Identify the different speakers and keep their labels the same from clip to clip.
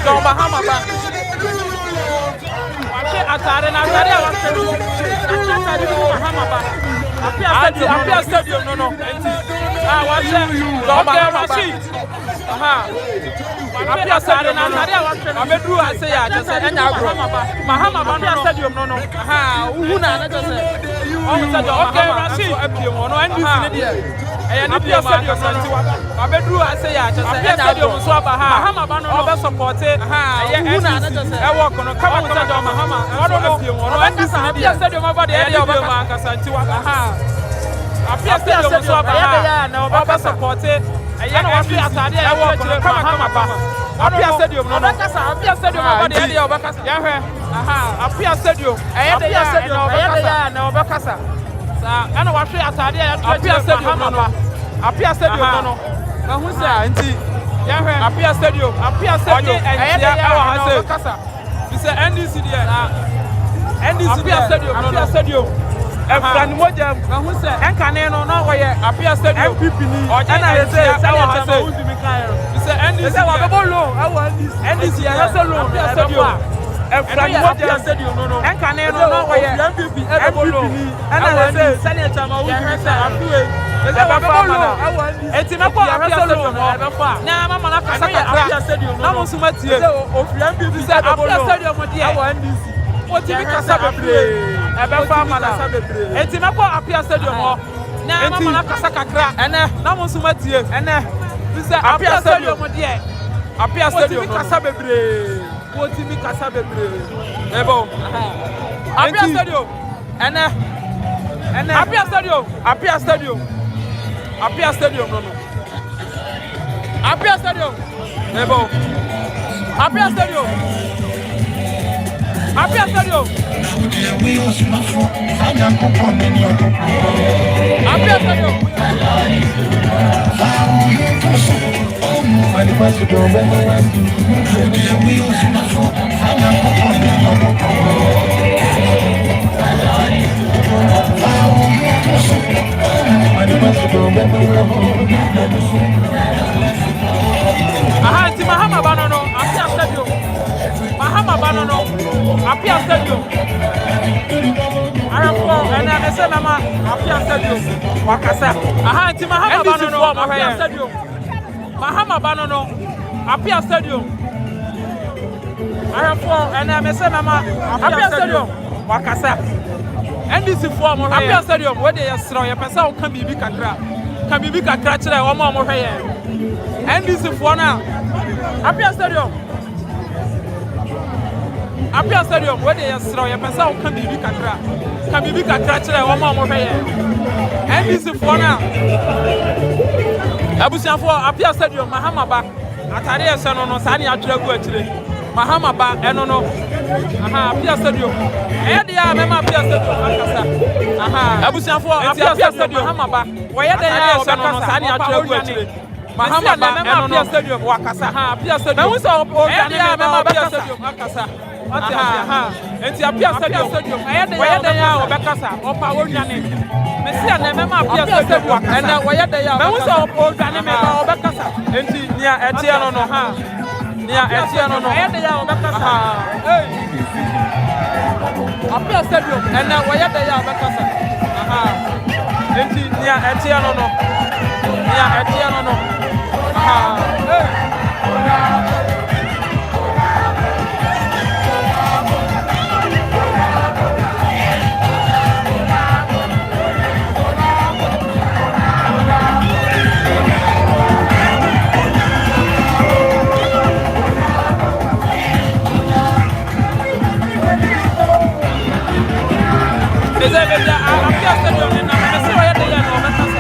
Speaker 1: John Mahama ba. Atare na atare a Mahama ba. Apia stadium no. Wache John Mahama ba. Apia stadium na atare a Abedru ase ya je se enya agro. Mahama ba no stadium no. Uhu na na je se. O se John Mahama so apie won no NDC ne de. Apia stadium santiwa. Abedru ase ya je se enya agro so aba ha. Mahama ba no obe support uhu na na je se. E work no kama se John Mahama. Odo no apie won no NDC ne de. Apia stadium aba de e de oba ka santiwa. Apia stadium so aba ha. Na oba support na wafi atade e work no kama ba. Apia stadium no. Apia stadium aba de e de oba kasa. Ya hwe. Apia stadium. Apia stadium na oba kasa. Ana wafi atade ya Apia stadium no. Apia stadium no. Na hu se nti ya hwe Apia stadium entia e wa ha se kasa. Bi se NDC there na NDC Apia stadium no. Apia stadium efran mojam na hu se enkane no na wo ye Apia stadium MPP ni ana ye se wa ha se bi se NDC wa bebo lo NDC ya se lo Apia stadium efran mojam stadium no enkane no na wo ye MPP ni ana ye se sani chama wo bi se afuwe eti meko Apia stadium no na mama na kasa Apia stadium no na mo suma tie ofia MPP se Apia stadium mo dia NDC Otimi kasa bebre ebe fa mala enti meko Apia stadium ho na mama na kasa kakra ene na mo suma tie ene bisa Apia stadium mo die Apia stadium kasa bebre otimi kasa bebre ebo Apia stadium ene Apia stadium no Apia stadium ebo Apia stadium Apia stadium Apia stadium Ti Mahama banono Apia stadium Mahama banono Apia stadium Arafo ena mese mama Apia stadium wakasa ti Mahama banono Apia stadium Mahama banono Apia stadium Arafo ena mese mama Apia stadium wakasa NDC form Apia stadium we dey yesro ye pesa o kan bibi kakra ka bibi kakra kyerɛ wɔn a wɔhwɛ yɛn NDC foɔ na Apia Stadium where they sraw ya pesa o kan bibi kakra kyerɛ wɔn a wɔhwɛ yɛn NDC foɔ na abusuafo Apia Stadium Mahama ba atare ɛsɛ no saa ne atwerɛ gu akyire Mahama ba ɛno no Apia Stadium ɛyɛ de a mɛma Apia Stadium akasa abusuafo Apia Stadium Mahama ba wɔyɛ de ya ɛsɛ no saa ne atwerɛ gu akyire Mahama ba ɛno no Apia Stadium wakasa Apia Stadium ɛwo sɛ o ɛyɛ de a mɛma Apia Stadium akasa enti Apia Stadium ɛyɛ de ya wɔbɛkasa ɔpa wɔnwane Mesia na mema Apia Stadium ɛna wɔyɛ de ya mɛwo sɛ o dwane mɛma wɔbɛkasa enti nia ɛteɛ no no ɛyɛ de ya wɔbɛkasa Apia Stadium ɛna wɔyɛ de ya wɔbɛkasa enti nia ɛteɛ no no Apia Stadium na mese wɔyɛ de ya na wɔbɛkasa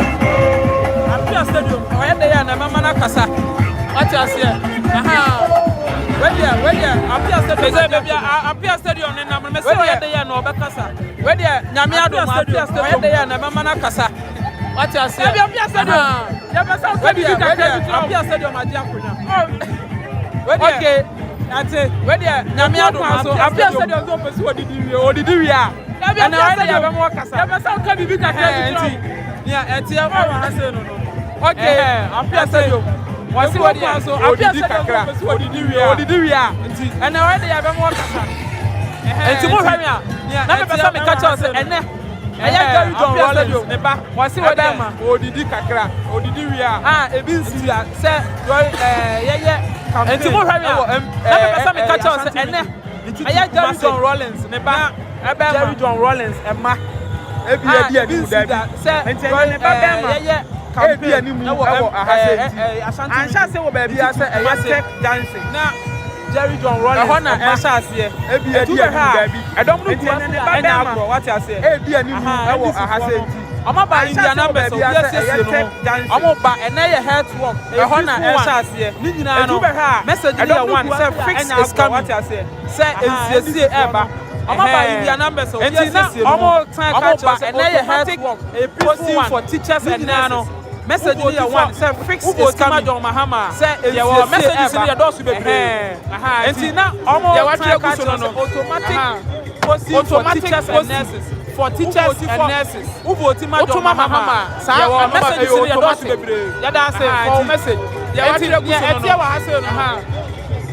Speaker 1: Apia Stadium wɔyɛ de ya na mama na kasa wati aseɛ wɛdeɛ Apia Stadium Apia Stadium na mese wɔyɛ de ya na wɔbɛkasa wɛdeɛ nyame adom Apia Stadium wɔyɛ de ya na mama na kasa wati aseɛ Apia Stadium yɛbɛsa Apia Stadium agye akonya okay ate wɛdeɛ nyame adom so Apia Stadium so pɛsi odidi wie a and I have a more cassa. Never saw Kabi Bika. Yeah, at the okay, Apia Stadium. Was it what you are so? Apia Stadium. What did you hear? And I have a more cassa. And tomorrow, never saw me catch us and then. I have John Rawlings. Was it what I am? Or did you crack? Or did you hear? A busy, sir. And tomorrow, never saw me catch us and then. I have John Rawlings. Jerry John Rawlings Emma ebi anu da bi enti ne ba bema ebi animu ewo ahase ansha se wo ba bi ase tech dancing na Jerry John Rawlings ehona ansha ase ebi anu da bi edom no bu ne ba bema what ase ebi animu ewo ahase enti omo ba Indiana be so yes no omo ba ene ye health work ehona ansha ase ni nyina no message dey one say fix is coming what ase say ensiesie eba Amaba India numbers so yes almost time catch and then health work a peaceful for teachers and nurses message here one say fix is coming John Mahama say your message in your doors be enti na almost time catch automatic teachers and nurses for teachers and nurses who vote John Mahama say your message in your doors be ya say for message enti wa hase no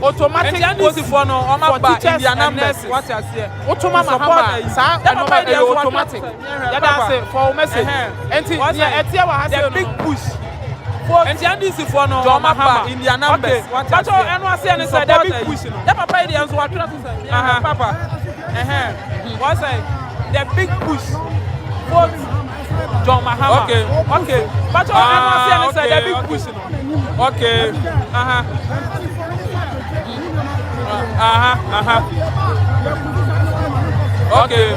Speaker 1: automatic for no for teachers and nurses what you say Otoma Mahama sa automatic ya say for message enti etia wa hase no big push for enti NDC for no John Mahama in their numbers what you say eno ase ne say the big push no ya papa dey enso wa twa to say papa what say the big push for John Mahama okay but eno ase ne say the big push no okay okay.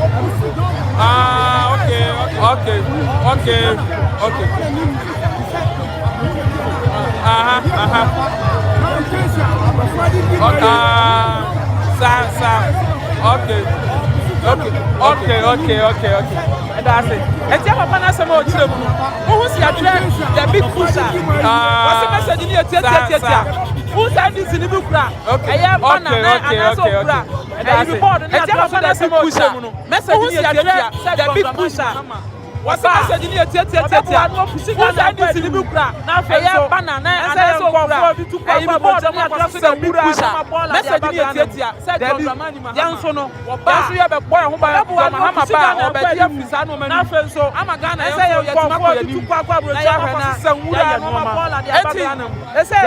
Speaker 1: Okay. And that's it. And tell Papa na some more children. Who see a trend? The big pusher. What's the message in your theater? Who said this in the book? Okay. And that's it. And tell Papa na some more pusher. Message in your theater. The big pusher. What's the message in your theater? Who said this in the book? Now for your banana and I so for to pay the big pusher. Message in your theater. Jansono. That's we have a boy who by Mahama or by Fisano and so I'm a Ghana. I say you to Papa let's say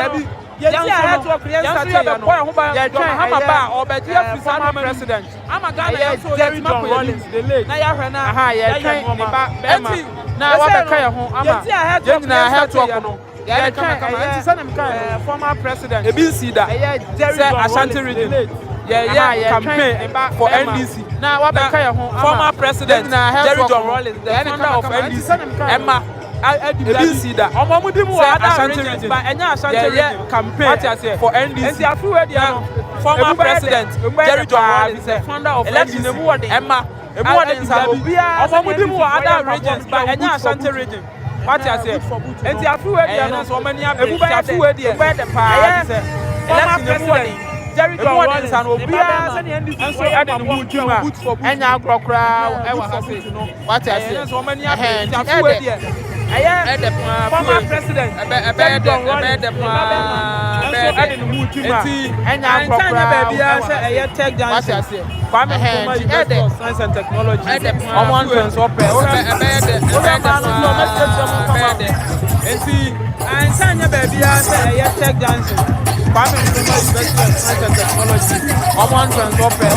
Speaker 1: yes, I had to create a boy who by Mahama or by Fisano president. I'm a Ghana. Jerry John Rawlings, the late. na wa be ka ye ho ama ye nyina head talk no ya kama nti sɛ nem ka
Speaker 2: former president
Speaker 1: ebi nsi da sɛ Ashanti region yeah campaign for NDC
Speaker 2: na wa be ka ye ho
Speaker 1: former president John Rawlings the founder of NDC Emma ebi nsi da
Speaker 2: omomudimu wa
Speaker 1: Ashanti region
Speaker 2: ba enya Ashanti region
Speaker 1: campaign for NDC
Speaker 2: enti afuwe dia no
Speaker 1: former president John Rawlings the founder of NDC Emma
Speaker 2: omomudimu wa other regions ba enya Ashanti region what you say enti afuwe dia no so mani abu ba afuwe dia the pa say former president John Rawlings and obia say the NDC so ade no mu twuma
Speaker 1: enya akrokra e wa ha say no what you say
Speaker 2: so mani afuwe dia former president
Speaker 1: John Rawlings
Speaker 2: ade no mu twuma
Speaker 1: enya akrokra
Speaker 2: bia say eye tech junction Kwame Nkrumah Science and Technology.
Speaker 1: Ọmọ transfer pẹ.
Speaker 2: Enti ansanya baby say eye tech junction. Kwame Nkrumah University of Science and Technology.
Speaker 1: Ọmọ transfer pẹ.
Speaker 2: O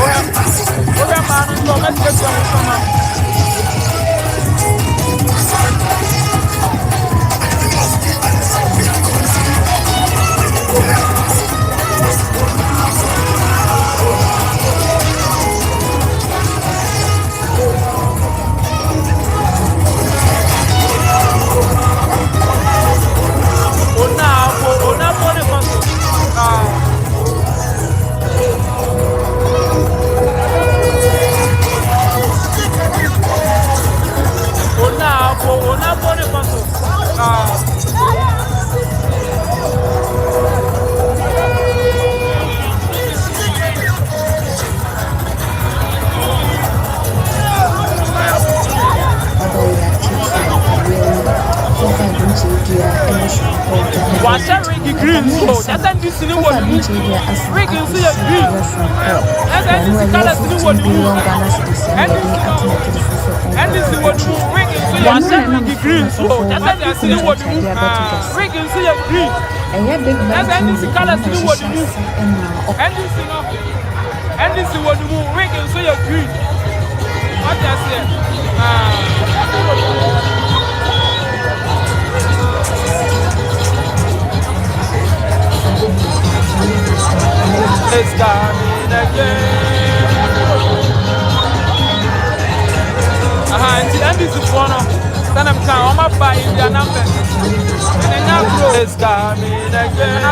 Speaker 2: be ma no so message ọmọ sama. Green, so that's an this new one. Rigging see a green. That's an this color to what you and this is what you rigging see a green, so that's an this new what you rigging see a green. That's an this color to what you and this is what you rigging see a green. What does it? It's coming again. And this is one of them. Come on, buy the number. And then now, it's coming again.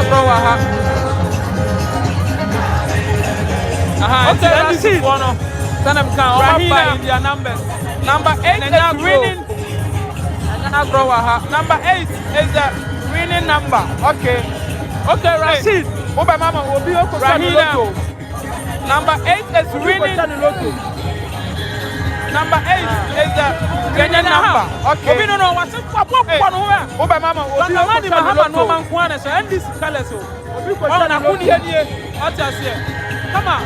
Speaker 2: And this is one of them. Come on, buy the numbers. Number 8 is winning. Number 8 is the winning number. Okay, Rashid. Mama will be Rahina. Number 8 is winning. Number 8 is the winning number. Okay. We don't know what's up. Mama will be Mahama no man kwana so and this color so. Na kuni here. What you say? Come on.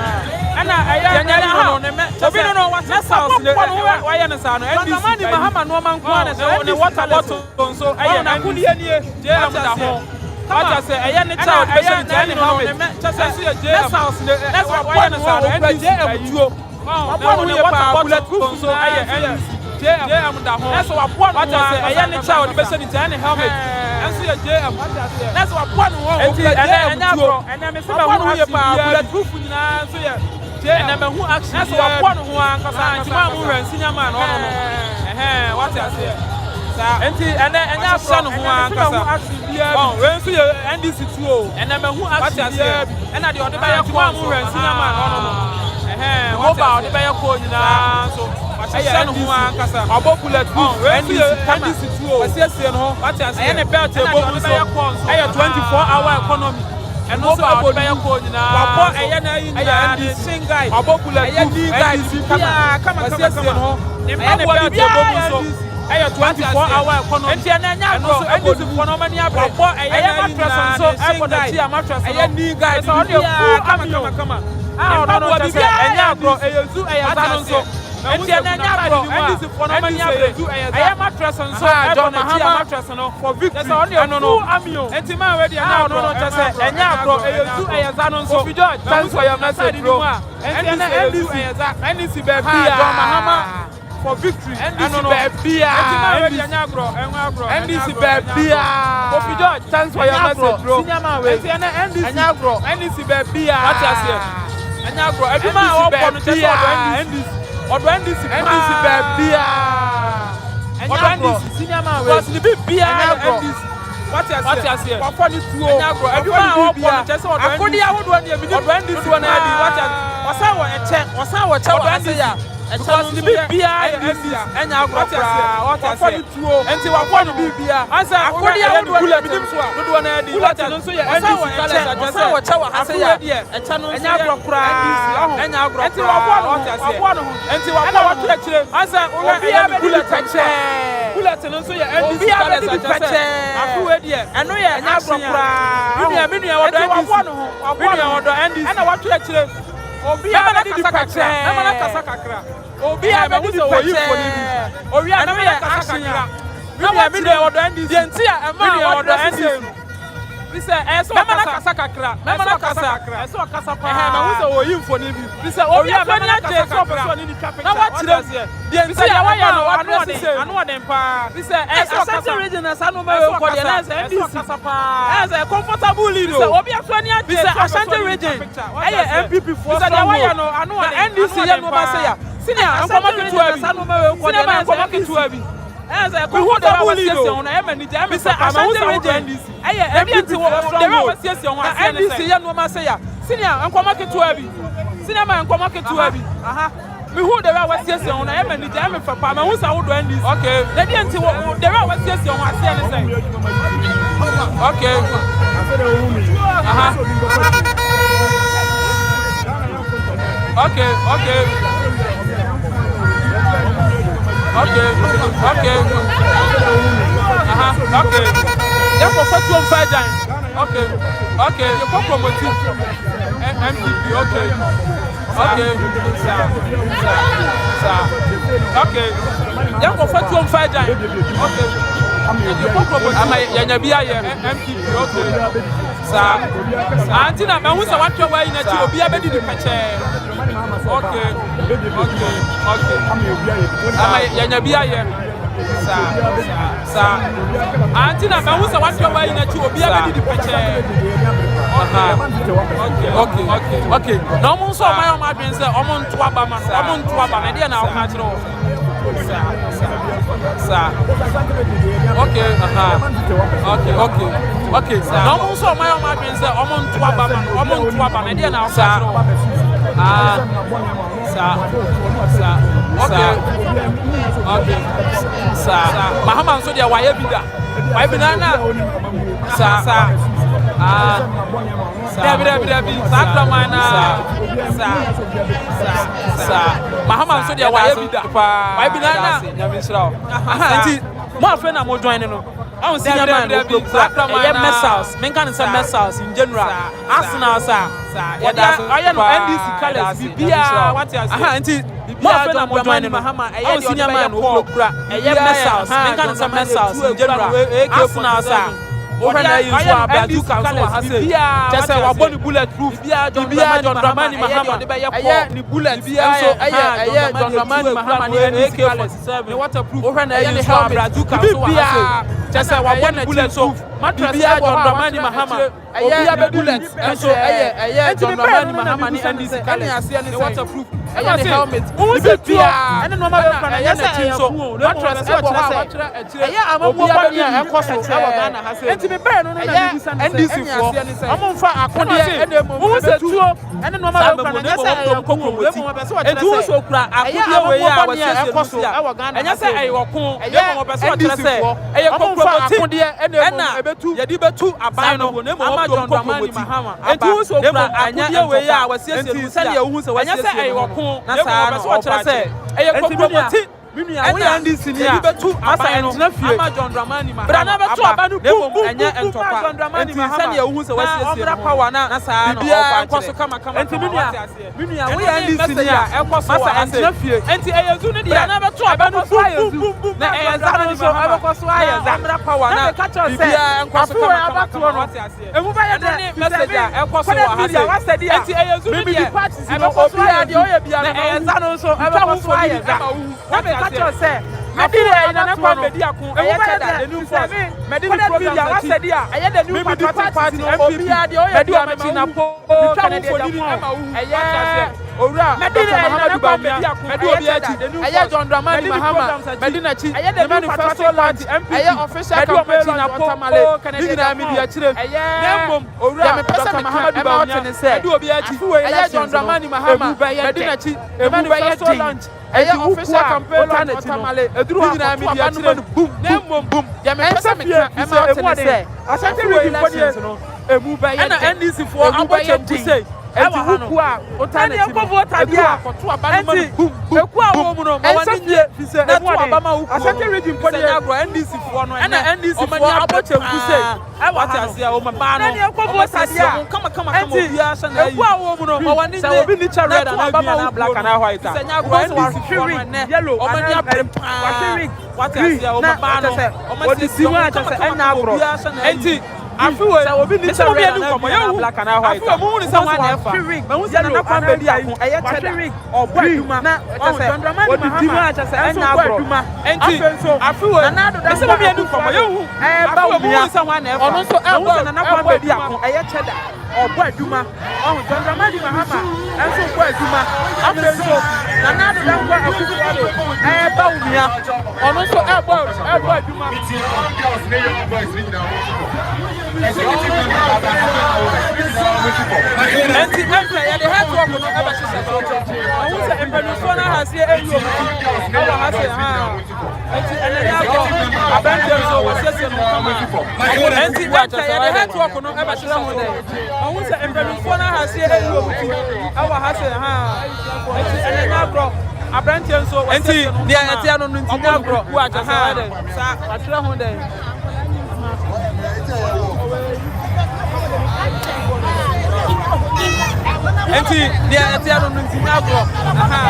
Speaker 2: Ana aya no ne me. We don't know what's up. Why you say no? And this Mahama no man kwana so ne water bottle so aya na kuni here. Je am da ho. What I say, I am the child, I am the helmet. Just as you are, that's what I am saying. And you are bulletproof, so I am the home. That's what I say, I am the child, the best in the helmet. And see a jam. That's what one won't be. And I'm a bulletproof. And I'm who actually that's what one who and senior man. What I say. And then son who oh, when see NDC too, and I'm who actually and I the other buyer who and cinema. What about the buyer code now? So I son who are about bullet. Oh, when see NDC too, I see no, what I say, and a better I have 24-hour economy. And no about the buyer code now. I am the same guy. About bullet. I am the guy. Come on. And a better I have 24-hour economy. And also, I do for no money. I am mattress, so I want to see a mattress. I am new guy. So only come on. I don't know. And now, bro, I do. I am so. And this is for no money. I am mattress, and so John Mahama mattress for victory. So only no. And Tima already now. No, just say. And now, bro, I do. I am so. Thanks for your message, bro. And this is baby John Mahama. for victory.
Speaker 1: NDC Babia. NDC Babia.
Speaker 2: Kofi George, thanks for your message, bro.
Speaker 1: NDC Babia.
Speaker 2: What you say?
Speaker 1: Anyagro. Eduma NDC Babia.
Speaker 2: NDC senior man.
Speaker 1: Was the Babia NDC. What you say?
Speaker 2: For the two.
Speaker 1: Anyagro. Eduma akodi ya wodo ne bi NDC wona adi. What you? Wasa wo che wa ase ya. Because the Babia NDC. Anyagro. What you say? Enti wa kwa no Babia. Asa akodi ya wodo ne bi dim so a. Wodo na adi. What you so ya NDC kala sa jose. Wasa wo che wa ase ya. Echa no anyagro kra. Anyagro. Enti wa kwa no. Enti wa kwa wo chire. Asa Babia be bullet cheche. Bullet no so ya NDC kala sa jose. Afuwe die. Eno ya anyagro kra. Minua wodo NDC. Minua wodo NDC. Ana wo chire. Obi a be di pache. Na mana kasa kakra. Obi a be di pache. Obi a be kasa kakra. Minua wodo NDC. Enti a ema wodo NDC. Bise eso kasa kakra. Mema kasa kakra. Eso kasa pa. Ma wo se wo yimfo ni bi. Bise obi a be na che so person ni traffic. Na wa chire. Bise ya wa ya no anu oden pa. Bise eso kasa region sa no ma we ko de na se NDC kasa pa. Ese comfortable lead. Bise obi a so ni a che. Bise Ashanti region. Eye MPP for so ya wa ya no anu NDC ya no ba se ya. Senior nkoma ketu abi. Sa no ma we ko de na nkoma ketu abi. Ese comfortable lead. Na e manager e Bise Ashanti region. Aye MPP wo de wa siesie ho ase NDC ya no ma se ya. Senior nkoma ketu abi. Senior man nkoma ketu abi. Aha. Me who the way was yes on I am and the jam for Pama who's out doing this. Okay. Let me see what the way was yes on I say anything. Okay. Okay, okay. Okay. Okay. You for 425 time. Okay. Okay. You for promoting. MPP. Okay. Okay. Okay. You for 425 time. Okay. You for promoting. Am I Yanabia MPP? Okay. Sir. Antina, I want to watch your way in a child. Be a bit in the picture. Okay. Am I Yanabia? Sir. Antina, I want to watch your way in a child. Be a bit in the picture. Okay. No one saw my own margin, sir. Omon Twabama, and then I'll catch it off. Sir. Okay. No one saw my own margin, sir. Omon Twabama, and then I'll catch it off. Sir. Okay. Sir. Mahama, so they are why banana. Sir. Debbie, Sacramana, sir. Mahama, so they are why banana. More friend, I'm joining them. I don't see a man who missiles, men some missiles in general. Arsenal, sir. I am NDC colors. What you say? More friend, I'm joining Mahama. I don't see a man who missiles, men some missiles in general. Arsenal, sir. I am Baduka, just a one bulletproof. John Mahama, bullet. John Mahama, AK-47. Waterproof. Baduka, just a one bulletproof. Mattress, John Mahama. Bullet. And so, John Mahama, and this waterproof. And the helmet. Who's it? And the normal mattress. And be burned on and this is I'm on fire. I couldn't who was it too? And the normal and who so cry. I and I say, I walk home. I say, I Mahama. And who so cry. I was yes, you said you was a walk home. That's what I say. I want this in here. John Dramani, but I never saw about boom and John Dramani. Send you who's a West power now. That's how I come and to Minia. We are this in here. I was and nephew. And I never saw about boom. I was power now. Catch us and cross the about to one. And move by a message. I was said, maybe the parties and also I was
Speaker 2: catch say Medina na kwa mediako eye cheda the new force Medina program was said dia eye the new party MPP Medina Medina po Canada eye Ora Medina Mahama Dubamia Medina Obiachi eye John Mahama Medina Chi the manifesto land eye official campaign na po Canada media chire eye Ora Mahama Dubamia Medina Obiachi eye John Mahama Medina Chi the manifesto land eye official campaign land otamale eduru na media chire boom boom boom ya me pesa me ka say asante reading elections no emu ba ye na NDC for aboche say enti huku a otane ti vote dia akoto abanu boom eku a wo mu no ma wani die fi say emu abama huku asante reading for dia NDC for no na NDC for aboche ku say what asia o ma ba no na ekwo vote dia kama obi a sha na yi eku a wo mu no ma wani die obi ni cha red and abama na black and white senya go NDC for no yellow o ma ni apem what asia o ma ba no o ma si si wa cha say enya agro enti afiwe obi ni cha red and black and white afiwe mu ni say one efa ma hu say na kwa be dia ko eye cheda obo aduma na odi di wa cha say enya agro enti afiwe na say obi enu komo yehu ba obi ni say one efa ono so e bo na kwa be dia ko eye cheda obo aduma John Mahama enso obo aduma afenso na do dan kwa akufu ado ba umia ono so e bo aduma Enti ya de head work no eba sisa so. Awu se empenuso na hase eyo. Awu hase ha. Enti enenya go abante so wasese no kama. Enti ya de head work no eba sisa ho de. Awu se empenuso na hase eyo. Awu hase ha. Enti enenya go abante so wasese no. Enti dia eti ano no ntinya go ku acha sa de. Sa atira ho de. Enti dia eti ano ntinya agro aha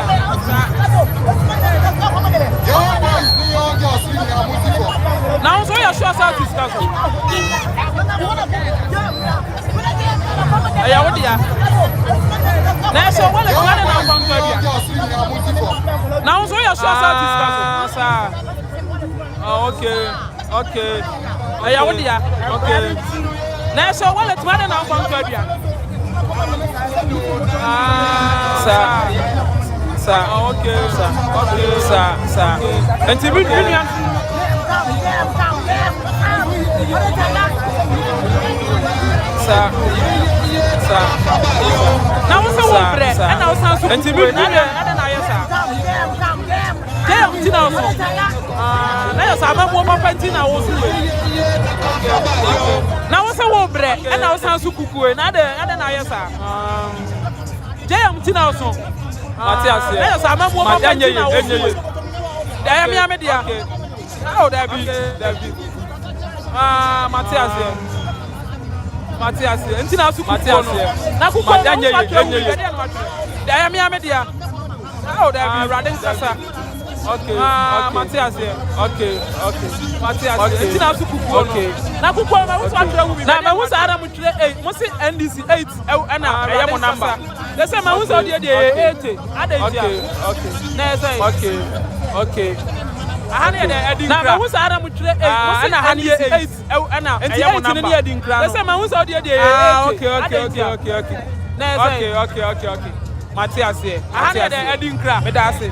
Speaker 2: now so ya sure south is castle aya wodia na so wale kwani na mfango dia now so ya sure south is castle sa okay aya wodia okay na so wale kwani na mfango dia okay sir enti bi dunia sir na wo se wo bre na wo san so enti bi dunia ada na yesa je mti na wo na yesa ma mo papa nti na wo so na wo se wo bre na wo san so kukuwe na ada na yesa JM tina oso Matias here na sa mamu ma enye da ya mi dia oh David Matias here ntina asu Matias here na kuko enye da ya mi dia oh David radin sasa okay Matias here okay Matias here ntina asu kuko okay na kuko ma wo atra wu bi na ma wo sa ara mu tire 8 mo si NDC 8 na eye mo number they say my house dey 80 adentia na say okay ahane dey edin kra na my house ara mu tire 8 na ahane 8 na eye mo number they say my house dey 80 okay na say okay Matias here ahane dey edin kra me da say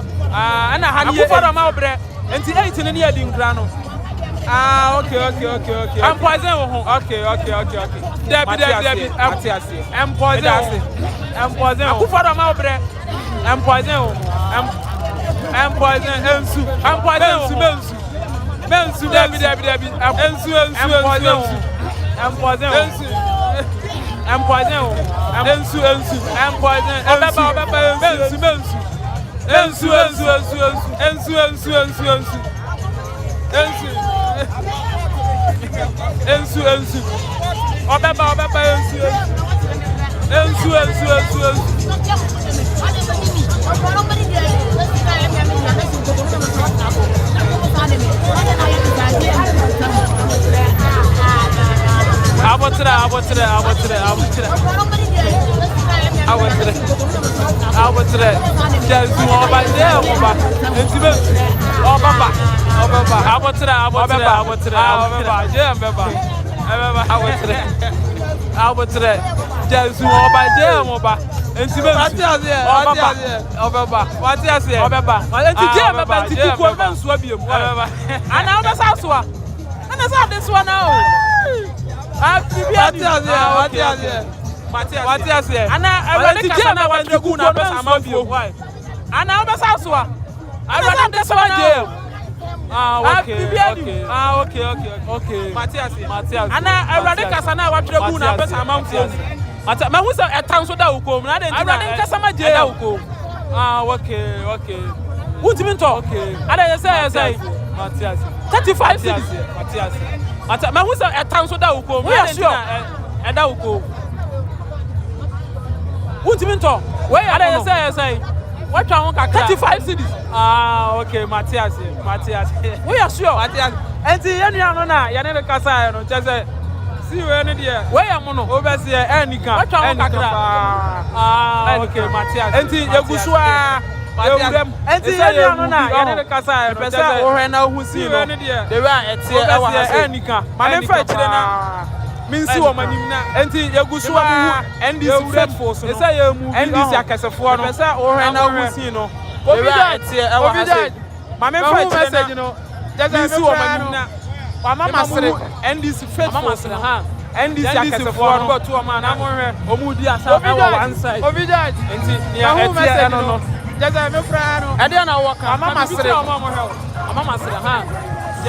Speaker 2: na ahane akufara ma obre enti 8 ne edin kra no okay I'm poison ho okay Debbie Matias here I'm poison akufara ma obre I'm poison ensu Debbie ensu obeba
Speaker 1: Awotre. Just over there, over. Intimate. Obaba. Awotre. Just over there, over. Intimate. Matias here. Ana everybody can na what go na be samafo. Ana obesaswa. Everybody dey so jail. Okay. Matias here. Ana everybody kasa na what go na be samafo. Mata ma hu say etan so da ukom na dey everybody kasa ma jail ukom. Okay. Ultimate talk. Okay. Ada say Matias. 35 cities. Matias. Mata ma hu say etan so da ukom. We are sure. Eda ukom. Ultimate where are say what one 35 cities. Okay, Matias. We are sure Matias. And see any no na ya ne kasa no just say see where no there. Where am no oversee any can. What one kakra. Okay, Matias. And see yegusua Matias. And see any no na ya ne kasa no just say wo na hu see no. They were etie e wa any can. Ma me fa chire na minsi wo manim na enti yegusua NDC faithful so say ya mu NDC akasefo no say wo hwe na wo si no obi etie e wa hase ma me fa message no minsi wo manim na wa mama sere NDC faithful so ha NDC akasefo no but wo ma na mo hwe omudi asa e wa one side obi judge enti ya etie no jaza me fra no e de na wo ka mama sere ha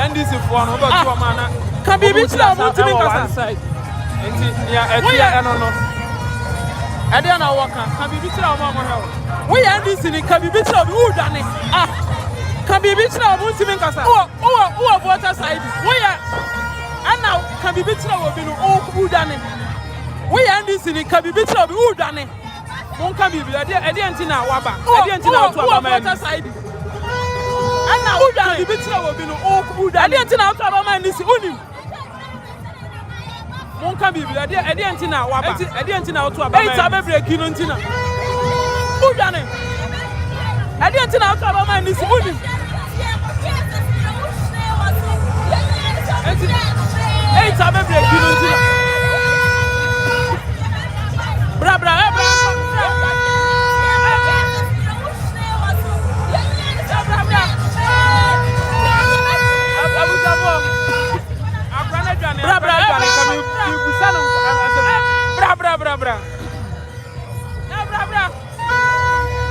Speaker 1: NDC fo no but wo ma na ka bibi tira mo timi kasa enti ya etia no ade na waka ka bibi tira mo he wo ya ndisi ni ka bibi tira bi udane ka bibi tira mo timi kasa wo voter side wo ya ana ka bibi tira wo bi no udane wo ya ndisi ni ka bibi tira bi udane mo ka bibi ade enti na waba ade enti na otu aba ma voter side ana udane bibi tira wo bi no udane ade enti na otu aba ma ndisi unim Monka bibi ade entina waba ade entina otu aba ma ita be break no entina udane ade entina otu aba ma ni si udi ita be break no entina bra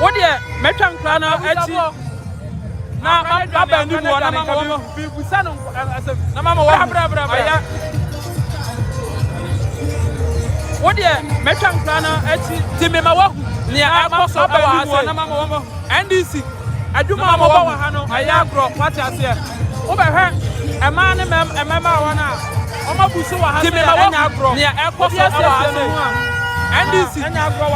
Speaker 1: what there metwan kra na ati na baba ni mo na mama bi busa no na mama wa bra what there metwan kra na ati timi ma wa ne akoso ba wa ase na mama wa NDC aduma mo ba wa ha no aya agro what ase wo be hwe ema ne emema wa na Oma buso wa ha enya agro ne ekoso wa ase NDC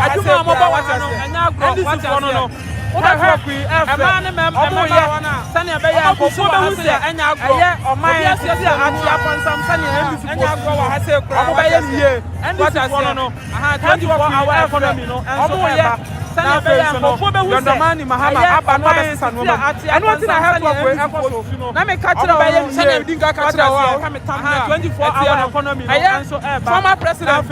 Speaker 1: aduma mo ba wa no enya agro wa ase no oba hwa kui ema ne wa na sane be ya buso wa ase enya agro eye oman ase ati aponsam sane NDC enya agro wa ha se kro oba ye nie NDC no aha 24 hour economy no enso ye sane be ya mfo be hu se John Mahama aba no be sisa no ma eno ti na help we ekoso na me ka kire o sane bi dinka ka kire o ha me tam 24 hour economy no enso former president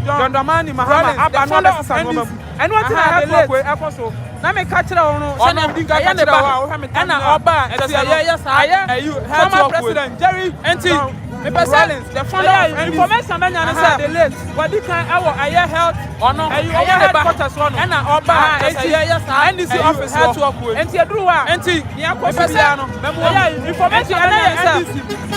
Speaker 1: John Mahama aba no be sisa no ma eno ti na help we ekoso na me ka kire o no sane bi dinka ka kire o ha me tam na oba ese ye sa former president Jerry enti Rawlings, the founder of information manya say the late what can our health or no headquarters one and oba NDC office head to work with enti edruwa enti nia kwofia no information manya say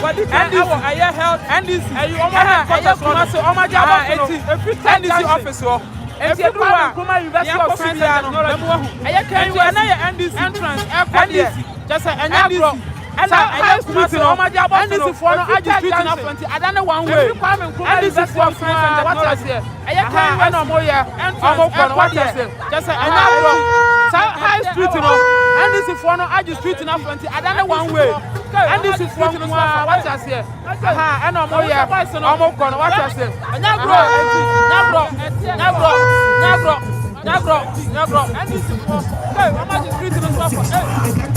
Speaker 1: what can our health NDC omo headquarters one omo jaba enti NDC office wo enti edruwa kuma university of science and technology aya NDC entrance NDC just NDC and I street no and this for no aji street na front adane one way and this is for science what I say I no mo here omo ko what I say just high street no and this for no aji street na front adane one way and this is for what I say I no mo here omo ko what I say na bro
Speaker 2: Nyagro. And this is for. Hey, I'm not just greeting us for.
Speaker 3: Hey,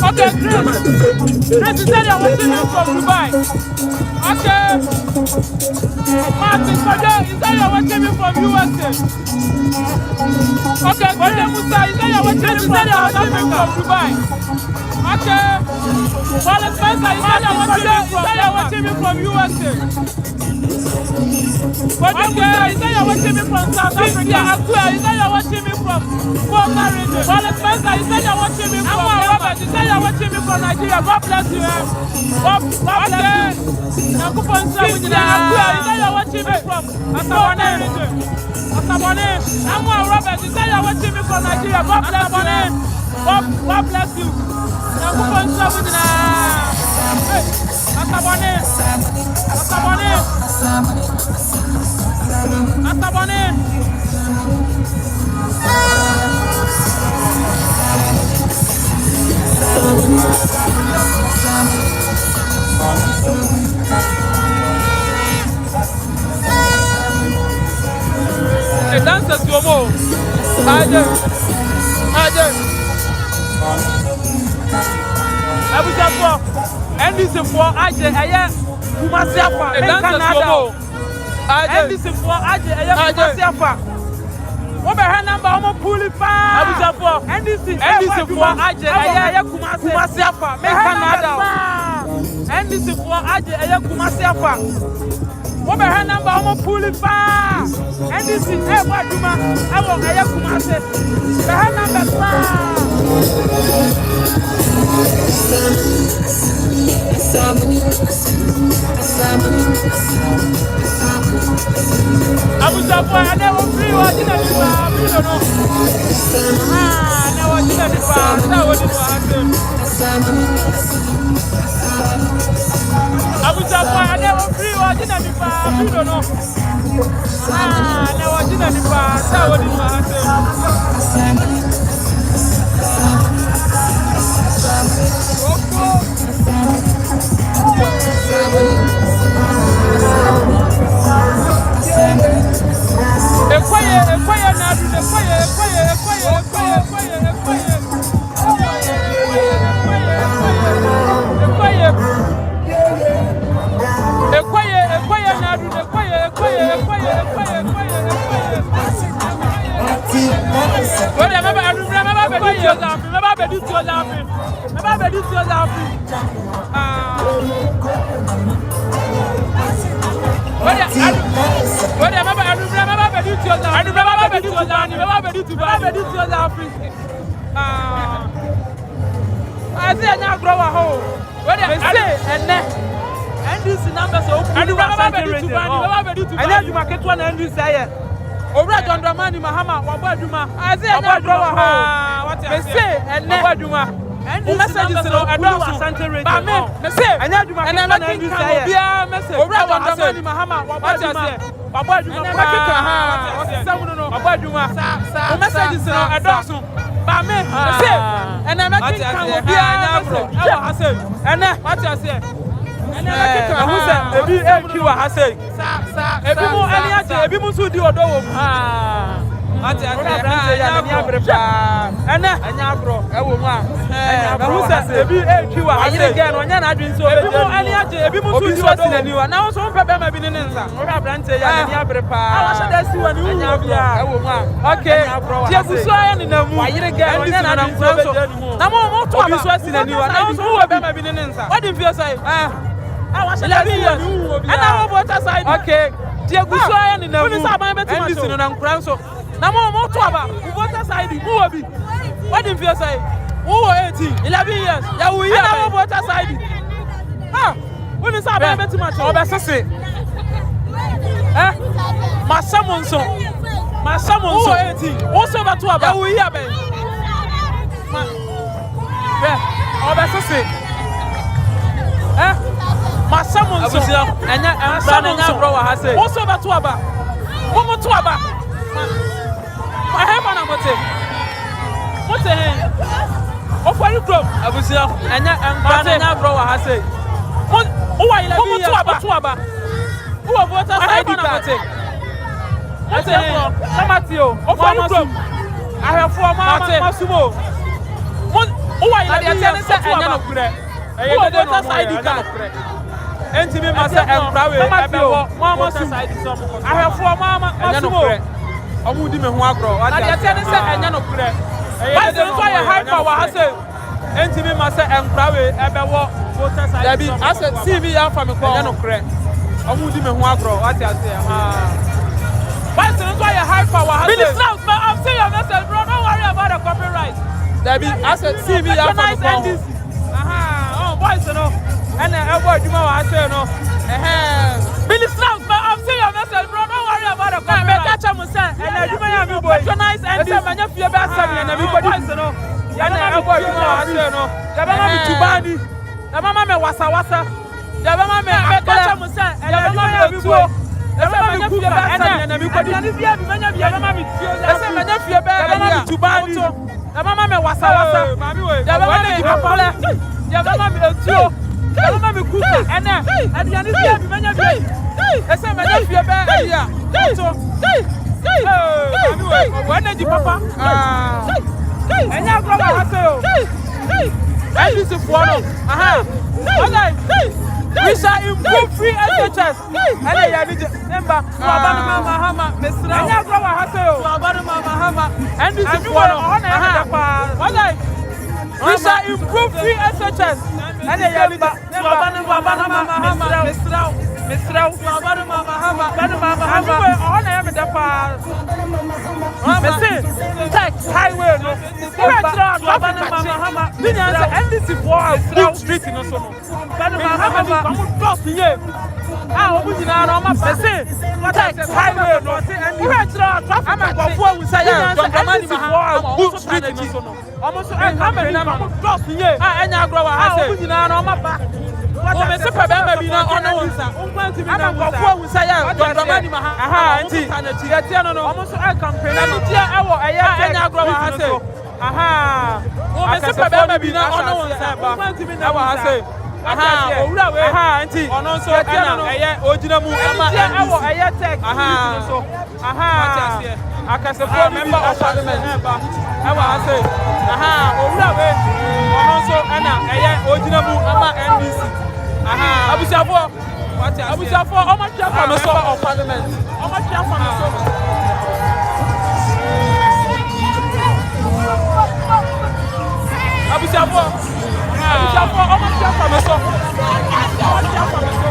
Speaker 2: Okay, Chris is there watching you from Dubai. Okay. Martin Kojo is there watching me from USA. Okay, Kojo Musa is there watching me from Dubai. Okay. Wallace Spencer is there watching me from USA. Kojo Musa is there watching me from South Africa. Akua is there watching me from Kwara region. Wallace Spencer is there watching me from Robert is there watching me from Nigeria. God bless you. God bless you. Nakupon Samina Akua is there watching me from Asabone region. Asabone. Amwa Robert is there watching me from Nigeria. God bless you. God bless you. Nakupon Samina. Asabone. Asabone. Asabone. The dancers go more. Aje. Abujafo. NDC for Aje. Aya Kumasi afa. The dancers go more. NDC for Aje. Aya Kumasi afa. What be number? I'm pulling far. Abujafo. NDC for Aje. Aya Kumasi afa. Make Canada. NDC for Aje. Aya Kumasi afa. What be number? I'm pulling far. NDC. What do ma? I want Aya Kumasi. Be number far. Abujafo, I never free what you don't know. Never did it. Abujafo, I never free what you don't know. Never did it. I say now grow a hole. What they say and this number so and you I know you market one and you say Ora John Mahama Wabaduma. I say now grow a hole. What they say and Wabaduma. And this message is no Asante radio. But me say and you market one and you say message Ora John Mahama Wabaduma. Wabaduma. Wabaduma. The message is no Adosun. But me say and I'm not can be I say and what you say and I'm who say ebi AQ I say ebi mo ani ase ebi mo so di odo wo
Speaker 1: ate ate ya ni abre pa ene anya agro e wo mu a na hu se ebi etwi wa ayire ge no nya na adwin so ebi mu ani age ebi mu so di wasi na niwa na so mpe be ma bi ni nsa wo abrante ya ni abre pa a wa hye da si wa ni hu bia e wo mu a okay tie guso ya ni na mu ayire ge no nya na adwin so na mo to abi so asi na niwa na so wo be ma bi ni nsa what do you feel say wa hye da si wa ni hu bia ana wo bota side okay tie guso ya ni na mu ni sa ban betima so ndisi no na nkran so na mo to aba bota side mu wo bi what do you feel say who 18 11 years ya we here na bota side when is that baby too much obesese masamonso 18 also ba to aba ya we here ben obesese masamonso enya bro wa ha say also ba to aba mo to aba I have an amote mote hen ofori club abusia enya enya bro wa ha say Uwa ile bi to aba. Uwa voter side card. Ate Samatio. Ofo club. Ahefo ma sumo. Uwa ile bi se enya no kure. Uwa voter side card. Enti bi ma se enkrawe ebewo voter side so. Ahefo ma sumo. Omu di me ho agro. Ate se enya no kure. Ba se so ya hyper wa ha say. Enti bi ma se enkrawe ebewo Debbie, I said, CV ya from a corner no crack. I won't even want to grow. What I say, why is it a high power? Minister, I'm saying your message, bro. Don't worry about the copyright. Debbie, I said, CV ya from a corner. Oh, boys, you know, and I avoid you. I say, no. Minister, I'm saying your message, bro. Don't worry about the copyright. Catch him, sir. And I do my own boy. Patronize and this. I'm not fear bad, and everybody, you know. And I avoid you. I say, no. You're not too bad. Ya mama me wasa ya mama me akacha musa ya mama me tuo ya mama me kuka ene na mi kwadi ya bia bi manya bia mama me tuo ese manya fie be ya mama me tubani ya mama me wasa ya mama me dipapole ya mama me tuo ya mama me kuka ene adiani bia bi manya bia ese manya fie be ya to mami we wana dipapa enya gro ba haseo this is for no okay we shall improve free SHS and ya need remember Obama Mahama Mesra anya gro wa haseo Obama Mahama and this is for no okay we shall improve free SHS and ya need Obama Mahama Mesra Obama Mahama ona ya me da pa Text highway no. Mahama. NDC for street no so no. Mahama come cross here. Obu jina na o ma text highway no. Traffic am go for we say NDC for street no so no. Almost come na cross here. Enya agro wa ha say. Obu jina na o ma o me se pa be bi na ono wonsa. Unkwanti bi na go for we say Dondamani Maha. Anti ya tie no no. Almost campaign na tie ewo enya agro wa ha say. O me se pa be bi na ono wonsa ba. Ewo ha say. Owura we. Anti ono so na eye ogina mu ama ewo eye tech. So. Akasefo member of parliament. Ewo ha say. Owura we. Ono so na eye ogina mu ama NDC. Abusiafo. Abusiafo omo tia for me so of parliament. Omo tia for me so. Abusiafo omo tia for me so. Omo tia for me so.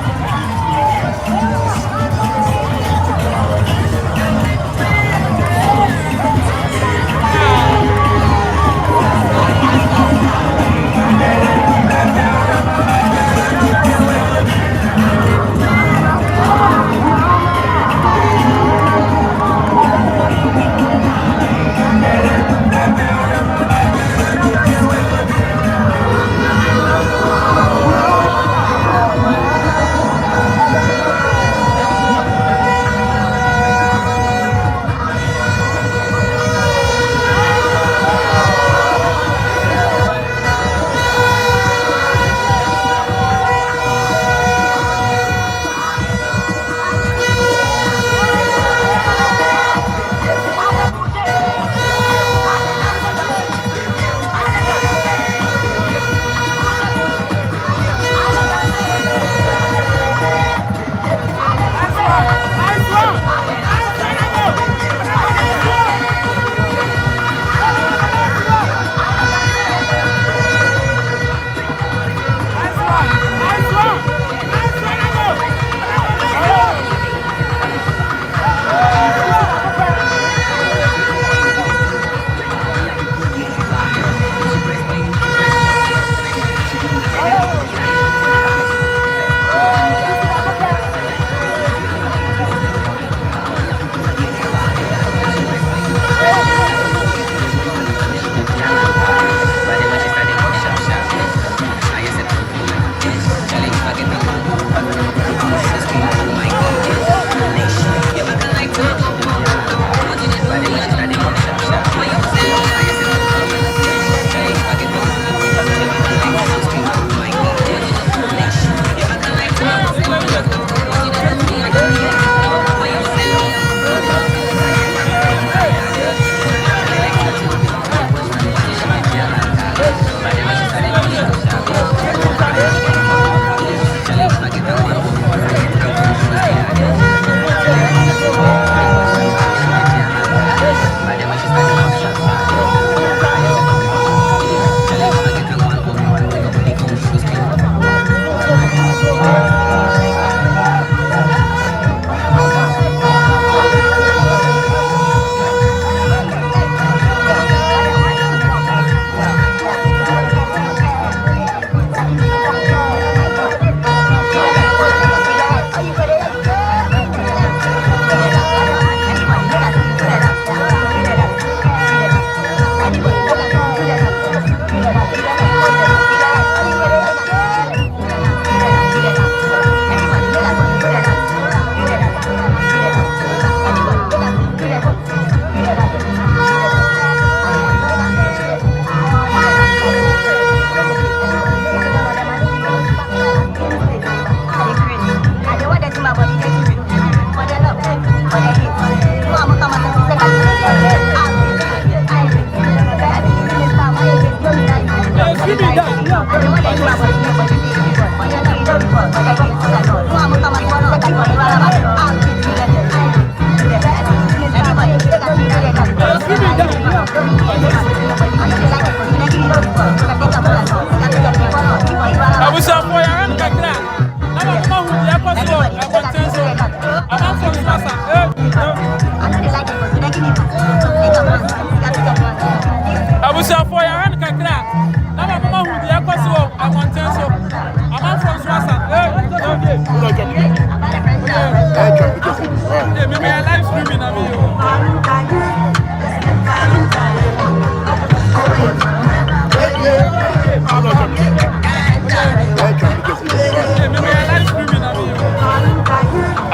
Speaker 1: live streaming na me.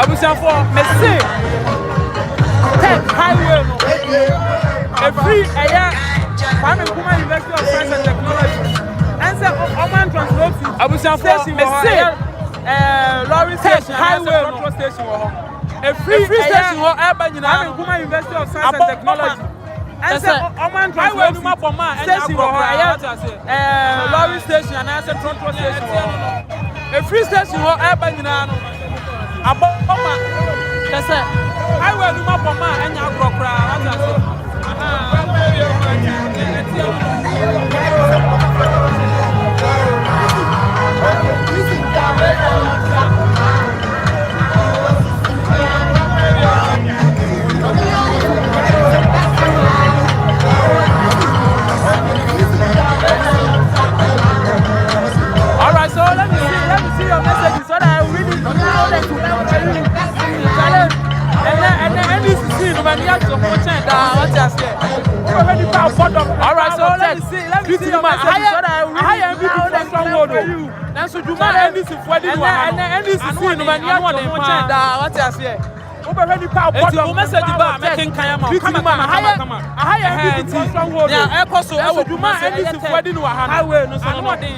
Speaker 1: Abusiafo, me say tech highway no. A free air Kwame Nkrumah University of Science and Technology. And say Oman Transport Abusiafo, me say Rawlings station highway no station ho. A free station ho eba nyina Kwame Nkrumah University of Science and Technology. And say Oman Transport station ho Rawlings station and say transport station ho. A free station ho eba nyina no. Aboma kese highway no mapoma enya agrokra what I say all right, so let me see your messages so that I really know that you and this is no man yet so much and what you say already found bottom. All right, so let me see your message so that I really know that stronghold then so you man and this is for this one and this is no man yet so much and what you say already found bottom message ba making kan ma come stronghold yeah echo so e wo you man and this is for this one highway no so no dey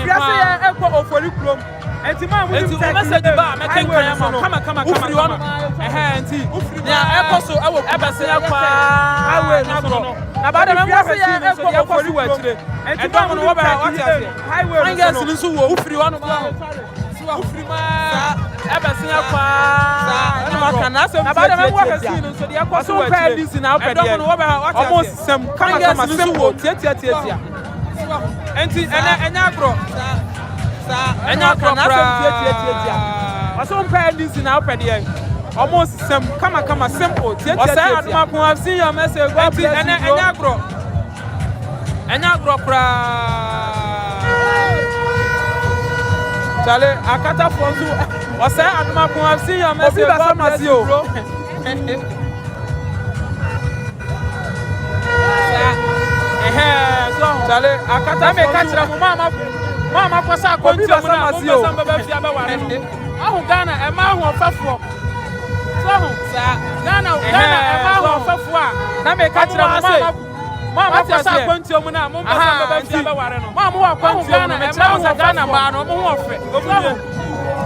Speaker 1: pa echo ofori krom enti ma mu message ba making kan ma come enti yeah echo so e wo ebese kwa highway no so no na ba dem mo say echo ofori wa chire enti ma mu no ba what you say highway no so wo ufiri wono ma ufiri ma ebese kwa na makana so na ba dem mo ka si no so de echo so wa chire this na opede almost sem kama simple tia enti enya agro enya kana tia aso mpa this na opede almost sem kama simple tia I've seen your message go please enya agro kra Chale akata fonzu o say Adumakun I've seen your message go please bro so Chale akata me ka kira mu mama kwasa konti mu na mo samba ba fia ba ware no ahu Ghana e ma ahu ofafo so hu sa Ghana e ma ahu ofafo a na me ka kira mu mama kwasa konti mu na mo samba ba fia ba ware no mama wa konti mu na me kira mu Ghana ba no mo hu ofe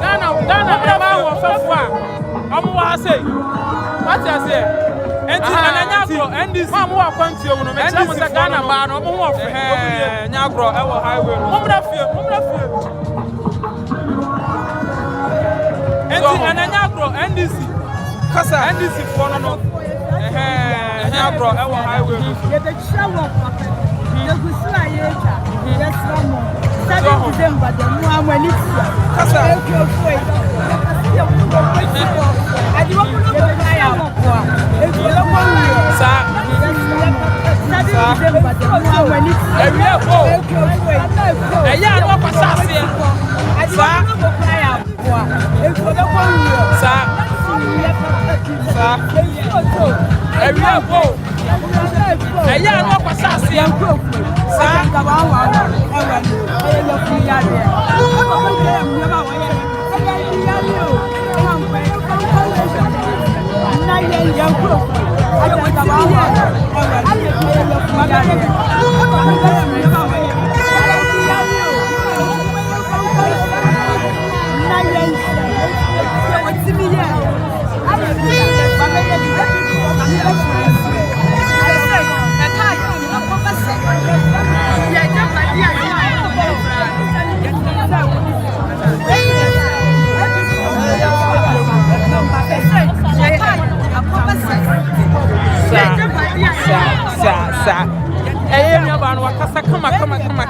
Speaker 1: Ghana e ma ahu ofafo a omo wa say what you say enti ananya agro ndc mama wa konti mu no me kira mu Ghana ba no mo hu ofe nya agro e wo highway no mumra fie enti ananya agro ndc kasa ndc for no nya agro e wo highway no ye be kira wo papa ye gusura ye ta ye sramo sabe December de mu amani kasa e ko foi adi wo no ko ya mo ko e ko lo ko sa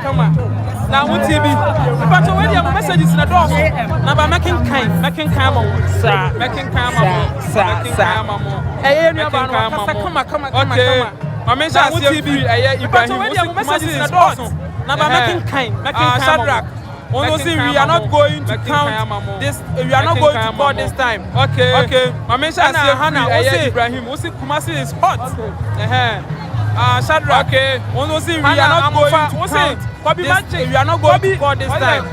Speaker 1: Kama. Now what TV? But when your messages in the door, now by making kind, making come, sir, making come, come. My message TV, but when your messages in the door, now by making kind, making Shadrach.
Speaker 2: we are not going to count this. We are not going to call this time. Okay. Mamisha say Hannah. Ibrahim. Kumasi is hot. Shadrach. Okay. We are not going to count. We are not going to call this time.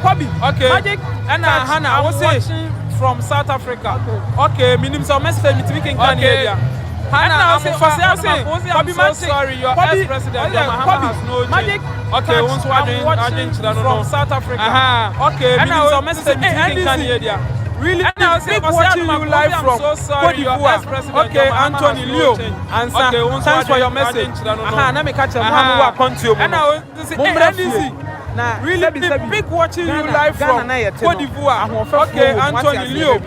Speaker 2: Okay. Magic. And Hannah. Watching from South Africa. Okay. Minimum some message speaking Canada. Hannah, I'm so sorry. Your ex-president John Mahama has no change. Okay, once watching from South Africa. Okay, minimum some message speaking Canada. Really, and I was watching you live from Cote d'Ivoire. Okay, Anthony Leo. Okay, thanks for your message. Let me catch a country. And I was really big watching you live from Cote d'Ivoire. Okay, Anthony Leo.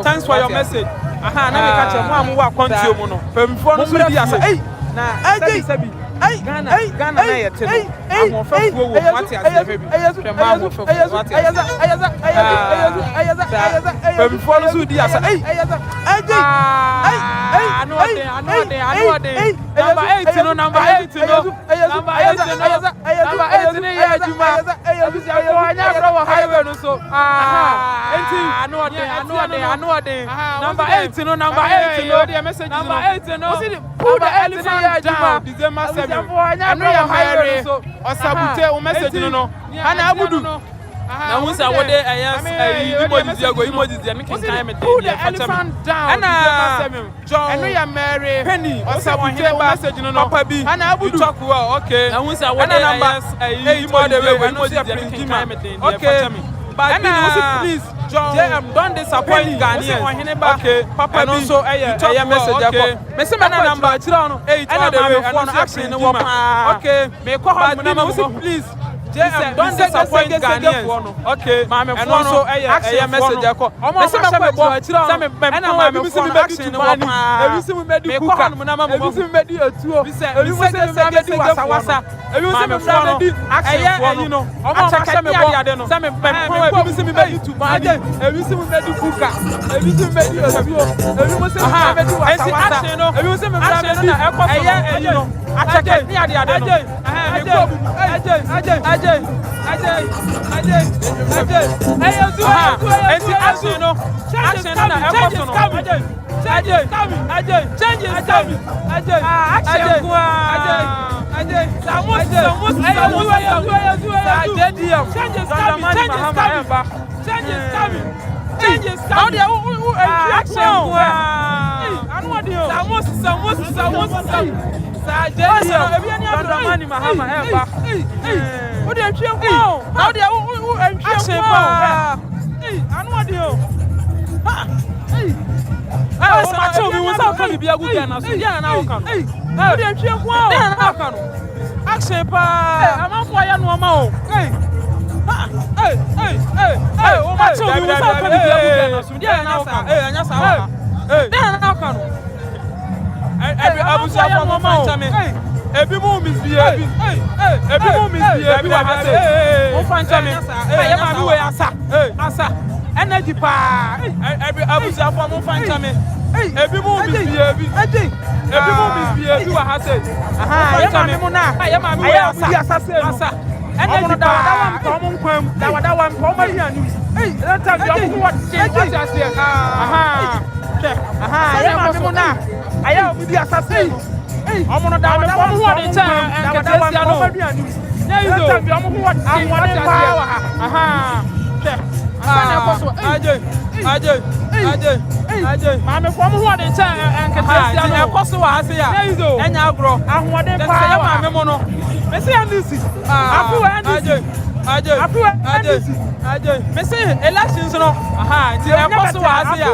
Speaker 2: Thanks for your message. Let me catch a country. Ghana I know you're Mary or Sabute or message, no. And I would do. Now, once I would emojis, down. John, I know you're Mary, Penny, or Sabute message, no, Papi. And I would talk well, okay. Now, once I would okay, but please. John, don't disappoint Ghanaians. Okay, Papa, and also a message. Okay, Messimana number 8 on the way and action. Okay, may call her please. Don't disappoint Ghanaians. Okay, and also a message. Energy pa every abuja for mo fan chame every mo misbehave every mo misbehave wa ha say ya mama mo na ya mama we asa energy da wa mo nkwam da wa mo ma hia news that time you what ya say ya mama mo na aya obi di assassin omo no da wa mo ho de cha da wa mo ma hia news ya you that time you mo what Mama, from what in time and can I cost wa say ya enya agro ahode pa ya mama mono me say andisi me say elections no ti e cost wa say ya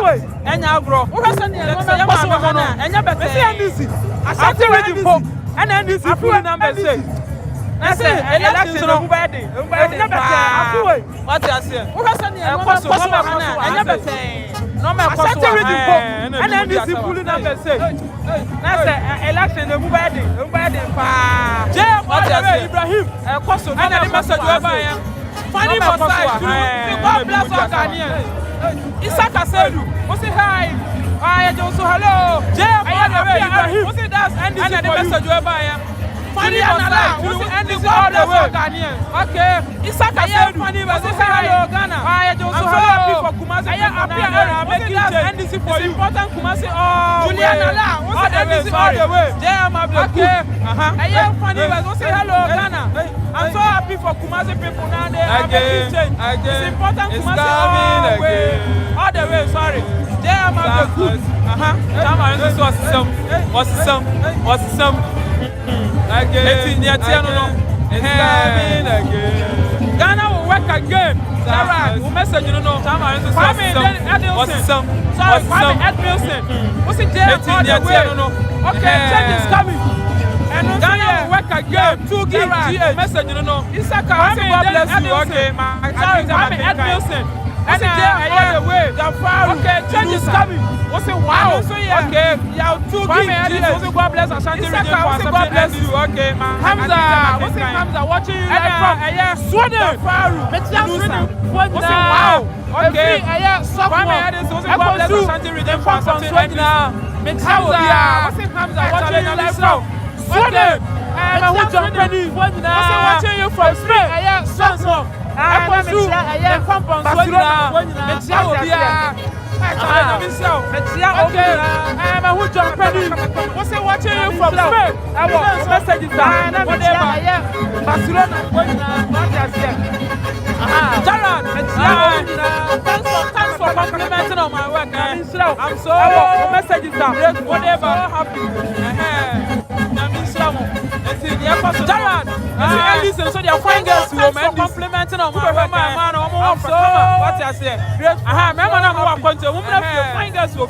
Speaker 2: enya agro wo hwese ne ya mama mono enya bete me say andisi asate ready for and andisi full number say I say elections no bad what you say wo hwese ne ya cost wa enya bete no me cost wa and andisi full number say na say election no bad pa what you say Ibrahim cost no na the message we buy ya funny for side God bless our Ghanaians Isaka Sedu we say hi just hello Ibrahim we say that's and the message we buy ya funny Nala. What's NDC all the way? Okay. Isaka said funny but say hello Ghana. I just so happy for Kumasi. I am happy making NDC for you. Important Kumasi all Julian Nala. What's NDC all the way? Okay. I am funny but say hello Ghana. I'm so happy for Kumasi people now. They are making change. It's important Kumasi all the way. Sorry. What's some? Again. Ghana will work again. Sarah, who message you know? What's some? Sorry, Edmilson. What's it there? Okay, change is coming. And Ghana will work again. 2 gigs. Message you know? Isaka, God bless you. Okay, sorry, Edmilson. And all the way. Okay, change is coming. What's it? Wow. Okay, yeah, 2 gigs. God bless Ashanti region for God bless you. Okay, Hamza. What's it? Hamza watching you live from Sweden. What's it? Wow. Okay, God bless Ashanti region for Sweden. Hamza. What's it? Hamza watching you live from Sweden. What's it? Watching you from Spain. What's it watching you from Spain? I want messages. Barcelona. Jaran, thanks for complimenting on my work. I'm so messages. Whatever happy. Jaran, listen, so they are fine girls who are complimenting on my work. I'm so what I say. Remember now who are going to fine girls who are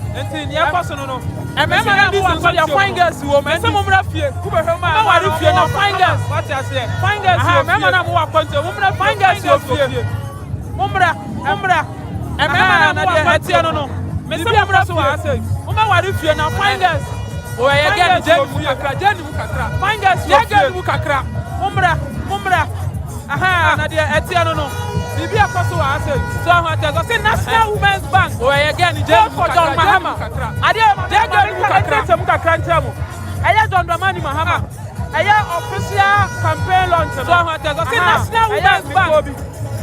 Speaker 2: and your person no. And remember this so they are fine girls who are some of them fear. Who are not fine girls. What I say. Fine girls. Remember now who are going to fine girls who are fear. Umbra. And remember now they are no. Me some of them so I say. What if you are not fine girls? Oh, again, Jenny Mukakra. Fine girls, Jenny Mukakra. Umbra. Aha, Nadia Etiano no. Bibi akoso wa say. So I say National Women's Bank. Oh, again, Jenny for John Mahama. Ade Jenny Mukakra ntamo. Aya John Mahama. Aya official campaign launch. So I say National Women's Bank.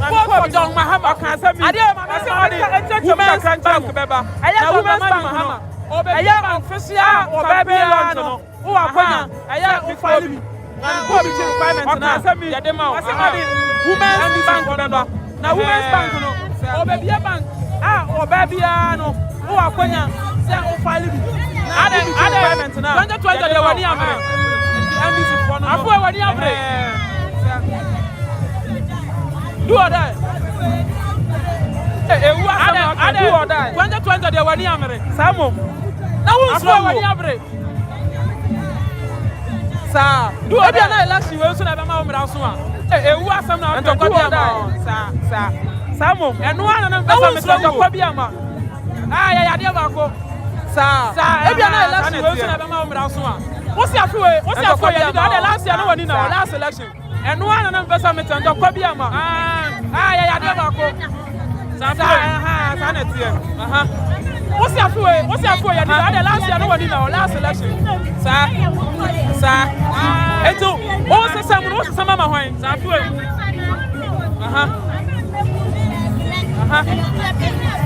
Speaker 2: For John Mahama. Ade Women's Bank beba. Aya Women's Bank Mahama. Aya official campaign launch no. Who are going? Aya official Women's Bank member. Now Women's Bank no. Baby bank. Baby no. Who are going? Say o file bi. Ade 2020 dey wani amre. NDC for no. Afu wani amre. Do or die. Ewu asama do or die. 2020 dey wani amre. Samo. Na who so wani amre. Sa do or die na election we so na be ma umra so a ewu asam na to kwa bia ma sa mo enu ana na pesa me to kwa bia ma ya de ba ko sa e bia na election we so na be ma umra so a wo si afu ya ni na last year na wani na last election enu ana na pesa me to kwa bia ma ya de ba ko sa sa na tie What's your way? You did last year, no one in our last election. Sir. Eto, what's some mama wine?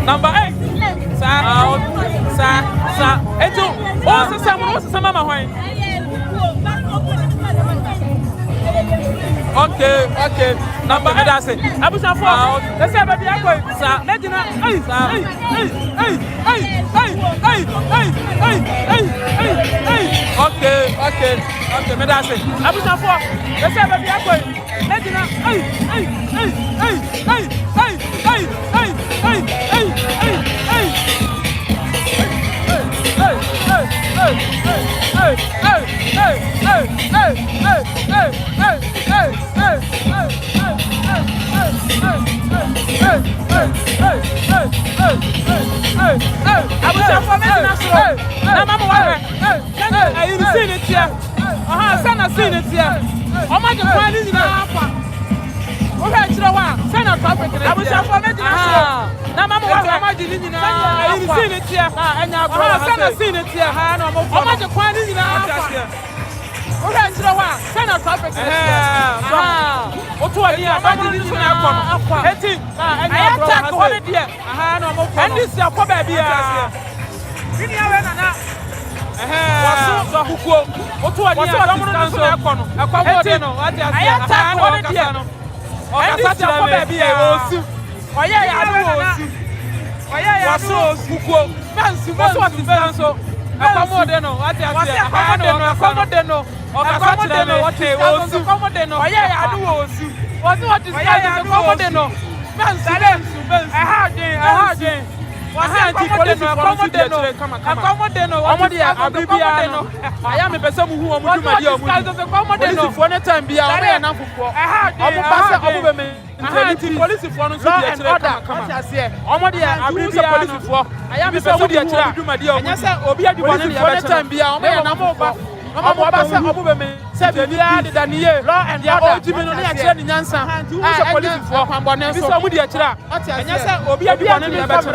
Speaker 2: Number 8. Sir. Eto, what's some mama wine? Okay. Number 8. That's it. Abuja 4. Let's say baby I go. Sir. Let you know. Hey. Okay. Me that's it. Abuja 4. Let's say baby I go. Let you know. Hey. Ora ntiro wa. Send us traffic. Otu ani abadi ni so na ekọ no. Eti aya attack ho ne de. No mo ko. Ndi si akọ ba bia. Bini awe na. Wasu so hukuo. Otu ani abadi ni so na ekọ no. Ekọ wo de no. Aya attack ho ne de no. Ndi si akọ ba bia osu. Oye ya no osu. Oye ya no osu hukuo. Fancy so. Accommodate no, what I say, accommodate no, accommodate no, what they will accommodate no, I do also. What is accommodate no? I am a person who wants to do my for the time. Be aware enough for police for no and order. Come as here. Omodi police for. I am a person who wants to do my deal. And yes, Obi at the time. Be aware enough. Law and the ultimately actually answer. Police for Pambone. So would you try? And yes, Obi at the MSN.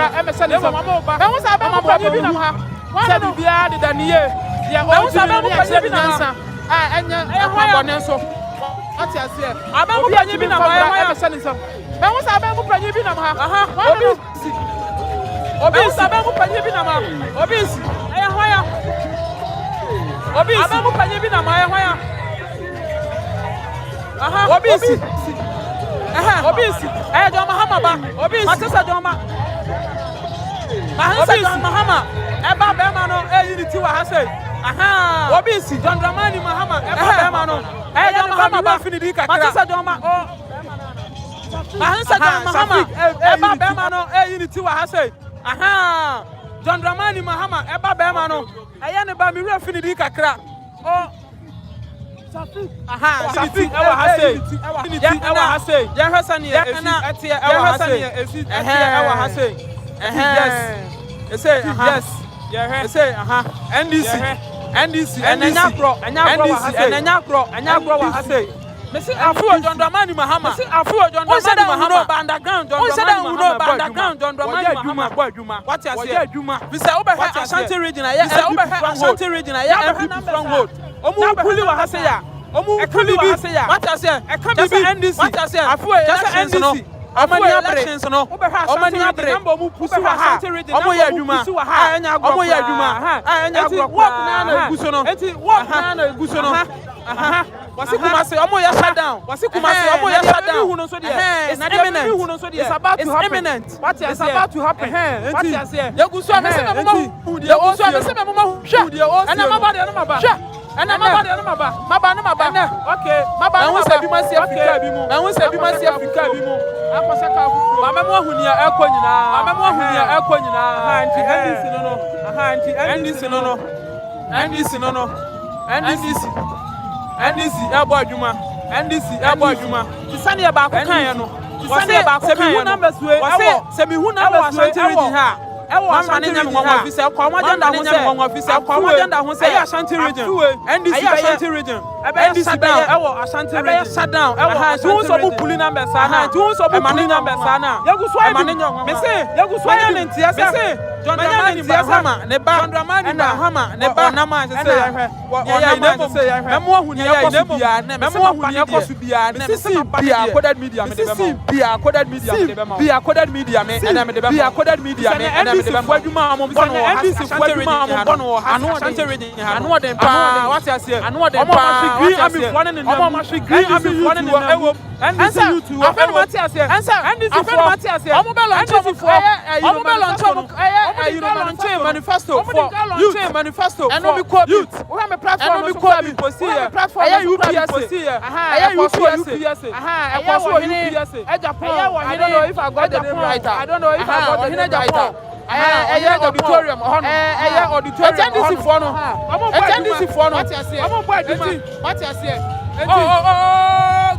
Speaker 2: I was about to be one be added than here. The ultimately actually answer. And Pambone. So what I say, I'm not going to be a MSN. I was about to be John Mahama John Mahama Eba Bemano unity wa hase Obisi John Mahama Eba Bemano John Mahama finidi kakra John Mahama Eba Bemano unity wa hase John Mahama Eba Bemano ayane ba mi re finidi kakra Safi ewa hase ewa hase ya hasani esi ewa hase yes say yes say NDC Enyakro wa hase Mesi afu John Mahama Mahama underground John Mahama boy adwuma what you say adwuma we say obehe Ashanti region aya Ashanti region aya MP stronghold omu kuli wa hase ya omu kuli wa hase ya what you say NDC what you say afu elections no Omani elections no Omani abre omu pusu wa ha omu ya adwuma omu ya adwuma enti work na eguso no enti work na eguso no Wasi Kumasi omo ya shut down Wasi Kumasi omo ya shut down it's imminent it's about to happen what is about to happen what is here yeguso amese me mama yeguso amese me mama hwe ena maba okay maba na wose bi masi Africa bi mu na wose bi masi Africa bi mu akosa ka fufu mama mo ahunia ekọ nyina anti NDC no NDC abo adwuma tisane ya ba ko kan no tisane ba ko kan no se mi hu numbers we ewo Ashanti region ha officer kwa agenda ho se ya Ashanti region NDC Ashanti region NDC down ewo Ashanti region shut down ewo tu so bu puli numbers na yeguso me say yeguso ya ne ntia se John Mahama ne ba Mahama ne ba na ma se ya ne se ya memo hu ne yakosu bia ne me se bia coded media me de NDC for adwuma amom bono NDC for adwuma amom bono Ashanti region anu dem pa what you say anu dem pa green army running in them green army running in them NDC youth afenu mati ase NDC for omo be launch manifesto for youth manifesto eno be youth we have a platform we posi here UPS I don't know if I got the name right I don't know if I got the name right auditorium NDC for no NDC for no what you say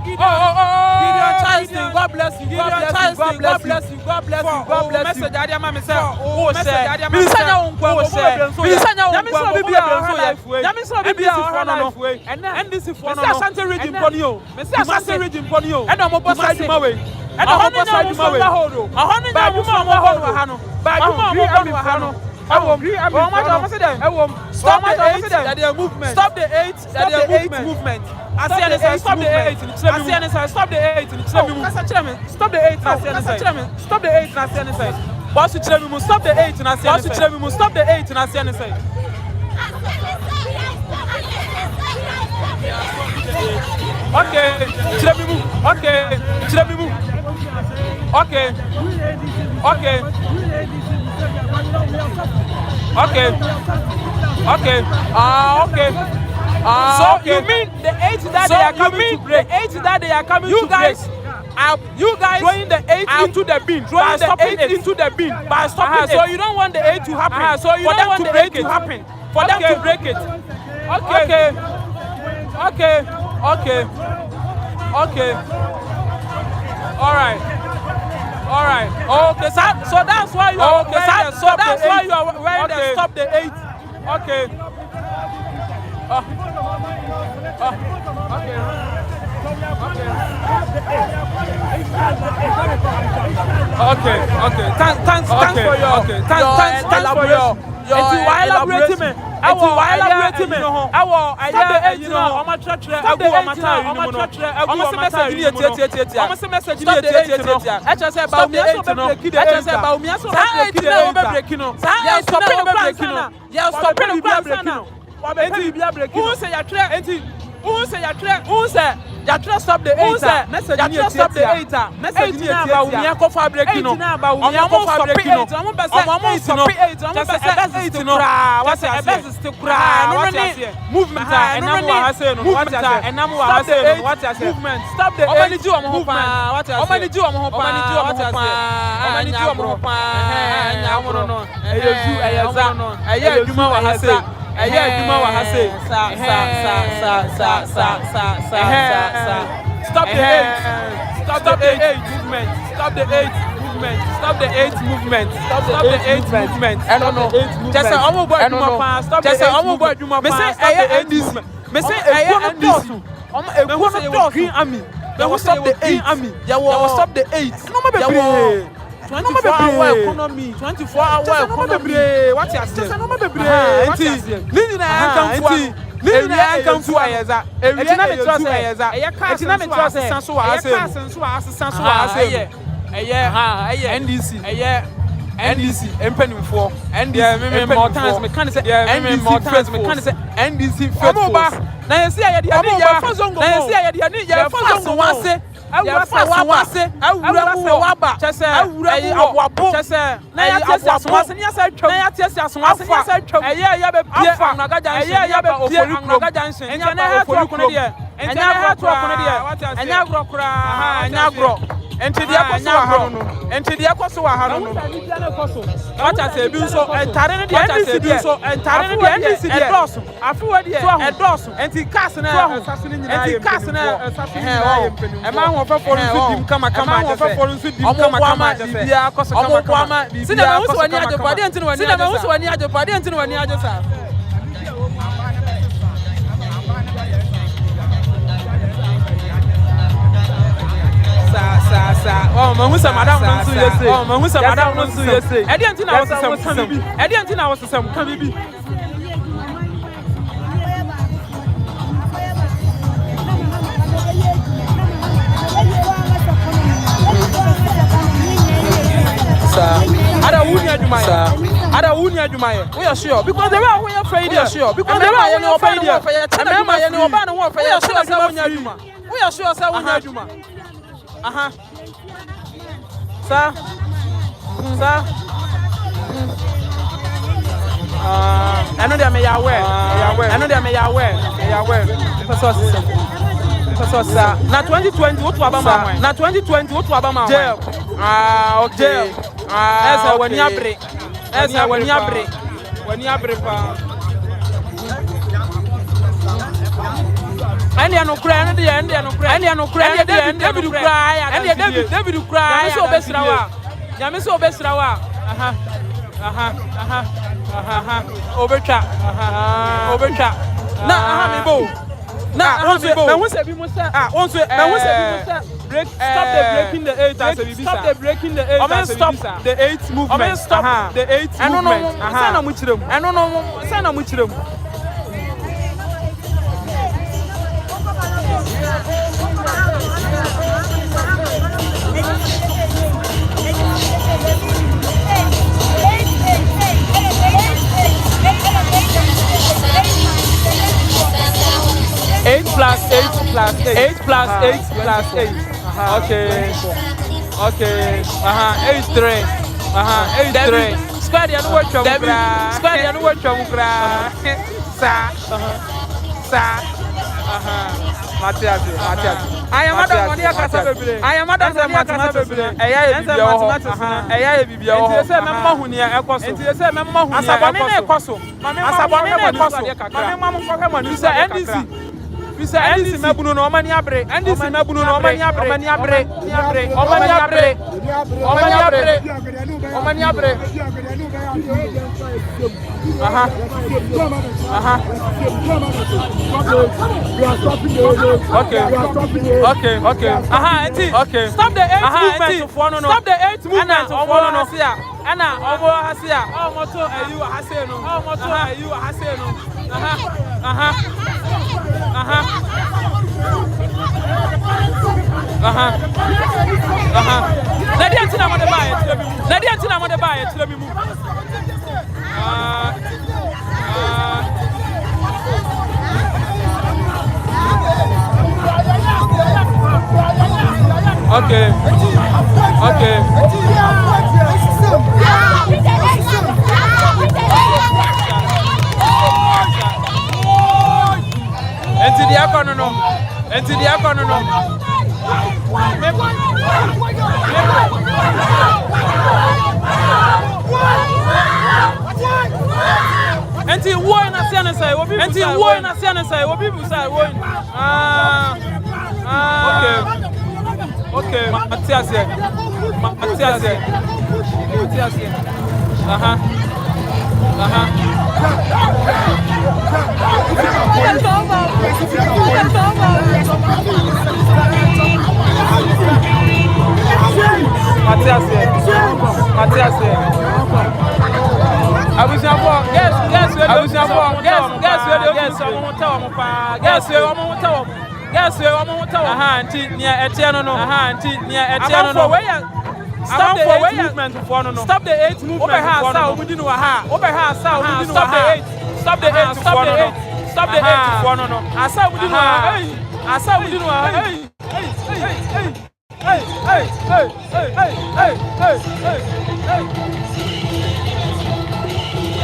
Speaker 2: Gideon Charleston, God bless you. Message Adia Mama say, oh say, Bilisanya unko, and this is for no Ashanti region ponyo. Ashanti region ponyo. And I'm about side my way. And I'm about side my way. Stop the 8 that they movement. Stop the 8 that they movement. Stop the 8. Stop the 8. Stop the 8. Stop the 8. Stop the 8. Boss to Chilemu, stop the 8 and I say. Boss to Chilemu, stop the 8 and I say. Okay, Chilemu. Okay, Chilemu. Okay. Okay. Okay. Okay. Okay. So you mean the 8 that they are coming to break? The 8 that they are coming to break. You guys throwing the 8 into the bin, throwing the 8 into the bin by stopping it. So you don't want the 8 to happen. So you don't want the 8 to happen. For them to break it. Okay. Okay. Okay. Okay. All right. Okay. So that's why you are wearing the stop. That's why you are wearing the stop the 8. Okay. Okay. Okay. Thanks for your elaborating me. I will elaborate me. I will you know. I'm a church. I will I'm a time. I'm a church. I'm a message. I'm a message. I just say about me. I just say about me. So yes, stop stop the 8. Stop the 8. Message ni about me ko fa breaking no. Omo fa breaking no. Omo stop 8. No. What say still cry. No movement and no wa say no. What say and no wa say no. What say movement. Stop the 8. Omo ji omo ho pa. What say omo ji omo ho pa. Omo ji omo ho pa. Nya mo no. Eyeza. Eya adwuma wa ha say. Eya adwuma wa ha say. Stop the 8. Stop the 8 movement. Stop the 8 movement. Stop the 8 movement. Stop the 8 movement. I don't know. Just say omo boy adwuma pa. Stop the 8 movement. Me say eya NDC. Me say eya NDC. Omo ego no green army. They will stop the 8 army. They will stop the 8. No be 24-hour economy. 24-hour economy. What you say? No be Lini na come to Ayeza. Etina me trust Ayeza. Etina me trust Sanso wa ase. Sanso wa ase. NDC. NDC. Empenimfo. NDC. More times me can say NDC more times me can say NDC faithful. Na yesi ayedi ani ya. Na yesi ayedi ani ya. Faso wa ase. Awuraba chese ayi awabo chese na ya tese asomase ni asa twam na ya tese asomase ni asa twam eye ya be pie anagaja eye ya be pie anagaja nsen enya na ha to akone de enya agro to akone de enya agro kura enya agro enti de akoso wa ha no enti de akoso wa ha no wacha se bi so entare ne de wacha se bi so entare ne de edoso afuwa de edoso enti cast na asase ni nyina enti cast na asase ni nyina ema ho fa for nso dim kama je se omo kwama bibia akoso kama sinema husu wani aje pade enti wani aje sinema husu wani aje pade enti wani aje sa oh mahusa madam no so you say oh mahusa madam no so you say edi anti na wasam kabibi edi anti na wasam kabibi ada wuni adwuma ye we are sure because the way we are afraid you sure because the way we are afraid you remember you no ba no wo afraid you sure say wuni adwuma we are sure say wuni adwuma Sir. I know they may aware. I know they may aware. Because na 2020 what Obama. Na 2020 what Obama. Jail. Okay. Esa when you break. When you break pa. And they are no cry, and they are no cry, David cry, so best rawa. Yamiso best rawa. Overchat. Na me bo. Na once be musa. Once be musa. stop the breaking the 8 as a bibisa. Stop the breaking the 8 as a bibisa. Stop the 8 movement. Stop the 8 movement. Say na muchirem. Say na muchirem. 8 plus 8 plus 8. 8 plus 8 plus 8. Okay. 8 3. 8 3. Square the word from Square the word from Sa. Matias. I am Madam Monia Casabe. I am Madam Mathematics. Eya bibia o. Enti se memma hunia ekoso. Enti se memma hunia ekoso. Asabone ekoso. Mame mam kokwe manu se NDC. Bisa NDC mabunu no omani abre. NDC mabunu no omani abre. Omani abre. Okay. Okay. Stop the 8 movement of one. Stop the 8 movement of one. Anna, Omo Hasia. Oh, moto, you are Haseno. Oh, moto, you are Haseno. Nadia Tina on the buy it. Nadia Tina on the buy it. Let me move. Okay. Enti the economy. Enti wo na siana sai obi. Enti wo na siana sai obi bu sai wo. Okay. Matias. Matias. Stop the 8 movement for no. Stop the 8 movement for no. Stop the 8 for no. Asa within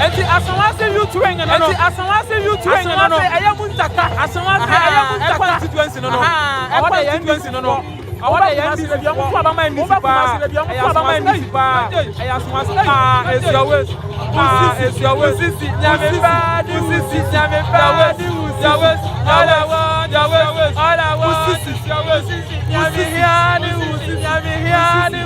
Speaker 2: Enti asanwase you train no. Enti asanwase you train no. Ayamuntaka. Asanwase ayamuntaka. Constituency no. Constituency no. Awada yendi se biamu kwa bama ndi sipa. It's your ways. It's your ways. Sisi nyame ba di sisi nyame ba di your ways. All I want sisi your ways. Nyame here di sisi nyame here di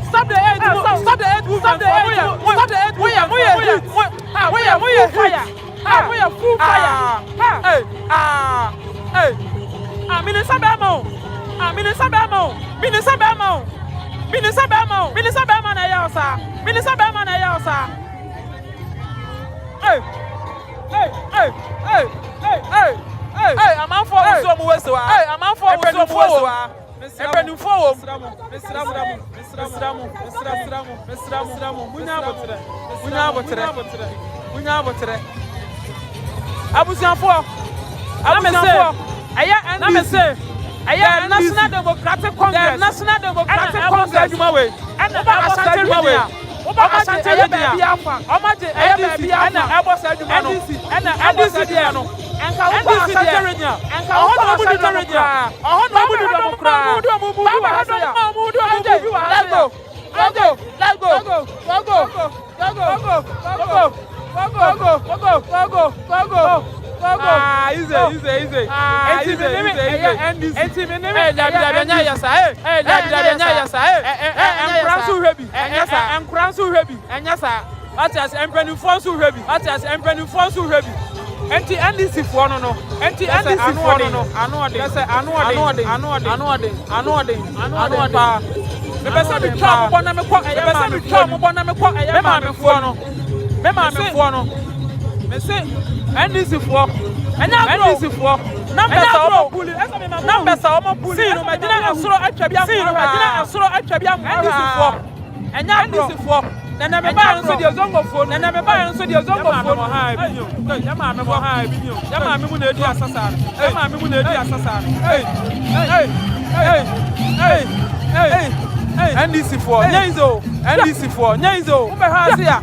Speaker 2: Stop the 8 movement. Stop the 8 movement. Full fire. Minister Bemo na yasa. Hey, I'm out for so much. I'm out for so much. National Democratic Congress. National Democratic Congress. Easy. ati as empanifo so hwe bi ati as empanifo so hwe bi enti NDC fo no no enti NDC fo no no ano ode pa me pese me twa mo bona me kɔ ɛyɛ ma me twa mo bona me kɔ ɛyɛ ma me fo no me se NDC fo NDC fo numbers omo bully see no me gina asoro atwa bia NDC fo enya NDC fo na me ba nso de zongo fo ha bi ya ma me mo ha bi ya ma me mu na edi asasa NDC for Nyenzo ube hasia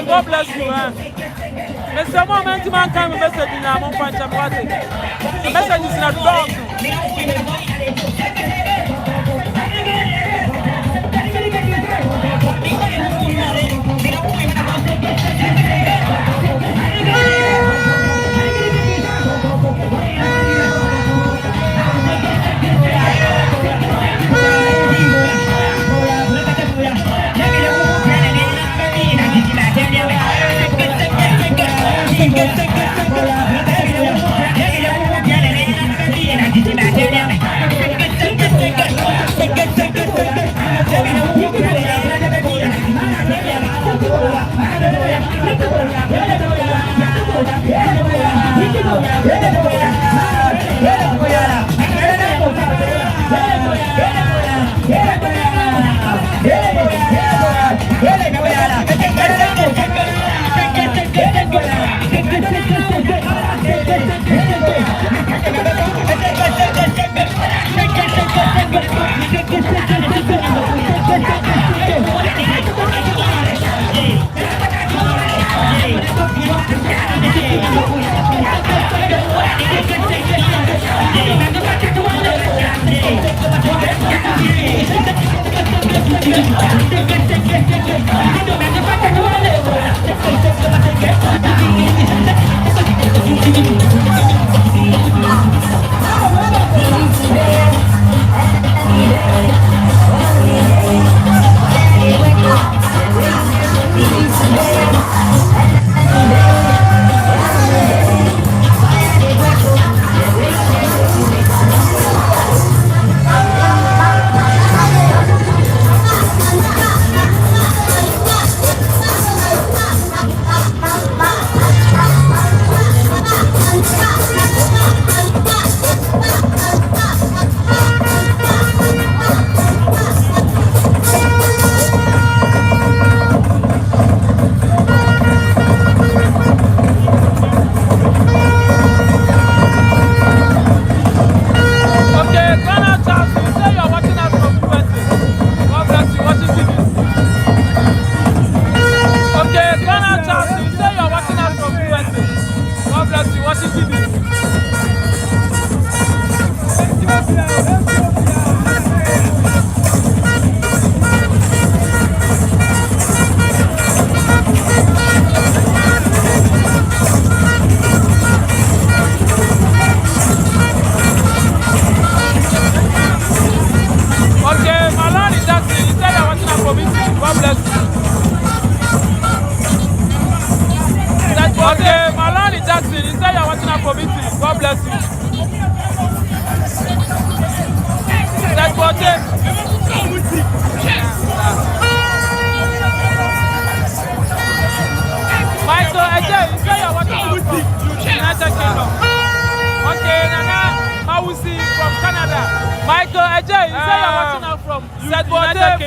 Speaker 2: God bless you. Mr. Moment, man, come message in our Monpancha. The message is not dog.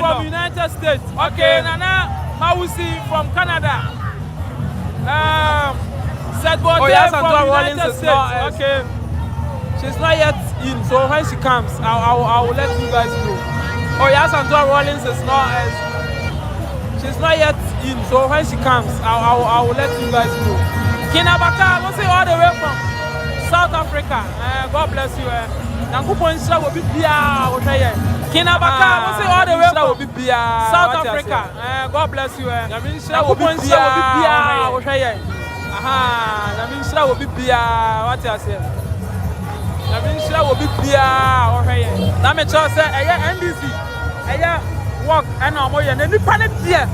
Speaker 2: From United States. Okay, Nana Mawusi from Canada. Yes, from United States. Okay, she's not yet in, so when she comes, I will let you guys know. Yes, Rawlings is not. She's not yet in, so when she comes, I will let you guys know. Kinabaka, we'll say all the way from South Africa. God bless you. Nankupon Sha will be here. Kinabaka, we'll say all the way from South Africa. God bless you. Nankupon Sha will be here. Naminsha will be here. What you say? Naminsha will be here. Naminsha say, NDC. Work and no more than any planet here.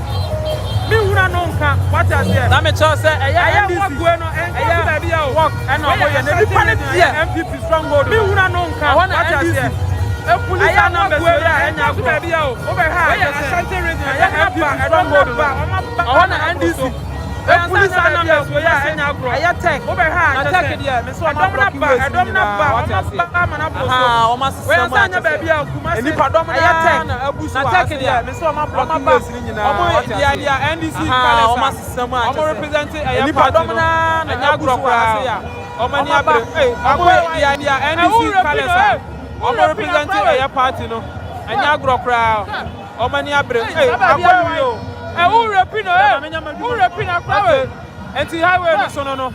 Speaker 2: Me una nonka, what I say. Naminsha say, NDC. Work and no more than any planet here. MPP stronghold. Me una nonka, what I say. Police numbers here and I baby over here. Ashanti region. I want NDC. Police numbers here and I tech over here. I tech here. Me so I don't almost baby Kumasi. Ni pardon I tech. I tech here. Me so I'm blocking this ni na. The idea NDC almost sama. I'm representing I pardon na agro Omani abre. The idea NDC palace. I'm representing a party no. Anya agro crowd. Omani abre. who repino who repino kwawe enti highway no so no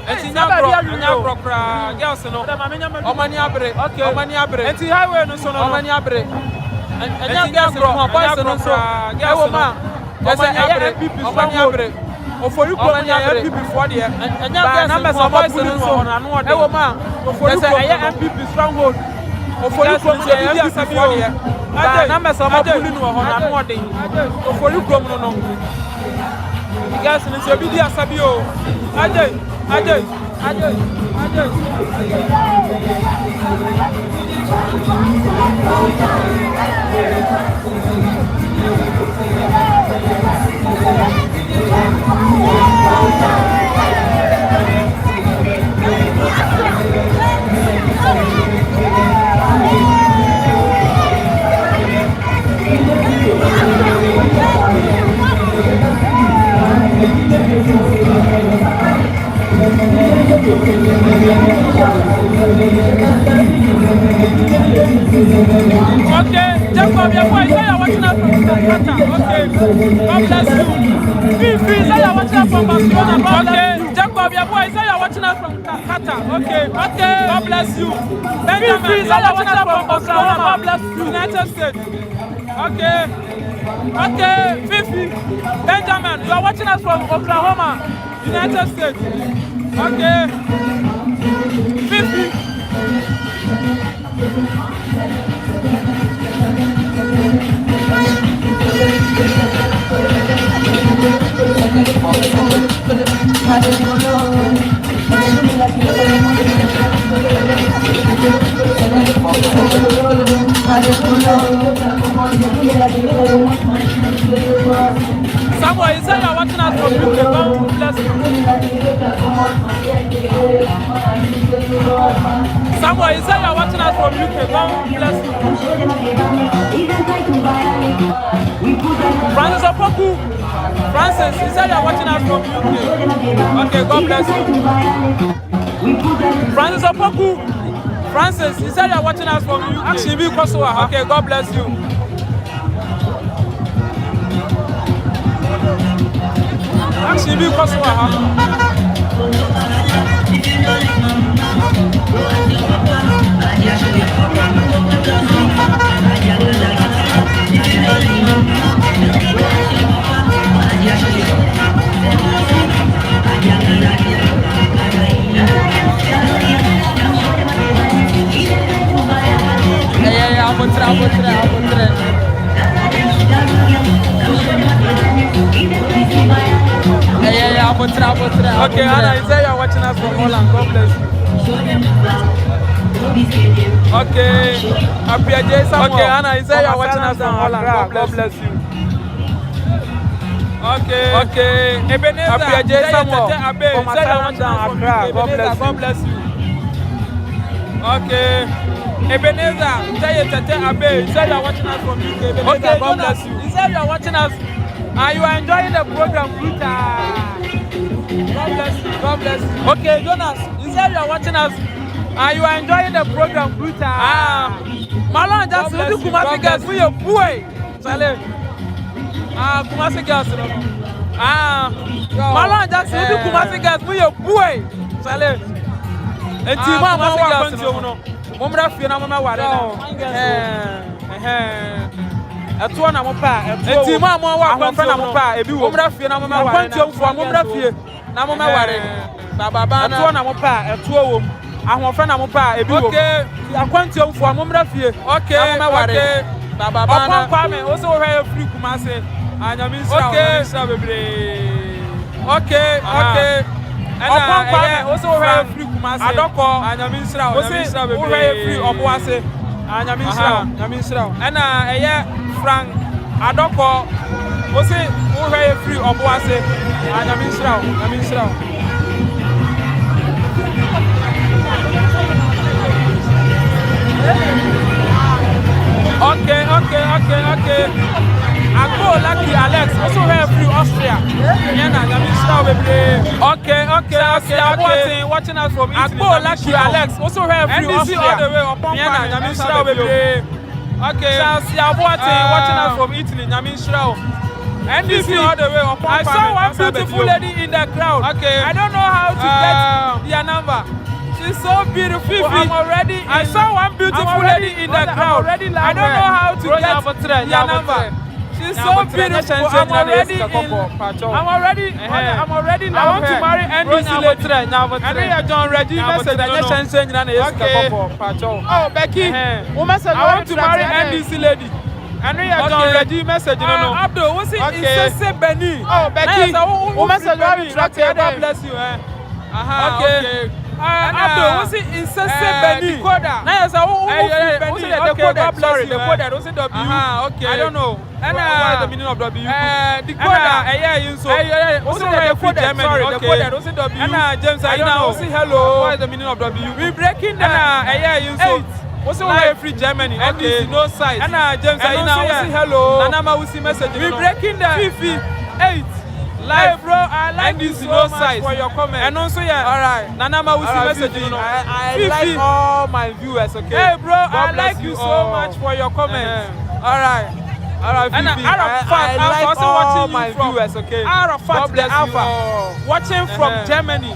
Speaker 2: enti nyagro kra girls no omani abre enti highway no so no omani abre enti nyagro boys no so ewo ma omani abre ofori ko ni MPP for there ba na mesa boys no so ewo ma ofori ko MPP stronghold ofori ko ni MPP for there ba na mesa ma puli no ho na no den ofori ko no guys ni se bi dia sabi o ajay Okay, Jacob, your boy, say you're watching us from Qatar. Okay, God bless you. Fifi, say you're watching us from Barcelona. Okay, Jacob, your boy, say you're watching us from Qatar. Okay, God bless you. Benjamin, say you're watching us from Barcelona. God bless you. United States. Okay, Fifi, Benjamin, you are watching us from Oklahoma, United States. Okay, Fifi. Samuel, you said you're watching us from UK. God bless you. Samuel, you said you're watching us from UK. God bless you. Francis Opoku. Francis, you said you're watching us from UK. Okay, God bless you. Francis Opoku. Francis, you said you're watching us from UK. Actually, because okay, God bless you. Actually, because Okay, Anna, you say you're watching us from Holland. God bless you. Okay, okay, Anna, you say you're watching us from Holland. God bless you. Okay, Ebenezer, you say you're watching us from Accra. God bless you. Okay, Ebenezer, you say you're watching us from UK. Okay, God bless you. You say you're watching us. And you are enjoying the program, Rita. God bless you. God bless you. Okay, Jonas, you said you are watching us. And you are enjoying the program, Rita. Malon just with the Kumasi girls, we are boy. Chale. Kumasi girls. Malon just with the Kumasi girls, we are boy. Chale. And Tima Mama girls, Mumra Fiona Mama Wada. Etuo na mopa eti ma mo wa kwanfa na mopa ebi wo mra fie na mo ma ware kwantiom fo mo mra fie na mo ma ware baba ba na etuo na mopa etuo wo ahofra na mopa ebi wo okay akwantiom fo mo mra fie okay na mo ma ware baba ba na okwa me o so wo hwe free Kumasi anyami sra bebre okay okwa me o so wo hwe free Kumasi adoko anyami sra bebre wo hwe free oboase anyami sra ena eye Frank Adoko Ose who very free of Boase and I'm in Shroud. Okay. I go lucky Alex also very free Austria. Okay. Watching us from Italy. I go lucky Alex also very free Austria. All the way upon Okay. Watching us from Italy. NDC all the way. I saw one beautiful lady in the crowd. Okay. I don't know how to get their number. She's so beautiful. I saw one beautiful lady in the crowd. I don't know how to get their number. She's so beautiful. I'm already I want to marry NDC lady. I know John Reggie message. Oh, Becky. I want to marry NDC lady. I know John Reggie message. Abdul, what's it? It's Benny. Oh, Becky. Message. God bless you. Okay. Abdul, what's it? It's Benny. Now, sorry, the code. What's it? W. Okay. I don't know. And what is the meaning of W? Decoder. Yeah, you so. What's the code? Sorry, the code. What's it? W. And James, I don't know. Hello. What is the meaning of W? We breaking the. Yeah, you so. What's the free Germany? Okay, no size. And James, I know. Hello. Nanama will see message. We breaking the 58. Live, bro. I like this no size for your comment. And also, yeah. All right. Nanama will see message. I like all my viewers. Okay. Hey, bro. I like you so much for your comment. All right. All right. And Arafat, I like all my viewers. Okay. Arafat, the Alpha, watching from Germany.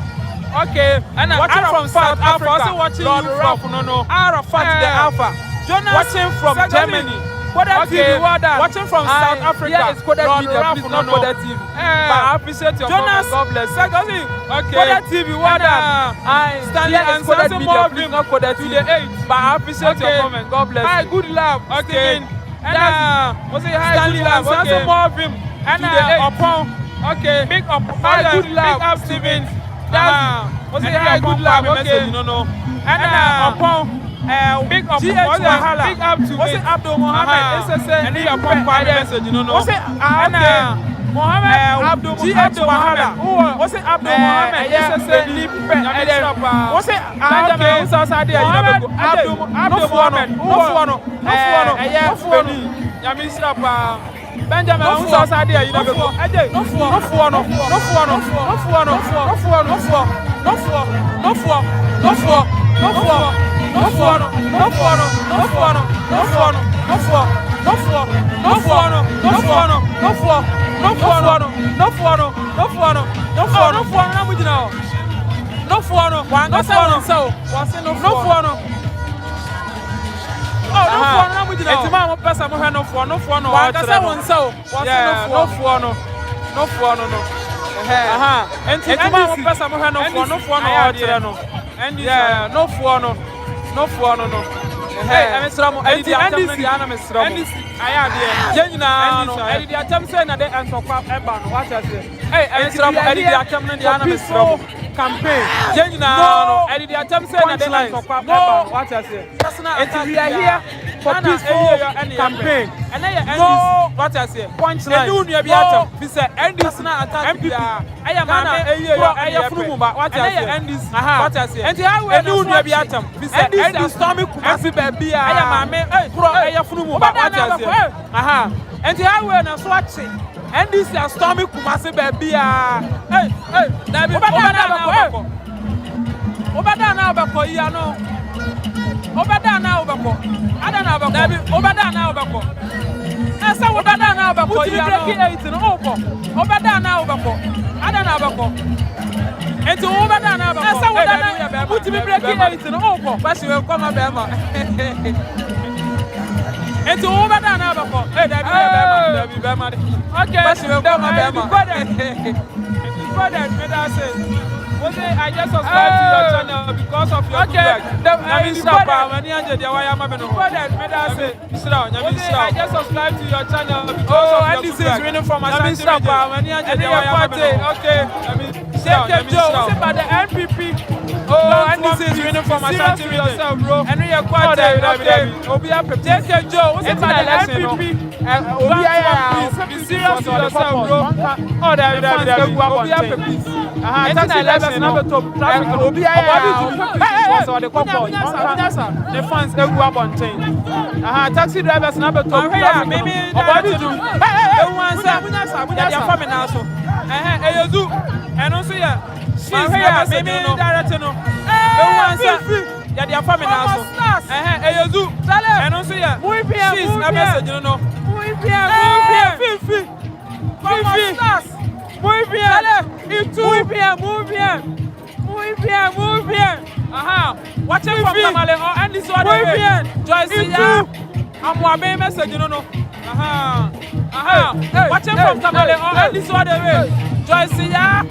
Speaker 2: Okay. And watching from South Africa. Also watching you from Arafat, the Alpha, watching from Germany. Okay. Watching from South Africa. Yeah, it's Kodak Media, please, not Kodak TV. But I appreciate your comment. God bless. Secondly, Kodak TV, Stanley and Kodak Media, please, not Kodak TV. But I appreciate your comment. God bless. Hi, good love. Okay. And Stanley and Stanley more of him. And upon. Okay. Big up. Hi, good love. Big up, Steven. Hi, good love. Okay. And upon. Big up to what's it Abdul Mohammed? And then your pump message, what's it Mohammed Abdul Mohammed? What's it Abdul Mohammed? What's it Benjamin, who's outside there? You never go. Hey, I'm Sramo. Eddie, I'm Sramo. I am here. Eddie, I'm saying that they answer what I say. Hey, I'm Sramo. Eddie, I'm Sramo. Campaign. Eddie, I'm saying that they answer what I say. We are here for peaceful campaign. And no, what I say. Punchline. No, we say MPP. I am I am Frumba. What I say. And the we say Stormy Kumasi baby. I am pro. I am Frumba. What I say. And the highway na swatching. And this is Stormy Kumasi baby. Hey, David. Obada na bako ya no. Obada na obako. Ada na bako. David. Obada na obako. Esa obada na bako ya no. Obada na obako. Ada na bako. Enti obada na bako. Esa obada na put me breaking 8 no obako. Pass you come abema. Enti obada na bako. David bema. Okay. Pass you come abema. Brother, I just subscribe to your channel because of your feedback. I just subscribe to your channel because of your feedback. Is winning from by the NPP. And this is winning from Ashanti yourself, bro. And we are quite take Joe. What's it by the NPP? Be serious to yourself, bro. Oh, there. Taxi drivers number top traffic. The fans they go up on chain. Taxi drivers number top traffic. Maybe their family also. And also she's maybe director no. Their family also. And also she's a message no. Muy bien. Muy bien. Aha. Watch it from Tamale or end this one. Muy bien. Joyce, yeah. I'm one message, no. Aha. Watch it from Tamale or end this one. Joyce, yeah.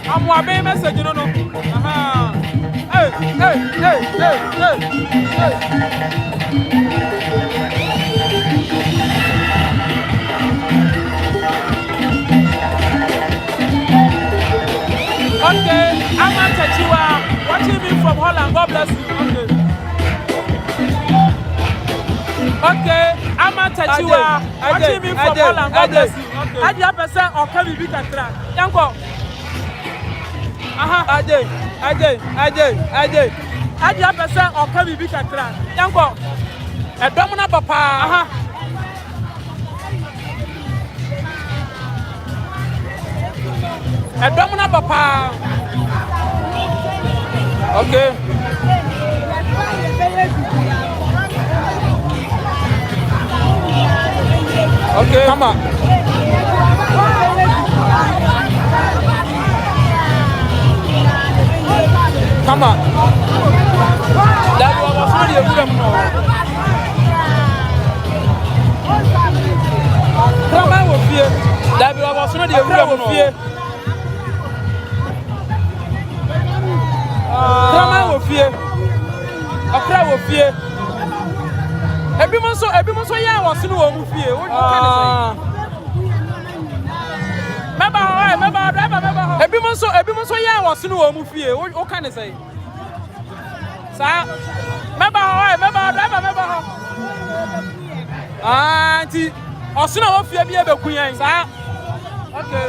Speaker 2: I'm one message, no. Aha. Hey. Okay, I'm at Tachiwa, watching me from Holland. God bless you. Okay, I'm at Tachiwa, watching me from Holland. God bless you. I just percent or can be big and crack. Yanko. Aha, Ajay. I just percent or can be big and crack. Yanko. A domina papa. Aha. A domina papa. Okay. Okay. Come on. That was really a good one. Come on, with fear. That was really a good one. Come on, with fear. A crowd of fear. Everyone so young was in one fear. What can I say? Everyone so young was in one fear. What can I say? Sir, Auntie, or soon of fear be able to queen, sir. Okay.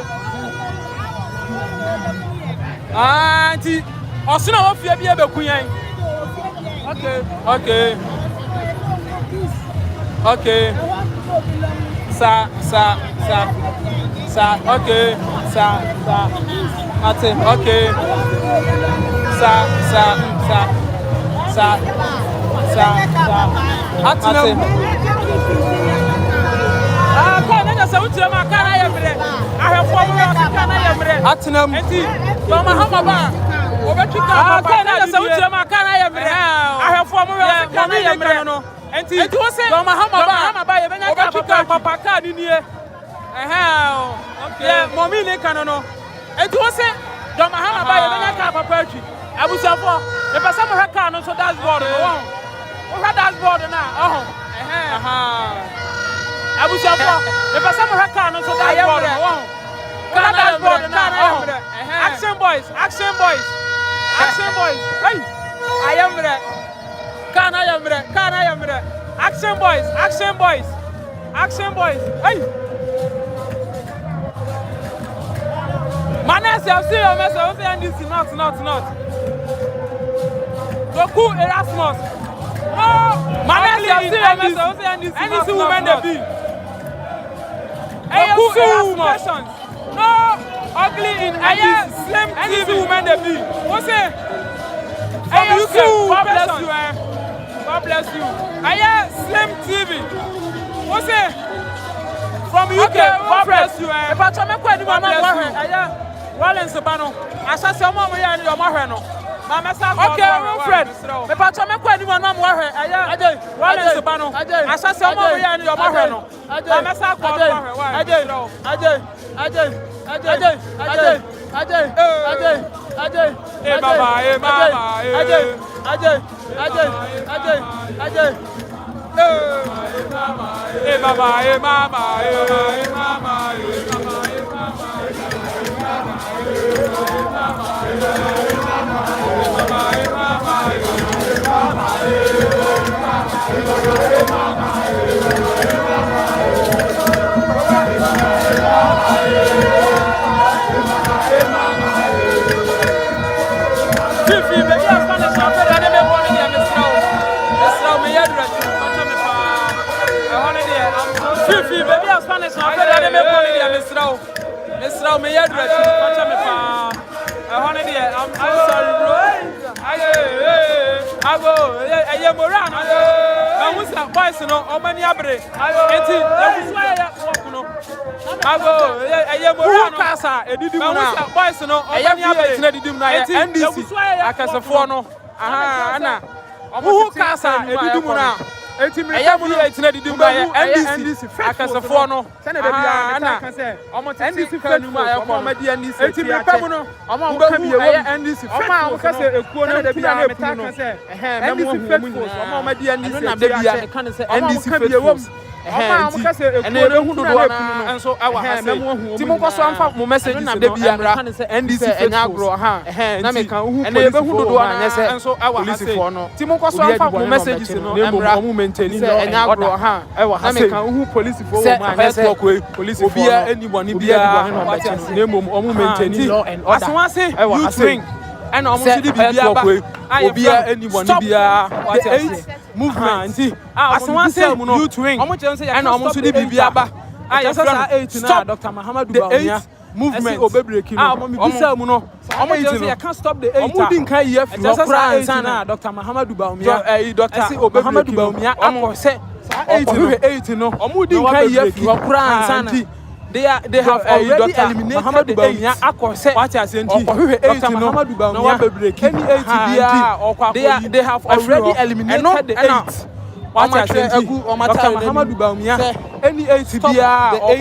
Speaker 2: Auntie, or soon of fear be able to queen. Okay. Sir. Okay. Sir. Martin. Okay. Sir. Martin. Can I just say to my car? I have 4 years. Can I am ready? Atinum. John Mahama. Over to Ghana. Can I just say to my car? I am ready. I have 4 years. Can I am ready? And it was John Mahama by a Papa card in here. Okay, Mommy Canono. And it was John Mahama by a Papa. I was up for the person of her car, so that's board. What that's board now? I was up for the person of her car, so that's board. That's board now. Action boys. Hey, I am ready. Can I am ready? Action boys. Hey. Manas, I'll see your message. And this is not. Goku Erasmus. No. Manas, I'll see your message. And this is women the be. Goku Erasmus. No. Ugly in Slim TV women the be. What's it? God bless you. Slim TV. What's it? From UK. God bless you. If I tell me what you want to Rawlings Bano. I shall say, Mama, you are your Mahano. Okay, Fred. If I tell me what you want to Rawlings Bano. I shall say, Mama, you are your Mahano. Mr. May address I'm sorry, bro. I am around. I was a voice, no, or many abre. Ago, who casa, a did boys no, I am here to do my NDC. I can afford no. Anna, who casa, a did now. I am here to do my NDC. I can afford no. Anna, almost NDC for my comedy and this. I'm going to be a NDC. I'm going to be a and almost the movement. As one say, you twin, and almost the Biaba. I just 8 now, Dr. Mahama Dubia. Movement, I can't stop the 8. Dr. Mahama Dubia, Dr. Mahama Dubia, I'm say 8 no, they have already eliminated the 8. What I say, Dr. Mahama Dubia, they have already eliminated the 8. What I say, Dr. Mahama Dubia, any 8 the 8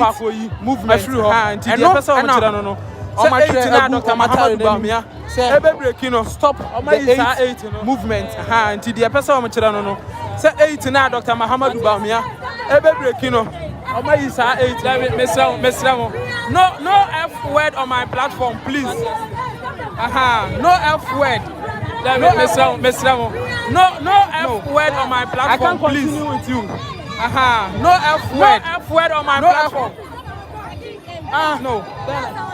Speaker 2: movement through her, and the person no. Dr. Mahama Dubia, say, stop the 8 movement, and the person no. Say 8 now, Dr. Mahama Dubia, no F word on my platform, please. No F word. No F word on my platform, I can't continue with you. No F word on my platform. No.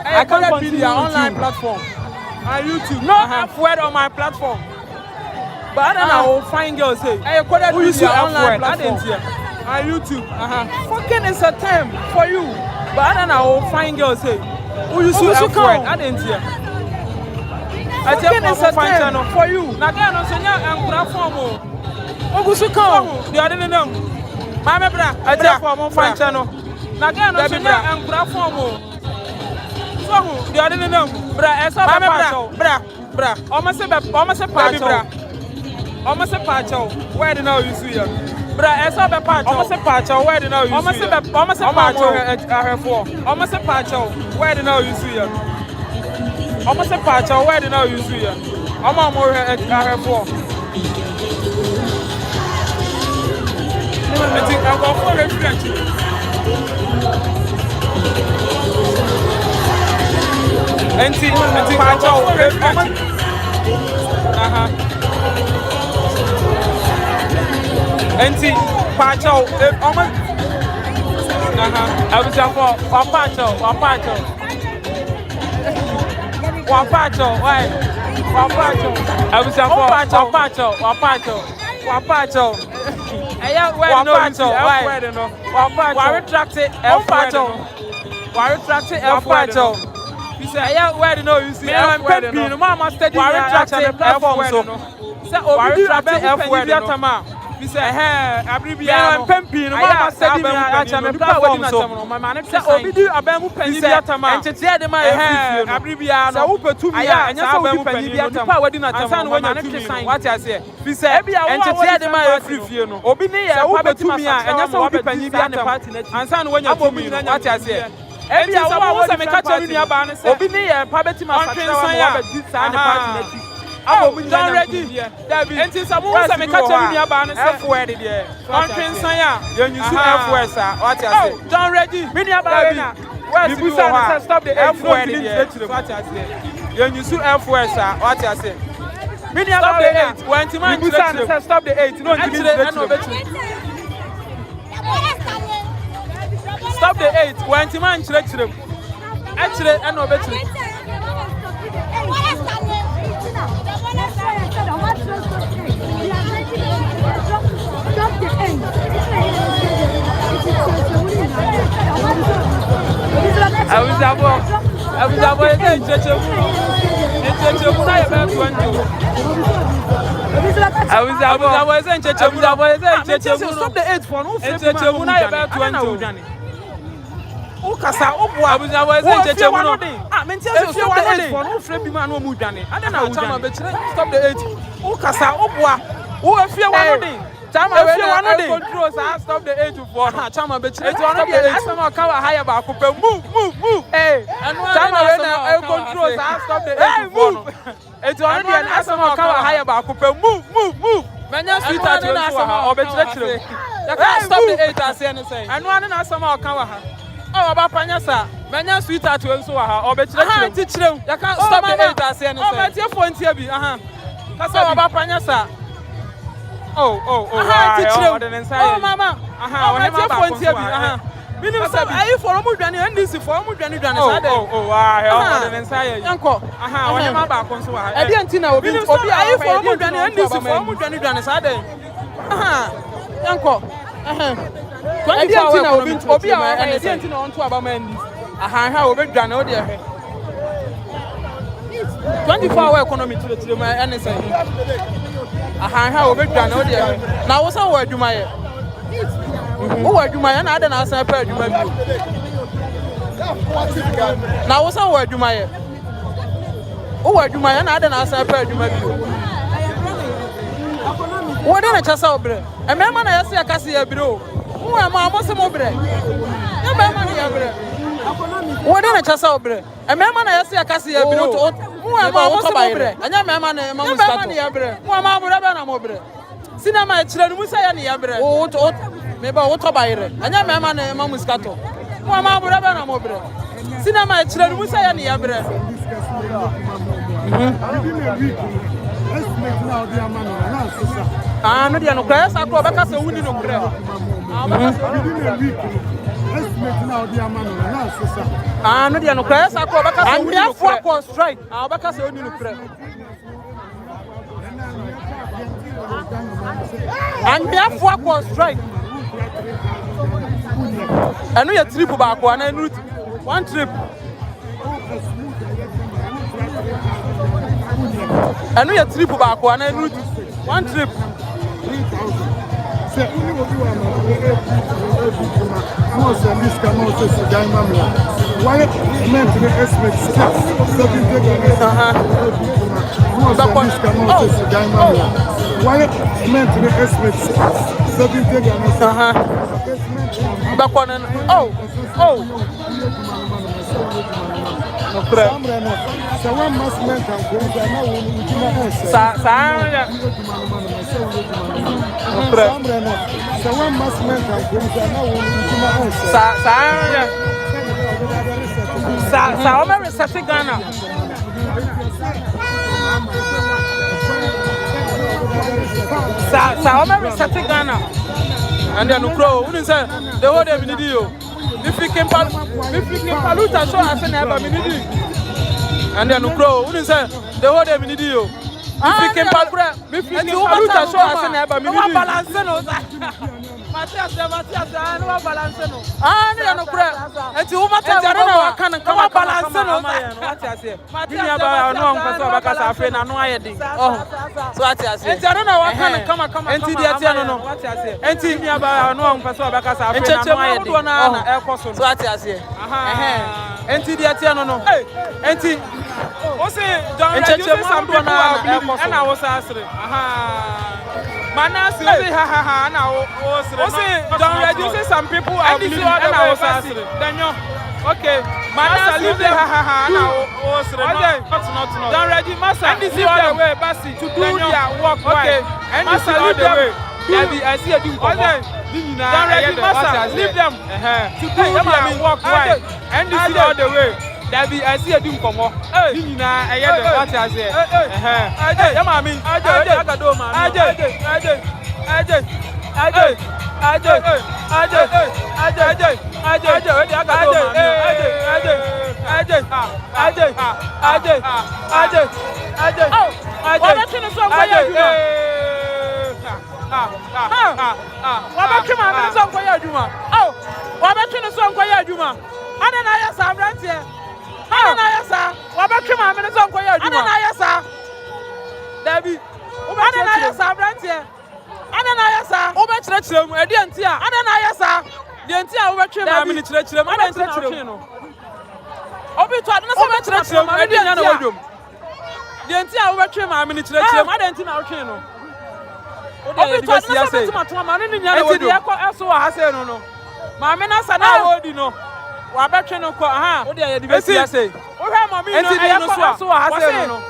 Speaker 2: I can't continue on online platform. On YouTube. No F word on my platform. But I will find girls say, who is your online platform? On YouTube. Fucking is a term for you. But I will find girls say, who is your F word? I didn't hear. I just a find channel for you. Now get on senior and platform. Ogusuko, the other than them. Mama bra, I just want find channel. Now get on senior and platform. So the other than them. Bra, I saw bra. Almost a patch. Almost a patch. Where do you see you? Bra, I saw the patch. Almost a patch. Where do you see? Almost a patch. Almost a patch. Where do you see you? Almost a patch. Where do you see you? I'm more at R4. I think I'll go for reflection. And see, I think I'll go for reflection. And see, Pacho, I was up for Pacho. Wapacho, why? Wapacho. I was up for Wapacho. Wapacho, why? Why retract it? Why retract it? Wapacho. He said, "Yeah, where do you see? I'm peppy. No, mama study. Why retract the platform? So, why retract F word? He said, "Hey, I'm peppy. No, mama study. I'm a platform. So, my man said, "Oh, we do a bamboo penny biatama." And to tell them, "Hey, abbreviate. So, who to me? And you say, "We penny biatama. What do not tell when you sign? What I say? He said, and to tell them, I free you know. Obinia, who to me? And you say, "We penny biatama." And son, when you to me, what I say? Every hour was a catcher in your banner. Obinia, Pabeti, my party. I'm ready. And since I'm always a catcher in your banner, F word here. On Kinsaya, you see F word, sir. What I say? John ready. Many about where's the Busan? Stop the F word here. What I say? You see F word, sir. What I say? Many about the 8. When Timan stop the 8. No, stop the 8. When Timan church them. Actually, I know better. I was stop the 8 for no. Ukasa Obwa
Speaker 1: Abuja was a
Speaker 2: I mean, tell you what it is for no frame be man no mudane. I don't know. Stop the 8. Ukasa Obwa. Who a fear one day. Chama we control stop the 8 to 4. Chama be chire. It's one of the some kawa higher back. Move. Hey. Chama we control stop the 8 to 4. It's one of the some kawa higher back. Move. Manya sweet at you or be chire. You can't stop the 8 as anything. And one and some kawa. Oh, about Panyasa, Manya sweet at you or be chire. Teach them. You can't stop the 8 as anything. Oh, my dear point here be. That's all about Panyasa. Oh, mama. My dear point here be. Are you for a mood and this for a mood and Uncle. When I'm back on so I didn't know. Are you for a mood and this for a mood and Saturday? Uncle. 24 hours Obi I didn't know on to about men. How over done all there. 24-hour economy to the anything. How over done all there. Now what's our word you my who are you my and I don't answer a pair you may be. Now what's our word you my who are you my and I don't answer a pair you may be. What did I just over? A man I see a cassia below. Who am I? What's a mobile? No man. What did I just over? A man I see a cassia below. Who am I? What's a mobile? And your man, who am I? Mobile. Cinema children who say any abre. Oh, maybe what about it? And your man, Mamuscato. Who am I? Mobile. Cinema children who say any abre. No, they are no class. I go back as a winning of prayer. No, they are no class. I go back as a winning of prayer. Strike. I'll back as a winning of prayer. And we have 4 calls strike. I know your trip back one and route 1 trip. I know your trip back one and route 1 trip. And then Ukro, who say the whole day we need you. If we can paluta show us an ever minute. And then Ukro, who say the whole day we need you. If we can paluta show us an ever minute. Matias, no balance no. No prayer. And to matter no can come balance no. Matias here. Matias no person because I feel no hiding. Oh. So Matias here. And I don't know what can come. And the Atiano no. Matias here. And me about no person because I feel no hiding. Oh. So Matias here. And the Atiano no. And what's it? John reduces some people and I was asking. Manas now don't reduce some people are believing and I was asking. Daniel, okay. Manas leave the now don't reduce Massa and this is the way Bassi to do their work. Okay, and this is the way. I see a do don't reduce Massa, leave them to do their work. And this is the way. I see a doom come on. I hear the what I say. Ananayasa, wabakima amene so nkoya adwuma. Ananayasa. Dabi. Ananayasa brantie. Ananayasa. Obekirechire mu edi antia. Ananayasa. De enti a wo betwe ma me ni kyerɛkyerɛ ma enti kyerɛ no obi to adena so kyerɛkyerɛ ma edi nya na wodom de enti a wo betwe ma me ni kyerɛkyerɛ ma enti na wotwe no obi to adena so betwe ma to ma ne nya na wodom enti de yakɔ eso wa ha se no ma me na sa na wodi no wa betwe no kɔ aha wo de ya de besi ase wo hwɛ ma me no ayakɔ eso wa ha se no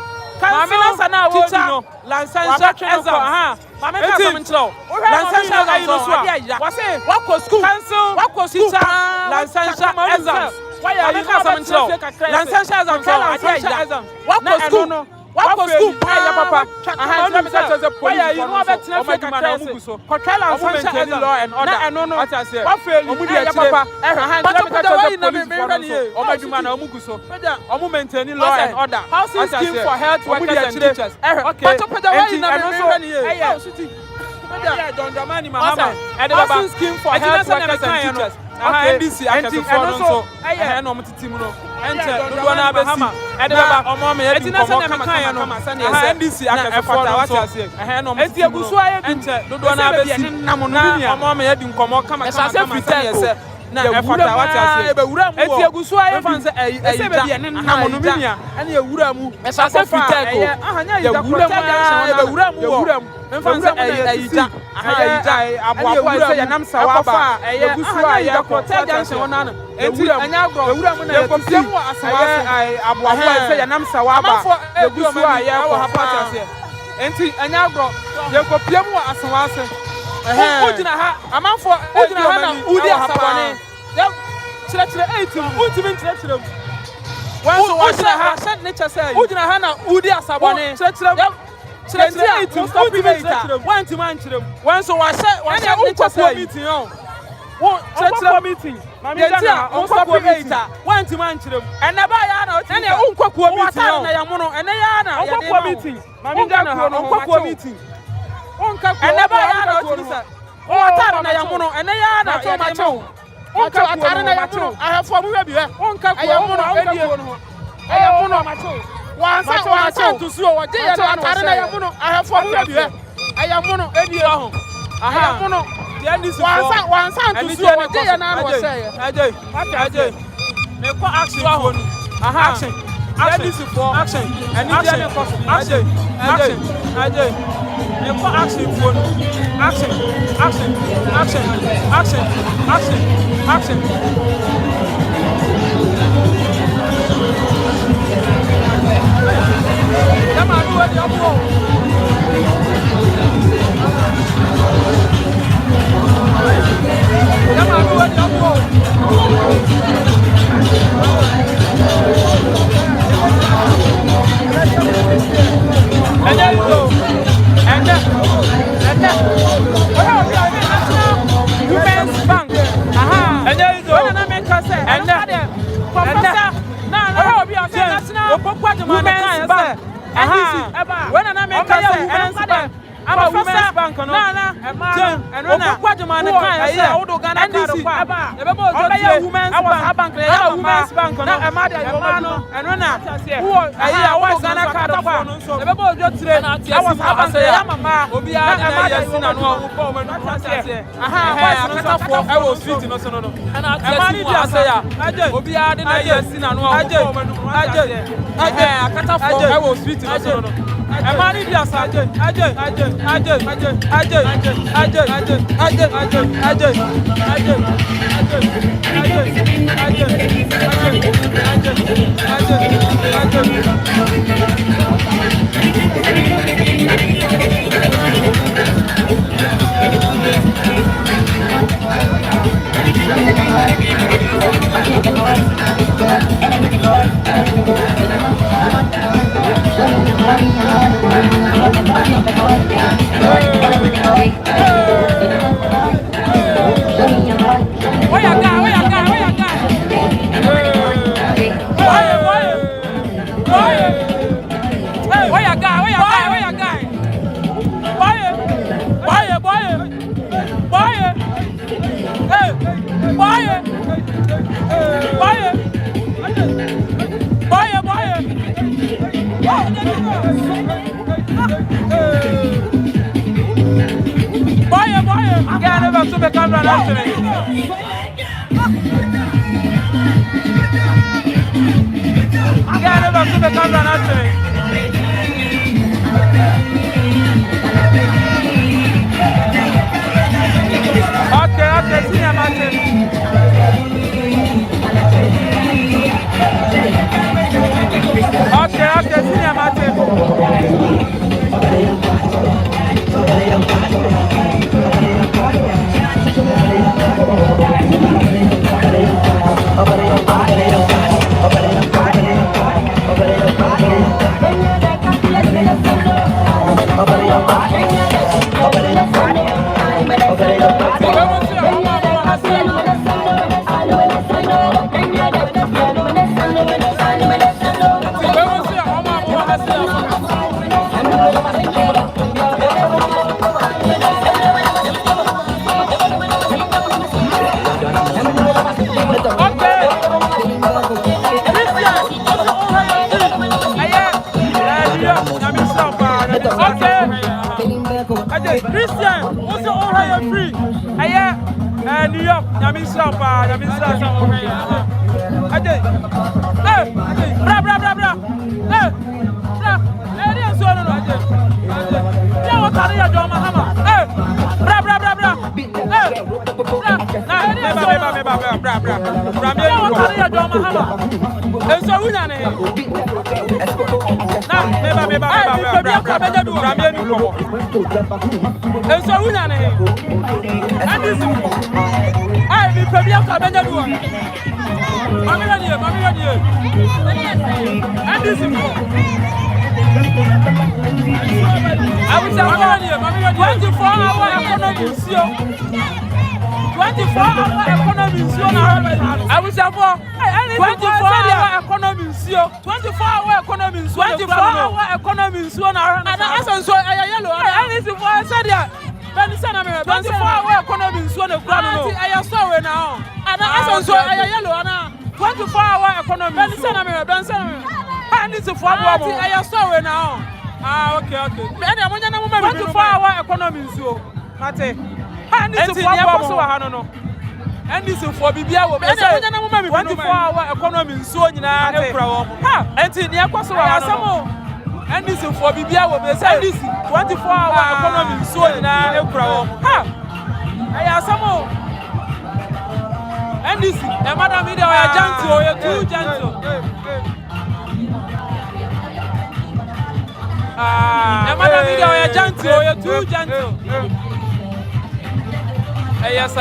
Speaker 2: Mami na sana wodi no lansansa exam aha mami ka so nkyerɛw lansansa exam so wase wakɔ school lansansa exam mami ka so nkyerɛw lansansa exam so wakɔ school ya papa aha nti mami ka so say police you know betena fe kakra mu so kɔtwa lansansa exam law and order ɛno no wafeli ya papa aha nti mami ka so say police ɔmaduma na ɔmu gu so ɔmu maintain law and order housing scheme for health workers and teachers okay John Mahama housing scheme for health workers and teachers NDC akɛsofo no so ɛhɛ no ɔmo titi mu no ɛnkyɛ dodoɔ na abɛsi ɛdeba ɔmo ɔmo yɛ di nkɔmɔ kama NDC akɛsofo no so ɛhɛ no ɔmo titi mu no ɛnkyɛ dodoɔ na abɛsi na ɔmo ɔmo yɛ di nkɔmɔ kama sɛ na ɛfata wate ase eti egusu aye fan se ɛyida namono minia ɛne ewura mu ɛsase fiteko ewura mu ɛfan se ɛyida aboabo ɛsɛ yanam sawaba egusu aye akɔta janse wona no enti anya agro ewura mu na yɛkɔpiem wɔ asawase aboabo ɛsɛ yanam sawaba egusu aye wɔ ha pate ase enti anya agro yɛkɔpiem wɔ asawase ugina ha amanfo ugina ha na udi asabane kyerɛkyerɛ 8 utimi kyerɛkyerɛ mu wanso wahye ha sɛ ne kyɛ ugina ha na udi asabane kyerɛkyerɛ 8 utimi kyerɛkyerɛ wantimi ankyerɛ mu wanso wahye ne kyɛ meeting wo kyerɛkyerɛ meeting yɛnti a wonkɔkuo 8 wantimi ankyerɛ mu ɛnɛ ba ya na ɛne wonkɔkuo meeting na yamono ɛnɛ ya na wonkɔkuo meeting wonkɔkuo meeting ɛnɛ ba ya na otimi sɛ wɔtare na yamono ɛnɛ ya na yɛmakyɛw onka atare na yamono ahafo mu hwɛ bi hɛ onka ko yamono ayamono wansa to suo wɔgye yɛ na atare na yamono ahafo mu hwɛ bi hɛ ayamono edie ho ayamono wansa to suo wɔgye yɛ na wɔ sɛ agye me kɔ action fo no action action ɛni dia me kɔ so action me kɔ action fo no action Yama do what you want. Yama do what you want. Women's Bank. Aha. And there is one of them can say. And Professor. National Women's Bank. Aha. When an American say Women's Bank. I'm a Women's Bank. No. And when a quadman can say, Odo Ghana NDC. I was a bank. A Women's Bank. Not a mother. And when I was Ghana card of one. I was a bank. Obi a mother. I was sweet in Osono. And I say, Obi a didn't see no. I was sweet in Osono. A man in the sergeant, I never to become an accident. Get over to the camera now. Okay, senior Martin. Okay, senior Martin. Christian, what's the all higher free? New York, Yamisha, John Mahama. I was 24-hour economy. 24-hour economy. I was 24-hour economy. 24-hour economy. 24-hour economy. And I saw a yellow. And it's what I said. 24-hour economy. I saw it now. And I saw a yellow. 24-hour economy. And it's a 4-hour. I saw it now. Okay. And 24-hour economy. Mate. And it's a 4-hour. And this is for Bibia. 24-hour economy. So you know, and in the and this is for Bibia. And this 24-hour economy. So you know, I have some more. And this, and Madam Media, you're too gentle. And Madam Media, you're too gentle. Yes,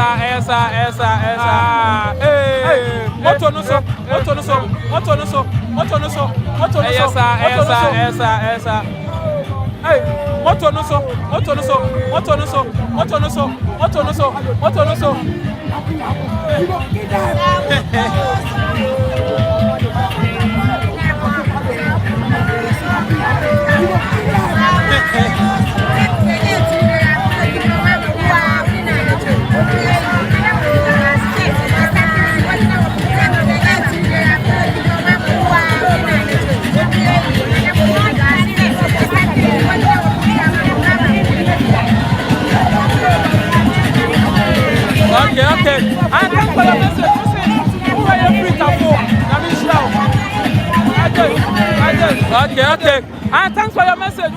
Speaker 2: Okay. I thank for your message. Who are you free to for? Okay. I thank for your message.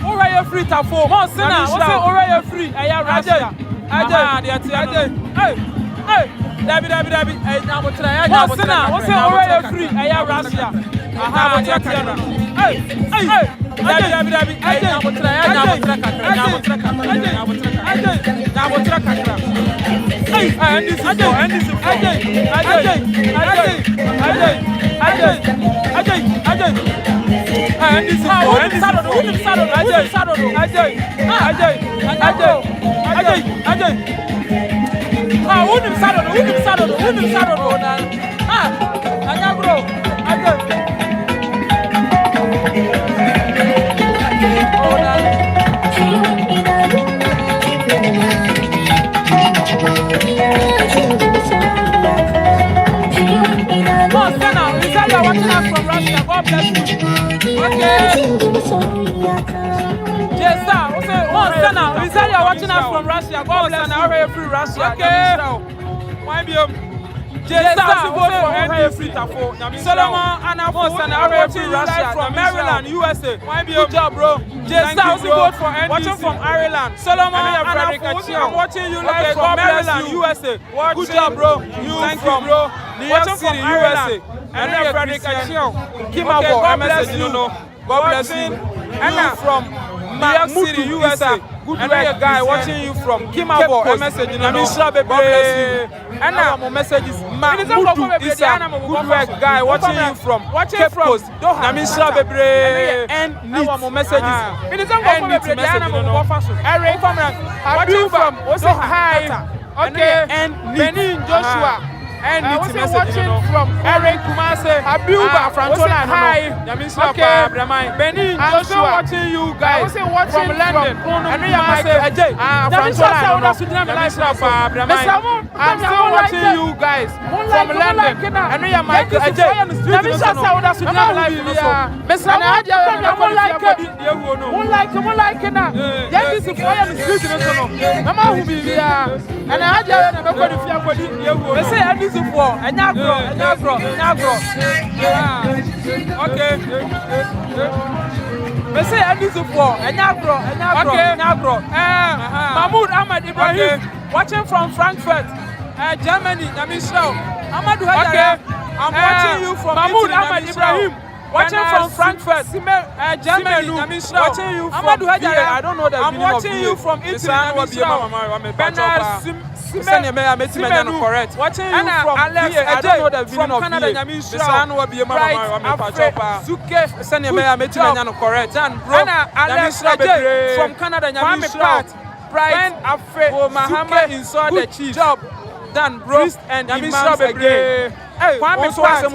Speaker 2: Who are you free to for? More sinner. Who are you free? I am Raja. Hey. David. Hey, now what try? More sinner. Who are you free? I am Raja. Hey. David. Hey, now what try? And this is watching us from Russia. God bless you. Okay. Yes, sir. We say you're watching us from Russia. God bless you. Free Russia. Okay. Why be Jesa vote for NDC. Solomon Anafo watching you live from Maryland, USA. Good job, bro. Jesa vote for NDC. Watching from Ireland. Solomon Anafo watching you live from Maryland, USA. Good job, bro. Thank you, bro. New York City, USA. And then Frederick Achiel. God bless you. God bless you. And from New York City, USA. Good work, guy watching you from Kimabo. Message, God bless you. And now my message is Mudu Isa. Good work, guy watching you from Cape Coast. Namisha Bebre. And my message is. It is not message. Eric, watching from Hi. Okay. And Benin Joshua. And it's watching from Eric Kumasi, Abuba from Hi. Okay, Benin Joshua watching you guys from London. And we are Ajay. I'm still watching you guys from London. And we are Michael Ajay. For and Nyagro. Okay. Me say for and Nyagro. Mahmoud Ahmad Ibrahim watching from Frankfurt, Germany. Amadou Hadjara. I'm watching you from Mahmoud Ahmad Ibrahim. Watching from Frankfurt, Germany. Watching you from Hadjara. I don't know the I'm watching you from Italy. Correct. Watching you from Alex, I don't know the meaning of Canada. Correct. Alex from Canada. Pride, Mahama inside the chief. Job done, bro. And Imams again. Kwame Pratt.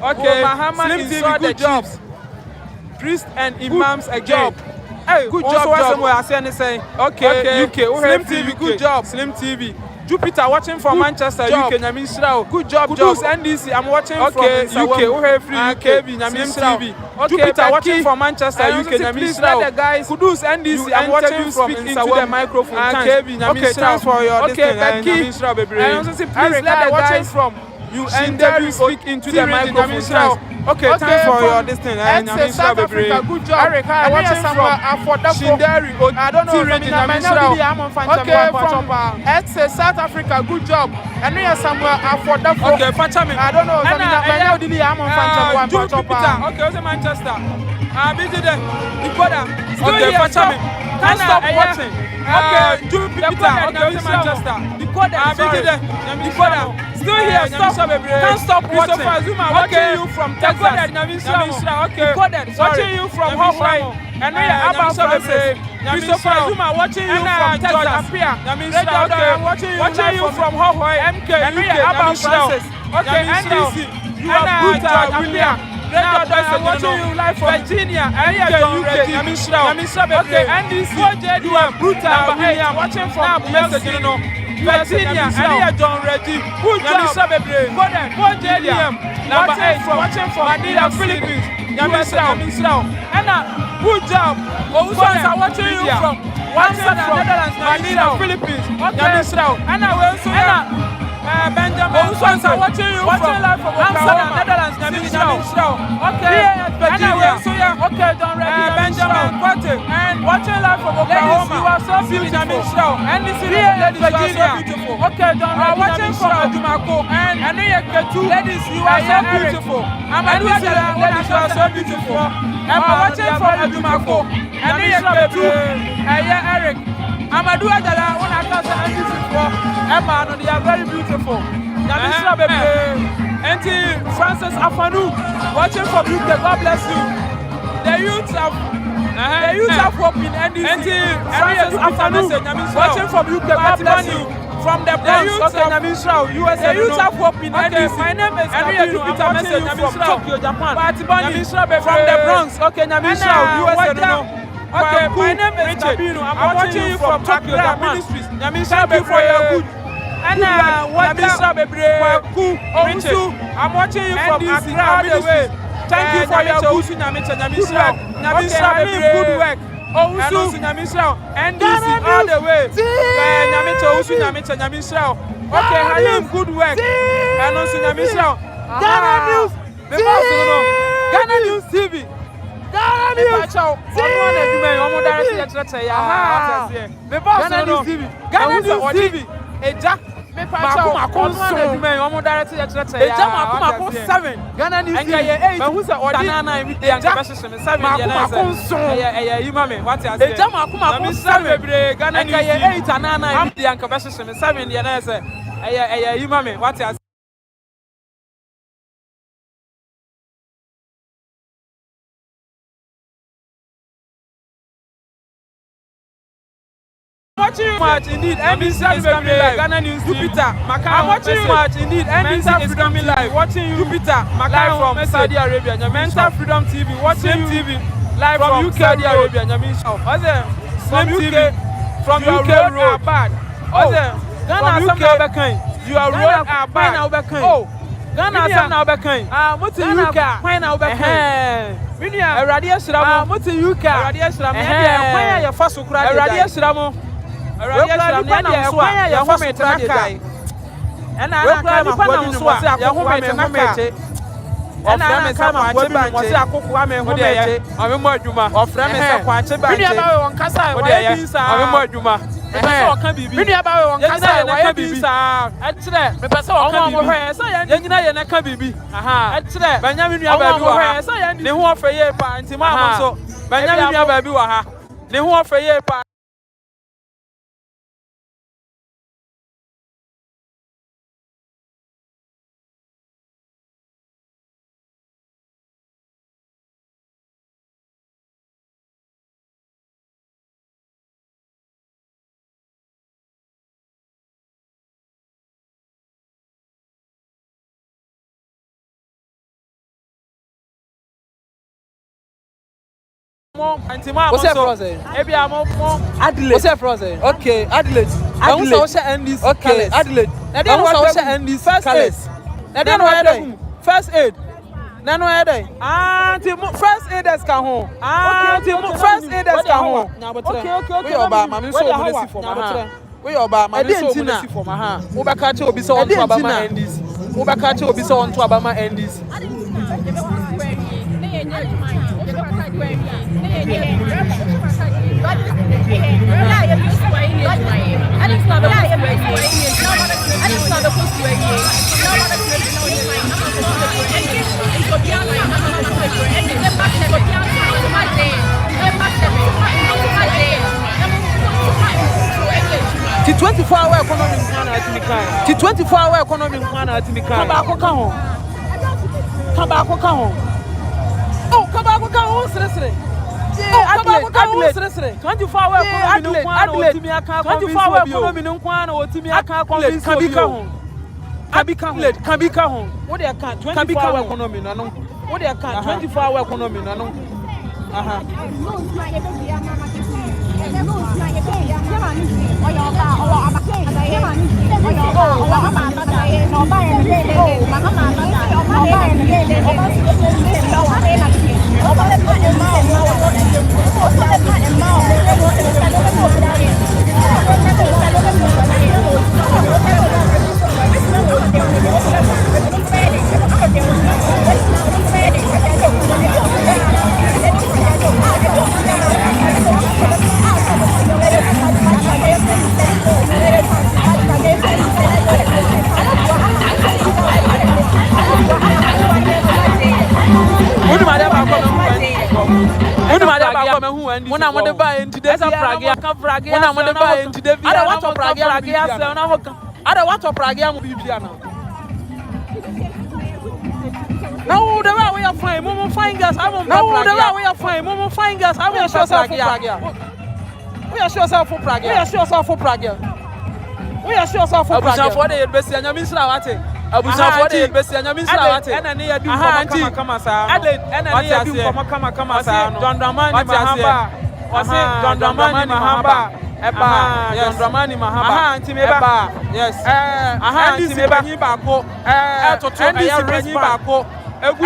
Speaker 2: Okay, Mahama inside the job. Priest and Imams again. Hey, good job. Okay, UK. Slim TV, good job. Slim TV. Jupiter watching from Manchester, UK. Good job, NDC. I'm watching from UK. Free UK. Slim TV. Jupiter watching from Manchester, UK. Please let the guys. Kudus NDC. I'm watching from into the microphone. Okay, thanks for your Becky. Please let the guys from. You interview speak into the microphone. Okay, thanks for your distance. And South Africa, good job. Eric, I watch somewhere Shinderi. I don't know okay, from South Africa, good job. And we are somewhere affordable. Okay, Pachami. I don't know. Okay, what's Manchester? Busy there. Okay, Pachami. Can't stop watching. Okay, Jupiter. Okay, what's Manchester? Decoder. Still here, can't stop watching. Okay, you from Texas. Okay, watching you from Hawaii. And we are about Christopher Zuma watching you from Texas. Watching you from Hawaii. MK, and we are about Francis. Okay, NDC, you are brutal, William. I'm watching you live from Virginia. Okay, NDC, you are brutal, William. Watching from Virginia, and John Reggie. Good job, JDM. Number 8, watching from Manila, Philippines. And good job. Watching you from Netherlands, Manila, Philippines. And I will also Benjamin watching you from Amsterdam, Netherlands. Okay, okay, John Reggie. Benjamin Quate. And watching live from Oklahoma. You are so beautiful. And this is Virginia. Okay, John Reggie. Watching from Adumako. And ladies, you are so beautiful. And this is ladies, you are so beautiful. And watching from Adumako. And Eric. Amadou Adala, when I can't say anything for Emma, they are very beautiful. Namisha Bebe, Auntie Francis Afanu, watching from UK, God bless you. The youths have hope in NDC. Auntie Francis Afanu, watching from UK, God bless you. From the Bronx, okay, USA. The youths have hope in NDC. My name is Jupiter, watching you from Tokyo, Japan. From the Bronx, okay, Namisha, USA. Okay, my name is Tabino. I'm watching you from Tokyo, Japan. Thank you for your good. And I'm watching you from Accra all the way. Thank you for your good. Good work. NDC all the way. Okay, Halim, good work. And also Michelle.
Speaker 3: Ghana News.
Speaker 2: Ghana News TV.
Speaker 3: Ghana News.
Speaker 2: One edwuma yi omo direct lecture ya. Me boss
Speaker 3: Ghana News TV.
Speaker 2: Ghana News TV. Eja me pa cha one edwuma yi omo direct lecture ya. Eja mako 7.
Speaker 3: Ghana News TV.
Speaker 2: Enga ye 8. Me hu se odi na we dey anka be hye me 7 ye na. Mako yi ma me what you say. Eja mako 7 bebre Ghana News TV. Enga ye 8 anana we dey anka be hye me 7 ye na say. Yi ma me what you say. Watching much indeed. NBC is coming live. Ghana News Jupiter. I'm watching much indeed. NBC is coming live. Watching you. Jupiter. Live from Saudi Arabia. Mental Freedom TV. Watching TV. Live from UK, Saudi Arabia. From UK. From UK road. Bad. Ghana UK. You are road are bad. Oh. Ghana some now bekan. Moti UK. Kwan now bekan. Minia. Erade Shiramo. Moti UK. Erade Shiramo. Kwan ya fa so kura. Erade Shiramo. Erade Shiramo na so a ya fa so kura kai. Ena na ma kwadi no so ya ho mete. Ofra me sa kwache ba mo se akoko wa me ho mete. Ame mo adwuma. Ofra me sa kwache ba. Minia ba we won kasa wa bi sa. Ame mo adwuma. Pese o kan bibi. Minia ba we won kasa wa bi sa. Etre. Me pese o kan bibi. Sa ya nyina ye na kan bibi. Aha. Etre. Banya me nua ba bi wa ha. Sa ya ne ho ofra ye pa nti ma am so. Banya me nua ba bi wa ha. Ne ho ofra ye pa.
Speaker 3: What's that frozen? What's that frozen? Okay, Adelaide. Adelaide. Okay, Adelaide. First aid. First aid. First aid is come home. First aid is come home. Okay. We are bad. Mami so we see for my. We are bad. Mami so we see for my. We back at you. Be so on to Abama endis. We back at you. Be so on to Abama endis. The 24-hour economy the 24-hour economy come back home. Oh, come back home, seriously. Adelaide. 24-hour economy no kwana otimi aka convince Kabika home. What they account 24-hour economy no. What they account 24-hour economy no. Aha. When I'm on the buy into the Pragia, when I'm on the buy into the I don't want to Pragia. I don't want to Pragia. No, the way we are fine, Momo fingers. I won't know the way we are fine, Momo fingers. I will show yourself for Pragia. We are sure yourself for Pragia. We are sure yourself for Pragia. We are sure yourself for Pragia. For the best, and your Mr. Abuja for the best, and your Mr. And I do come sa. And I do come sa. John Mahama. John Mahama. Eba, yes. John Mahama. Eba, yes. Andy Bako. Andy Bako. Egu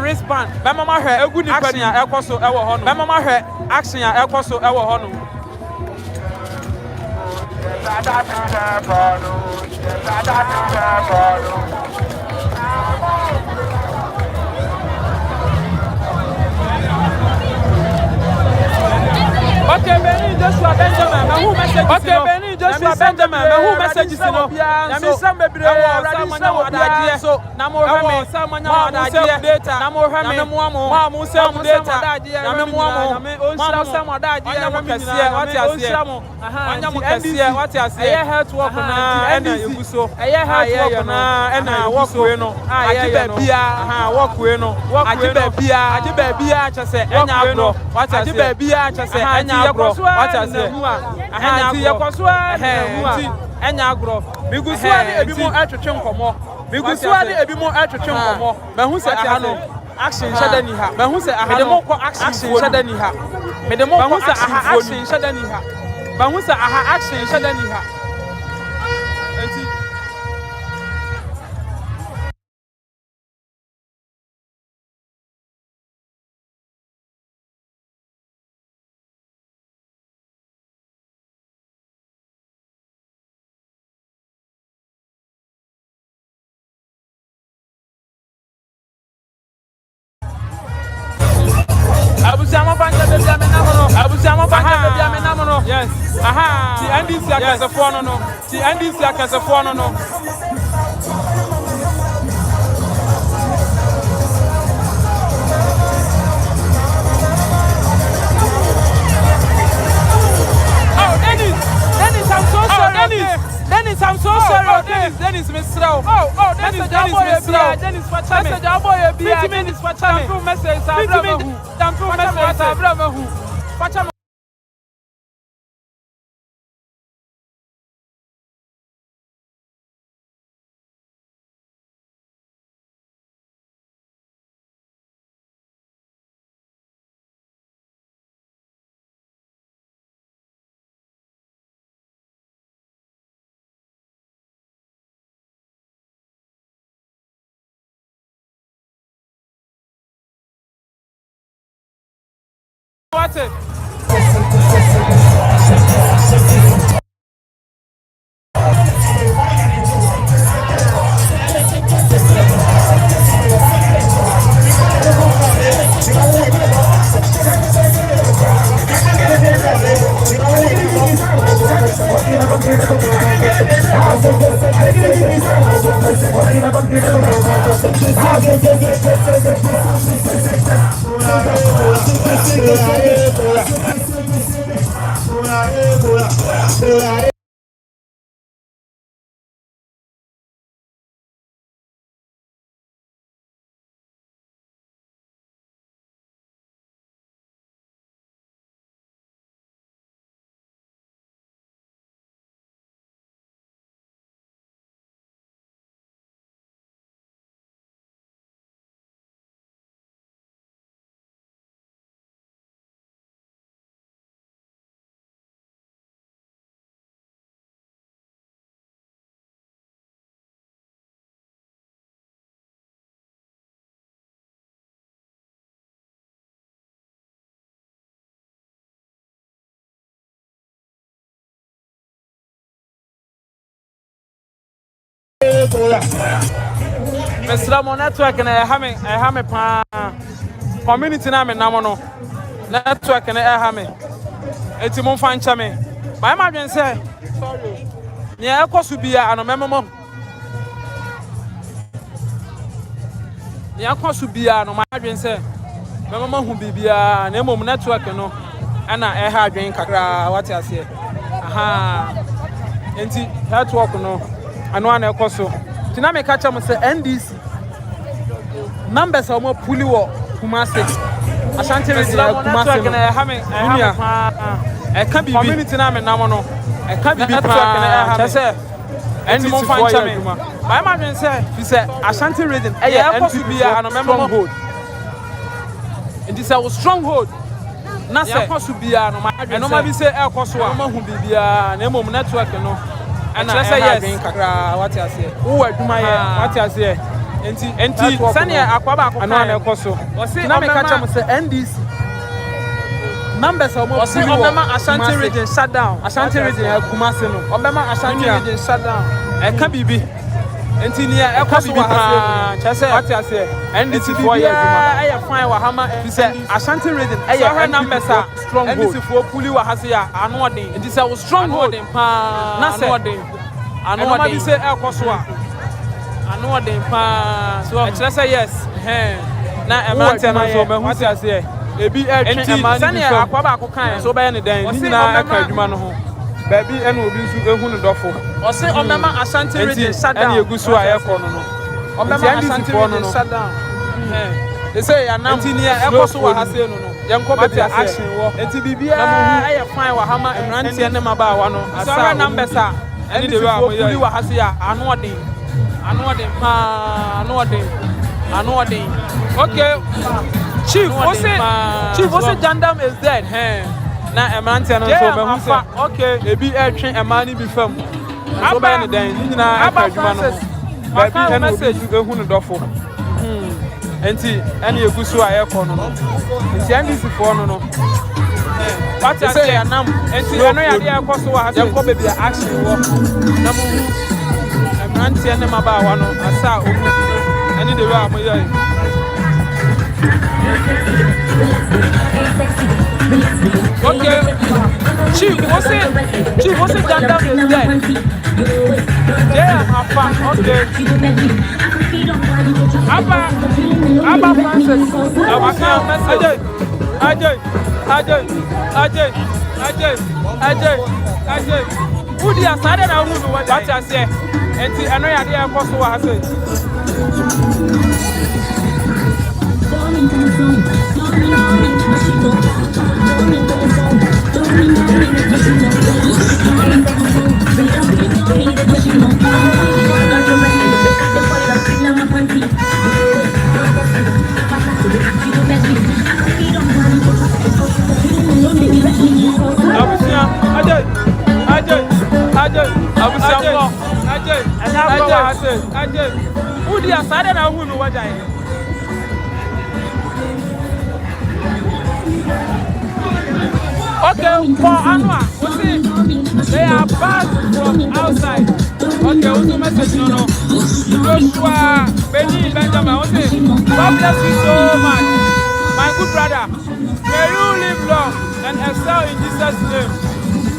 Speaker 3: wristband. Bema hwe egu nipa ni ekoso ewo ho no. Bema hwe action ya ekoso ewo ho no.
Speaker 2: Okay, Benny Joshua Benjamin. Who message? Okay, Benny Joshua Benjamin. Who message is no? Yami some baby. Someone now that so. Namo Hami. Someone now that data. Namo Hami. Mamu some data. Namo Mamu. Mamu some that Namo Kasia. What you say? Namo Kasia. What you say? I heard work na. Ena yuguso. I heard work na. Ena work we no. Ajibe bia. Work we no. Ajibe bia. Ajibe bia. Chese. Enya agro. What you say? Ajibe bia. Chese. Enya agro. What you say? Enya yakoswa. Enya agro. Biguswa ni ebi mo atwetwe nkomo. Biguswa ni ebi mo atwetwe nkomo. Mahu se ahano. Action shada ni ha. Mahu se ahano. Mede mo ko action shada ni ha. Mede mo ko action shada ni ha. Mahu se aha action shada ni ha. Enti Abusama banja bebi amenamono. Abusama banja bebi amenamono. Yes. Aha. Ti NDC akase fono no. Ti NDC akase fono no. Oh, Dennis, I'm so sorry. Dennis, I'm so sorry. Dennis, Mr. Oh, Dennis, Mr. Dennis, for time. Message, I'm boy, be 50 minutes for time. Through message, I'm through message, I'm What's it? Mr. Network and I have a community name namono network and I have it's mon fan chame. My imagine say sorry. Near Kosubia and a memo. Near Kosubia, no imagine say Memo who be a name of network no and I have drink kakra what I say. Aha. Enti network no. And one ekoso tina me catch am say NDC numbers are more puli wo Kumasi Ashanti Region Kumasi na can be community na me nam no e can be network na ha say NDC fan chame my imagine say fi say Ashanti Region e ekoso bia and member it is a stronghold na say ekoso bia no my and no ma be say ekoso a ma hu bibia na emom network no and I say yes what you say who aduma here what you say enti sane akwaba akwa na ekoso o say na me catch am say NDC
Speaker 3: numbers are more.
Speaker 2: Obama Ashanti region shut down.
Speaker 3: Ashanti region Kumasi no.
Speaker 2: Obama Ashanti region shut down. Can't be. Engineer, I can't be. What I say, and this is 4 years. I find Wahama. He said Ashanti region. Her numbers are strong. And this is for Kuli Wahasia. I know what they. It is a strong hold in Pa. Nothing. I know what they say. El Koswa. I know what they Pa. So I say yes. Now a man tell me what I say. Ebi sani akwaba akokan so be ne dan ni na aka adwuma no ho baby ene obi nsu ehu ne dofo o se omema Ashanti region shut down ene egusu ayeko no no omema Ashanti region shut down they say ya nam enti ni ekoso wa ha se no no yenko be action wo enti bibia na aye fine wa hama emrante ne maba wa no asa numbers a ene de wa mo ye wa ha se ya ano odin pa ano odin okay Chief, what's it? Jandam is dead. Now, a man tell us okay, maybe air train a money be firm. So by the day, you know, I can't message you go to the door. And see, any of you are air corner. It's the end is for no. What I say, and see, I know you're cost to have probably action work. A man tell them about one. I saw any the way. Okay, Chief, what's it? Jandam is dead. Yeah, I'm fine. Okay. Abba Francis. Ajay. Who the aside na who what I say? And I know you are cost what I say. Ajay. Who the aside na who what I say? Okay, for Anwa, they are back from outside. Okay, also message no. Joshua, Benny, Benjamin, God bless you so much, my good brother. May you live long and excel in Jesus' name.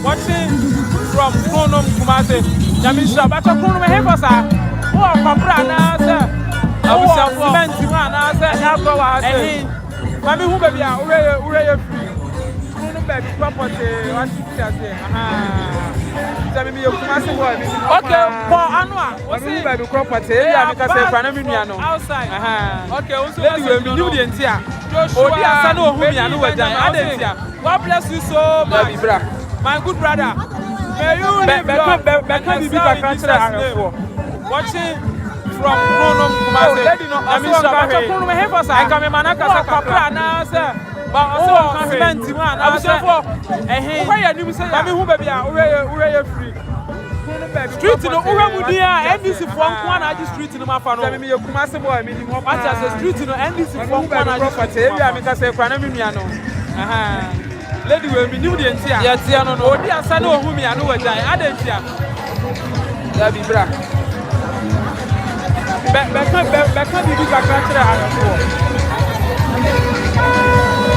Speaker 2: Watching from Kronom Kumasi. Yamisha, but a Kronom Hevasa. Oh, Papa, now, sir. I was a woman, I said, Mammy, who may be a free. Baby, property, what you say? Tell me, you Kumasi boy. Okay, for Anwa, what's it? Baby, property, yeah, because I'm Panaminiano outside. Okay, also, you knew the entire. Oh, dear, son of whom you know, God bless you so much, my good brother. May you live long. Watching from Kronom Kumasi. I mean, I come in Manaka, Papa, now, sir. But also, cement, man. I was for why you say, I mean, who baby are free. Street in the Uramudia, and this is one I street in the Mafano. I mean, you Kumasi boy, I mean, what as a street in the end, this is one I just say, I mean, I say, Panaminiano. Lady will be new the entire. Yes, no, no, dear son of whom I know what I didn't hear. That be black. Back can be big a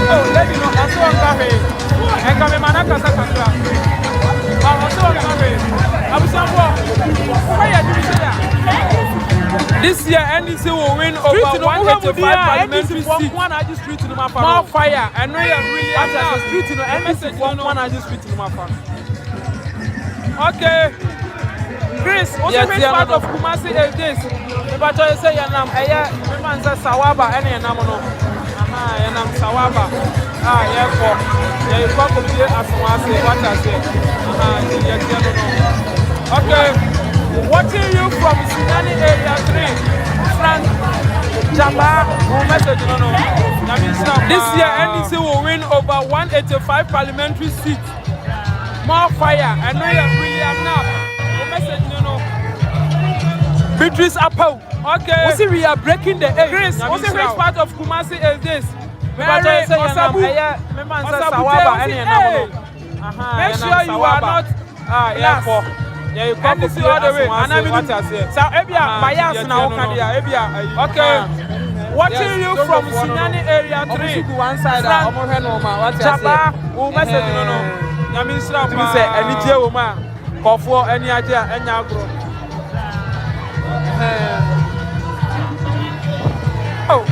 Speaker 2: oh, let me know. I saw a cafe. I come in Manaka. I saw a cafe. I was on this year, NDC will win over 185 parliamentary seats. More fire. I know you're really after the street in the NDC for one I just street in my farm. Okay. Chris, what's the main part of Kumasi is this? If I tell you say your name, remember say Sawaba any name and I'm Sawaba. Yeah, you come to here as one say what I say. Okay, watching you from Sinani area 3, Frank Jamba, message no. This year NDC will win over 185 parliamentary seats. More fire. I know you really am now. Message no. Beatrice Apo. Okay. We are breaking the egg. Chris, what's the next part of Kumasi is this? Mary Osabu.
Speaker 3: Sawaba any number.
Speaker 2: Make sure you are not
Speaker 3: Yeah, for
Speaker 2: you come to see all the way. And I mean, what I say. So, Ebia, bias now, Ebia. Okay. Watching you from Sunyani area 3.
Speaker 3: One side,
Speaker 2: Chaba, who message no. Yamin Strap, you say, any jail woman. Call for any idea, any agro. Oh,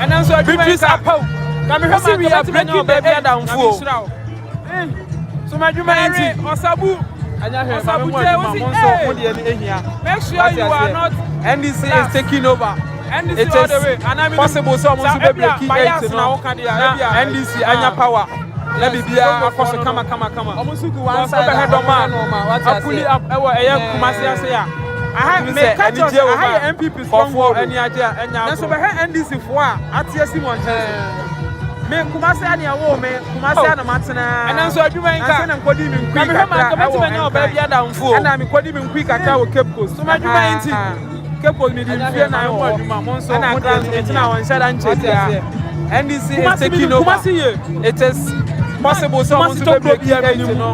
Speaker 2: and then so I do this up. We are breaking the air down full. So my humanity, Osabu, make sure you are not. NDC is taking over. NDC it all the way. And I mean, possible someone to be breaking it now. NDC, Anya power. Let me be a course. Come. Almost one side. I pull it up. Kumasi say. I have MPP for any idea. And so I have NDC for ATS one. Me Kumasi ani awo me Kumasi ana matena and so adwuma nka na nkodi me nkwi kakra na baby adamfo and me nkodi me nkwi kakra wo Cape Coast so madwuma nti Cape Coast me di fie na yo adwuma mo nso mo na won shada nche NDC is taking over it is possible someone to break here no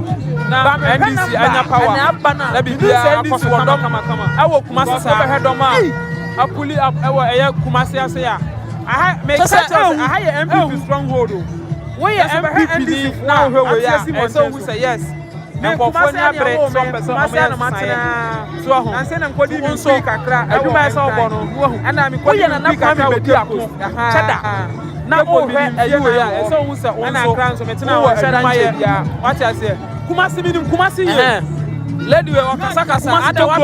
Speaker 2: na NDC anya power na bibia akoso won kama awo Kumasi sa be hedoma apuli up ewo eye Kumasi ase ya I make such a higher MPP stronghold. We are MPP now. Where so we say yes. And for foreign bread, some person and send them coding in so kakra. I do myself and I'm calling an African with Chada. Now, so we say, and I grant some what I say. Kumasi, let you walk Sakasa, other one.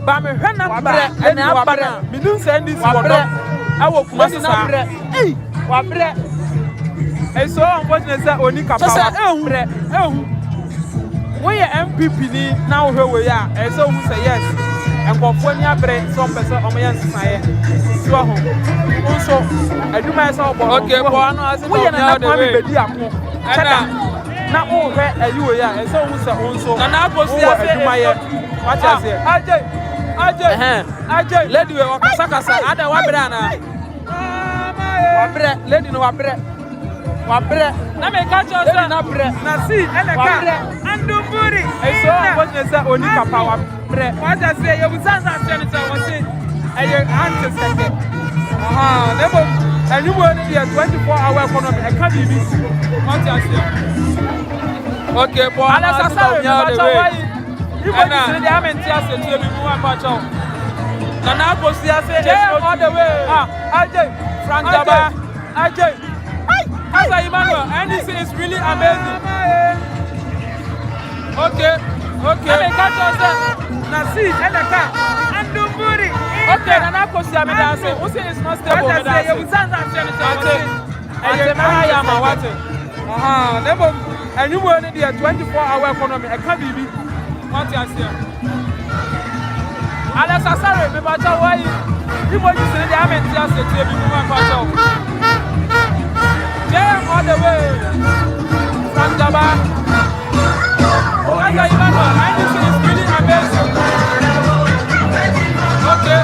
Speaker 2: Bame, and Abara, me do send this one. I will Kumasi na bre. Hey, wa bre. E so unfortunately say oni kapa wa. We MPP ni na wo we ya. E so who say yes. Enkofo ni abre some person o me yan sisaye. So ho. Unso aduma say obo. Okay, bo no as we na kwa me bedi ako. Chada. Na wo hwe ayi we ya. E so who say unso. Na akosi aduma ye. What you say? Ajay, lady we wakasakasa ada wabra na wabra lady no wabra na me catch us na bre na see eneka anduburi so what you say oni kapa wabra what you say you sansa senator what say aye ancestor nebo anyumo ni 24-hour economy e can be what you say okay boy ala sasa we you want to say the amentias to be one patch out. Nana Kosia say all the way. Ajay, Frank Daba, Ajay. As I Emmanuel, and this is really amazing. Okay. And the catch us Nasi and the car. And do booty. Okay, Nana Kosia me dance. Who say it's not stable? What I say, you stand and say, and I am a water. Never. And you were in the 24-hour economy. I can't be. What you say? Alex Asare, me bacha why you want to say the amen just to be moving bacha. Jam all the way. From Daba. As I remember, I think it's really amazing. Okay.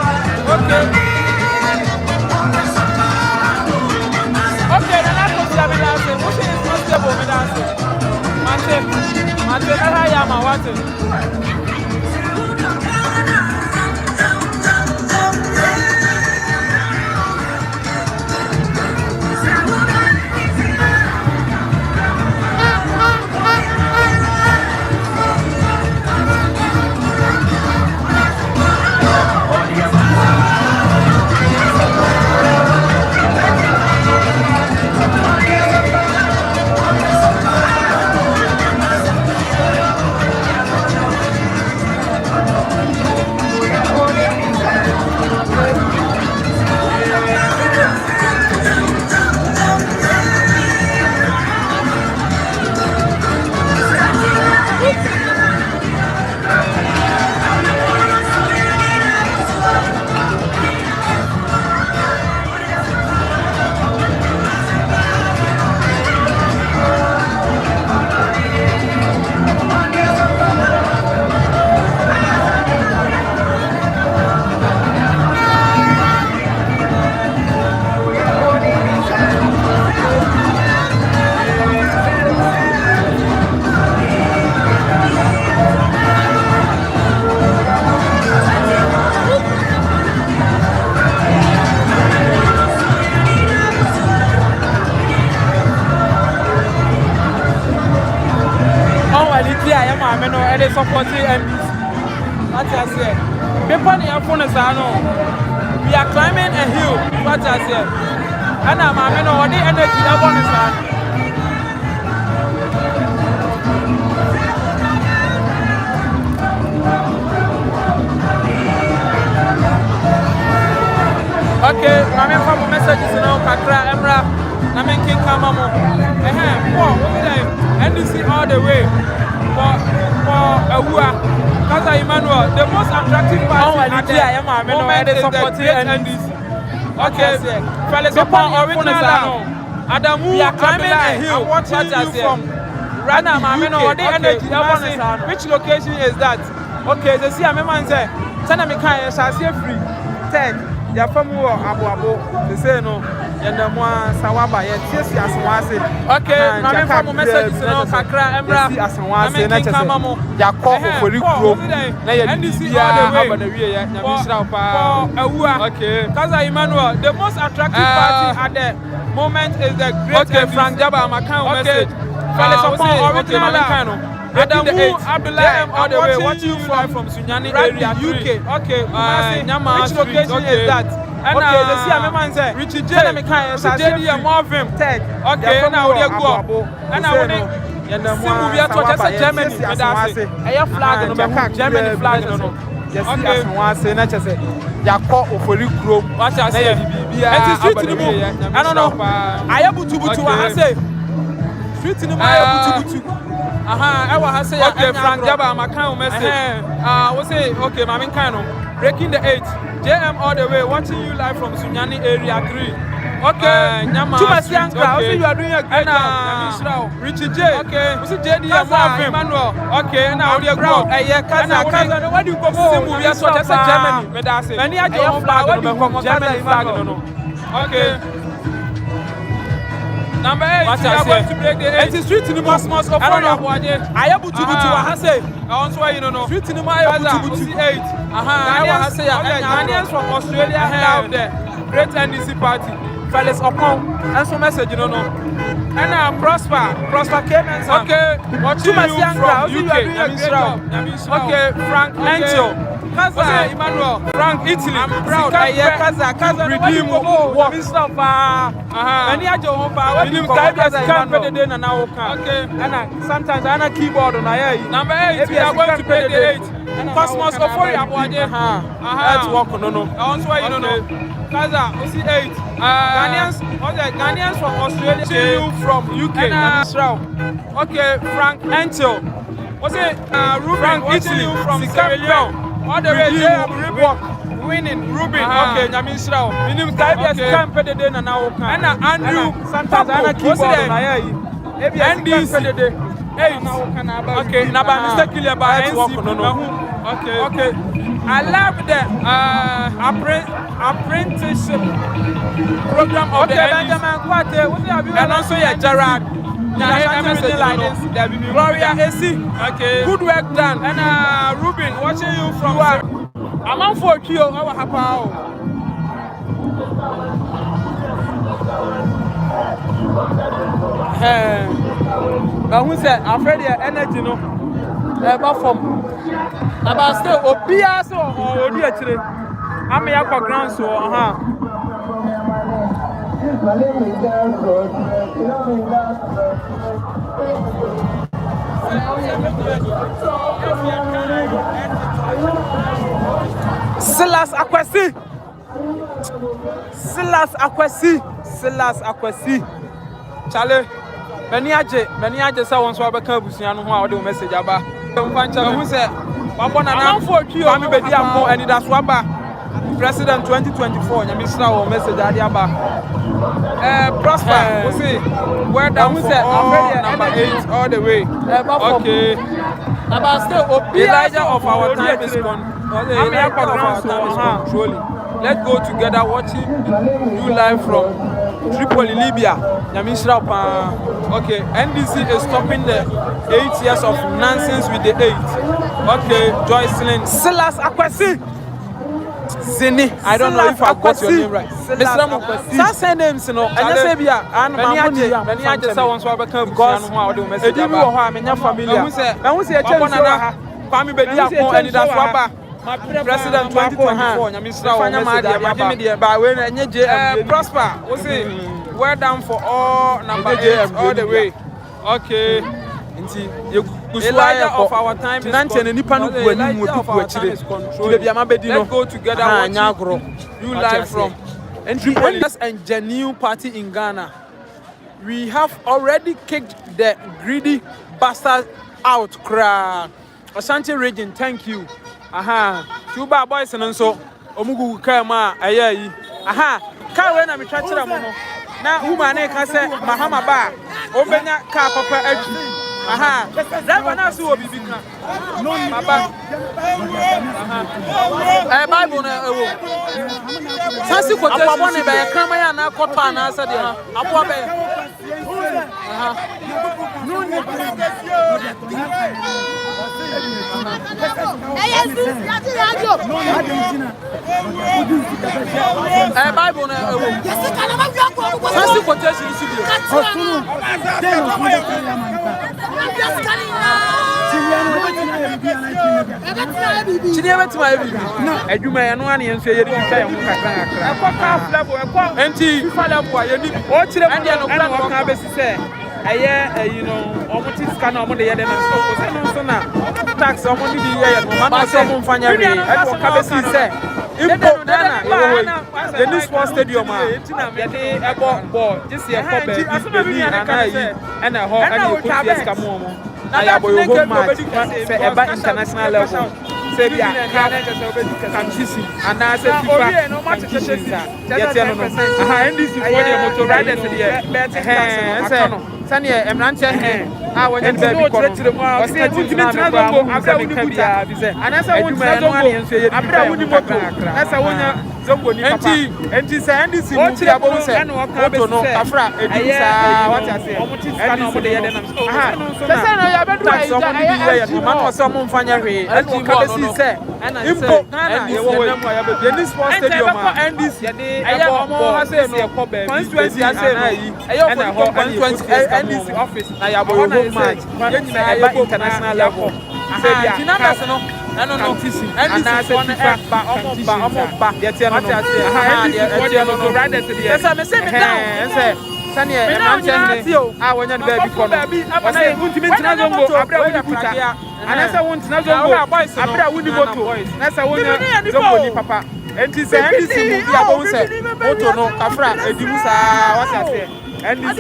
Speaker 2: Okay, then I go to me dancing. What is not stable me dancing? Mate, I am a water. Fale supporting NDC. What I say? People in phone is we are climbing a hill. What I say? And I'm all the energy everyone is okay, I'm from messages now. Kakra, Emra, I'm in King Kamamo. NDC all the way for Kaza Emmanuel, the most attractive party at the moment is the great NDC. Okay, fellas, upon original Adamu, we are climbing a hill. Watching you from Rana, okay, which location is that? Okay, they see a man say, Sana Mikaya shall see free. Tag. Ya famu abo they say no yenda mo sawaba ye tiesi aswase okay na me famu message no kakra emra aswase na chese ya ko ofori kuro na ye NDC all the way na wie na me shira pa awua okay Kaza Emmanuel the most attractive party at the moment is the great okay Frank Jaba Makan message fellas upon original no Adamu Abdullah all the way watching you from Sunyani area UK. Okay, which location is that? And okay, they see a man say Richie J. JD Marvin. Okay, now we go. And now we are talking Germany. And I say, I flag no Germany flag no. Yes, I say na chese. Yakọ ofori kuro. What I say? It is street in the move. I don't know. I have butu I say. Street in the move. I was say okay, Frank Jaba Makan message. We say okay, Mamin Kano breaking the 8. JM all the way watching you live from Sunyani area 3. Okay, Kumasi Ankara. Okay, you are doing a great job. Richie J. Okay, we see JD Emmanuel. Okay, now we are grow. Kaza. What do you go for? We are so just Germany. Me da say. Many are your flag. Germany flag no. Okay. Number 8, we are going to break the 8. It is street in the most of I have butu I say. I want to know. Street in the butu 8. I say Ghanaians from Australia have the great NDC party. Fellas upon and some message you know. And Prosper came and said, okay, watching you from UK. Okay, Frank Angel. Kaza Emmanuel, Frank Italy. I'm proud. Kaza redeem what stuff. Any ajo hopa. What you Kaza now? Okay. And sometimes I keyboard on Number 8. We are going to play the 8. Cosmos Ofori Abuaje. Let's walk no. I want to you know. Kaza, we see 8. Ghanaians from Australia. See you from UK. Okay, Frank Angel. What's it? Ruben Italy from Sierra Leone. All the way there, winning Ruben. Okay, Nyamishrao. Minim Kaibias can't pay the day and now. And Andrew, sometimes I keep on NDC. 8. Okay, now by Mr. Killian by NC. Okay. I love the apprenticeship program of the NDC. And also, Gerard. Gloria AC. Okay. Good work done. And Ruben, watching you from I'm on for Kyo. Our hapao. But who said afraid your energy no? But from about still Obia so or Odi actually. I'm here for ground so Silas Akwesi. Chale. Many aje say won so abeka busuan ho a wo de message aba. Who say Babona for Kyo am be dia mo and that's waba. President 2024 Nyamisra or message adiaba. Prosper, we see where down for number 8 all the way. Okay. About still Elijah of our time is controlling. Let's go together watching you live from Tripoli, Libya. Nyamisra. Okay, NDC is stopping the 8 years of nonsense with the 8. Okay, Joycelyn. Silas Akwesi. Zini, I don't know if I got your name right. Mr. Say names, no. And you say, "I'm many just want to become because I do message about how many familiar." And we say, Kwame Bedi Akon and that's Waba. President 2024. Nyamisra by when JM Prosper. We say well done for all number 8 all the way. Okay. Elijah of our time is let's go together. You live from Independence and Genuine Party in Ghana. We have already kicked the greedy bastards out. Ashanti region, thank you. Tuba boys and so Omugu Kama Ayayi. Car na mitrachira mo no. Na woman can say Mahama ba. Obenya car papa edge. Driver na so obi bika. No baba. Bible na ewo. Sansi quotation ne be krama ya na kopa na asa de ha. Abo be. No ni. Bible na ewo. Sansi quotation si bi. Chidi betima ebi. Adwuma ya no ane enso ye di twa ye ho kakra kakra. Ekwa level ekwa enti FIFA level ye ni. O chire mo no kra no ka besi se eye omuti scanner omo de ye de na so se no so na tax omo di ye no ma so mo mfanya wi e ko ka besi se impo Ghana the new sports stadium ye de ebo ball just ye ko be anayi na ho ani ko tie ska mo mo na ya boy home match se eba international level se bia kan sisi ana se FIFA no match yete no NDC for the motor riders there se sani emrante wonya baby ko o se ntimi ntina zongo abra woni buta anasa woni zongo abra woni moto nasa wonya zongo ni papa enti se NDC mu bia bo se moto no afra edisa what I say omuti scan omo de yede nam se no ya bedu ya no man so mo mfanya hwe enti ka besi se impo Ghana ye wo ya bedu ni sports stadium NDC eye omo ha se no constituency ase no eye na ho NDC office na ya boy home match yenyina eba international level say bia numbers no no NDC omo ba yete no yete no riders there say me say me down say sani emrante wonya de baby kono o say untimi ntina zongo abra woni buta anasa wontina zongo abra woni moto nasa wonya zongo ni papa enti say NDC mu bia bo say moto no kafra edimu sa what I say NDC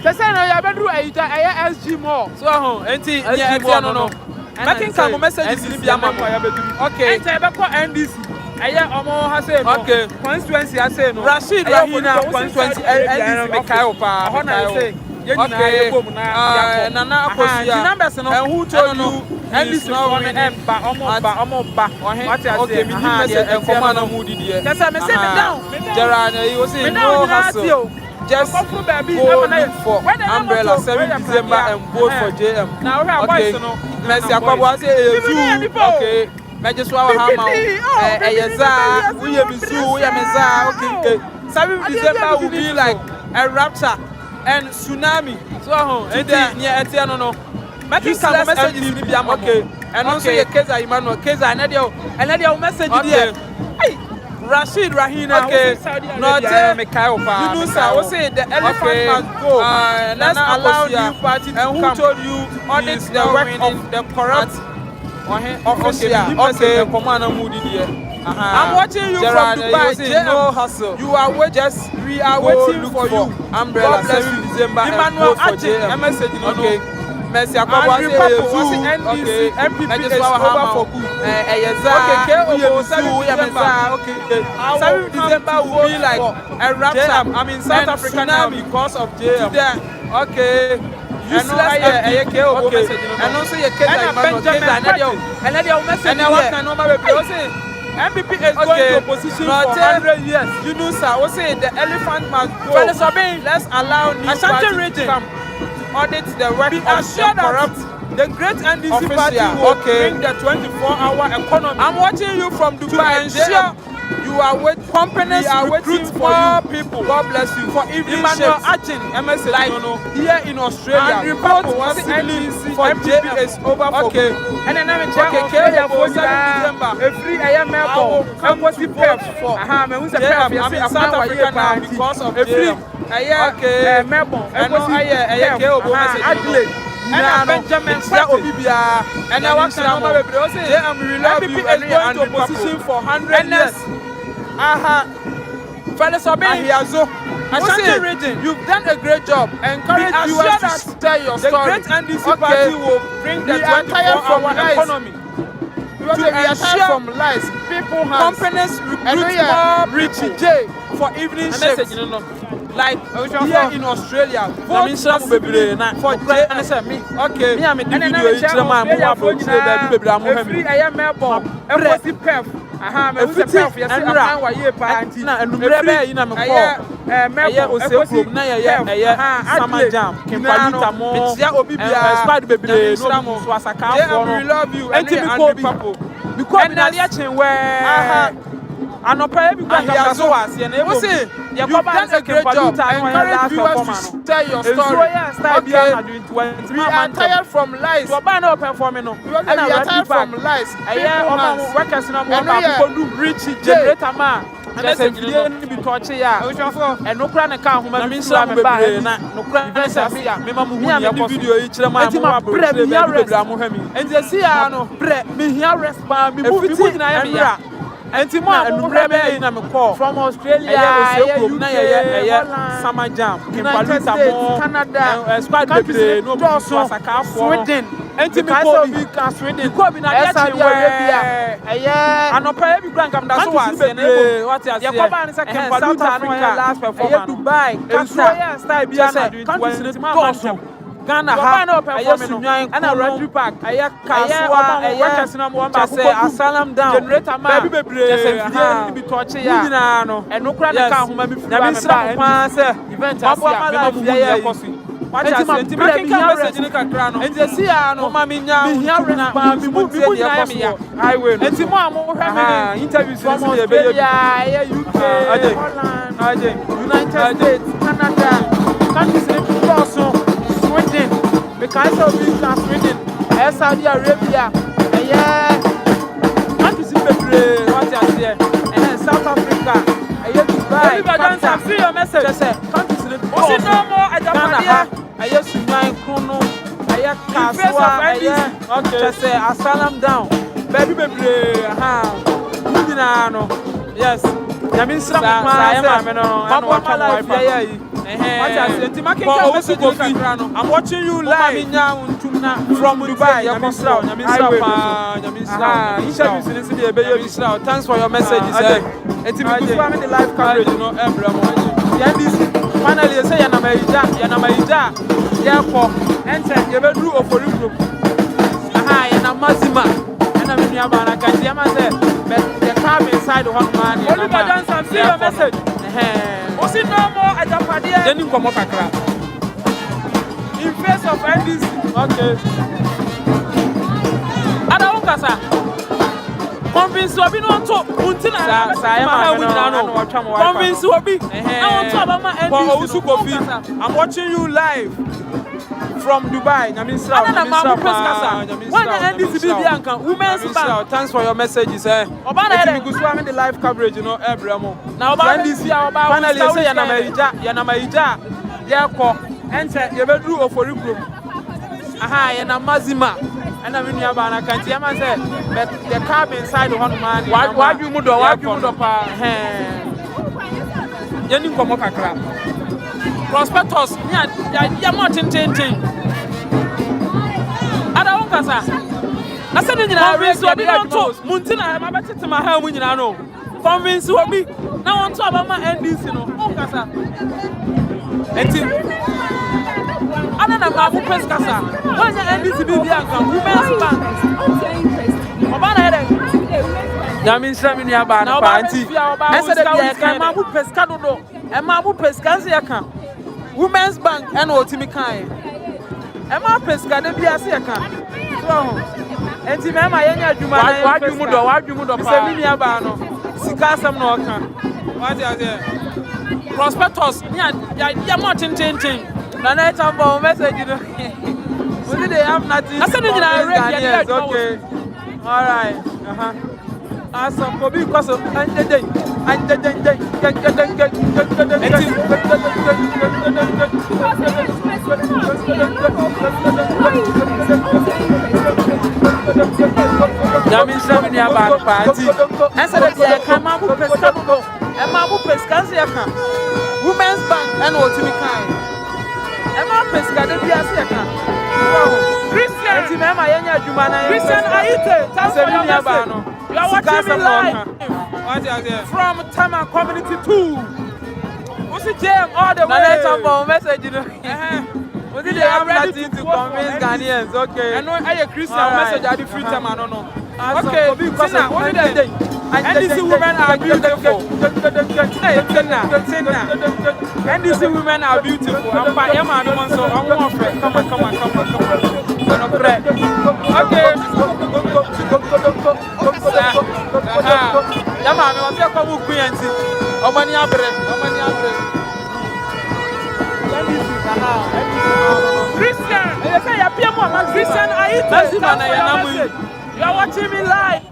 Speaker 2: no say no ya bedru ayita aya SG more so ho enti ya enti no making come messages ni bia ma ya bedru okay enti e be ko NDC aya omo ha say no okay constituency ha say no Rashid Rahina constituency NDC me kai opa ho na say yenyina ye bom na nana akosia numbers no and who told you NDC no one omo ba what I say me message e come na mu di there say me say me down Gerard you say no hustle just go look for umbrella 7 December and vote for JM. Okay. Messi Akwabo say okay. Major Hama Eyeza we bisu we meza okay. 7 December will be like a rapture and tsunami. So near Etiano no. Making some message in Libya okay. And also your Keza Emmanuel Keza and message there. Rashid Rahina, okay, not Mikael. You know, sir, I say the elephant must go. Let's allow new party to come. And who told you audit the work of the corrupt official? Okay, Commander Moody here. I'm watching you from Dubai. No hustle. You are waiting. We are waiting for you. Umbrella 7 December. Emmanuel Ache, message. Okay. Messi Akwabo say NDC MPP is over for good. Okay, 7 December will be like a rapture. I mean South Africa now because of JM. Okay. Useless okay. And also your case and then message. And what can normal say MPP is going to opposition for 100 years. You know sir, we say the elephant must go. Let's allow new party to come. Audit the work of the corrupt. The great NDC party will bring the 24-hour economy. I'm watching you from Dubai. You are waiting.
Speaker 3: Companies recruit
Speaker 2: for
Speaker 3: more
Speaker 2: you.
Speaker 3: people.
Speaker 2: God bless you. For evening
Speaker 3: Emmanuel
Speaker 2: shifts.
Speaker 3: Achin,
Speaker 2: Like here in Australia,
Speaker 3: and report was
Speaker 2: NDC for JM is over for
Speaker 3: okay.
Speaker 2: And then I'm checking Australia for December.
Speaker 3: A free Melbourne.
Speaker 2: I'm going to pep for.
Speaker 3: I'm in South
Speaker 2: Africa now because of JM. Okay.
Speaker 3: Melbourne.
Speaker 2: And Adelaide. And Benjamin Obibia. And I want to know my baby. JM will love you and going to position for 100 years. Fellas, Ashanti region, you've done a great job. Encourage viewers to tell your story. The great NDC party will bring the 24-hour economy. We are tired from lies. People have companies recruit more Richie J for evening shifts. Like here in Australia, vote for J and say me. Okay. Me am in the video. It's the man who have been baby. I'm free. I am Melbourne. Every pep. Me who say pep. Yes, I'm now why you party. Na enumere na me call. Melbourne. Oseku na ye Summer Jam. Kimpalita mo. Metia obi bia. Squad baby. No so asaka for no. We love you. And people. Because na dey chen we. Anopa ebi kwa ngamda so wase na ebo. You've done a great job. Encourage viewers to tell your story. Okay. We are tired from lies. We are tired from lies. Workers now Richie J. And that's a video be touching ya. And no cran account who may be so I'm bad. No cran video each of my bread. And the Siano bread me here respond. Me moving I am. And Timon and Rebe na me call from Australia, UK, Summer Jam, United States, Canada, squad countries, no Sweden, and Timon Sweden, Kobe na Saudi Arabia, and Opa every grand come that's what is South Africa last performance, Dubai, Qatar, Style countries Ghana and a Red Park. I workers in Asalam down. Generator man. Just be touching ya. And no crowd account who may be event. Because of this Sweden, Saudi Arabia, countries in what I say, and South Africa, Dubai. Qatar. See your message. Countries in no more at Ghana. I used to nine Kuno, Kaswa, okay. Just say Asalam down, baby, yes. I'm watching you live from Dubai. Thanks for your messages. The live coverage, you know, finally, say Yanamaija, enter your bedroom of group. And I'm in Yabana, but the car inside one man. Only by dance and see your message. What's it no more at the party? Then you come up a crap. In face of NDC. Okay. I don't know, sir. Convince you, no one talk. Untina, convince you, I'm watching you live from Dubai. Thanks for your messages. The live coverage, you know, now, finally, say Yanamaija, enter your bedroom for group. And a Mazima, and I'm in Yabana. Can't say, but the car inside one man. Why you move up? Yenin come up a crap. Prospectors, you're not intending. I don't know. I said, Muntina, I'm about to my hair when you know. Convince you of me. Now on top of my NDC, you know. I don't know about Press Casa. Why the NDC be Bianca? Women's Bank. Yamin Samini Abana, I said, I would pescado, and Mabu Pescaziaca. Women's Bank and Otimikai. And my pescado Biasiaca. And Timama, you do my Samini Abano.
Speaker 3: sika asem na oka.
Speaker 2: What you say?
Speaker 3: Prospectors, ya more tin. Na na chamber message you know. We they have nothing. I said you are ready. Okay. All right. Awesome. Kobe because of Jamin Sam ni aba party. Answer that ya come up pesca no. E ma bu pesca se ya kan. Women's Bank and what me kind. E ma pesca de bia se ya kan. Christian. Enti me ma yenya adwuma na. Christian Aite. Tell me about no. You are watching me live.
Speaker 2: What you say?
Speaker 3: From Tama Community 2. What's the jam all the way? Na chamber message you know. They have nothing to convince Ghanaians, okay?
Speaker 2: I know I Christian message at the free time, I don't know.
Speaker 3: Okay, because what did they?
Speaker 2: And these women are beautiful. And these women are beautiful. I'm by Emma, so I'm one friend. Come on. Okay. Yama, I was here come with Queen. Omani Abre.
Speaker 3: Christian, Christian Aite. You are watching me live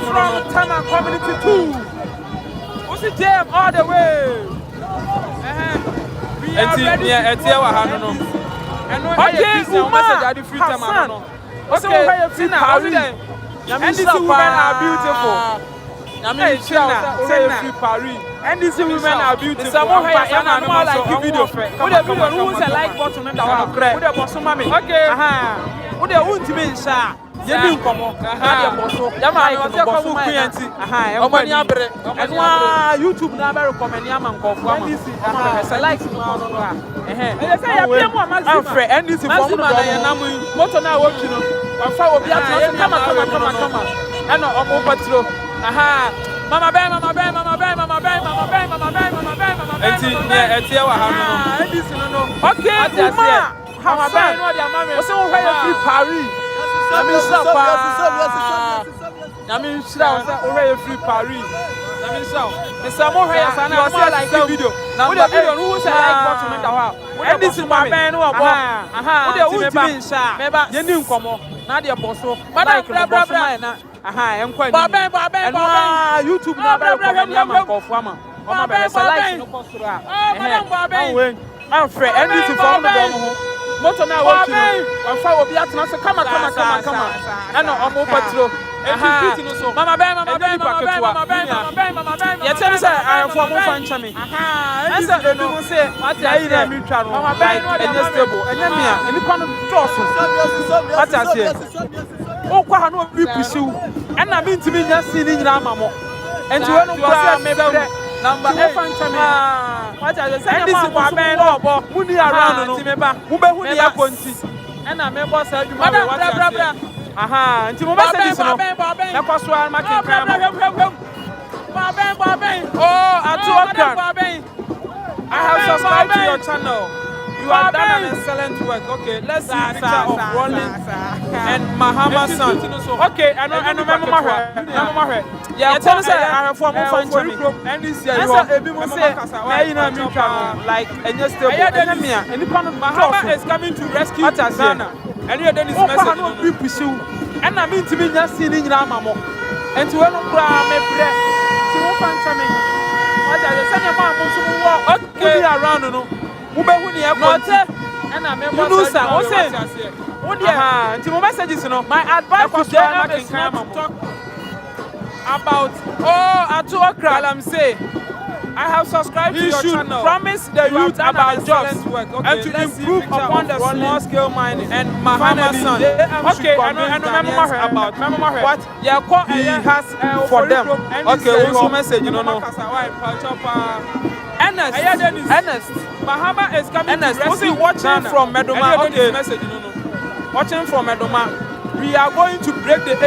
Speaker 3: from Tama Community 2. What's the jam all the way? We are ready.
Speaker 2: And these women are beautiful. And these women are beautiful.
Speaker 3: Some like video. Who is a like button and the okay. Who they won't be sir. Yemi nkomo. Na dey boso. Yama I say come ku yanti. Omani abre. Enwa YouTube na be recommend yama nkofo ama. Say like no. They say ya pia mu maximum.
Speaker 2: Afre NDC form no na nam
Speaker 3: moto na wo kino. Wafa obi atro kama. Eno omo patro. Mama Ben.
Speaker 2: Enti etie wa ha no.
Speaker 3: NDC no. Okay, Mama Ben no dia mama. Wo say wo hwe free Paris. Yamin Shra was already free Paris. Yamin Shra. Mr. Mohamed Sana was like the video. Now the video who say like button in the wall. And this is my man who are who they want to be Meba Yenim Komo. Now they are bosso. Madam Bra. And YouTube now recommend Yaman Kofama. Mama Ben like no postura. I'm free. And this is from the moto na watching on obi atena so kama ana omo patro
Speaker 2: Enti no so
Speaker 3: mama ben ye tell say I for mo fan chame esa ebi mo say ati ayi na mi twa no mama ben no dey stable enya me a enipa no toso ati ase o kwa ha no obi pusiu ena mi ntimi nya si ni nyina amamo enti we no kwa me bre number 8 fan chame what I say na ma ben no obo muni around no timeba wo be hu ni akonti ena me boss adwuma we what I say nti mo message no na kwaso ar market crime oh atu okran I have subscribed to your channel. You have done an excellent work. Okay, let's see picture of Rawlings and Mahama son. Okay, I know Mama. Yeah, tell us I have four more fun chami. And this year you have like any stable. And Mahama is coming to rescue Ghana. And you done this message. And I mean to be just seeing in Ramamo. And to one of my breath. To one fun chami. What I say, your mom wants to walk. Okay, around no. And I remember messages, you know. My advice to them is not to talk about Atu Okra. I'm saying I have subscribed to your channel. Promise the youth about jobs and to improve upon the small scale mining and Mahama son. Okay, I know about what he has for them. Okay, what's message? You don't know. Ernest. Mahama is coming to rescue watching from Medoma. Okay. Message, watching from Medoma. We are going to break the 8.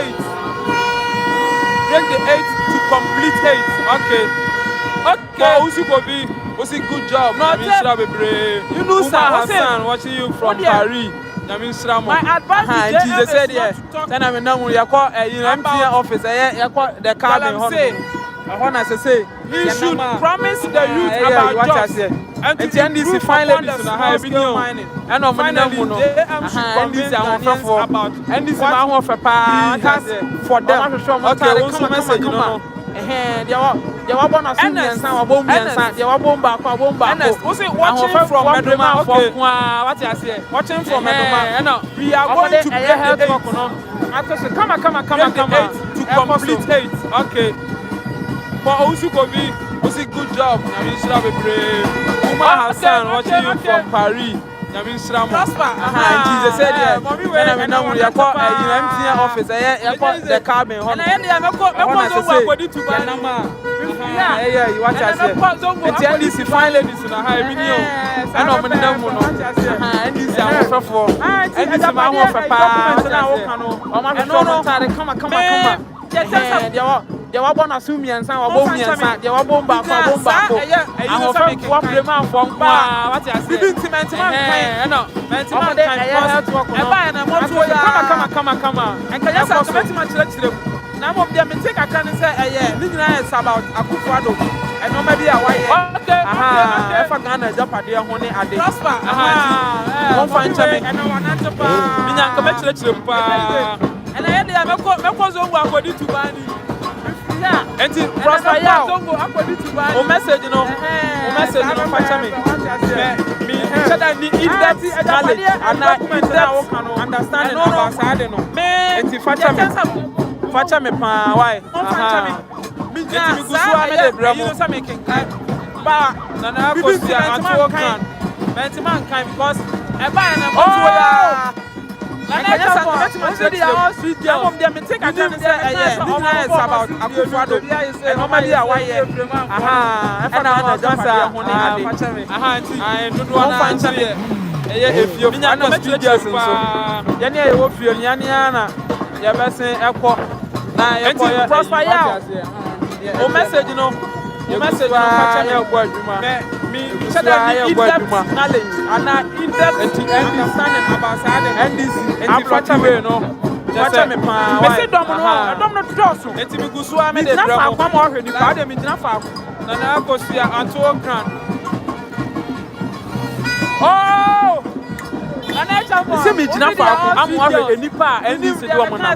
Speaker 3: Break the 8 to complete 8. Okay. Usikobi, good job. You know, sir, watching you from Paris.
Speaker 2: My
Speaker 1: advice
Speaker 2: is Jesus said yes. Then I'm now you call MTN office. You call the card in Honor say
Speaker 1: he should promise the youth about jobs.
Speaker 2: And to NDC finally this na high video mining. And on finally NDC about NDC ma ho fa pa for them. Okay, one so message no.
Speaker 3: They were born as Indians now, they were born back, watching from Medoma.
Speaker 2: What you say? Watching from Medoma.
Speaker 1: We are going to play
Speaker 2: health talk
Speaker 1: come to complete 8. Okay. For Usukobi, good job. I mean, should have a brave. Umar Hassan watching you from Paris. I mean,
Speaker 3: Prosper.
Speaker 2: Jesus said, yeah. Then I mean, now we are called MTN office. I the carbon.
Speaker 3: And I am
Speaker 2: to yeah, you watch us. And this finally this in a high video. And I'm in the moon. And this is for. And this is my home for come. They were born as Sumians and they were born back. I was what the man from what I said. Come. And can you say now of them take a can say it's about Akufado and no maybe a white. Okay. If I can jump at their honey at the Prosper. Don't find Jamaica and one answer. And I had the American to Bani. And Prosper o message no me said I need in-depth knowledge and understanding about side no and facha me pa why me go so am dey bramo ba na go see anto kan man kan because e ba na mo to ya and I just some of them take a chance say about Akufado and normally why and I just and do one if you na studios so yani e wo fio ni ana ya besen ekọ na ekọ ya Prosper ya o message no facha me go adwuma me said that in-depth knowledge and in-depth understanding about side and this and facha me no facha me pa me say dom no toso enti me gusu a me dey bramo fa mo hwe ni pa de me gina fa na go see anto gran oh see me jina faako am wa hwe enipa a eni se do mo na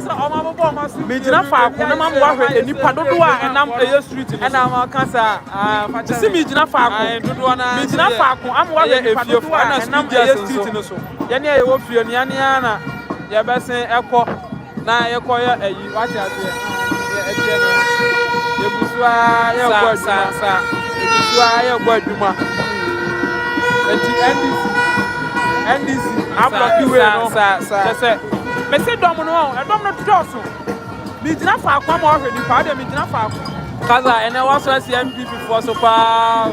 Speaker 2: me jina faako na mam wa hwe enipa dodo a enam eye street ni na ma kansa see me jina faako dodo na me jina faako am wa hwe enipa dodo a enam eye street ni so ye ne ye wo fie ni ania na ye besen ekọ na ye kọ ye ayi wa ti ase ye etie no ye busua ye gbo aduma ye busua ye gbo aduma enti NDC I'm not you no say me say dom no toso me jina fa kwa mo hwe ni pa de me jina fa kaza ene was MPP for so pa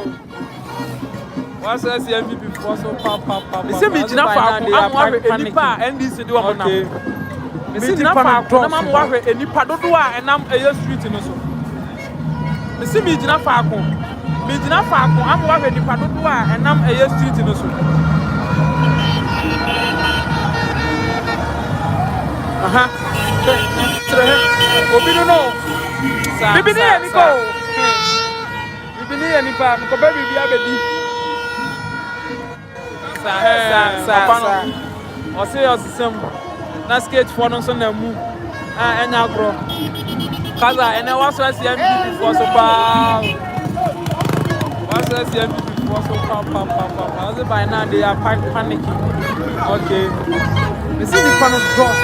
Speaker 2: was MPP for so pa me say me jina fa kwa am wa hwe enipa NDC do mo na me say jina fa kwa na am wa hwe enipa dodo a enam eye street no so me say me jina fa kwa am wa hwe enipa dodo a enam eye street no so Obi no bibi ni eniko bibi ni enipa ko be bibi abedi sa o se o system na skate for no so na mu enya agro kaza ene waso MPP for so pa waso MPP for so pa by now they are panicking okay you see the panel cross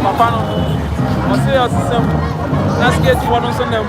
Speaker 2: Papa no, I say your system. Let's get one on Sunday.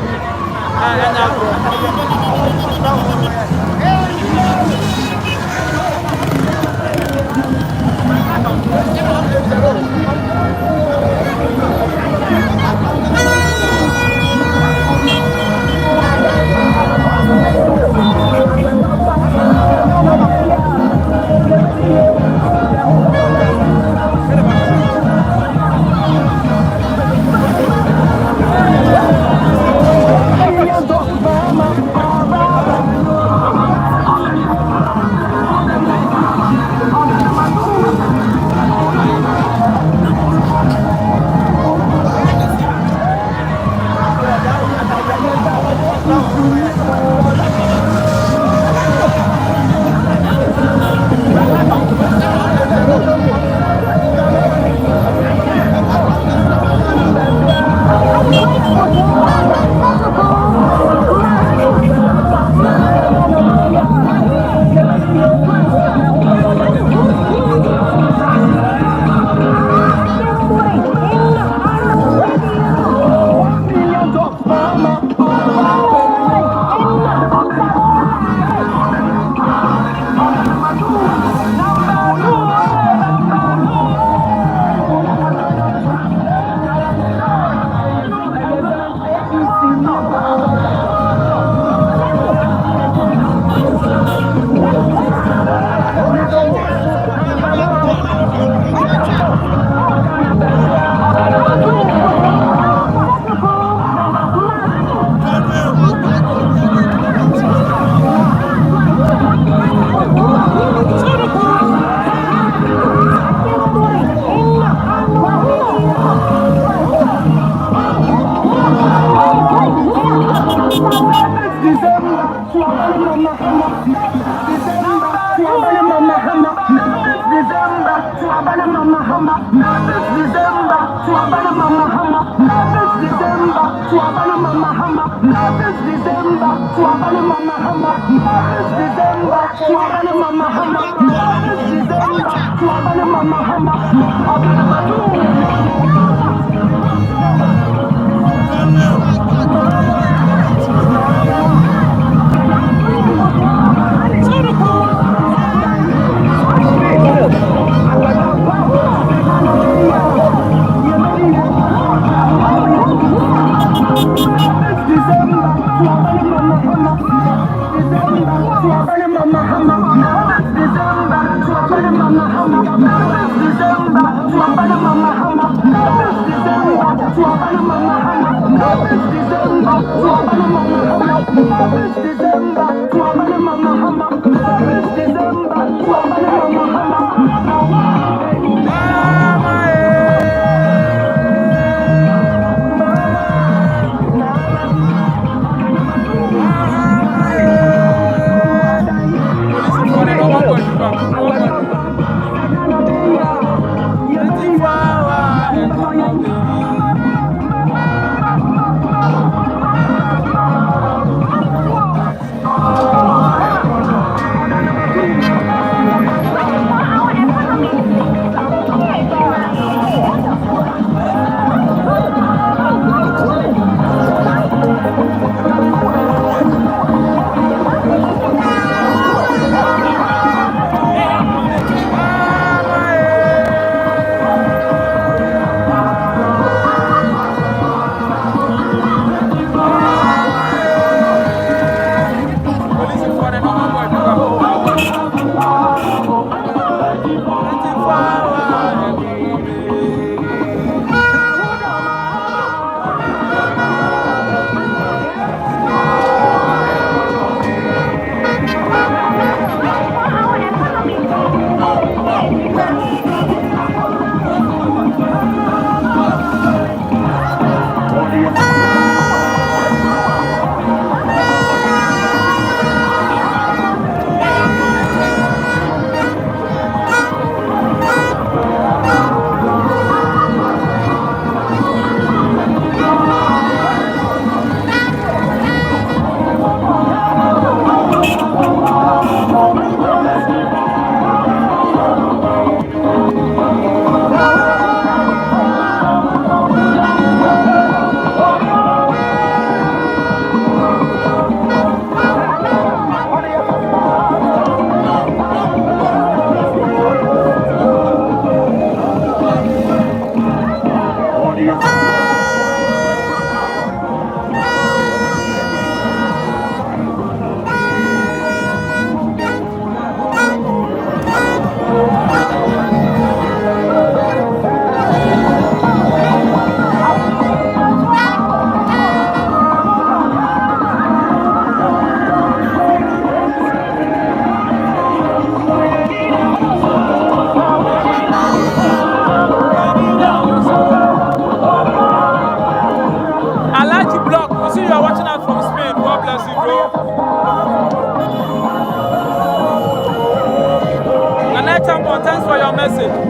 Speaker 2: Thanks for your message.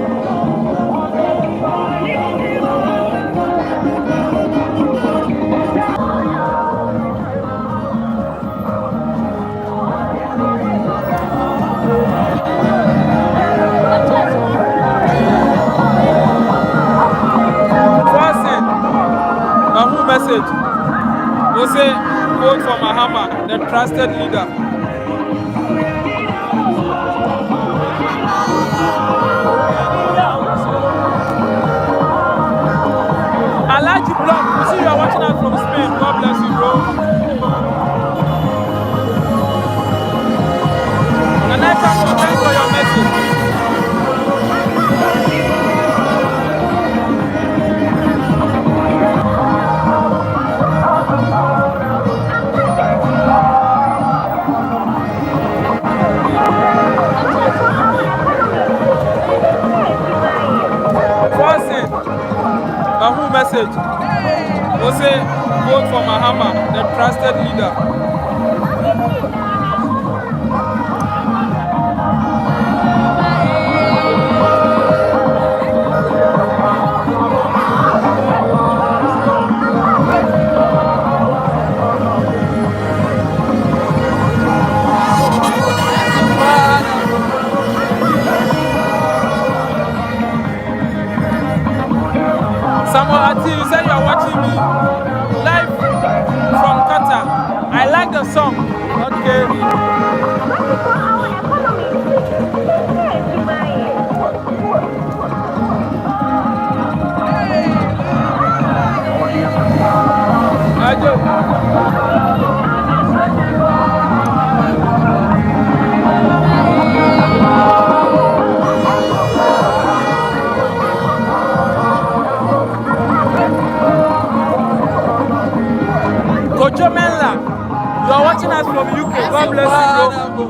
Speaker 2: Message. We say, vote for Mahama, the trusted leader. Alaji Block, we see you are watching us from Spain. God bless you, bro. And I thanks for your message. Message. We say, vote for Mahama, the trusted leader. Ati, you said you are watching me live from Qatar. I like the song. Okay. Kojomenla, you are watching us from UK. God bless you, bro.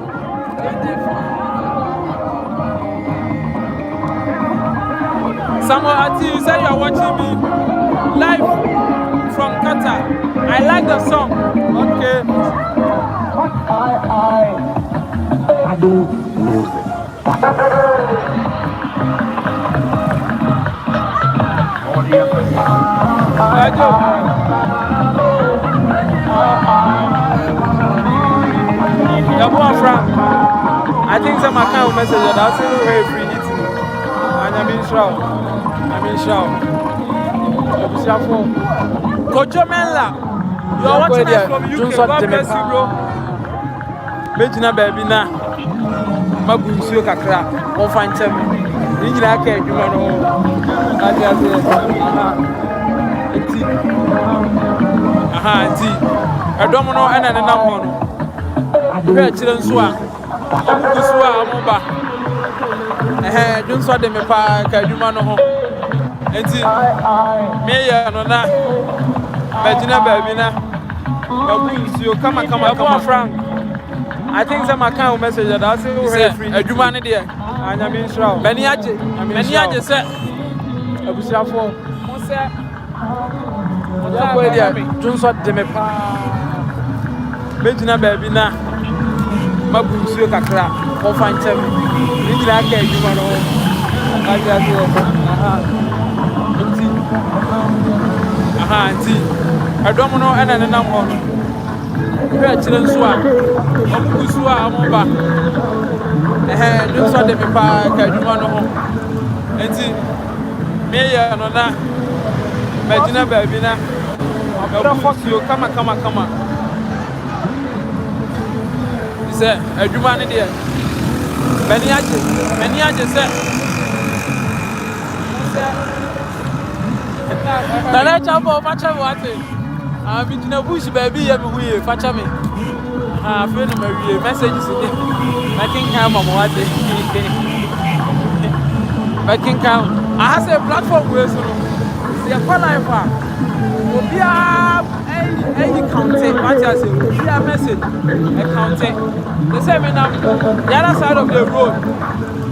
Speaker 2: Samuel Ati, you said you are watching me live from Qatar. I like the song. Okay.
Speaker 4: I do music.
Speaker 2: I think some account message that I'll say very free eating. And I'm in shout. Kojomenla, you are watching us from UK. God bless you, bro. Mejina baby na. Mabu nsuo kakra. Won fa nchem. Ni nyina aka adwuma no. Ati. Enti. Edom no ena ne nam ho no. Hwe kire nso a. Nso a amoba. Dun so de me pa ka adwuma no ho. Enti me ye no na. Mejina baby na. Mabu nsuo kama Frank. I think some account message that I say we free. Adwuma ne de. Anya me nsra. Mani age se. Abusiafo. Mo se. Ya boy dia. Junso de me pa. Mejina baby na. Mabu nsuo kakra. Mo fa nchem. Ni nyina aka adwuma no. Aja se. Enti. Adom no ena ne nam ho no. Hwe kire nso a. Obusu a amoba. Nso de me pa ka adwuma no ho. Enti me ye no na. Mejina baby na. Obusu kama. Ise adwuma ne de. Mani age se. Dala chambo facha wate. Bijina bush baby ya bihuye facha me. Fe no mawie messages ni. Making come mama wate. Making come. I have a platform where so. See a life ah. Obia any counter what I say. Obia message. A counter. They say me now the other side of the road.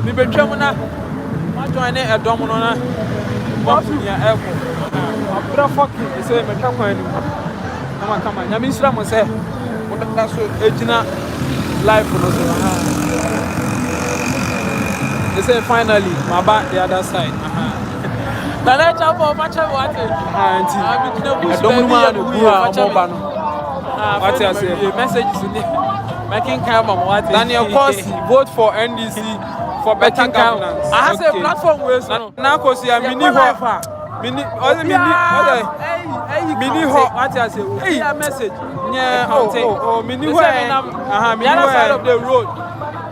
Speaker 2: Me betwem na. Ma join a dom no na. What ya airport. Abra fucking they say me twa kwan ni. Come on. Nyame nsira mo say. Wona so ejina life no so. They say finally my back the other side. Dala chambo facha wate. Auntie. I don't know no omoba no. What I say messages ni. Making come on what Daniel Kosi vote for NDC for better governance. I have a platform where so na Kosi a mini ho. Mini ho what I say. Hey message. Yeah, oh mini ho. Mini side of the road.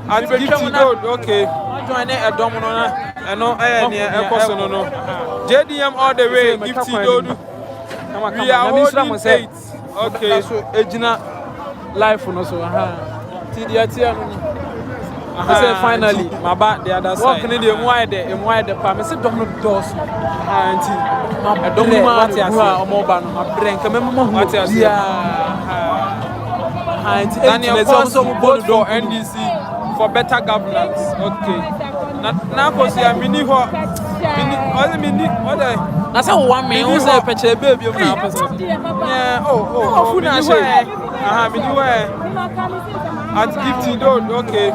Speaker 2: At Gifty Road, okay. Join a domino na. No near Kosi no. JDM all the way, Gifty Road. We are holding 8. Okay, so ejina life no so TDT I say finally my back the other side. Walk in the wide the pa me say dom no doors. Auntie. My dom no what you say. Omoba no. My brain come me what you say. Auntie. Daniel also vote for NDC for better governance. Okay. Na ko say mini ho. Mini what that's how 1 minute who say picture baby na person. Yeah, oh, food na share. Mini where at Gifty Road, okay. I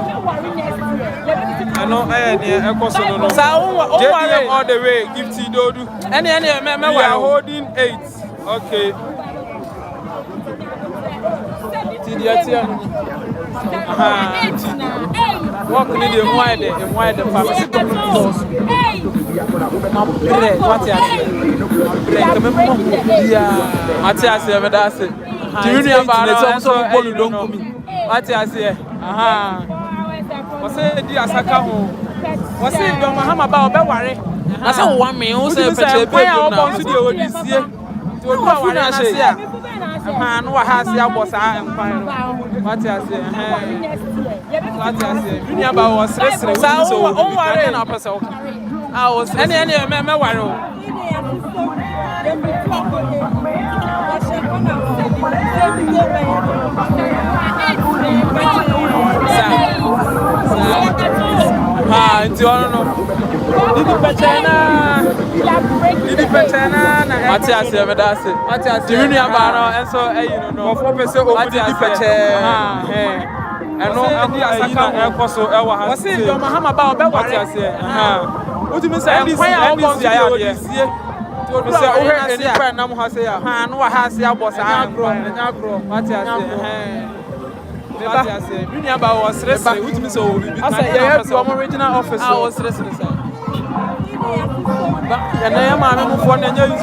Speaker 2: know near Ekoso no. JDM all the way, Gifty Road. We are holding 8. Okay. Walk in the wide family. What ya Matias, that's it. Junior Barnes also bolu don't come. Matias here. What's it? The Asaka home. What's it? John Mahama about Beware. I said 1 million. Who said why I want to do this year? To do what I say. Man, what has the boss? I am fine. Matias here. Matias here. Junior Barnes was listening. So, oh, what an episode. I was any member. Didi Pachana, Matias, that's it. Matias, Junior Bano, and so, you know, for person over Didi Pachana. And no, I'm also, what's it? John Mahama about Matias here. What do you say? This year. To say, oh, any friend, I'm Hosea, and what has your boss? I'm grown, and I'm grown. Matias, Junior Bano was wrestling with me, so I said, you have some original office. I was wrestling. And I am a for the news.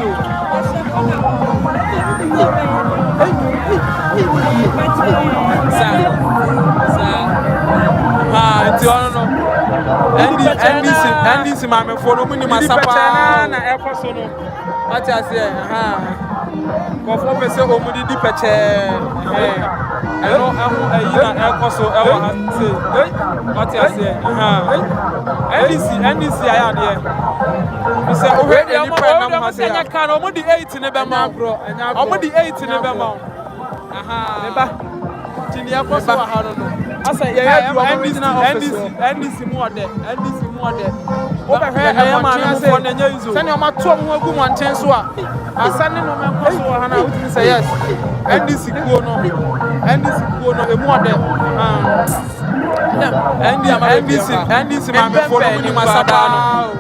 Speaker 2: And this mamma for the minimum Sapana, a person. What I say, for 4% over the deeper chair. I know I'm a coso. What I say, and this I am here. You say, already, I'm over the 8 in the Bama, bro, and I'm over the 8 in the Bama. Tinia Costa, I don't know. I say, yeah, and this more there, and this more there. Over here, I am on the news. Send your mature who want to answer. I send him a Costa, and I would say yes. And this is going on, and this is going on, a more there. And this is my for the Masabano.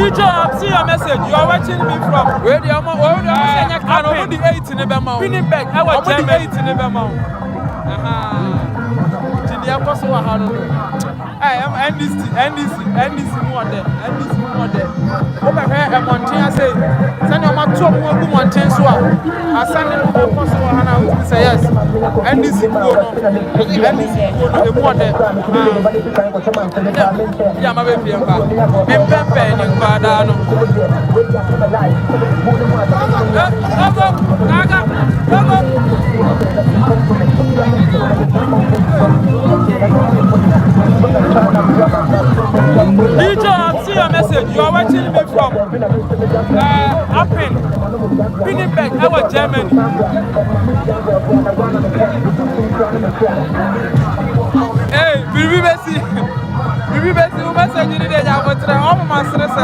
Speaker 2: Job, see your message. You are watching me from where the amount over the 8 in the Bama. Pinning back, I was 8 in the Bama. The apostle, I am and this more there, Over here, a Montana say, send your man 2 more good Montana. I send him to apostle, and I would say yes. And this is good, and this is good, the more there. Yeah, my baby, I'm Job, see your message. You are watching me from Winnipeg, our Germany. Hey, Bibi Bessie, who message you today? I want to all my stress.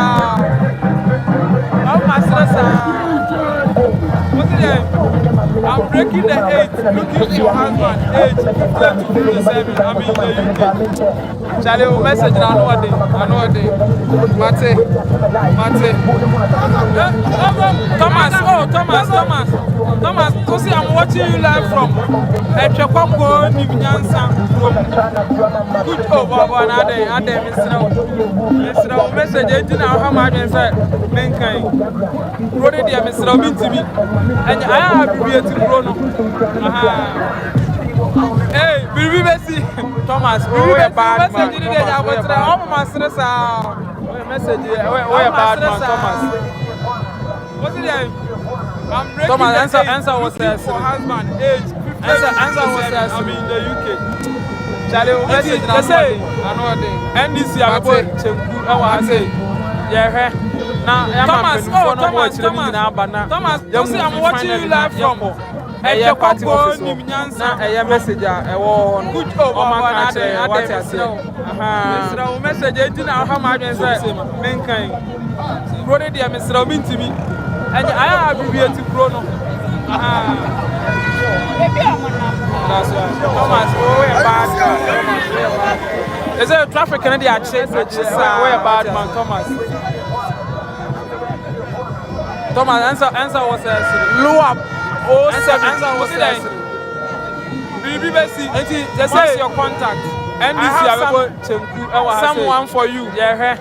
Speaker 2: What's the name? I'm breaking the 8, looking for your husband, age 57. I'm in the UK. Charlie will message, I know a day. Mate. Thomas, see, I'm watching you live from Echekoko, Nibnyansa, from Good over another, Mr. Message, I didn't know how much I said, Menkai. Wrote it, Mr. Minty, and I have to be a Bruno. Hey, Bibi Bessie, Thomas, we are bad man. Message, we are bad man, Thomas. What's the name? Thomas, answer was there. Husband, age 57. Answer was there. I'm in the UK. Charlie, message now. NDC, I say, yeah, now, Thomas, you see, I'm watching you live from. A party office, a message, a war, good over what I say. Message, I didn't know how much I said, mankind. Wrote it, Mr. Minty, and I have to be a Bruno. That's right. Thomas, we're bad. Is there a traffic in the access? We're bad man, Thomas. Thomas answer was
Speaker 3: Luap.
Speaker 2: answer was Bibi Bessie. Just say your contact. And this year someone for you. Yeah.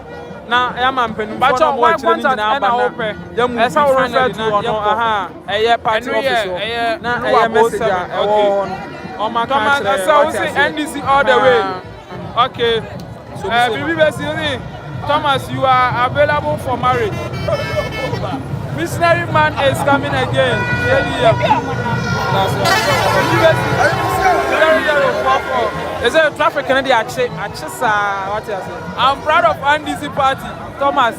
Speaker 2: Now I am pen. But your contact and I open. As I refer to party officer. Now I message on my Thomas. I saw NDC all the way. Okay. Bibi Bessie. Thomas, you are available for marriage. Missionary man is coming again. Is there a traffic in the action? What you say? I'm proud of NDC party. Thomas.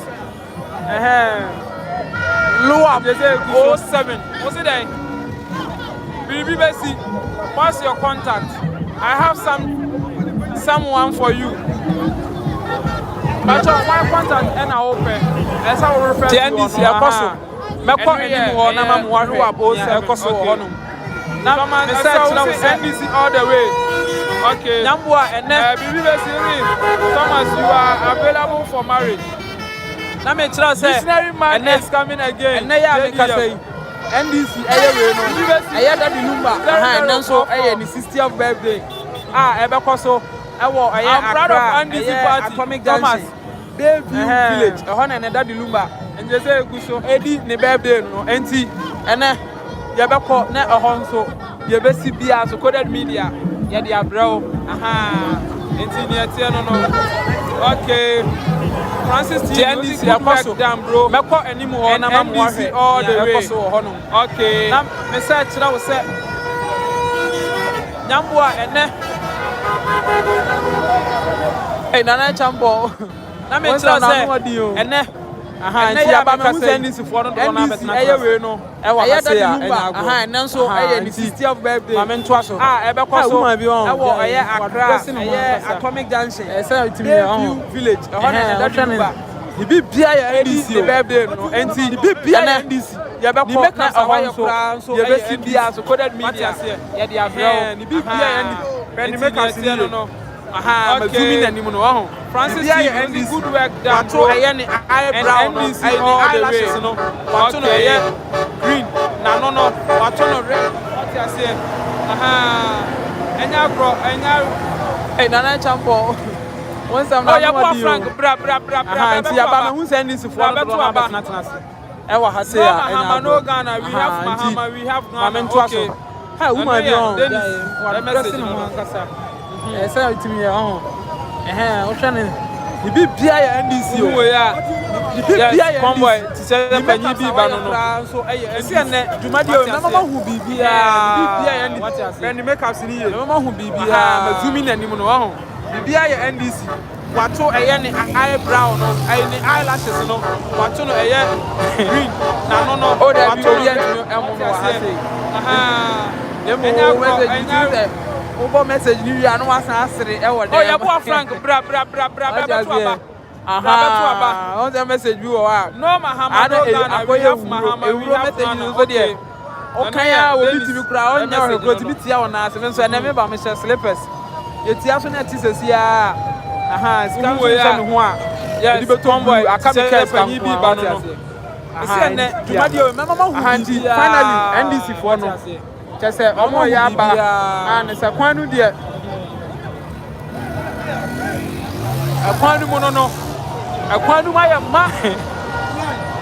Speaker 2: Luam, they say 07. What's it then? Bibi Bessie, pass your contact. I have someone for you. But my contact and I open. As I will refer to NDC apostle. Meko anymore, Nama Muaru Abo, Koso. Now, NDC all the way. Okay. Nambua and Thomas, you are available for marriage. Now, me tell say, missionary man is coming again. And they are say, NDC, I had that number. And then so I had the 60th birthday. Ebekoso. I'm proud of NDC party. Atomic Thomas. Bayview Village. And that lumba. And they say, Guso, Eddie, ne birthday, no, NT. And Yabako, ne a honso. Yabesi Bia, so coded media. Yadia bro. NT near no. Okay. Francis NDC apostle. Damn, bro. Mako anymore. And I'm all the way. Okay. Now, message that was said. Nyambua and hey, Nana Champo. Na me tell say ene nti aba me send this for no na betena no e wa ka say enya go so e the 60th birthday ma me nto aso e be ko so e wo e Accra e Atomic Junction e say itimi village e ho na that number the bibia ya NDC birthday no enti the bibia na NDC ye be ko na ho so ye be si bia so coded media ye dey abro the bibia ya the make us no mazumi na nimu no Francis NDC good work done to any eyebrow NDC all the way no wato no green na no wato no red what you say enya bro enya Nana Champo once I'm not your Frank bra ti aba me hu send this for no na betna e wa ha say enya no Ghana we have Mahama we have Ghana okay ha woman be on the message no kasa say it me o twane the bibia ya NDC o the bibia ya convoy ti say panyi bi ba no so ese ne dwumadi o mama hu bibia bibia ya NDC and make us ni ye mama hu bibia mazumi nanim no ho bibia ya NDC wato ne eyebrow no ne eyelashes no wato no green na no wato ye emo no ha say emo message Obo message ni wi anu wasan asere e wo dey. Oh, ya bo Frank bra beto aba. On the message bi wo a. No Mahama no Ghana we have Mahama we have message no so dey. O kan ya wo bi tibi kura on nya ko tibi tia wona ase so na me ba me share slippers. Ye tia so na ti sesi a. Scam so me ho a. Ya di beto boy aka me care panyi bi ba no. Ese ne dwumadi o me mama hu finally NDC for no. Say omo ya ba and se kwanu de akwanu mo no akwanu ma ya ma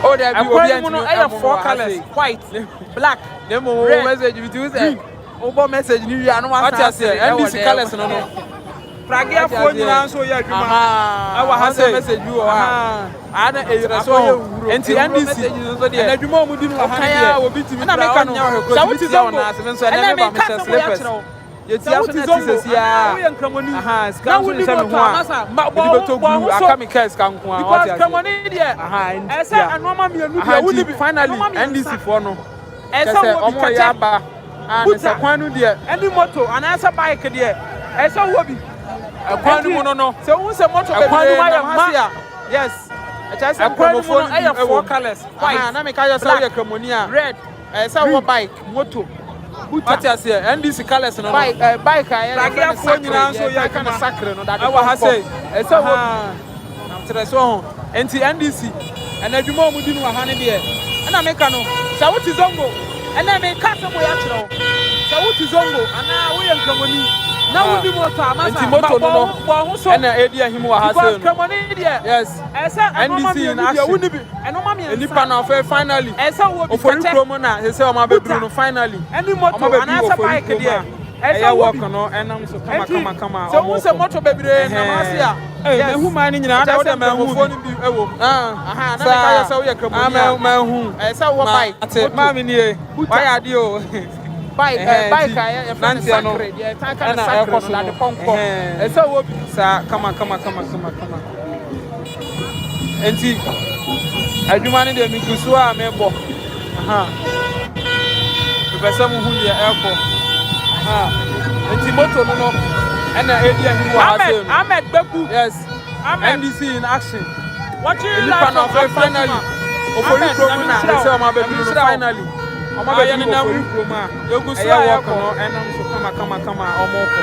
Speaker 2: o de bi obi anti no four colors white black demo message bi tu say obo message ni wi anu wa say NDC colors no pragia fo nyina so ya adwuma e wa ha say message bi wo ha ana e so enti NDC so de na adwuma mu di no ha ya obi timi na meka no sa wuti zo na se so na me ba me slippers ye ti aso na ti sesi ya na wudi se me ho a di beto guru aka me case kan ko a what ya kramoni de e se anoma mienu de wudi finally NDC fo no e se omo ya ba and se kwanu de any moto ana se bike de e se wo bi akwanu mu no se won se moto be akwanu ma ya yes I say promophone e four colors white na me ka say we kramoni a red e se wo bike moto what you say NDC colors no bike I fo nyina so ya kind of sacre no that I say e se wo na tre so enti NDC and adwuma mu di no ha ne de
Speaker 3: ana me ka no sa wuti zongo ana me ka se boya kyerɛ sa wuti zongo ana wo yɛ nkamoni na wo di moto amasa
Speaker 2: nti moto no
Speaker 3: bo so
Speaker 2: ɛna edi ahim wɔ ha se no
Speaker 3: nkamoni deɛ
Speaker 2: yes
Speaker 3: ɛsɛ
Speaker 2: NDC in action
Speaker 3: ɛnoma me
Speaker 2: nipa na ɔfɛ finally
Speaker 3: ɛsɛ wo bi
Speaker 2: ofori promo na sɛ ɔma bɛduru no finally
Speaker 3: ɛni moto ana sɛ bike deɛ
Speaker 2: ɛyɛ work no ɛnam so kama
Speaker 3: so wo sɛ moto bebree na ma se a
Speaker 2: mehu man ni nyina ada wo de ma hu bi ɛwɔ
Speaker 3: aha na
Speaker 2: me
Speaker 3: ka yɛ sɛ wo yɛ nkamoni
Speaker 2: ma hu
Speaker 3: ɛsɛ wo bike
Speaker 2: ate ma me nie wayɛ ade o
Speaker 3: bike ayɛ fɛn sakre deɛ tan ka na sakre no na de pɔnkɔ ɛsɛ wo bi
Speaker 2: sa kama enti adwuma ne de migusu a mebɔ aha bɛsɛ mu hu deɛ ɛkɔ enti moto no ɛna edi ahim wɔ ha se no
Speaker 3: Ahmed Beku
Speaker 2: yes NDC in action nipa na ɔfɛ finally ofori promo na sɛ ɔma bɛduru no finally ɔma bɛduru no ofori promo a ɛyɛ work no ɛnam so kama ɔmo kɔ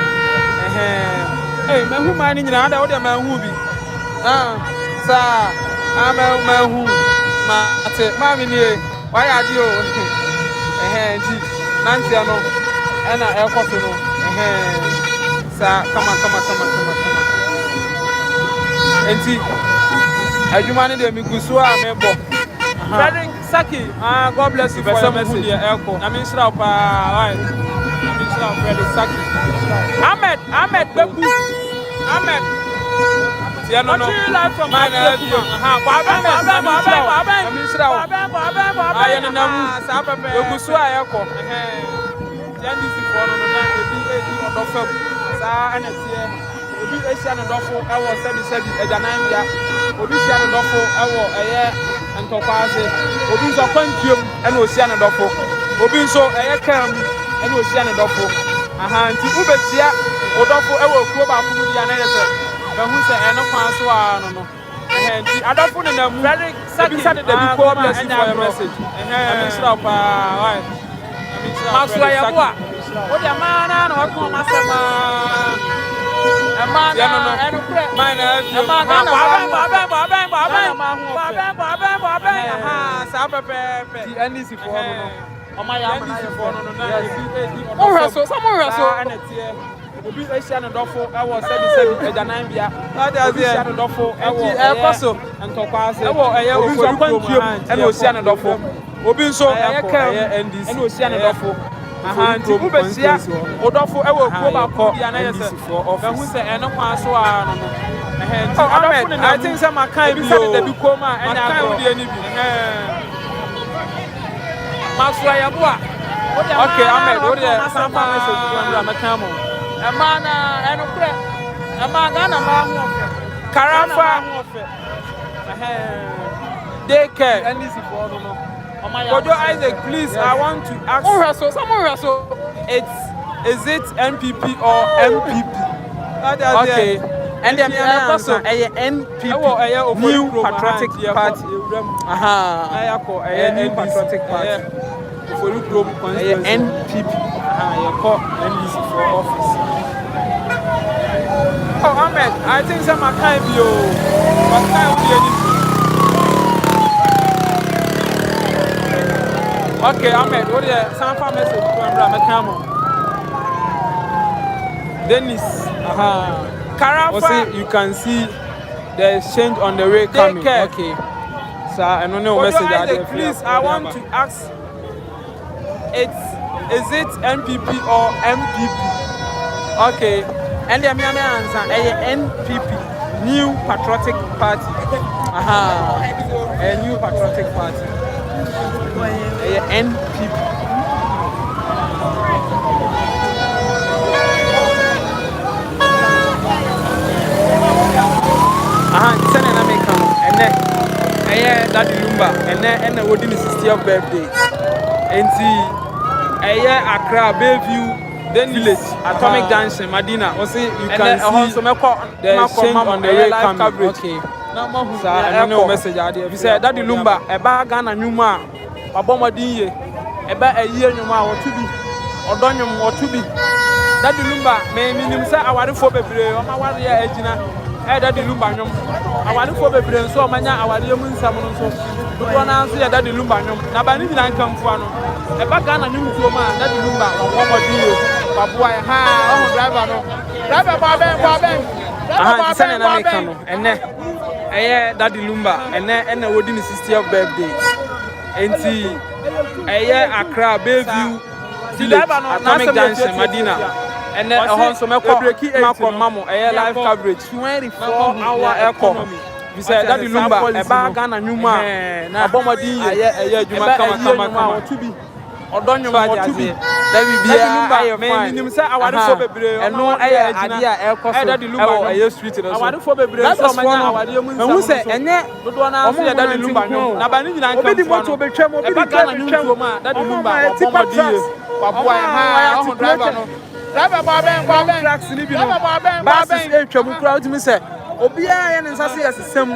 Speaker 2: mahu man ni nyina ada wo de mahu bi saa mahu ma ate ma me nie wayɛ ade o nti nantia no ɛna ɛkɔ so no saa kama enti adwuma ne de migusu a mebɔ
Speaker 3: Frederick Saki
Speaker 2: God bless you for your message na me nhyira pa why na me nhyira Frederick Saki
Speaker 3: Ahmed Beku Ahmed
Speaker 2: tia no
Speaker 3: live from
Speaker 2: man na bi ayɛ ne nam saa pɛpɛ migusu a yɛkɔ NDC for no na ebi ɔdɔ fam saa ɛna tie obi ehyia ne dɔfo ɛwɔ sɛbi agyanan bia obi hyia ne dɔfo ɛwɔ ɛyɛ ntɔkwa ase obi nso kwantuam ɛna ohyia ne dɔfo obi nso ɛyɛ kam ɛna ohyia ne dɔfo nti ubetia odɔfo ɛwɔ kuo baako mu dia na yɛ sɛ bɛhu sɛ ɛno kwan so a no nti adɔfo ne nam
Speaker 3: Frederick Saki
Speaker 2: sɛ de bi call bless you for your message ɛmisra pa why
Speaker 3: Maxwell Yabua o de mana na wako masema emana enu pre
Speaker 2: mana
Speaker 3: aha sa pepe
Speaker 2: di NDC for no
Speaker 3: oma ya
Speaker 2: NDC for no na ebi
Speaker 3: o hweso samo hweso
Speaker 2: ana tie obi ehia ne dɔfo ɛwɔ sɛbi agyanan bia obi ehia ne dɔfo ɛwɔ
Speaker 3: ɛkɔso
Speaker 2: ntɔkwa ase ɛwɔ ɛyɛ ofori kwantuam ɛna ohia ne dɔfo obi nso ɛyɛ kam ɛna ohia ne dɔfo nti ubehyia odɔfo ɛwɔ kuo baako bia na yɛ sɛ bɛhu sɛ ɛno kwan so a no nti adɔfo ne na I think sɛ makan bi o bi kom a ɛna agorɔ makan bi
Speaker 3: Maxwell Yabua
Speaker 2: okay Ahmed wo de sampa message bi ndra makan mo
Speaker 3: emana enu pre emana na ma ho ofe
Speaker 2: Karafa daycare
Speaker 3: NDC for no
Speaker 2: Kojo Isaac, please, I want to ask. Is it NPP or MPP? Okay.
Speaker 3: And then also NPP, New Patriotic Party.
Speaker 2: New Patriotic Party. For you group NPP. You call NDC for office. Oh, Ahmed, I think some are kind of you. What kind of you? Okay, Ahmed, what is the sample message to Amra Dennis, Karafa, you can see the exchange on the way coming. Okay, so I don't know message. Please, I want to ask, is it NPP or MPP? Okay, and the answer, NPP, New Patriotic Party. A New Patriotic Party. NPP. Send an American, and then Daddy Lumba, and then wedding 60th birthday. And see, Accra, Bayview, then Village, Atomic Junction, Medina. Also, you can see the exchange on the way coming. Okay. I don't know message idea. You said Daddy Lumba, a bag and a new man, a bomber dingy, a bag a year no more to be, or Donyum or to be. Daddy Lumba, may mean himself, I want to for baby, or my warrior, Edina, Daddy Lumba nyom. Awade fo bebre nso omanya awade mu nsam no nso. Dodo na nso ya Daddy Lumba nyom. Na ba ni nyina nkamfo ano. E ba Ghana nyum tuo ma Daddy Lumba omomodi yo. Baboa ha oh driver no. Driver ba ben. Aha sane na meka no. Ene Daddy Lumba ene wodi ni 60th birthday. Enti Accra Bayview Atomic Junction Madina. And then also Mako Mamo, live coverage 24-hour economy. We said Daddy Lumba, a bag and Numa, a Bomadi, a Juma Kama to be. Or don't you want to be? There will be a man himself. I want to be and no idea. Daddy Lumba, a street. I want to be that's one of who said, and yet, the one I see Daddy Lumba. Nabani, I want to be tremble. Daddy Lumba, Driver Barben tracks living Barben trouble crowd to me say Obia and Sassy as a sim. I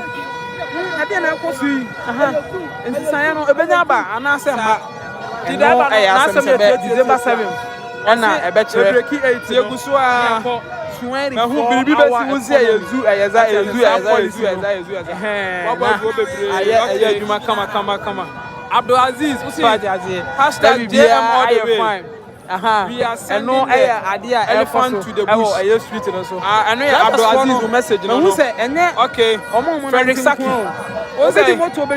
Speaker 2: didn't know sweet. And Sayano Ebenaba and I said, I asked December 7th. And I bet you breaking 8 Yagusua 20 who will be best who say you must come. Abdul Aziz, hashtag JM all the way. We are sending no idea elephant to the bush. I street also. I know Abdul Aziz message. No, who say? Okay. Ferry Saki.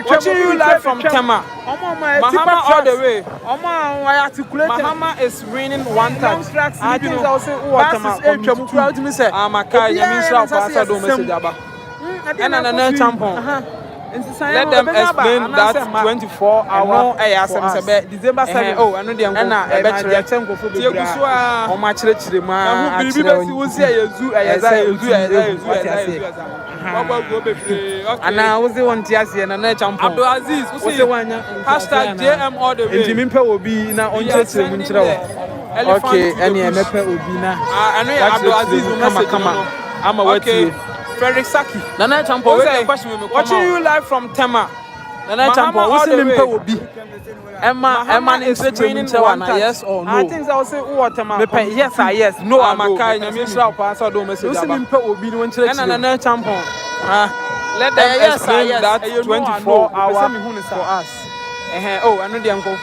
Speaker 2: Watching you live from Tema. Mahama all the way. Mahama is winning one touch. I think I will say who crowd me say. Makai Yamisha Pastor do message aba. And another champion. Let them explain that 24 hour December 7th. Oh, I know the uncle. I bet you oh, my church, the man. And I was the one Tiasi and another champion. Abdul Aziz, who's the one? Hashtag JM all the way. And Jimimpe will be in our own church. Okay, and Yemepe will be now. I know Abdul Aziz will come. I'm a okay. Ferry Saki. Nana Champo, watching you live from Tema. Nana Champo, what's the name will be? Emma is training one, yes or no? I think I'll say what Tema. Yes, yes. No, I'm a kind of Mr. Pastor Domestic. What's the name will be when children and Nana Champo? Let them explain that 24 hours for us. Oh, I know the uncle.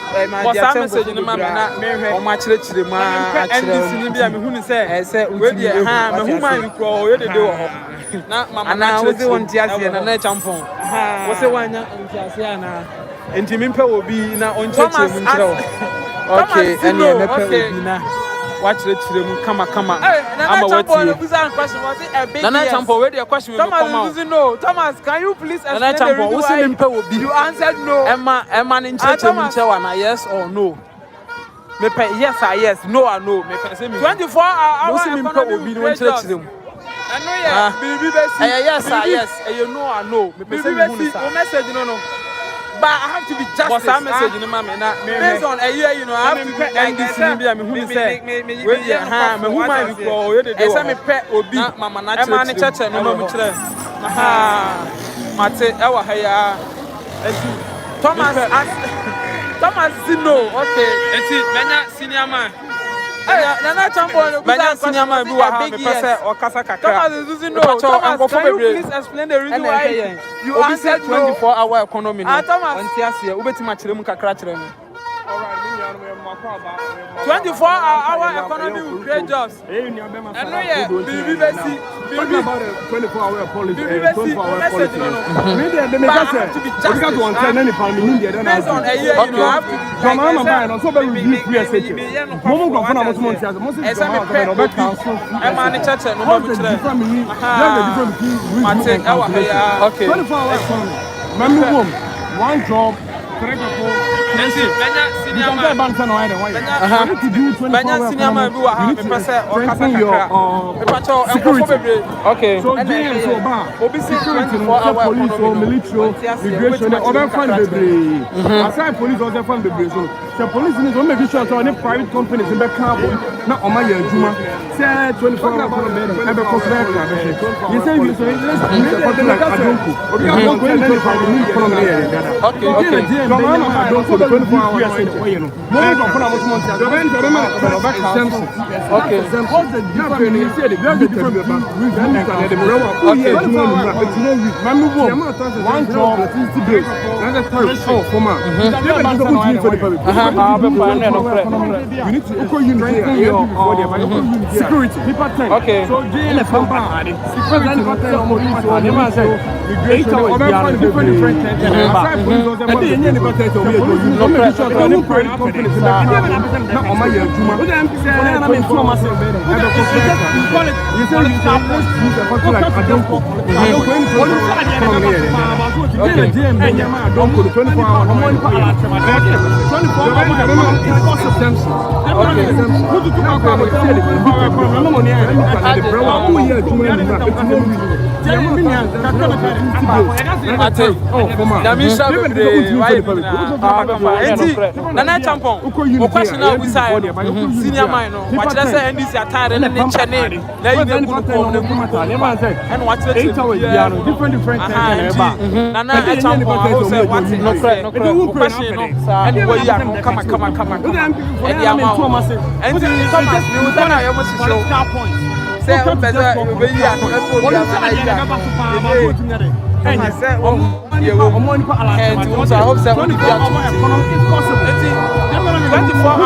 Speaker 2: What's message in the man? Or my church, the man, and this is I said, with your hand, who might call you the door. And I was the one Tiasi and a champon. What's the one in Tiasiana? And Timimpe will be in our own church. Okay, and okay. Watch the children come. I'm a question. Was it a big Champo? Where your question will come out? Thomas, can you please explain the reason you answered no. Emma in church, yes or no? Yes, no or no. 24 hours will be one church. I know yes. You know I know. Message no. But I have to be just. What's that message in the mama? Based on a year, you know, I have to end this in India. Who say? Wait, yeah, who might be called? It's a pet or be Mama Natural Church and no more. Mate, our hair. Thomas, no, okay. It's it, Mena senior man. Nana Champo, Mena senior man, who are big or Kasaka. Thomas, can you please explain the reason why you answered 24-hour economy? Thomas, Ubeti 24-hour economy will create jobs. And no, yeah,
Speaker 4: talking about a 24-hour policy. 24-hour policy. They make us say, to understand any family.
Speaker 2: Based on a year, you have to.
Speaker 4: John Mahama, and so very review free SH. Momo go for most months. Most of the council.
Speaker 2: I'm on the church. No more
Speaker 4: family. Okay. 24-hour economy. Remember, one job, 3 people. Okay.
Speaker 2: So
Speaker 4: jail so bad. Security, police, military, immigration, other fund aside police, other fund so the police need to make sure so any private companies in the car na ọma yẹ adwuma sẹ 24 hour ebe kọ fẹ kọ abẹ you say you say let's adonko obi ka adonko ni 24 hour ni kọ na yẹ dada okay kọma na adonko 24 hour oyẹ no mo do kọ na mo mo tia do ben do ma okay what's the difference you say the difference about and the rewa oyẹ adwuma no ma it's no week ma mu bo one job 50 days na the time for ma you need to equal unity security people time
Speaker 3: okay
Speaker 4: so in the pump security different
Speaker 3: Nana Champon, o question now we say senior man no. Watch let's say NDC attire and then channel. Let you go and watch it. Different Nana Champon, who say what no question no. And we are come. And the amount. And Thomas, you was na you must show. Say o better we here no for the and I said, and I hope that when you get 24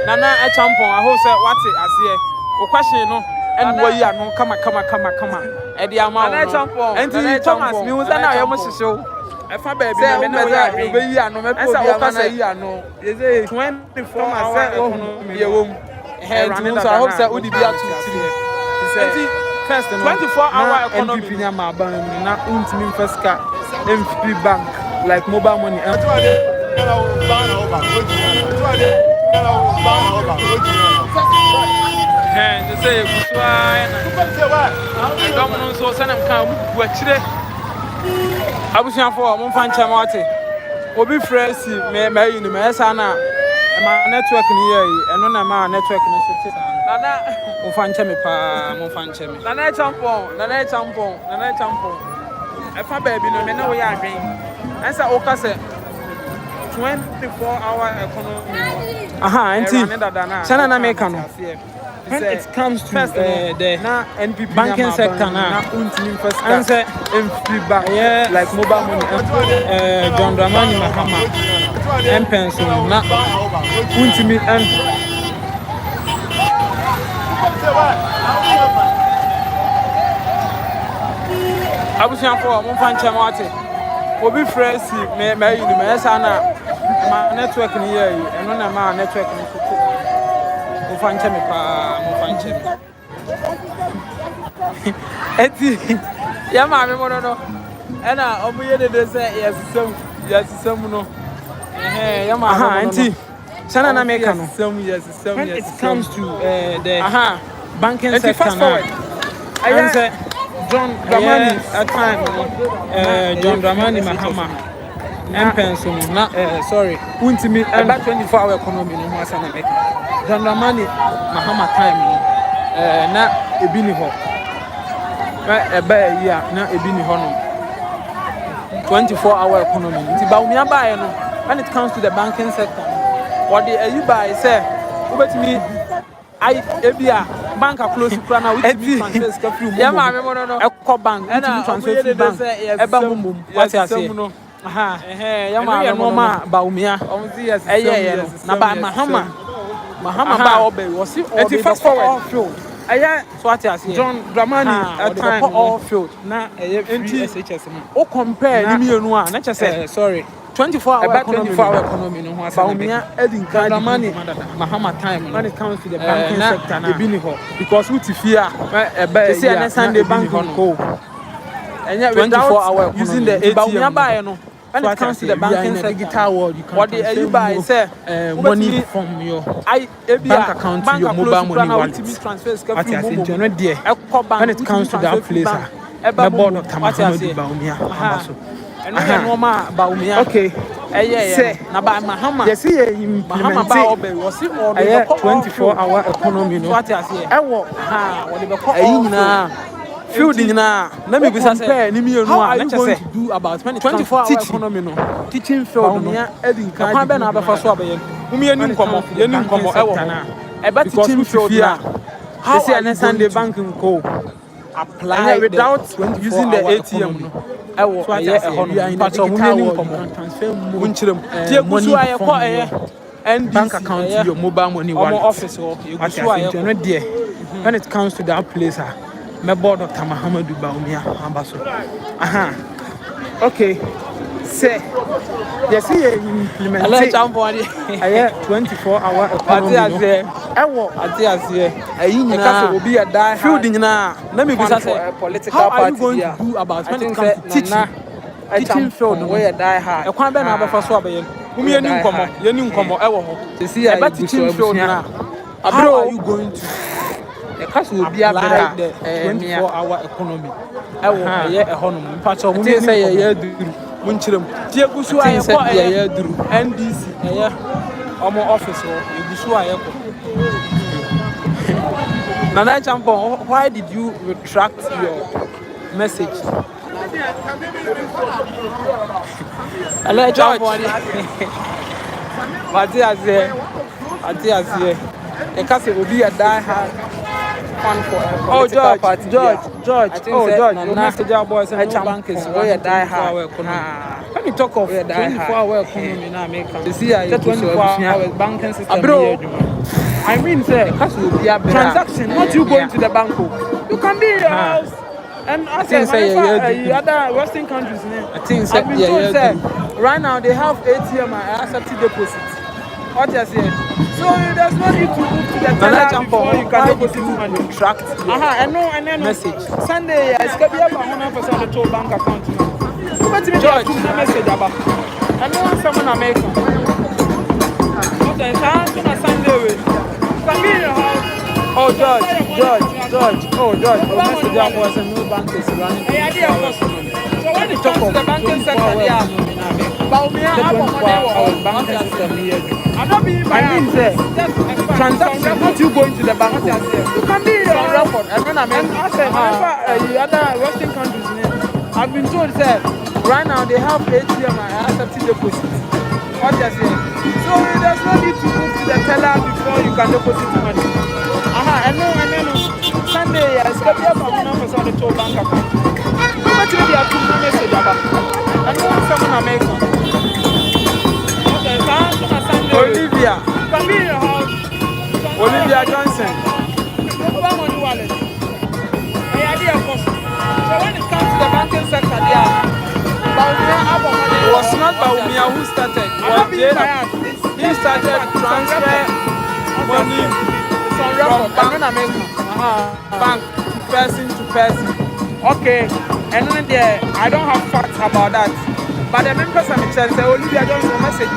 Speaker 3: Nana a champon, I hope say what it as here. O question no, and we are no come. Eddie amount and Thomas, me was an I must show. If I baby, I know me. I know. Is it 24 hours? I hope that would be out to first 24 hour economy. Not until first car, MP bank like mobile money. And they say, I don't know, so send them come watch it. I was here for one fan chamate. Obi fresh, may in the Messana, and my network in here, and on my network in the city. Nana, Mofanchemi, Mofanchemi. Nana Champon. If I baby, no matter where I bring. I said, okay, 24-hour economy. Sana American. When it comes to the banking sector now, answer like mobile money. John Mahama, M-Pencil, not Untimi and I was here for one fan chamate. Obi fresh, may you know, Sana. My network in here, and on my network in the Mofanchemi. Yama, no, and I obeyed say yes, some no. Yama, auntie, Sana American, when it comes to the banking sector, I say John Dramani at time, John Dramani Mahama. M-Pencil, sorry, Untimi, about 24-hour economy, no more than John Mahama time, not a binny hole. A bear, yeah, not a binny honor. 24-hour economy. It's about me buy when it comes to the banking sector. What you buy, say, over to me, I bank are close to Prana, which transfers a bank, and transfer bank, a bamboo, what I say. Yama Mama Baumia. Na ba Mahama ba obe was it fast forward field. So what I say John Dramani at time all field na SHS. O compare ni no a na say sorry 24-hour economy no ho asa Baumia edin Dramani Mahama time when it comes to the banking sector na e bi ni ho because what if here e be Sunday bank go And yet
Speaker 2: 24-hour
Speaker 3: using the ATM. When it comes to the banking sector, digital world, you can transfer money from your bank account to your mobile money wallet. When it comes to that place, the board of Tamahama Baumia. Okay. Mahama. Yes, Mahama 24-hour economy. Fielding now. Let me compare. How are you going to do about 24-hour economy? Teaching field. How are Sunday banking co apply without using the ATM? And bank account to your mobile money wallet. When it comes to that place, my board of Tamahama Baumia Ambasso. Okay. Say, yes, he implemented 24-hour economy. Will be a die fielding now. Let me say, political how are you going to do about when it comes to teaching field where you die hard? A quite bad for Swabian. Whom you knew come to see a teaching field now. How are you going to? The cash will be a 24-hour economy. I will a honor. Patch of say a year do Munchum. Tiagusu, I do NDC, or more office or Yugusu. Nana Champo, why did you retract your message? George, the castle will be a die-hard fan for George. George, boys and bankers where die-hard. Let me talk of 24-hour economy in America. You see, 24-hour banking system. I mean, sir, castle will be a transaction, not you going to the bank. You can be in your house. And I think other Western countries, I think I've been told, right now they have ATM and accept deposits. What you say? So there's no need to move to the teller before you can deposit and retract. I know message. Sunday, I can be up 100% to bank account. George, message about. I know someone American. Okay, so Sunday. Can be in your house. Oh, George. Oh, George. The message I was a new bank is running. So when it comes to the banking sector, I'm not being biased. Transaction, not you going to the bank. You can be on record. I said, other Western countries, I've been told that right now they have ATM and accept deposits. What you say? So there's no need to move to the teller before you can deposit money. I know. Sunday, I step here for 100% to bank account. How much did you have to message about? I know someone American. Okay, Sunday. Olivia. Can be in your house. Olivia Johnson. Mobile money wallet. So when it comes to the banking sector, it was not Baumia who started. He started transfer money from bank person to person. Okay, and then I don't have facts about that. But the members of the church say, Olivia Johnson message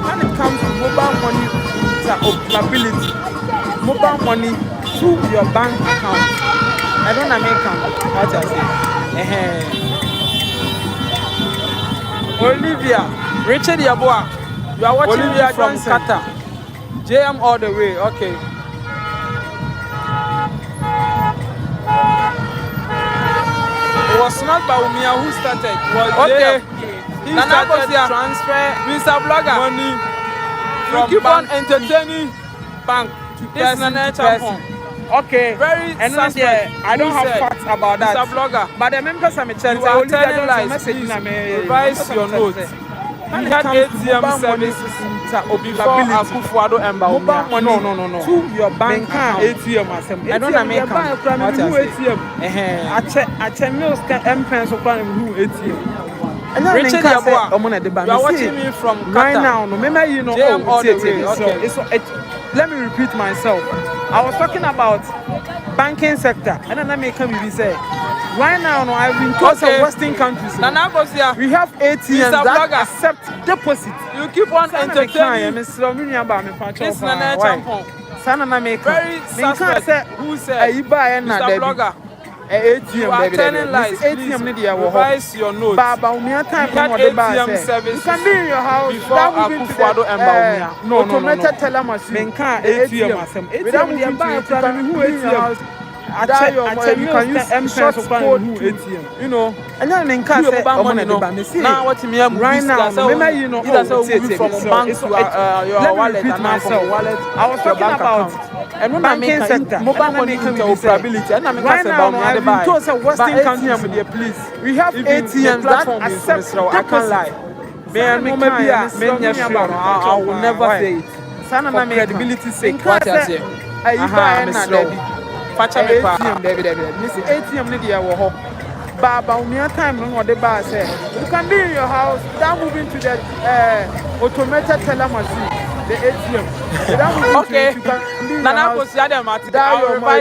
Speaker 3: when it comes to mobile money availability, mobile money to your bank account. I don't American. What I say? Olivia, Richard Yabua, you are watching Olivia from Qatar. JM all the way, okay. It was not Baumia who started. It was okay. He started transfer Mr. Blogger money from keep on entertaining bank to person. Okay. Very and I don't have facts about that. Mr. Blogger. But the members of the church are telling lies. Revise your notes. He had ATM services before Akufuado and Baumia. No. To your bank ATM. I don't American. ATM. I check meals can pens of who ATM. Richard Yabua, you are watching me from Qatar. Right now. No, maybe you know all the way. Okay. So let me repeat myself. I was talking about banking sector, and then I may come and say Right now, no, I've been told some Western countries.
Speaker 1: Nana Kosia.
Speaker 3: We have ATMs that accept deposit.
Speaker 1: You keep on entertaining.
Speaker 3: This Nana
Speaker 1: Champon.
Speaker 3: Sana na make
Speaker 1: Very suspect. Who said?
Speaker 3: Mr.
Speaker 1: Blogger.
Speaker 3: ATM, baby. ATM,
Speaker 1: revise your notes.
Speaker 3: Baba, we have time for
Speaker 1: ATM service.
Speaker 3: You can be in your house
Speaker 1: before Akufo-Addo and Bawumia.
Speaker 3: No, automated teller machine. ATM. Without the ATM, who ATM? I tell you can use short code ATM. You know, and then in case now what me right now, remember you know,
Speaker 1: from bank to your wallet and now from wallet.
Speaker 3: I was talking about. And when I make mobile money interoperability, and I'm right now, I've been told some Western countries, please. We have ATMs that accept. I can't lie. I will never say it. For credibility's sake, what I say. ATM, ATM, Baba, we have time on what the bar said. You can be in your house without moving to the automated teller machine. The ATM.
Speaker 1: Okay. Nana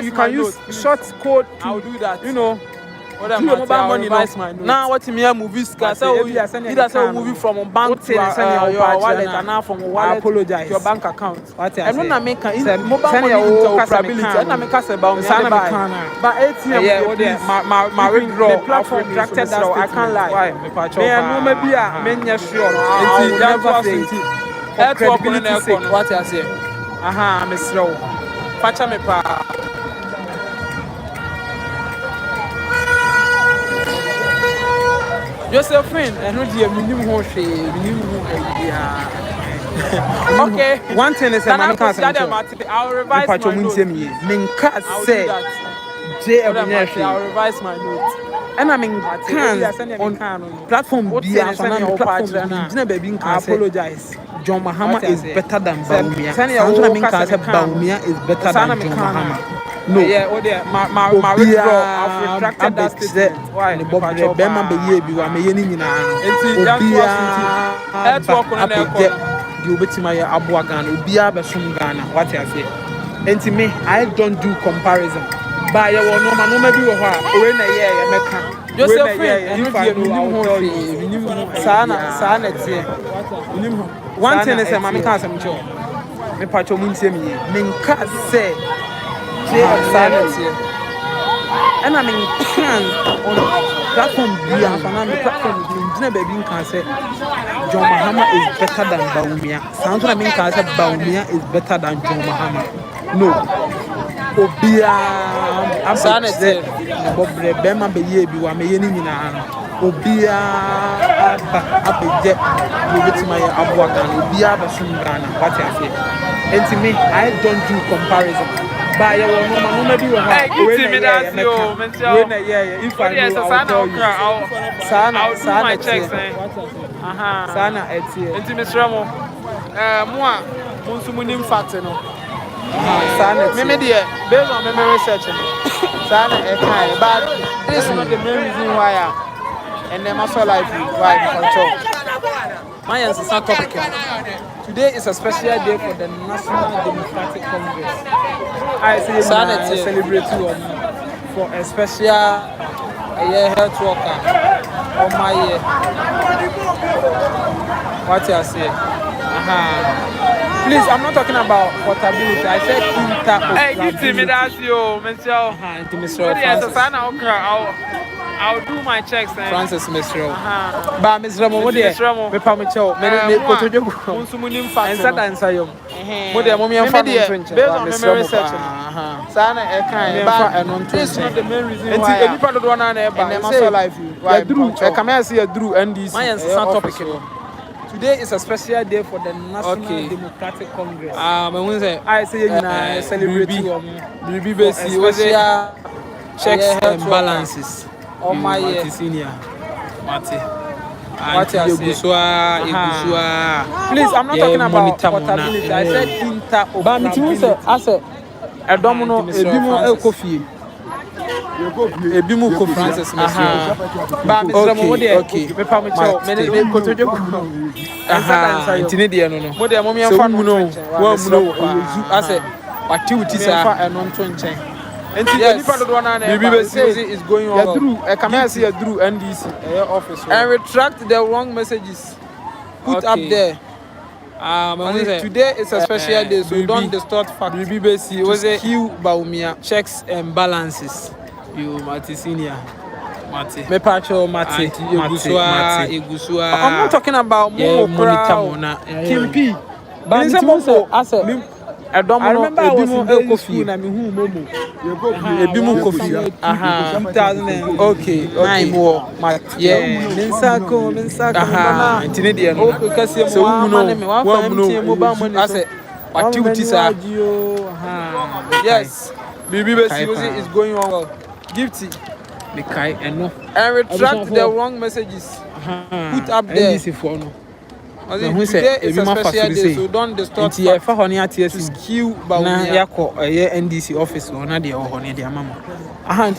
Speaker 3: you can use short code.
Speaker 1: I'll do that.
Speaker 3: You know.
Speaker 1: Mobile money now what me movies can say movie from bank to your wallet and now from wallet to your bank account. And when I make mobile money interoperability, and I make us about but ATM my withdraw platform contracted that I can't lie. Maybe I sure never say credibility sake. What I say? I'm slow. Facha me pa. Josephine, and not the minimum okay.
Speaker 3: One thing is
Speaker 1: I'll revise my notes. I'll revise my notes.
Speaker 3: And I mean, on platform B, I apologize. John Mahama is better than Bawumia. Bawumia is better than John Mahama. No,
Speaker 1: yeah, my withdrawal. I've retracted that statement. Why?
Speaker 3: Bema be ye bi wa me ye ni nyina.
Speaker 1: Enti work on na ekọ.
Speaker 3: You betima ya aboa Ghana, obia be sum Ghana. What I say? Enti me, I don't do comparison. Ba ye wo no ma no ma bi wo ho a, we na ye ye meka.
Speaker 1: Josephine,
Speaker 3: if I know you sana tie. One thing is say mama ka asem cho. Me pacho mu ntie me. Me nka say and I mean, on platform B, and platform baby can say John Mahama is better than Bawumia. Sounds I mean, can say Bawumia is better than John Mahama. No, Obia, I'm saying, Bob Bema be ye be wa me ye ni na. Obia, Abide, you get my Abuagan, Obia Basungana. What I say, and to me, I don't do comparison. But you will maybe you have if I know my checks. Sana Mr. Ramo. Moi, Munsumunim Factor. Sana, based on memory research. Sana, but this is not the main reason why. And then also life why control. My answer is not topic. Today is a special day for the National Democratic Congress. I say celebrate for a special health worker on my year. What you say? Please, I'm not talking about portability. I said interoperability.
Speaker 1: Hey, give me that, yo, Mr. I'll do my checks.
Speaker 3: Francis Mr. But Mr. Ramo, what do you me pamicho? Me koto jogo.
Speaker 1: Munsumunim factor.
Speaker 3: Ensa dansa yom. What do you mommy and family friend?
Speaker 1: Based on memory research.
Speaker 3: Sana ekan ba
Speaker 1: this is not the main reason why.
Speaker 3: Enti enipa do na na e ba.
Speaker 1: And say life you.
Speaker 3: Why Drew? E come here see a Drew NDC.
Speaker 1: My answer topic.
Speaker 3: Today is a special day for the National Democratic Congress.
Speaker 1: I say
Speaker 3: you celebrate
Speaker 1: Bibi Besi was checks and balances.
Speaker 3: Oh my year.
Speaker 1: Senior. Mate.
Speaker 3: Please, I'm not talking about portability. I said interoperability. I said, I don't know. Ebimu Kofi. Ebimu Kofi.
Speaker 1: Francis Messi.
Speaker 3: Okay. Me pamicho. Me koto jogo.
Speaker 1: Ntini dia no no.
Speaker 3: Mo de mo mi amfa no.
Speaker 1: Wa mu no.
Speaker 3: I said, activities are
Speaker 1: no nto nchen.
Speaker 2: Yes.
Speaker 3: BBC is going on.
Speaker 2: Can I see a Drew NDC office?
Speaker 3: And retract the wrong messages. Put up there. Today is a special day, so don't distort facts.
Speaker 2: BBC was a
Speaker 3: Q Baumia.
Speaker 2: checks and balances. You Mati Senior. Mati.
Speaker 3: Me pacho Mati. Egusua. I'm not talking about Momo Kimpi.
Speaker 2: But it's a
Speaker 3: I remember I was in
Speaker 2: Kofi na me hu Momo.
Speaker 3: Ebimu Kofi.
Speaker 2: 2000.
Speaker 3: Okay.
Speaker 2: More.
Speaker 3: Yeah. Minsako.
Speaker 2: Intine dia no.
Speaker 3: Okay, kasi
Speaker 2: so
Speaker 3: I
Speaker 2: say activity sir.
Speaker 3: Yes.
Speaker 2: BBC
Speaker 3: is going on well.
Speaker 2: Gifty.
Speaker 3: And retract the wrong messages. Put up there. Today is a special day, so don't distort facts. Q Baumia.
Speaker 2: NDC office or na dia ohone dia mama.
Speaker 3: I'm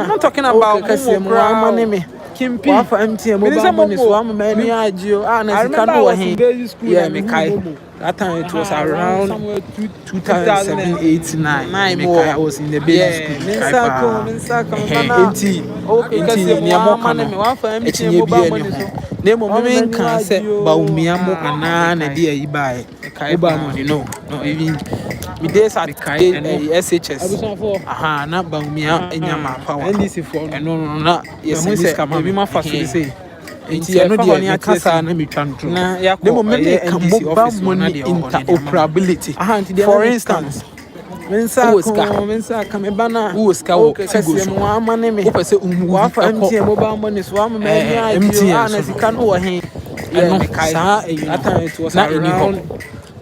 Speaker 3: not talking about Kimpi. I remember I was in basic school.
Speaker 2: Yeah, that time it was around 2007-8-9. I was in the basic school.
Speaker 3: Interoperability. For instance,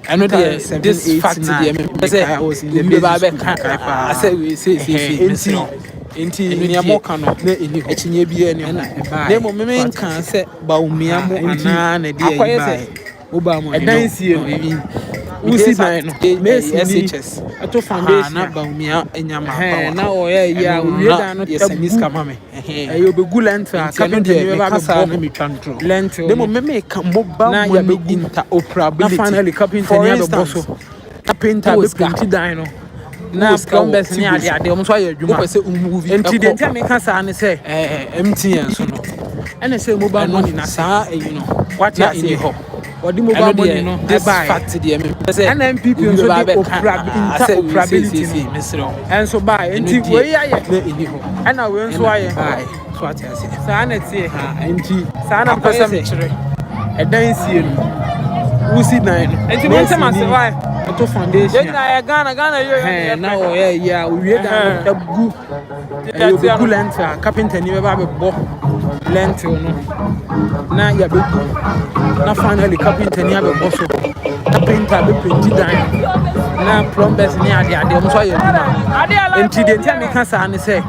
Speaker 2: I know this fact I was in the
Speaker 3: na plumbers ni ade o mo so aye adwuma o se movie enti de ntem ka sa ne se
Speaker 2: MTN so no
Speaker 3: ene se mobile money na
Speaker 2: sa no
Speaker 3: what ya say ho odi mobile money no
Speaker 2: this fact de me
Speaker 3: say NPP so dey interoperability
Speaker 2: mesro
Speaker 3: enso buy enti we aye
Speaker 2: na eni ho
Speaker 3: ana we nso aye
Speaker 2: so what ya say
Speaker 3: sa na tie ha
Speaker 2: enti
Speaker 3: sa na pesa me kire
Speaker 2: edan sie no wusi dan no
Speaker 3: enti mo ntem ase why
Speaker 2: to foundation
Speaker 3: na Ghana yo
Speaker 2: na o ya we dan tagu you lenta carpenter ni be ba be bo lentil no na ya be gu na finally carpenter ni be bo so carpenter be penti dan na plumbers ni ade mo so ya duma enti de ntem me ka sa ne say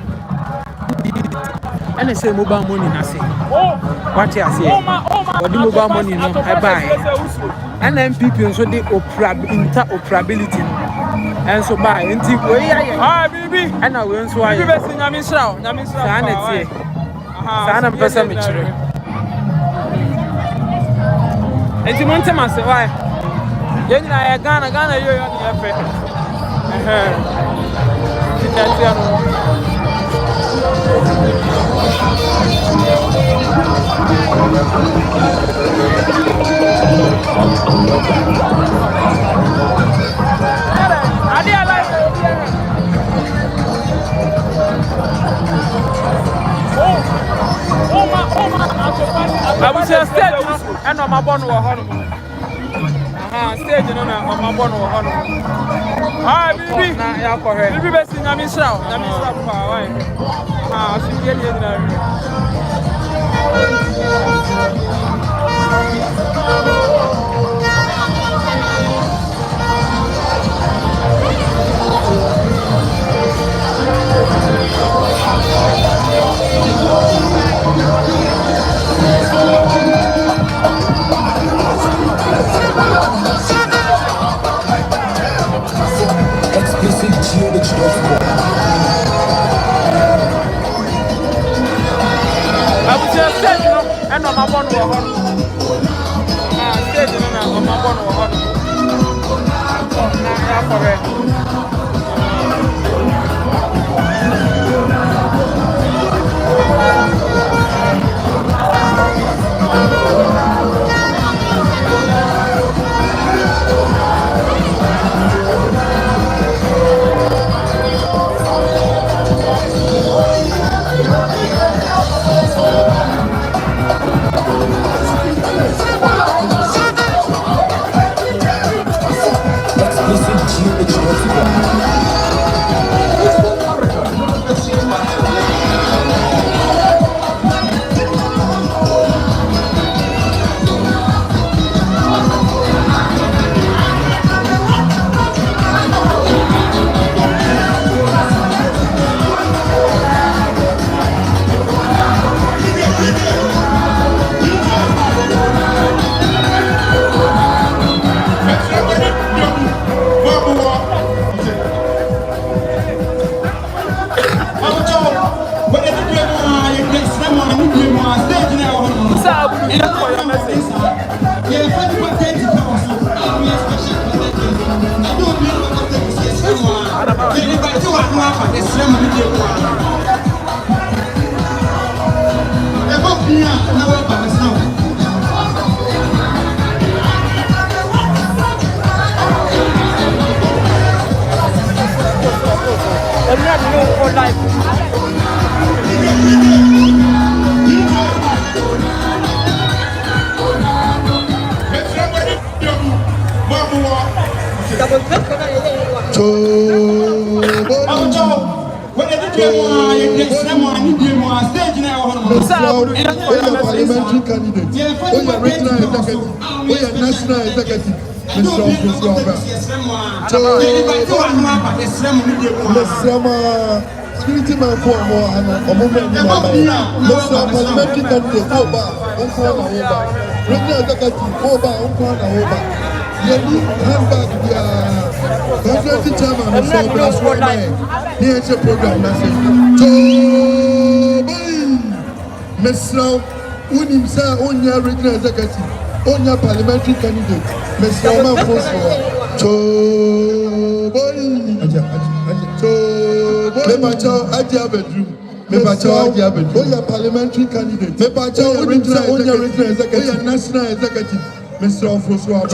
Speaker 2: and say mobile money na say what you say what the mobile money no I buy and NPP so the interoperability and so buy enti we ya
Speaker 3: bibi
Speaker 2: and na we nso aye
Speaker 3: bibi be nyame sraw
Speaker 2: sa na tie sa na pesa me kire
Speaker 3: enti mo ntem ase why ye nyina ya Ghana yo ni efe titia no I was a stage and on my bone or honor. Stage and on my bone or honor. Ah, baby, best in Yamisha, I was just saying, and on my bone or honor. Stage and on my bone or honor.
Speaker 5: Parliamentary candidate, regional executive, national executive, Mr. security man for more and Mr. Parliamentary candidate, regional executive, Yeni handbag dia conference chairman Mr. Here program na say to Mr. Unimsa onya regional executive onya parliamentary candidate Mr. Manfoso to Mebacho Adia bedroom Mebacho Adia bedroom onya parliamentary candidate Mebacho Unimsa onya regional executive onya national executive Mr. Manfoso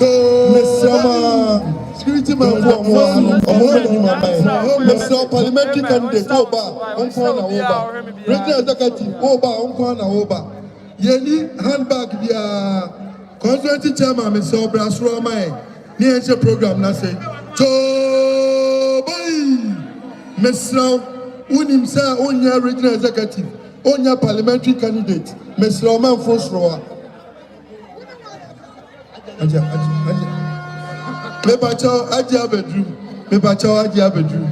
Speaker 5: Mr. Security man for more Mr. Parliamentary candidate Oba Onkwana Oba Regional Executive Oba Onkwana Oba Yeni handbag dia constituency chairman Mr. Obrasro Mai Nienche program na say to boy Mr. Unimsa onya regional executive onya parliamentary candidate Mr. Oman Fosroa Mebacho Adia bedroom. Mebacho Adia bedroom.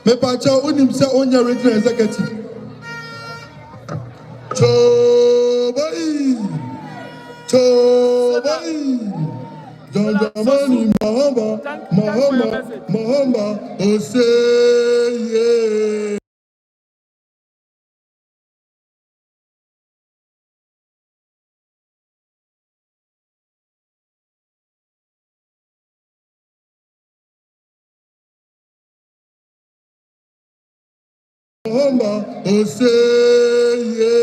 Speaker 5: Mebacho Unimsa onya regional executive. Chobay. John Mahama, Oseye. Mahama, Oseye.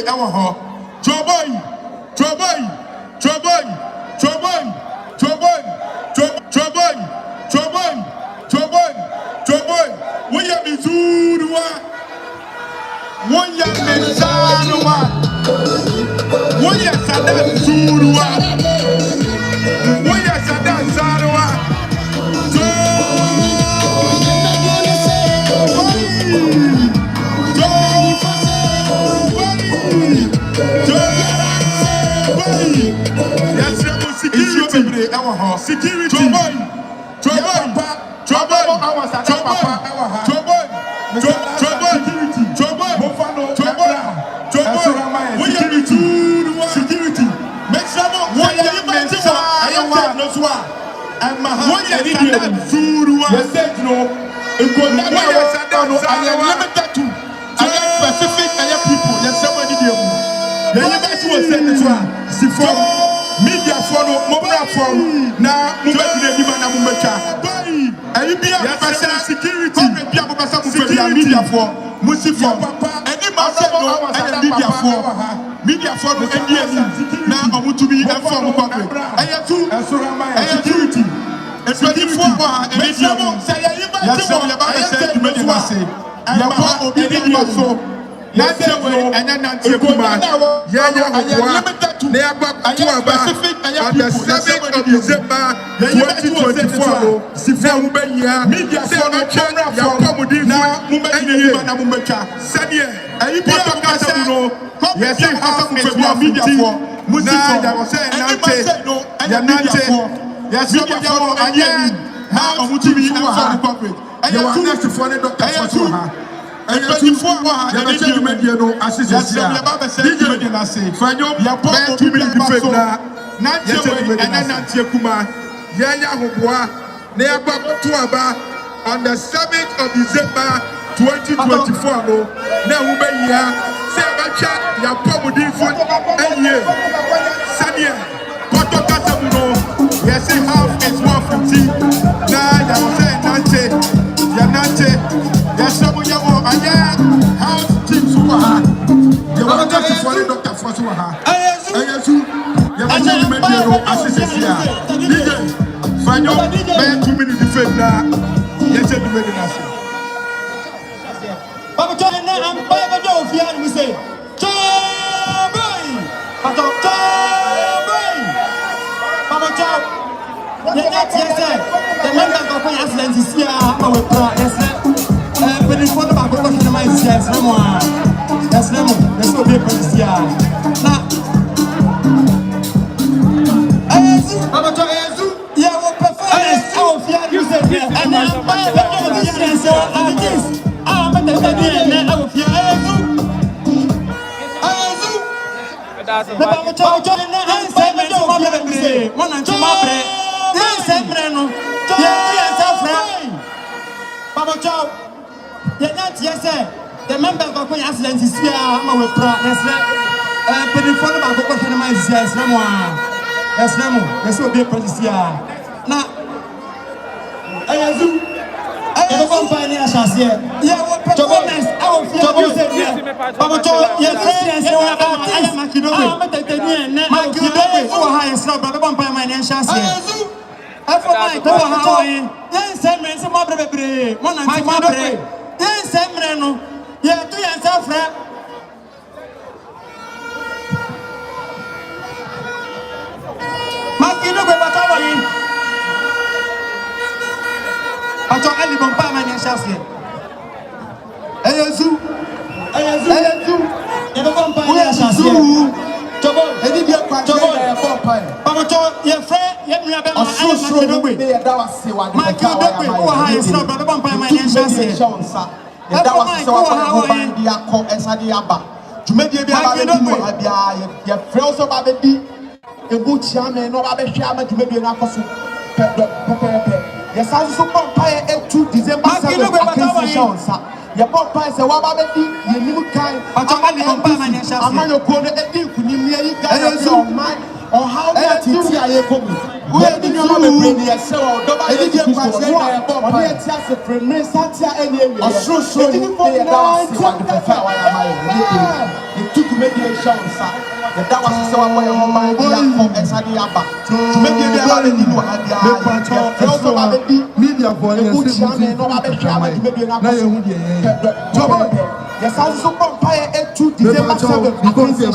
Speaker 5: ewa ho. Joboy. Wonya mizuruwa. Wonya menzanuwa. Wonya sadan zuruwa. Wonya sadan zaruwa. Security. Media phone, mobile phone. Now, security. Media phone. Musifor. Any master no media phone. Media phone now I want to be informed public. I have to security. And 24 on the 7th of December 2024 no na ube ya say bacha ya pomudi food eye sania poto kata no ya say half is 150 na ya say nante ya sabu ya wo anya house team super ha ya wa ka to for doctor for so ha ayesu ya ba ni media no assist ya DJ fanyo be 2 minutes defend na ya say the media na Papa John and I'm Papa Joe Fian, we say, Joy! Papa Joy! Papa Joe! Yes, sir. The members of the Aslands is here. I'm with yes, sir. But in front of our question, my yes, no more. That's no more. There's no paper this year. Now, Papa Joe, yeah, what performance? Oh, Fian, you said, and I'm Papa Joe. The members of the Aslands is here. I'm with yes, but in front of our question, my yes, no more. Yes, no more. There's no big police here. Now, the company has here. Yeah, what performance? Our future. Papa Joe, yes, I am Makidobe. Makidobe, who are highest number, the company financial here. After my Hawaii, yes, Samuel, some other baby, one and my baby. Yes, Samuel, yeah, 2 years after. Makidobe, what Hawaii. Ato ali bomba manya chassie. Ayazu. Ebe bomba manya chassie. Tobo, edi bia kwa tobo ya bomba. Pamato ye frɛ ye nua be ma ala Makidobe. Makidobe wo ha ye sra bra bomba manya chassie. Ye da wa se wa bomba ndi akɔ esade aba. Dwumadi bia ba be di mo bia ye frɛ so ba be di. Ebu chiame no ba be hwɛ ama dwumadi na akɔ so. Pepe. Yes, I was so pumped at 2 December 7th. Your papa is a wabadi, you new kind. I'm not going to eat you. You guys are mine.
Speaker 6: or how that TTI for me. Where did you have a brain? Yes, so don't buy any question. Or yet, yes, a premier Satia any area. Or so, didn't put it down. You took mediation, sir. That was so I want your mind and Sadiaba. To make you there, I didn't know how they are. Media for you, yes, I also compare it to December 7th because the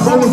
Speaker 6: Every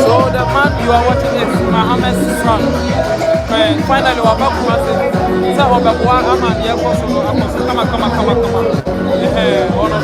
Speaker 2: So the man you are watching is Mahama's son. Finally, we're back to Kumasi. So we're back to Aman. Yeah, come. Oh no.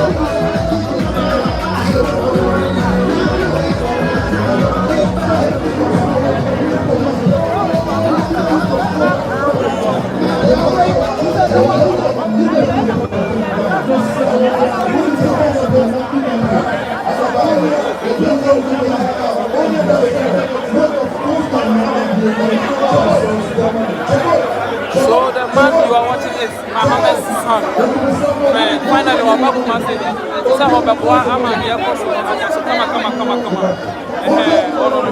Speaker 2: So the man you are watching is Mahama's son. Finally, we're back to Kumasi. So we're back to Aman. Yeah, come. Oh no.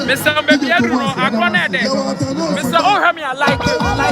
Speaker 1: Mr. Baby, I don't know. I go there. Mr. Oh, me, I like it.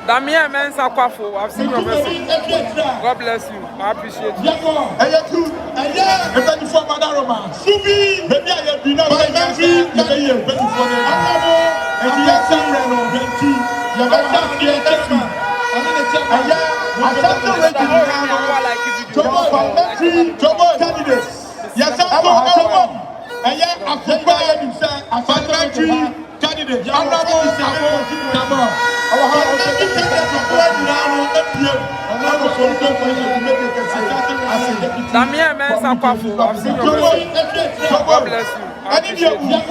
Speaker 2: Damien Mensa Kwafo, I've seen your message. God bless you. I appreciate you. Damien Mensa Kwafo, I've seen your message. God bless you. I appreciate you.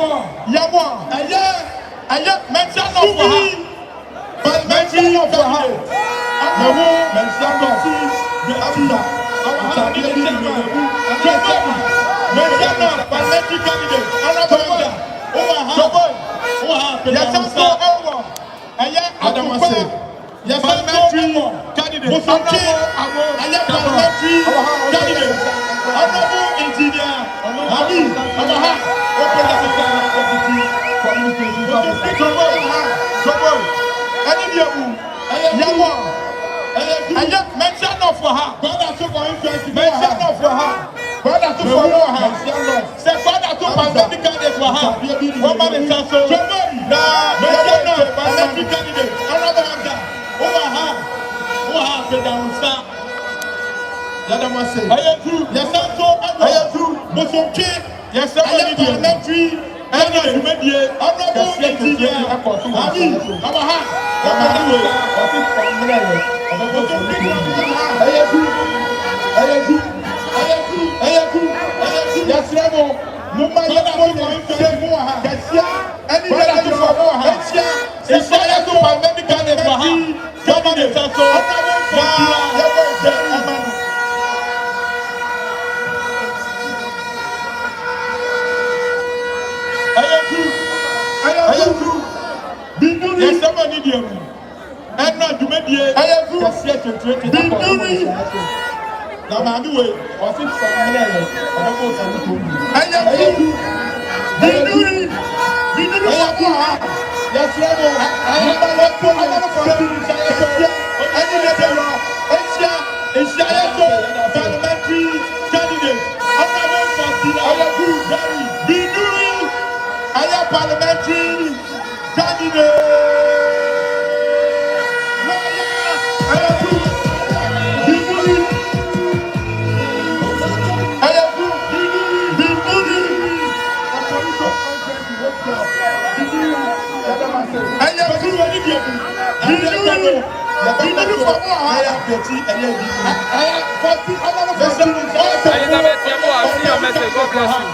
Speaker 1: Elizabeth Yabo, I see your message. God bless you.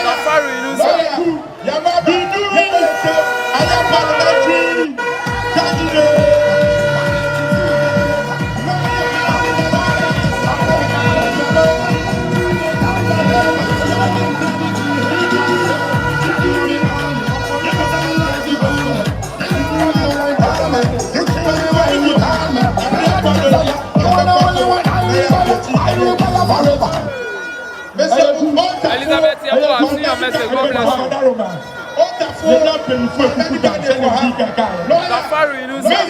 Speaker 1: Safari Inusa. Elizabeth Yabo, I see your message. God bless you. Safari Inusa.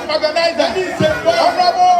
Speaker 6: Organizer, honorable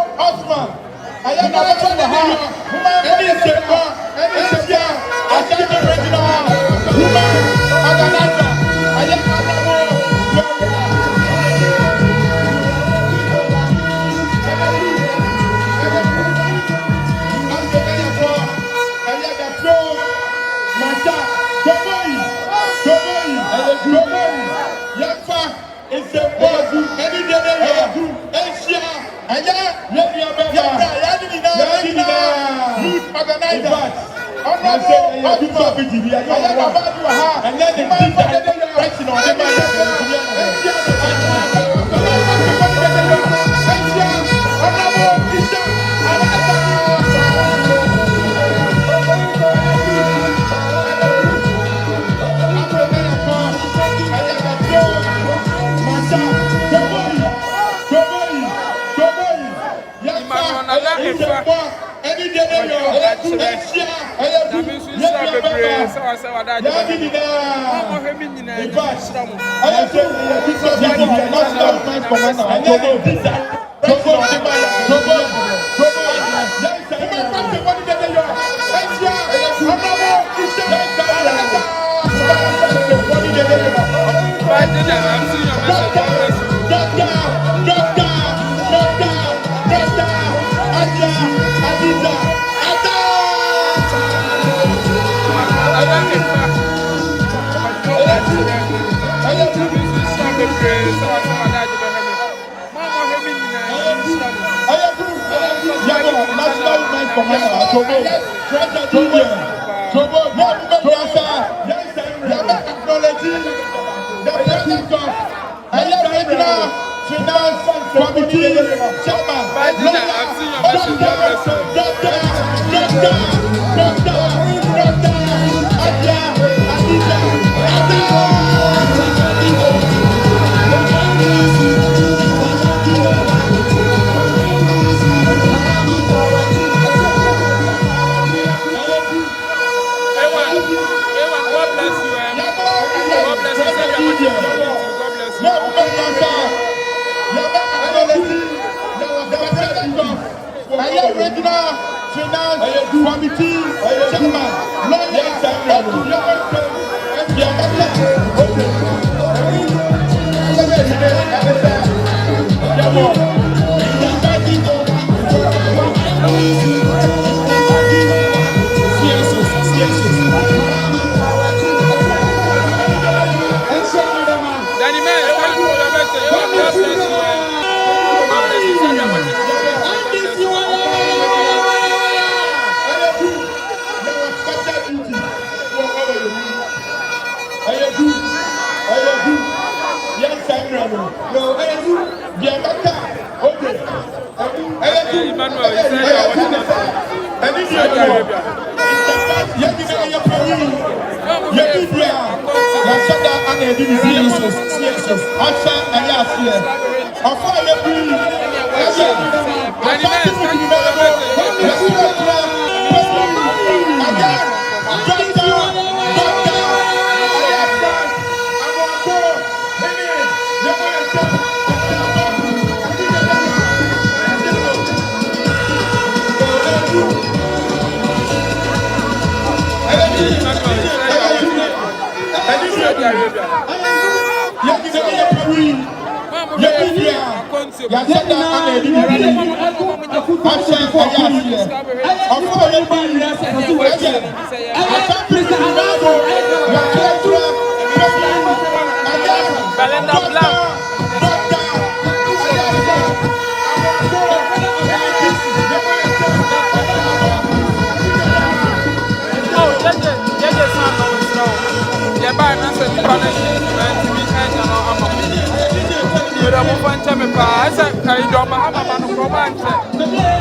Speaker 2: John Mahama no romance.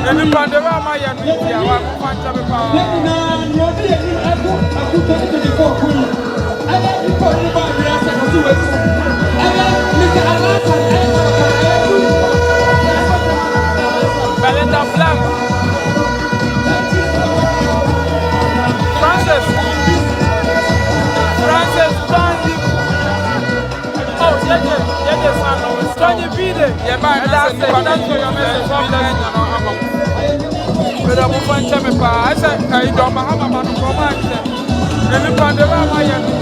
Speaker 2: Any pandora my and media, one punch of a Belinda Blanc. Francis, Tony Vide, yeah, man, that's it. But that's your message. But I'm going to me. I said, I don't Mahama man from Manchester. And the Pandora, yeah,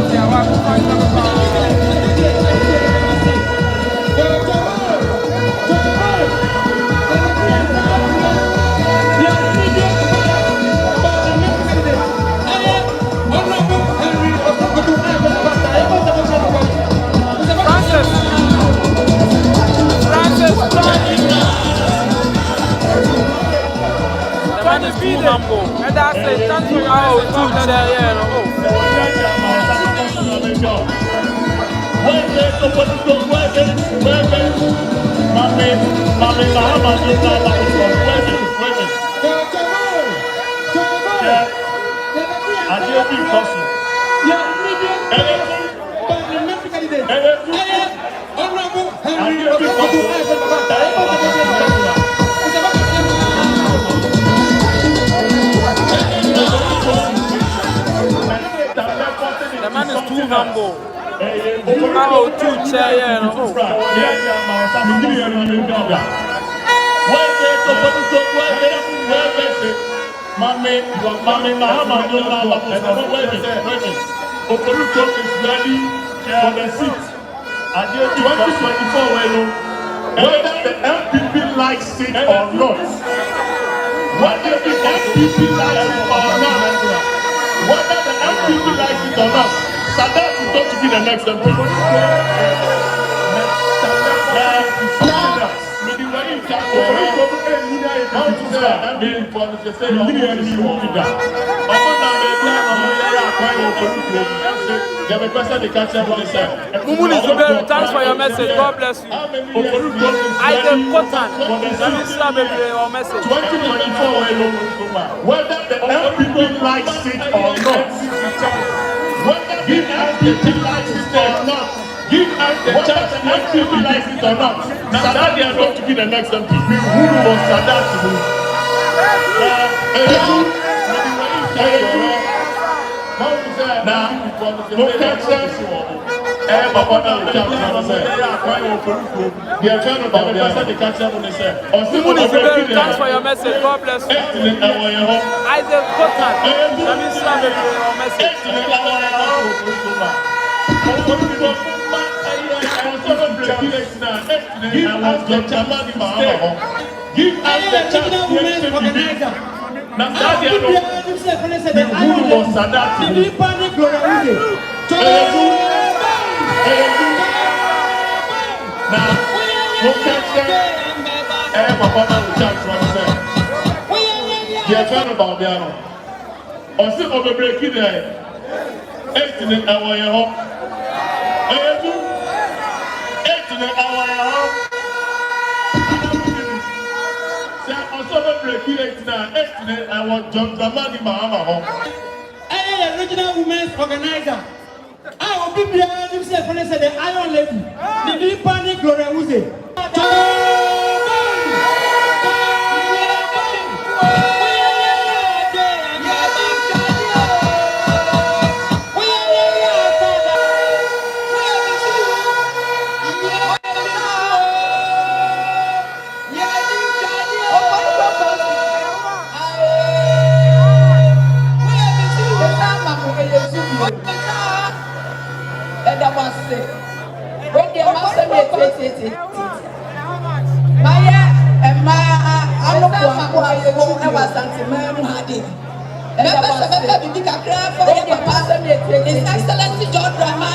Speaker 2: man is too humble. And that's it. Thanks for your too chair. The man is too humble. Oh, too chair.
Speaker 7: Mami Mahama Okoruko is ready for the seat. At the 2024, whether the MPP likes it or not, whether the MPP likes it or not, whether the MPP likes it or not, Sadat is going to be the next MP.
Speaker 2: Thanks for your message. God bless you. I the important. Let me start your message.
Speaker 7: 2024, whether the MPP likes it or not, whether the MPP likes it or not, give us the chance and MPP likes it or not. Sadat they are going to be the next MP. Who was Sadat to be?
Speaker 2: Thanks for your message. God bless you. I the important. Let me start your message.
Speaker 7: Give us the chance organizer. Now, who was Sadat? John Mahama.
Speaker 8: Original women's organizer. I will be behind himself when I said the Iron Lady. The deep panic Gloria Uze.
Speaker 9: His Excellency John Mahama.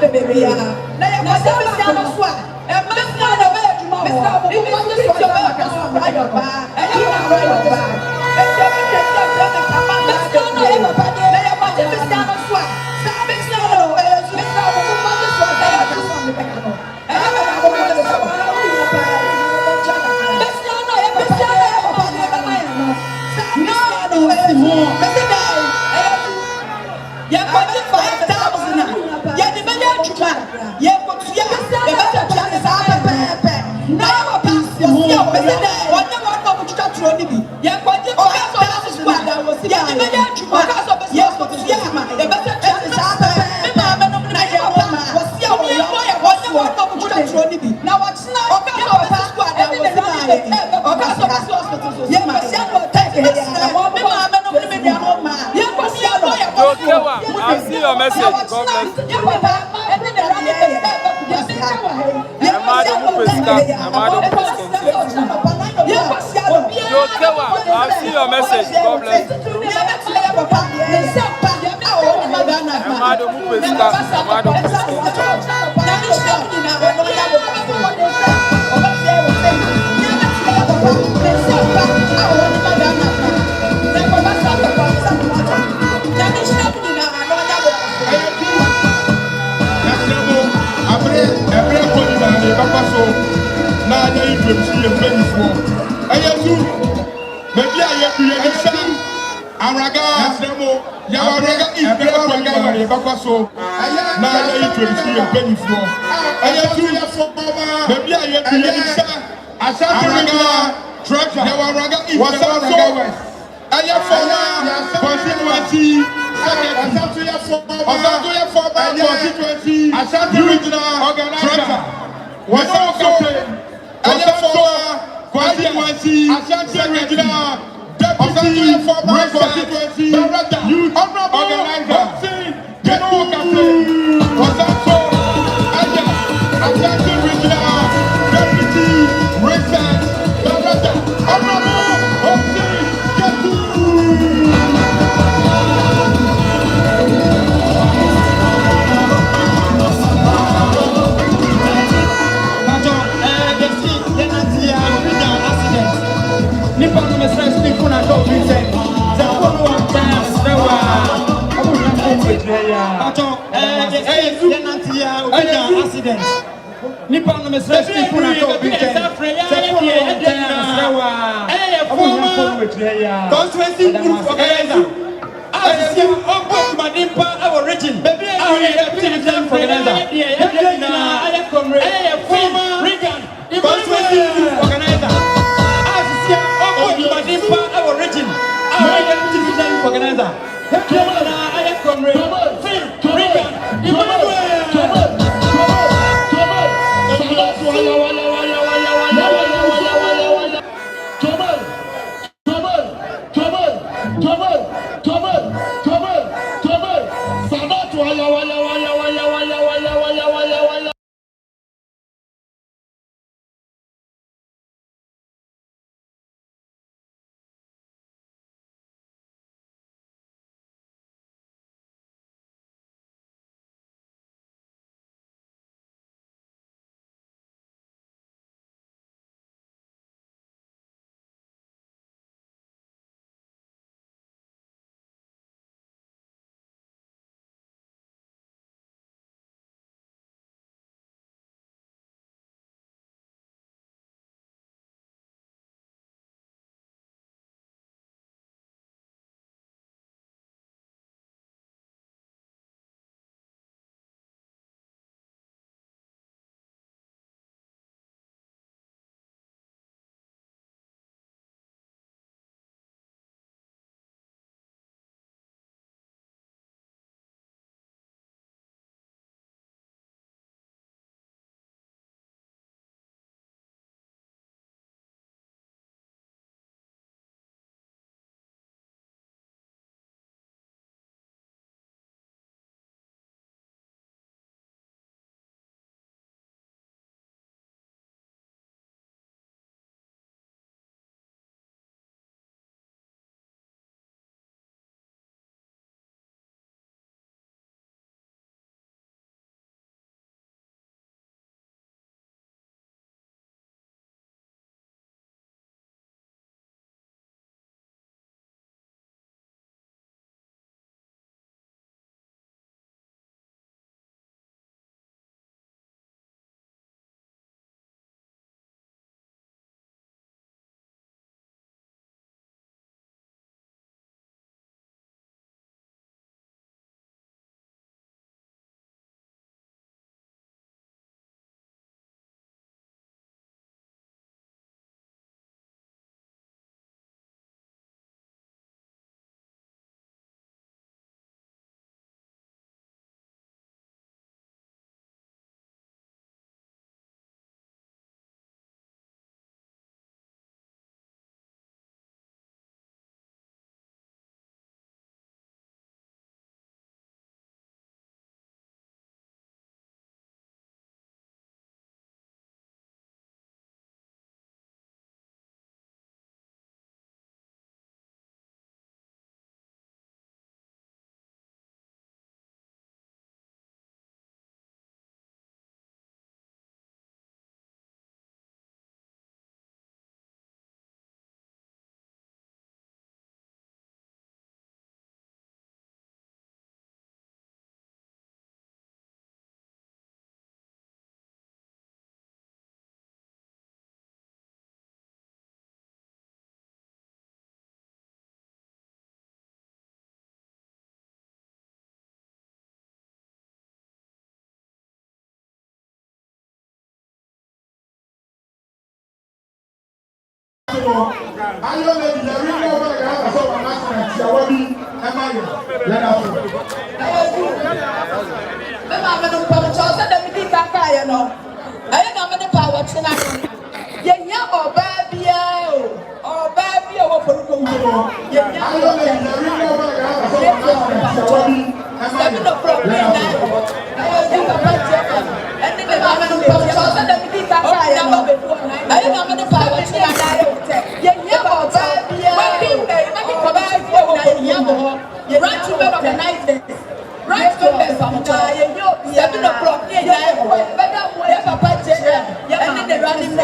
Speaker 9: baby. Now you must have a sound of swag. And my son of a tomorrow. If you want to switch your back, I'm right your back. And you are right your back. And you are right your back. I'm not going to ever pay. Now you must have a sound of swag. Stop it, son of a bitch. Mr. Woman, this was there. I just want to back up. And I'm going to go to the summer.
Speaker 2: I'll see your message. God bless you. I'll see your message. God bless
Speaker 8: Nipa no mesrɛ stifu na to bi ten. Se for no ten sewa. Constituency group organizer. Asia ogbot madimpa our region. Baby I organizer. Na I comrade. Former Regan. Constituency group organizer. Asia ogbot madimpa our region. Our organizer. Na I comrade. Regan.
Speaker 6: no. I only the ring over the house of a master. Shawabi, am I? Let us go.
Speaker 9: I'm going to put a choice at the meeting. I am the power tonight. Yeah, or baby, or baby, or for the yeah, the ring over the house of a master. Shawabi, am I? Let us go. And then I'm going to put a choice at the meeting. I am the power tonight. Yeah, or baby, right to organize this. Right to organize 7 o'clock. And the running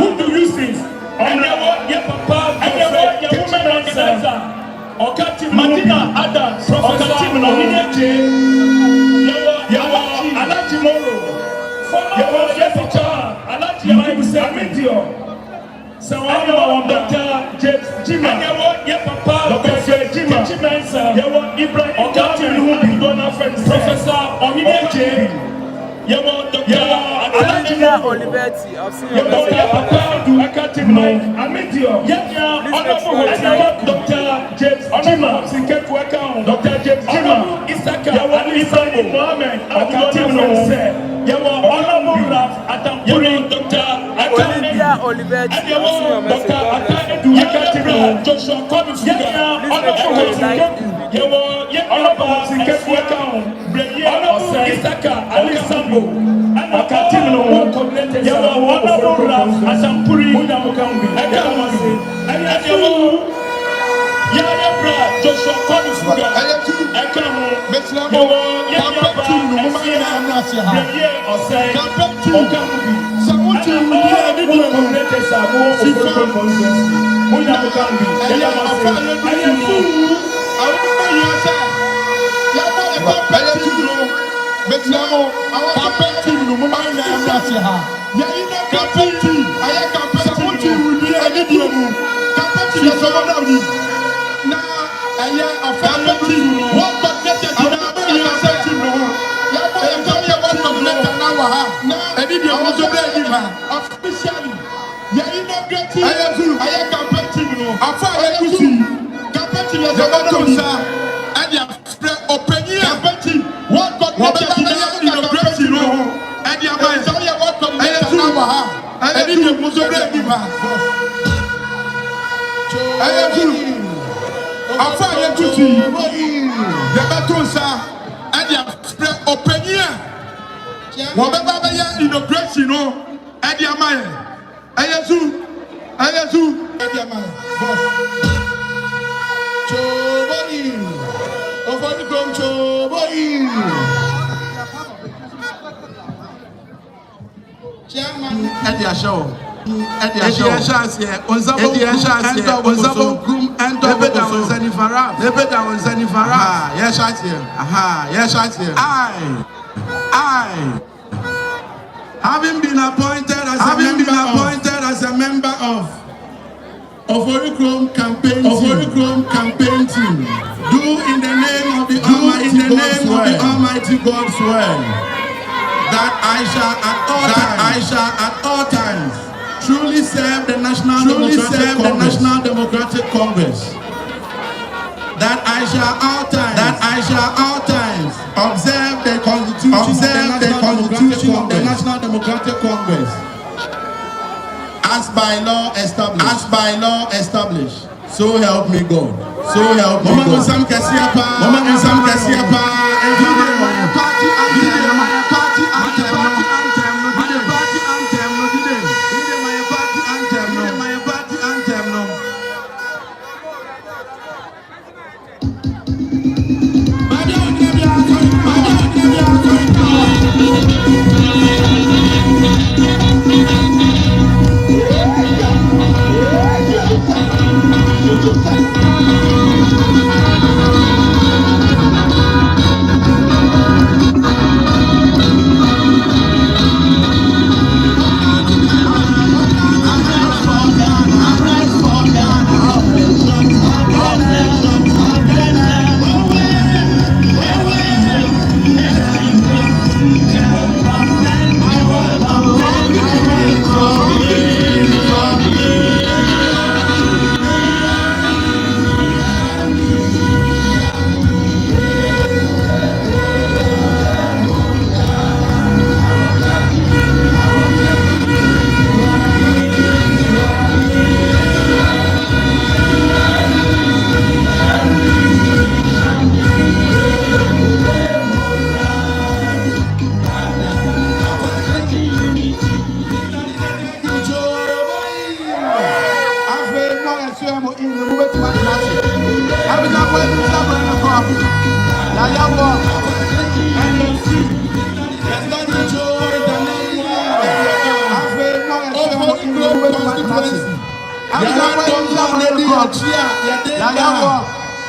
Speaker 7: Who do you think? And Martina Adams, Professor Nominate, Yawa Alaji Moro, Yawa Yesicha, Alaji Amedio, Sawa Dr. James Jima, Yawa Dr. Jima, Yawa Ibrahim Okati Lubi, Professor Nominate, Yawa Dr. Alaji
Speaker 2: Olivetti, I've seen
Speaker 7: Dr. James Jima, Dr. James Jima, Isaka, Ibrahim Mohammed, Honorable Raf, Dr.
Speaker 2: Olivia Olivetti, I've seen your message.
Speaker 7: Joshua Collins, Honorable Isaka, Alisambo, Honorable Raf, Asampuri, Joshua Collins,
Speaker 6: having been appointed as a member of Orichrome campaign team, do in the name of the Almighty God's word, that I shall at all times truly serve the National Democratic Congress. That I shall all times observe the Constitution of the National Democratic Congress as by law established. So help me God.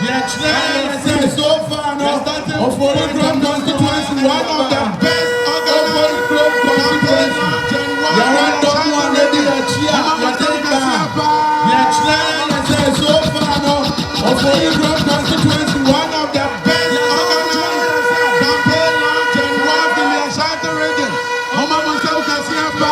Speaker 6: So far now, of Oregon constituency, one of the best organized constituencies. So far now, of Oregon constituency, one of the best organized campaign launch and work in the Ashanti region. Mama Musa Ukasiapa.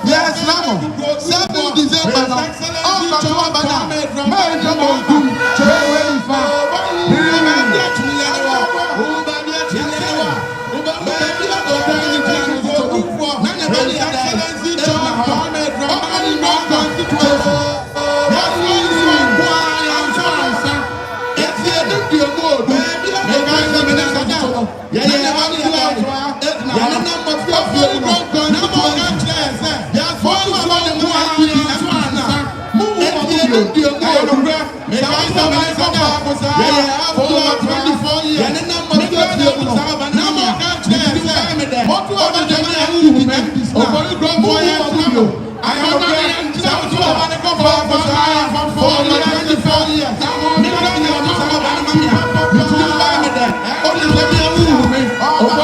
Speaker 6: Yes, Namo. 7 December. Oh,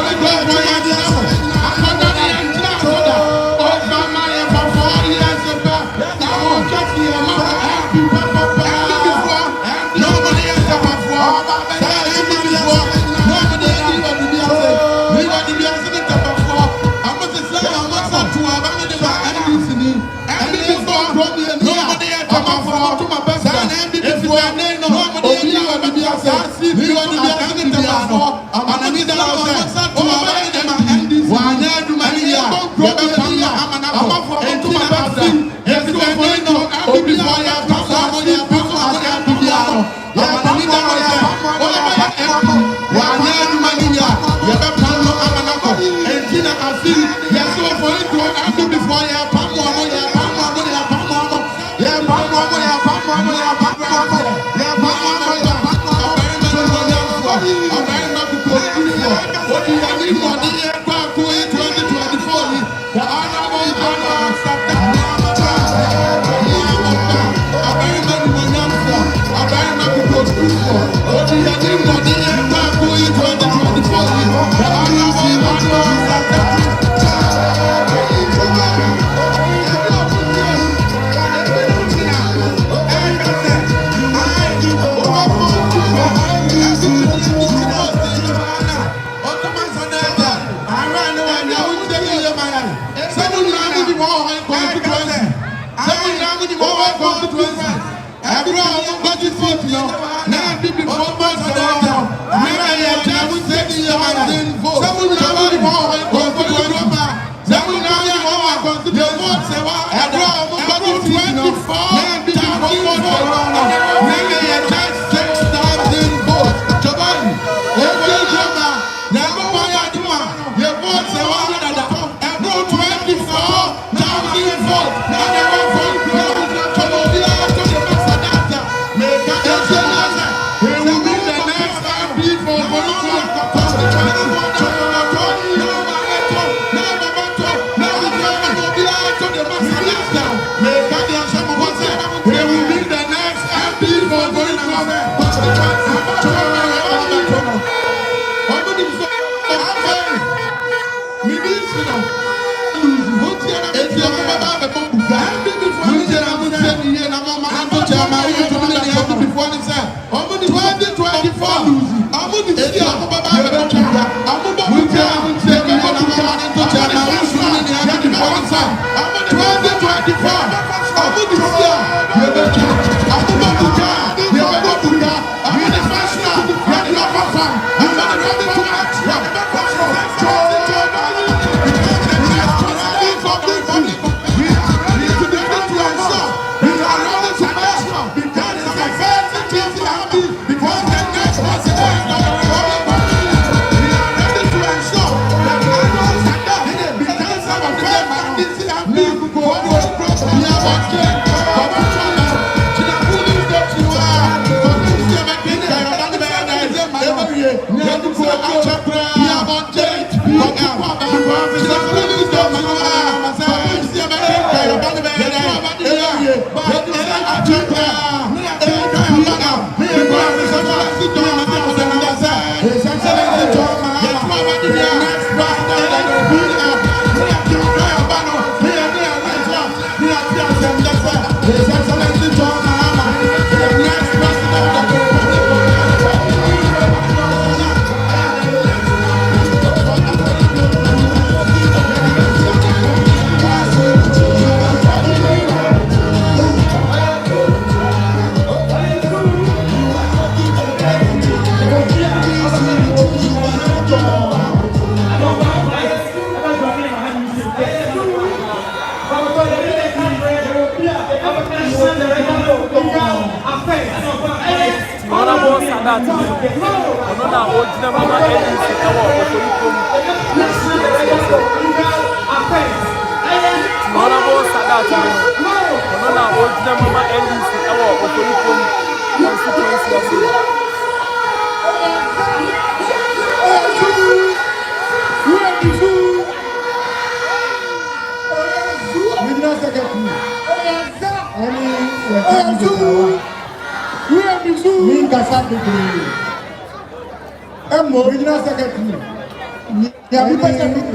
Speaker 2: Sadat ono na ojina mama NDC ewo okoyikom Honorable Sadat ono na ojina mama NDC ewo okoyikom constituency
Speaker 6: Original secretary. Yeah, because me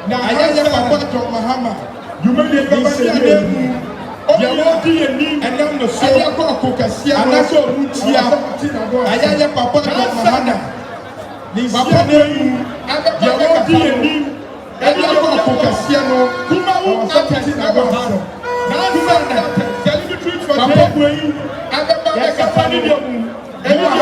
Speaker 6: Now I am John Mahama. You may be a and then the soul of Cocasia, and that's all Mutia. I am Papa Mahana. This Papa name, and the Caucasiano, Kuma won't attend in our house. Now, tell the truth for Papa Queen, and the Capani. And you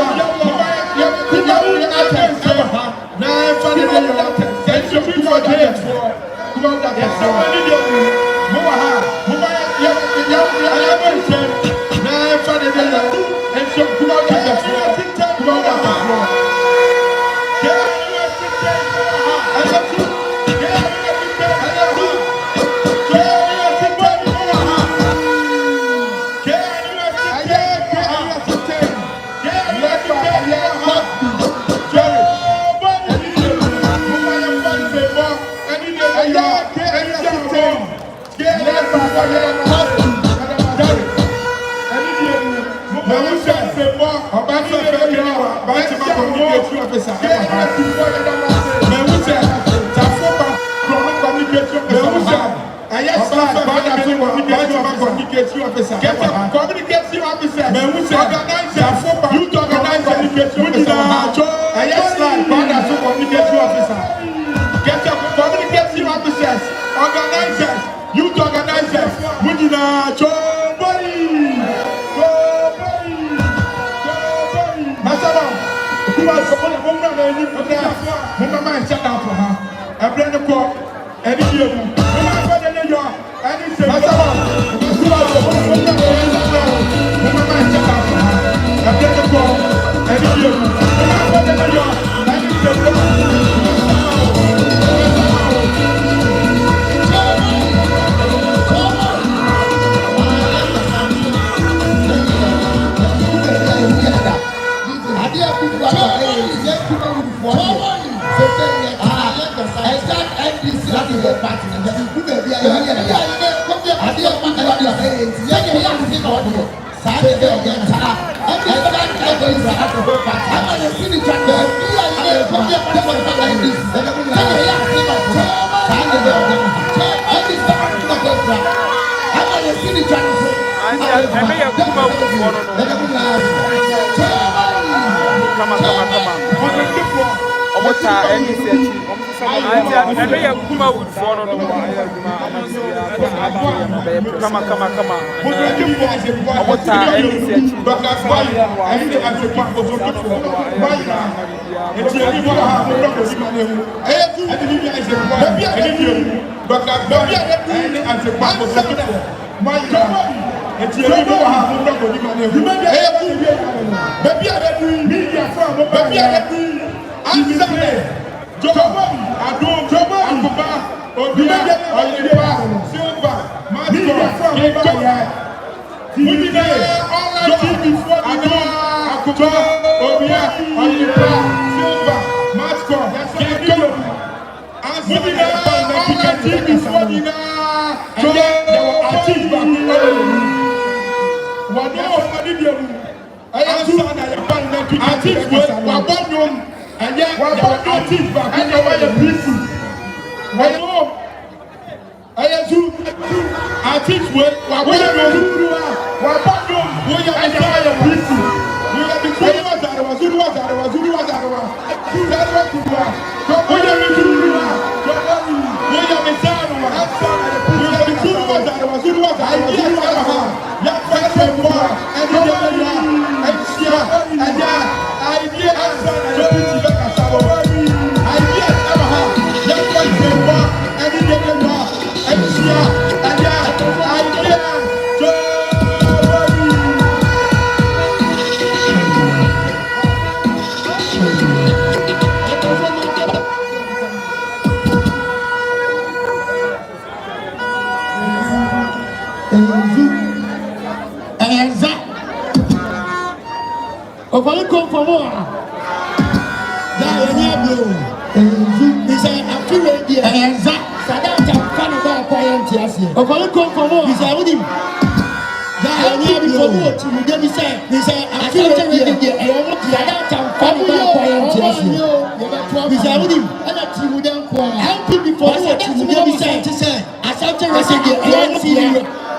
Speaker 6: LP before you to me say asante resege ANC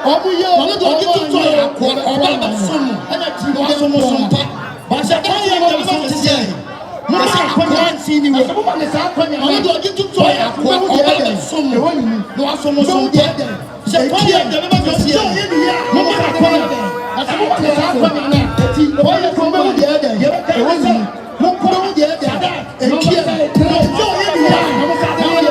Speaker 6: omu ye omu do gitu to ya ko oba somu ana ti mo somu sompa ba se kan ye mo so say mo se ANC ni we omu do gitu to ya ko oba somu no asomu sompa se kan ye de mo so say mo ma ko asomu ba se akonya na ti o ye ko mo de ede ye ka se mo ko mo de ede e kia no ye ni ya mo ka de ye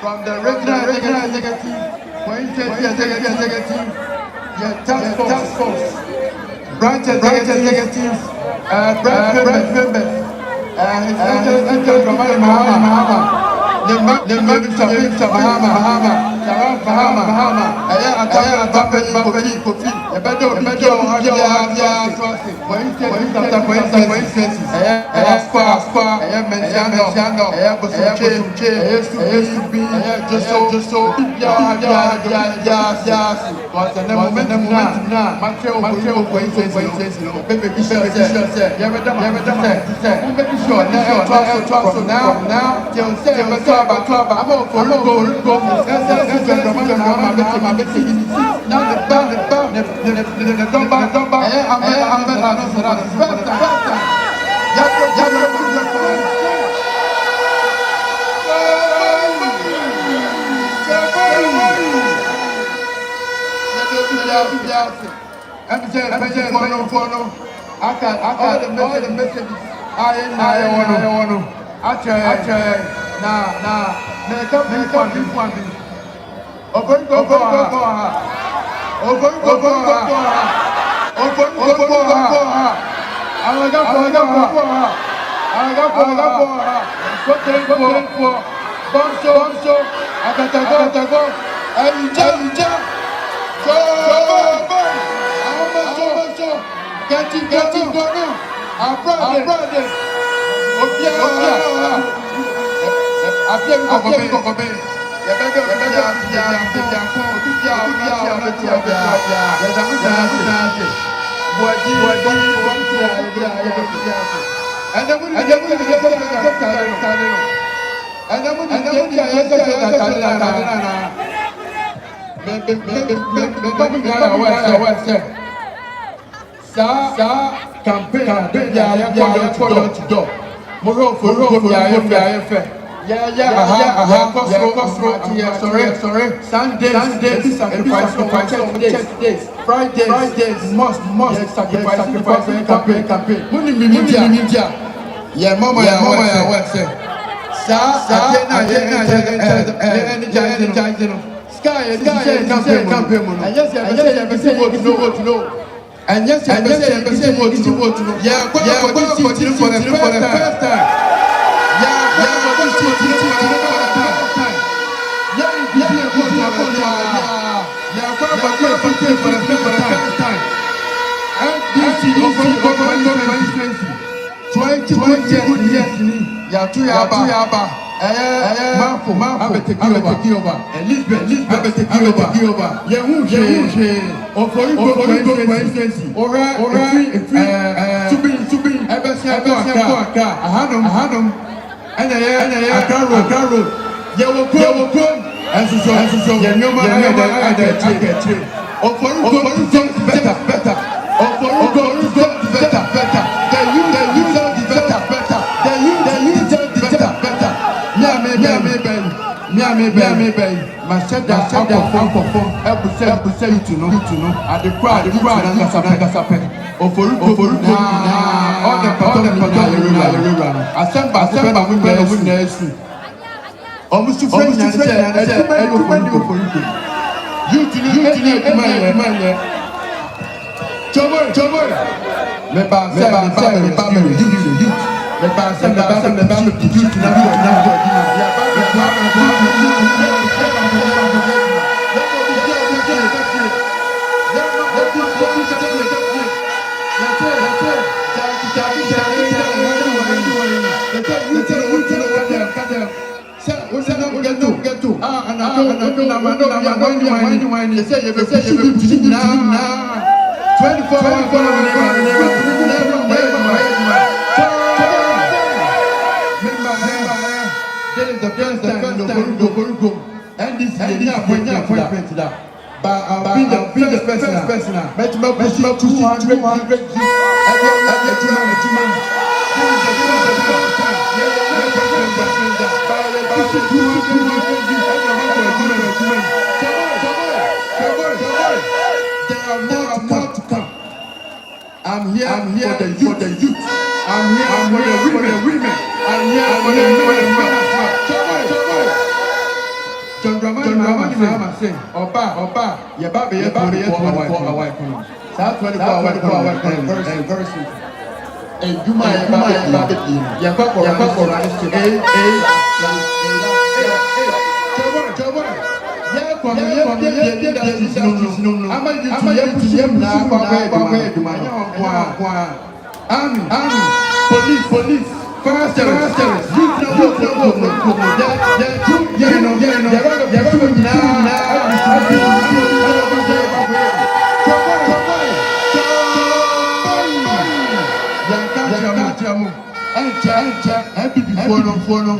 Speaker 6: from the regional executive, for executive, task force, branch executives, branch members, His Excellency John Mahama, the Minister Mahama, Kofi, the better for instance, from now till all the messages I want to. Actually, now, make up one. Open go. Campaign, sorry. Sundays, sacrifice. Fridays, must sacrifice campaign. Yeah, mama, Sky, campaign. And yes, I vote to know. Yeah, for the first time. I'm here for the youth. I'm here for the women. I'm here for the men. Oba, your baby, your 24 hour. South 24 hour, very simple. And you might buy your police, fire service,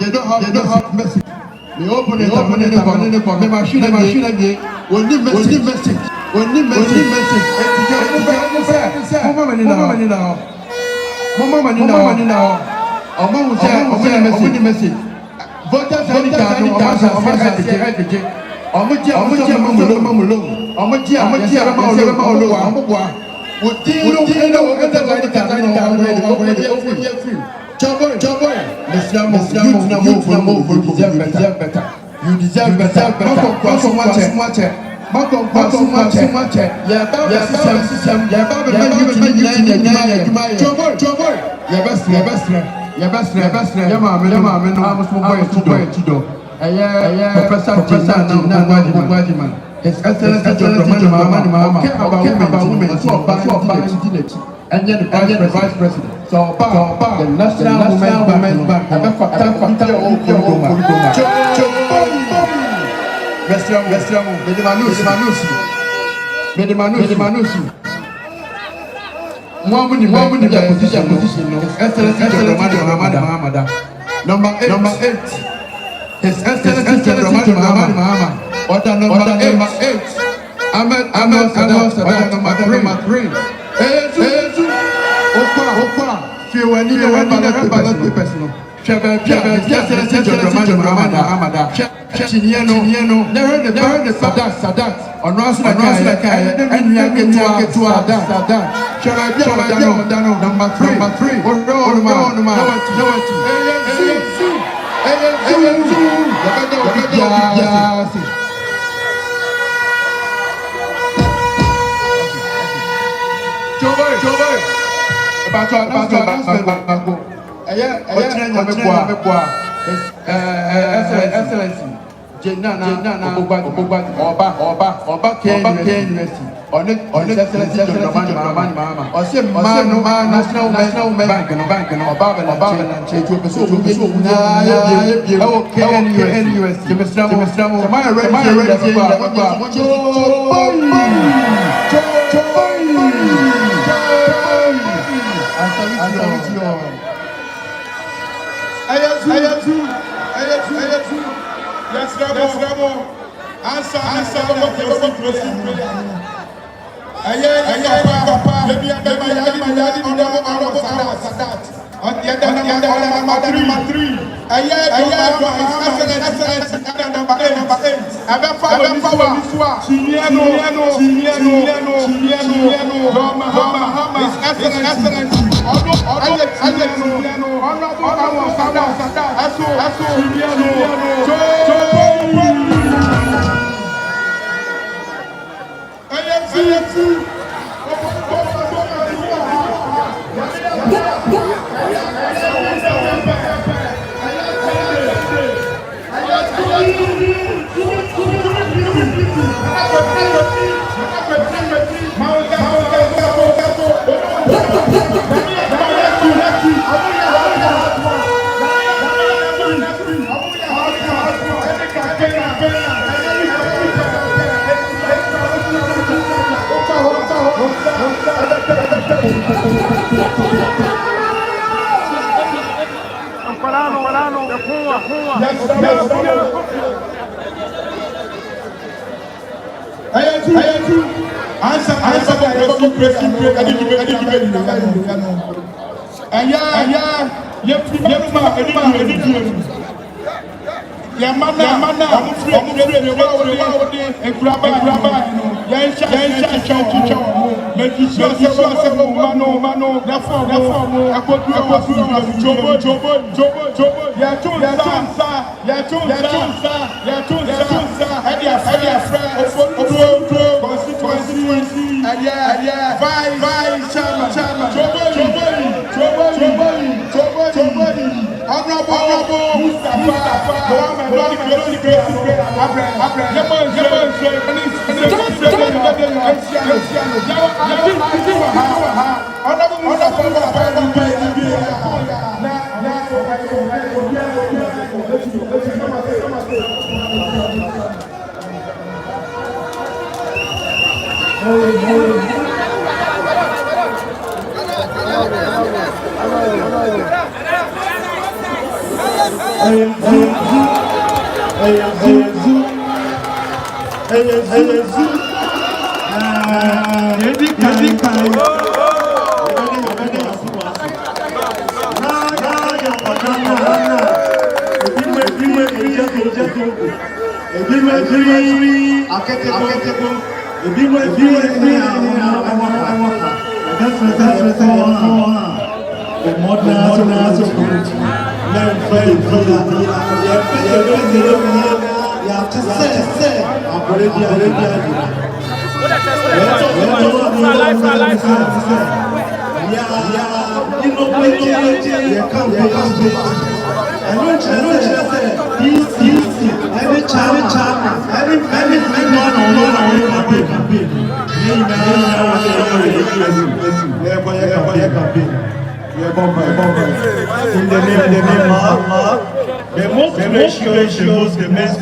Speaker 6: they don't have message. They open it up, the machine again. Only message. Mama message. Voters Joboy, you deserve better. His Excellency John Mahama about women and yet the Vice President. So the National Women's Bank Number 8. His Excellency John Mahama. Order number 8. Ahmed Sadat. Number 3. Opa. Few when you ballot papers. Sadat. On Excellency. Jenna, Oba University. On it, Excellency Mahama. Or say National Bank, constituency, vice chairman, Choboli, honorable Mustafa, the most ratios, the most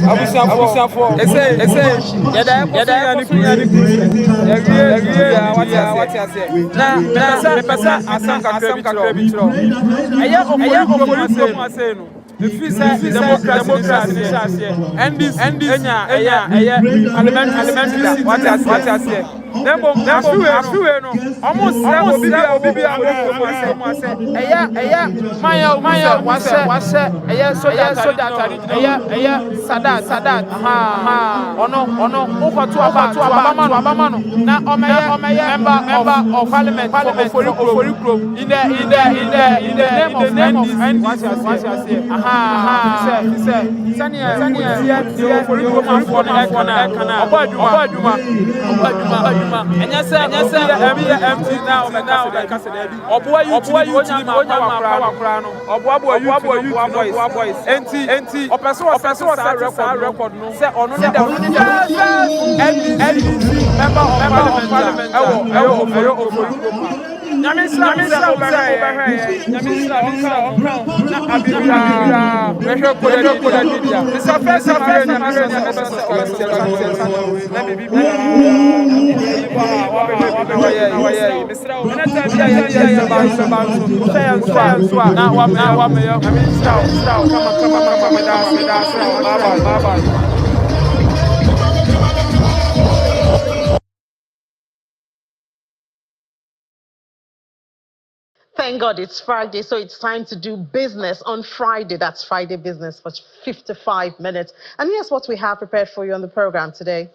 Speaker 10: Thank God it's Friday, so it's time to do business on Friday. That's Friday business for 55 minutes. And here's what we have prepared for you on the program today.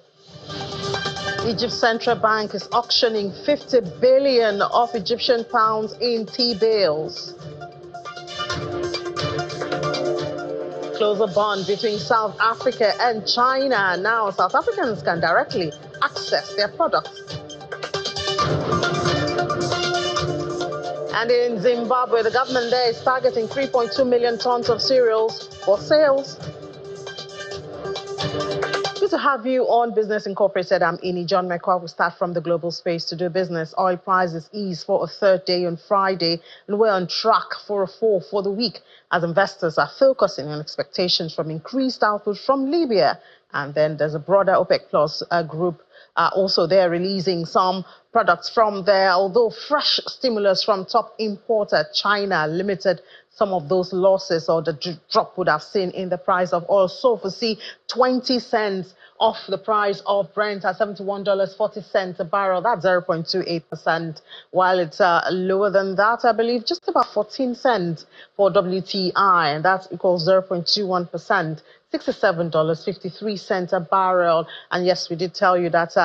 Speaker 10: Egypt's central bank is auctioning 50 billion of Egyptian pounds in T-bills. Close a bond between South Africa and China. Now South Africans can directly access their products. And in Zimbabwe, the government there is targeting 3.2 million tons of cereals for sales. Good to have you on Business Incorporated. I'm Ini John McCall. We start from the global space to do business. Oil prices ease for a third day on Friday, and we're on track for a fall for the week as investors are focusing on expectations from increased output from Libya. And then there's a broader OPEC Plus group also they're releasing some products from there, although fresh stimulus from top importer China limited some of those losses, or the drop would have seen in the price of oil. So for see 20 cents off the price of Brent at $71.40 a barrel. That's 0.28%, while it's lower than that, I believe, just about 14 cents for WTI, and that equals 0.21%. $67.53 a barrel. And yes, we did tell you that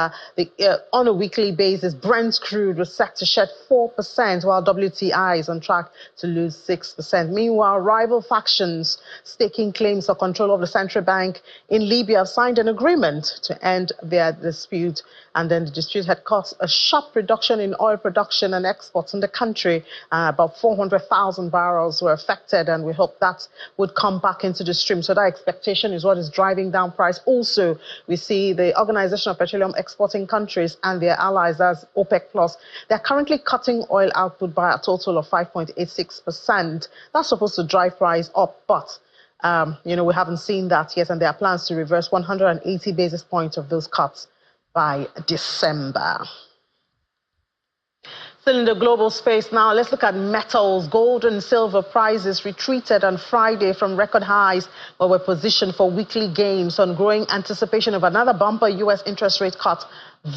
Speaker 10: on a weekly basis, Brent crude was set to shed 4%, while WTI is on track to lose 6%. Meanwhile, rival factions staking claims for control of the central bank in Libya have signed an agreement to end their dispute. And then the dispute had caused a sharp reduction in oil production and exports in the country. About 400,000 barrels were affected, and we hope that would come back into the stream. So that expectation is what is driving down price. Also, we see the Organization of Petroleum Exporting Countries and their allies, as OPEC Plus, they're currently cutting oil output by a total of 5.86%. That's supposed to drive price up, but we haven't seen that yet, and there are plans to reverse 180 basis points of those cuts by December. Still in the global space now, let's look at metals. Gold and silver prices retreated on Friday from record highs, but were positioned for weekly gains on growing anticipation of another bumper U.S. interest rate cut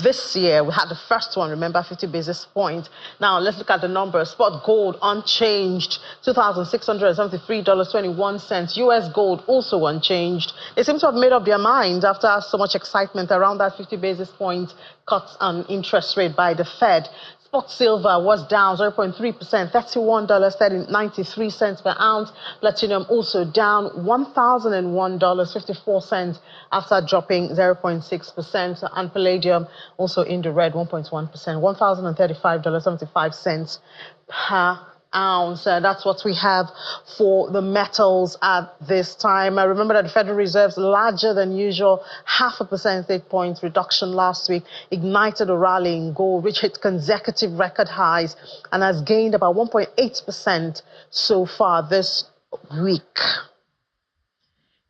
Speaker 10: this year. We had the first one, remember, 50 basis points. Now, let's look at the numbers. Spot gold unchanged, $2,673.21. U.S. gold also unchanged. They seem to have made up their mind after so much excitement around that 50 basis point cut on interest rate by the Fed. Spot silver was down 0.3%, $31.93 per ounce. Platinum also down $1,001.54 after dropping 0.6%. And palladium also in the red, 1.1%, $1,035.75 per ounce. That's what we have for the metals at this time. I remember that the Federal Reserve's larger than usual 0.5 percentage point reduction last week ignited a rally in gold, which hit consecutive record highs and has gained about 1.8% so far this week.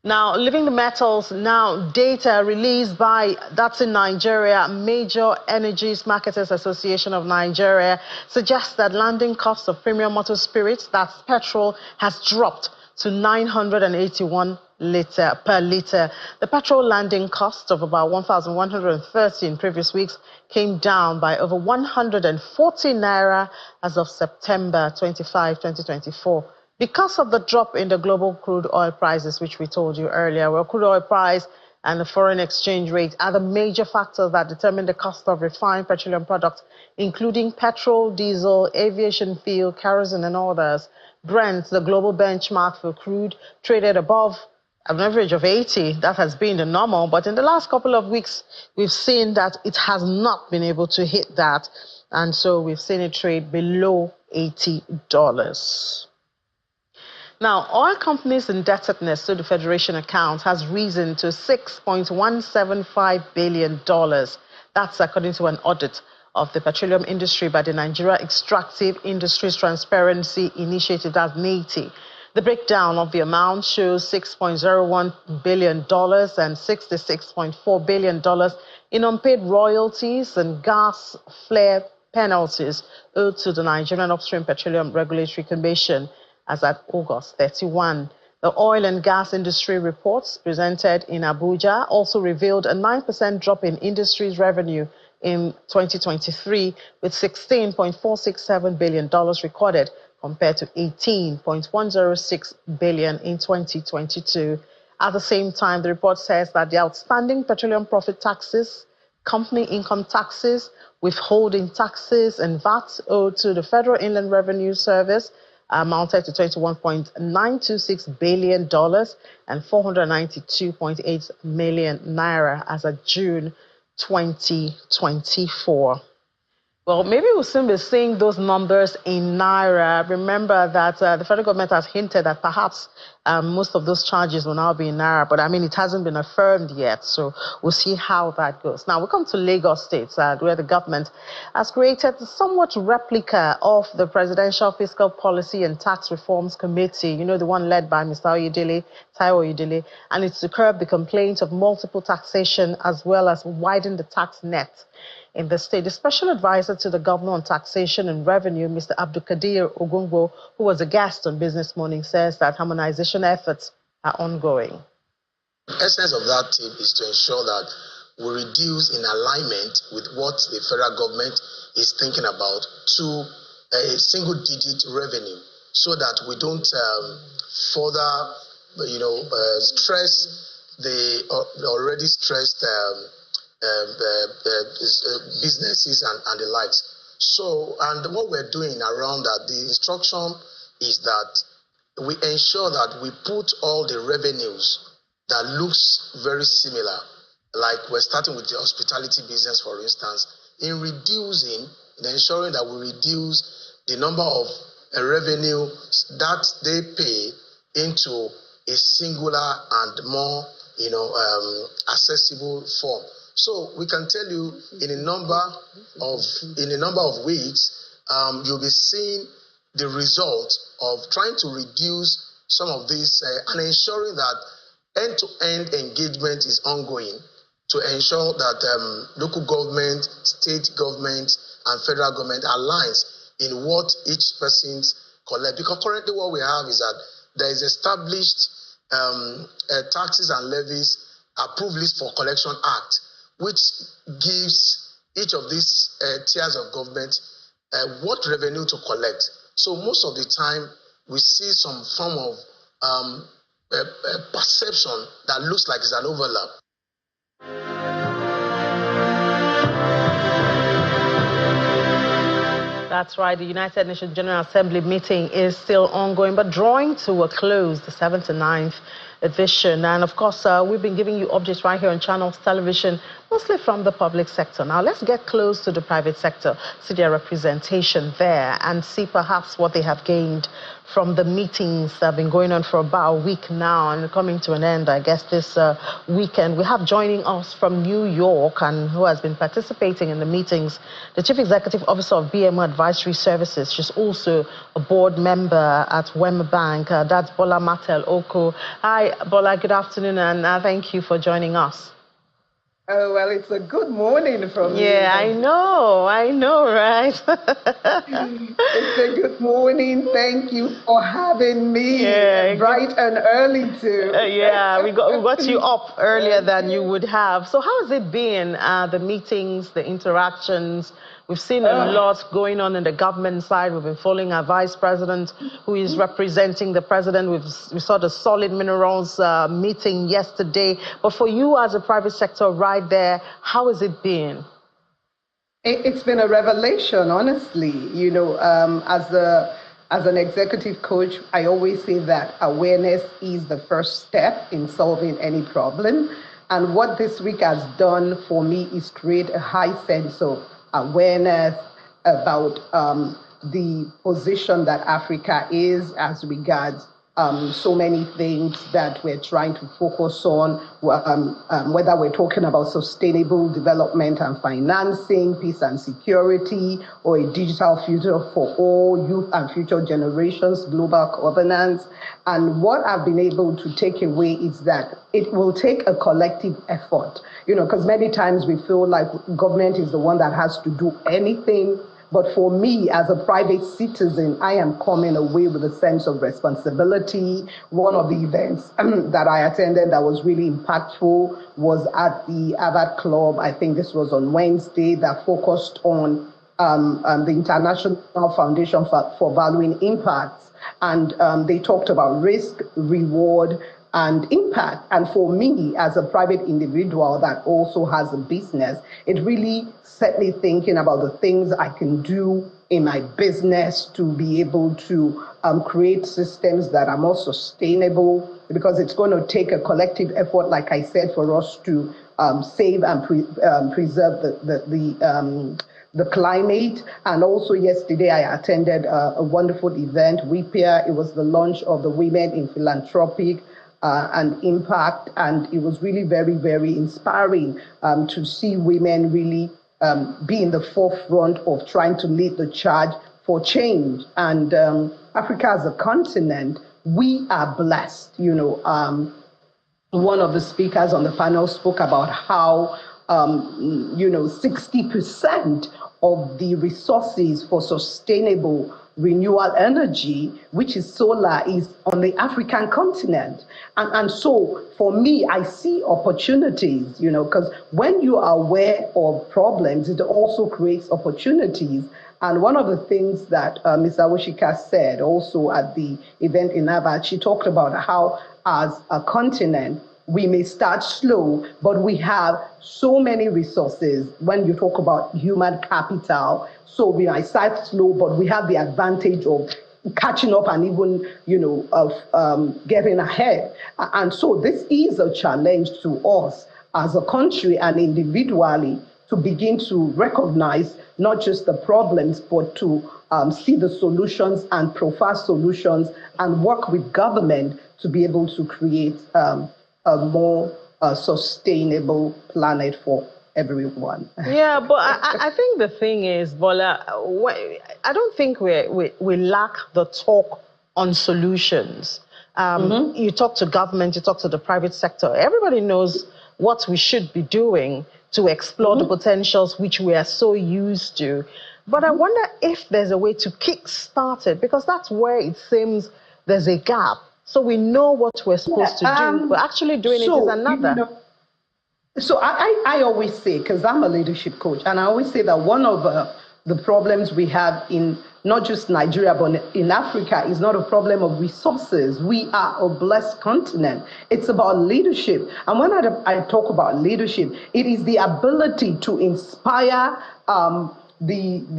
Speaker 10: Now, leaving the metals, now data released by, that's in Nigeria, Major Energies Marketers Association of Nigeria, suggests that landing costs of premium motor spirits, that's petrol, has dropped to 981 per litre. The petrol landing cost of about 1,130 in previous weeks came down by over 140 naira as of September 25, 2024. Because of the drop in the global crude oil prices, which we told you earlier, where crude oil price and the foreign exchange rate are the major factors that determine the cost of refined petroleum products, including petrol, diesel, aviation fuel, kerosene, and others. Brent, the global benchmark for crude, traded above an average of 80. That has been the normal, but in the last couple of weeks, we've seen that it has not been able to hit that, and so we've seen it trade below $80. Now, oil companies' indebtedness to the Federation account has risen to $6.175 billion. That's according to an audit of the petroleum industry by the Nigeria Extractive Industries Transparency Initiative, that's NETI. The breakdown of the amount shows $6.01 billion and $66.4 billion in unpaid royalties and gas flare penalties owed to the Nigerian Upstream Petroleum Regulatory Commission as at August 31. The oil and gas industry reports presented in Abuja also revealed a 9% drop in industry's revenue in 2023, with $16.467 billion recorded compared to $18.106 billion in 2022. At the same time, the report says that the outstanding petroleum profit taxes, company income taxes, withholding taxes, and VAT owed to the Federal Inland Revenue Service amounted to $21.926 billion and 492.8 million naira as of June 2024. Well, maybe we'll soon be seeing those numbers in naira. Remember that the federal government has hinted that perhaps most of those charges will now be in naira, but I mean, it hasn't been affirmed yet, so we'll see how that goes. Now, we come to Lagos State, where the government has created a somewhat replica of the Presidential Fiscal Policy and Tax Reforms Committee, you know, the one led by Mr. Taiwo Oyedele, and it's to curb the complaints of multiple taxation as well as widen the tax net in the state. The special advisor to the governor on taxation and revenue, Mr. Abdulkadir Ogungbo, who was a guest on Business Morning, says that harmonization efforts are ongoing.
Speaker 11: The essence of that team is to ensure that we reduce in alignment with what the federal government is thinking about to a single-digit revenue, so that we don't further stress the already stressed businesses and the likes. So, and what we're doing around that, the instruction is that we ensure that we put all the revenues that looks very similar, like we're starting with the hospitality business, for instance, in ensuring that we reduce the number of revenue that they pay into a singular and more, accessible form. So we can tell you in a number of weeks, you'll be seeing the result of trying to reduce some of these and ensuring that end-to-end engagement is ongoing to ensure that local government, state government, and federal government aligns in what each person's collect. Because currently what we have is that there is established taxes and levies approved list for collection act, which gives each of these tiers of government what revenue to collect. So most of the time, we see some form of perception that looks like it's an overlap.
Speaker 10: That's right. The United Nations General Assembly meeting is still ongoing, but drawing to a close, the 7th and 9th edition. And of course, we've been giving you updates right here on Channels Television, mostly from the public sector. Now, let's get close to the private sector, see their representation there, and see perhaps what they have gained from the meetings that have been going on for about a week now and coming to an end, I guess, this weekend. We have joining us from New York and who has been participating in the meetings, the Chief Executive Officer of BMO Advisory Services. She's also a board member at Wema Bank. That's Bola Martel Oko. Hi, Bola, good afternoon, and thank you for joining us.
Speaker 12: Oh, well, it's a good morning from you.
Speaker 10: Yeah, I know, right?
Speaker 12: It's a good morning. Thank you for having me.
Speaker 10: Yeah,
Speaker 12: bright and early, too.
Speaker 10: Yeah, we got you up earlier than you would have. So how has it been, the meetings, the interactions? We've seen a lot going on in the government side. We've been following our vice president, who is representing the president. We saw the solid minerals meeting yesterday. But for you as a private sector right there, how has it been?
Speaker 12: It's been a revelation, honestly. You know, as an executive coach, I always say that awareness is the first step in solving any problem. And what this week has done for me is create a high sense of awareness about the position that Africa is as regards so many things that we're trying to focus on, whether we're talking about sustainable development and financing, peace and security, or a digital future for all youth and future generations, global governance. And what I've been able to take away is that it will take a collective effort, you know, because many times we feel like government is the one that has to do anything. But for me, as a private citizen, I am coming away with a sense of responsibility. One of the events that I attended that was really impactful was at the Harvard Club. I think this was on Wednesday, that focused on the International Foundation for Valuing Impacts. And they talked about risk, reward, and impact. And for me, as a private individual that also has a business, it really set me thinking about the things I can do in my business to be able to create systems that are more sustainable, because it's going to take a collective effort, like I said, for us to save and preserve the climate. And also yesterday, I attended a wonderful event, WIPIA. It was the launch of the Women in Philanthropic and Impact, and it was really very, very inspiring to see women really be in the forefront of trying to lead the charge for change. And Africa as a continent, we are blessed. You know, one of the speakers on the panel spoke about how 60% of the resources for sustainable renewable energy, which is solar, is on the African continent. And so for me, I see opportunities, because when you are aware of problems, it also creates opportunities. And one of the things that Ms. Awoshika said also at the event in Aba, she talked about how as a continent, we may start slow, but we have so many resources when you talk about human capital. So we might start slow, but we have the advantage of catching up and even, getting ahead. And so this is a challenge to us as a country and individually to begin to recognize not just the problems, but to see the solutions and profile solutions and work with government to be able to create a more sustainable planet for everyone.
Speaker 10: Yeah, but I think the thing is, Bola, I don't think we lack the talk on solutions. You talk to government, you talk to the private sector. Everybody knows what we should be doing to explore the potentials which we are so used to. But I wonder if there's a way to kickstart it, because that's where it seems there's a gap. So we know what we're supposed to do, but actually doing it is another.
Speaker 12: So I always say, because I'm a leadership coach, and I always say that one of the problems we have in not just Nigeria, but in Africa is not a problem of resources. We are a blessed continent. It's about leadership. And when I talk about leadership, it is the ability to inspire the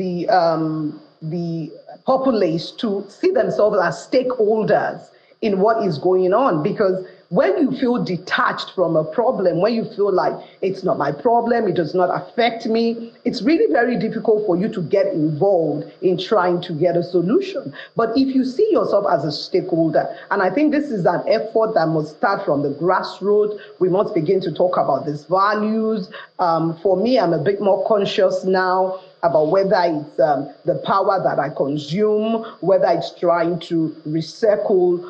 Speaker 12: populace to see themselves as stakeholders in what is going on. Because when you feel detached from a problem, when you feel like it's not my problem, it does not affect me, it's really very difficult for you to get involved in trying to get a solution. But if you see yourself as a stakeholder, and I think this is an effort that must start from the grassroots, we must begin to talk about these values. For me, I'm a bit more conscious now about whether it's the power that I consume, whether it's trying to recycle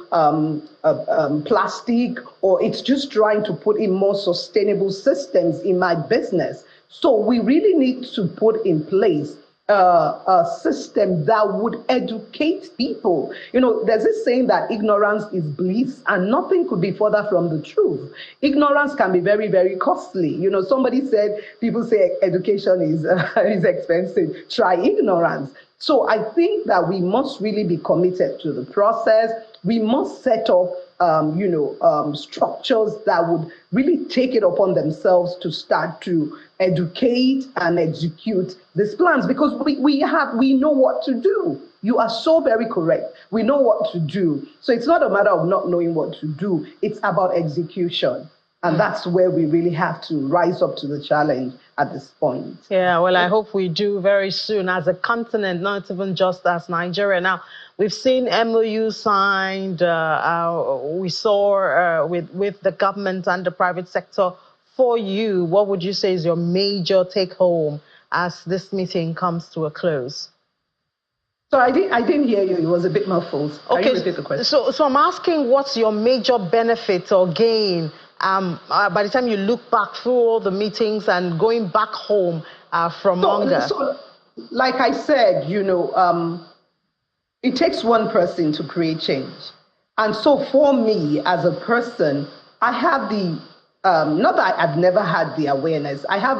Speaker 12: plastic, or it's just trying to put in more sustainable systems in my business. So we really need to put in place a system that would educate people. There's this saying that ignorance is bliss, and nothing could be further from the truth. Ignorance can be very, very costly. Somebody said, people say education is expensive. Try ignorance. So I think that we must really be committed to the process. We must set up structures that would really take it upon themselves to start to educate and execute these plans, because we know what to do. You are so very correct. We know what to do. So it's not a matter of not knowing what to do. It's about execution. And that's where we really have to rise up to the challenge at this point.
Speaker 10: Yeah, well, I hope we do very soon as a continent, not even just as Nigeria. Now, we've seen MOU signed. We saw with the government and the private sector. For you, what would you say is your major take-home as this meeting comes to a close?
Speaker 12: So I didn't hear you. It was a bit muffled.
Speaker 10: Okay,
Speaker 12: can you repeat the question?
Speaker 10: So I'm asking, what's your major benefit or gain by the time you look back through all the meetings and going back home from Monga?
Speaker 12: So, like I said, it takes one person to create change. And so for me as a person, I have the not that I've never had the awareness. I have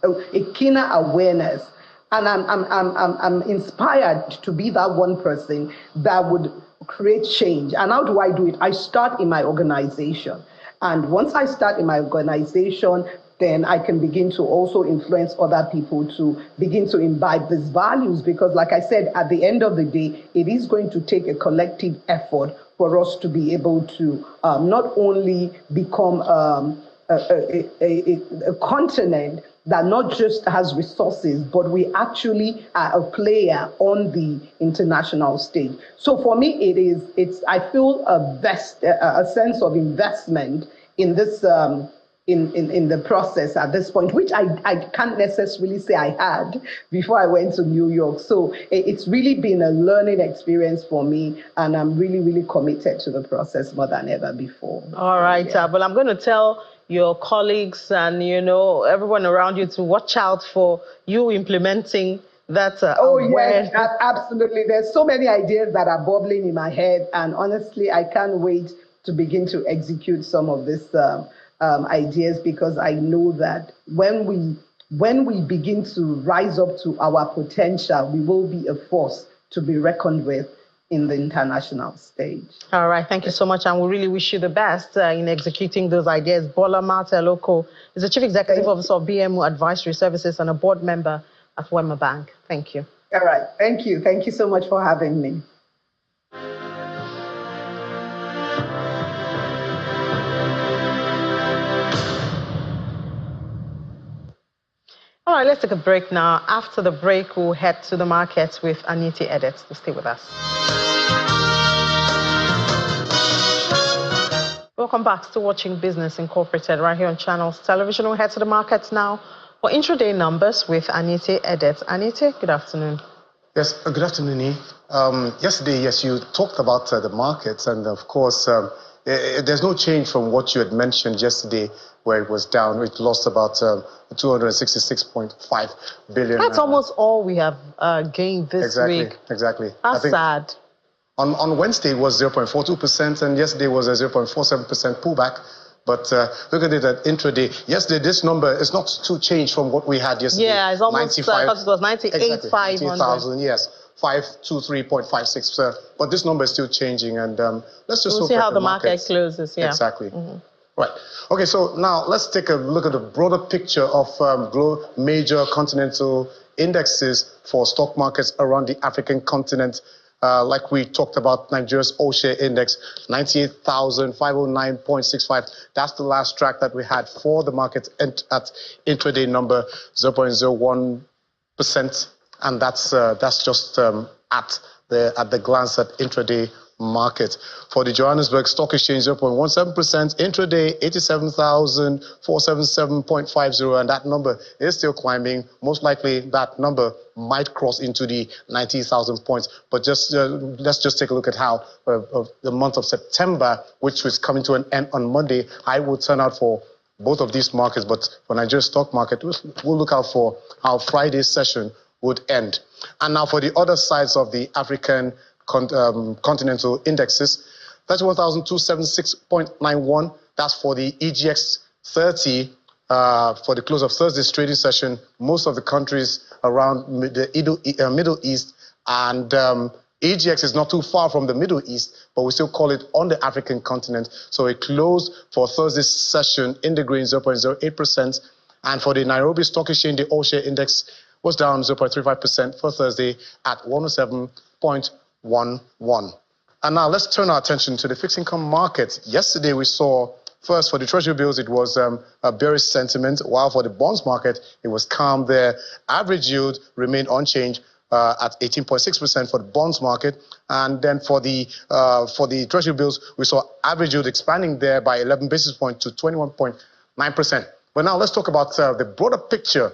Speaker 12: a keener awareness, and I'm inspired to be that one person that would create change. And how do I do it? I start in my organization, and once I start in my organization, then I can begin to also influence other people to begin to imbibe these values. Because, like I said, at the end of the day, it is going to take a collective effort for us to be able to not only become a continent that not just has resources, but we actually are a player on the international stage. So for me, I feel a sense of investment in this in the process at this point, which I can't necessarily say I had before I went to New York. So it's really been a learning experience for me, and I'm really, really committed to the process more than ever before.
Speaker 10: All right, but I'm going to tell your colleagues and everyone around you to watch out for you implementing That's
Speaker 12: yes, absolutely. There's so many ideas that are bubbling in my head, and honestly, I can't wait to begin to execute some of these ideas, because I know that when we begin to rise up to our potential, we will be a force to be reckoned with in the international stage.
Speaker 10: All right, thank you so much, and we really wish you the best in executing those ideas. Bola Marteloko is the Chief Executive Officer of BMO Advisory Services and a board member at Wema Bank. Thank you.
Speaker 12: All right, thank you. Thank you so much for having me.
Speaker 10: All right, let's take a break now. After the break, we'll head to the markets with Anita Edits to stay with us. Welcome back. Still watching Business Incorporated right here on Channels Television. We'll head to the markets now for intraday numbers with Anita Edits. Anita, good afternoon.
Speaker 11: Yes, good afternoon. Yesterday, yes, you talked about the markets, and of course, there's no change from what you had mentioned yesterday, where it was down. It lost about 266.5 billion.
Speaker 10: That's almost all we have gained this week.
Speaker 11: Exactly.
Speaker 10: That's sad.
Speaker 11: On Wednesday, it was 0.42%, and yesterday was a 0.47% pullback. But look at it at intraday. Yesterday, this number is not too changed from what we had yesterday.
Speaker 10: Yeah, it's almost, because it was 98,500.
Speaker 11: Yes, 523.56. But this number is still changing, and let's just
Speaker 10: see how the market closes. Yeah,
Speaker 11: exactly. Right. Okay, so now let's take a look at the broader picture of major continental indexes for stock markets around the African continent. Like we talked about, Nigeria's all-share index, 98,509.65. That's the last track that we had for the market at intraday number 0.01%, and that's just at the glance at intraday market. For the Johannesburg Stock Exchange, 0.17%, intraday 87,477.50, and that number is still climbing. Most likely that number might cross into the 90,000 points. But just let's just take a look at how the month of September, which is coming to an end on Monday, I will turn out for both of these markets. But for Nigeria's stock market, we'll look out for how Friday's session would end. And now for the other sides of the African continental indexes, 31,276.91. That's for the EGX 30 for the close of Thursday's trading session. Most of the countries around the Middle East, and EGX is not too far from the Middle East, but we still call it on the African continent. So it closed for Thursday's session in the green, 0.08%. And for the Nairobi Stock Exchange, the all-share index was down 0.35% for Thursday at 107.11. And now let's turn our attention to the fixed income market. Yesterday we saw, first for the treasury bills, it was a bearish sentiment, while for the bonds market, it was calm there. Average yield remained unchanged at 18.6% for the bonds market. And then for the treasury bills, we saw average yield expanding there by 11 basis points to 21.9%. But now let's talk about the broader picture.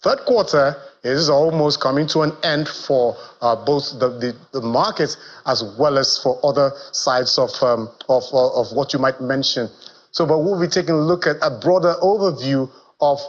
Speaker 11: Third quarter is almost coming to an end for both the markets as well as for other sides of what you might mention. But we'll be taking a look at a broader overview of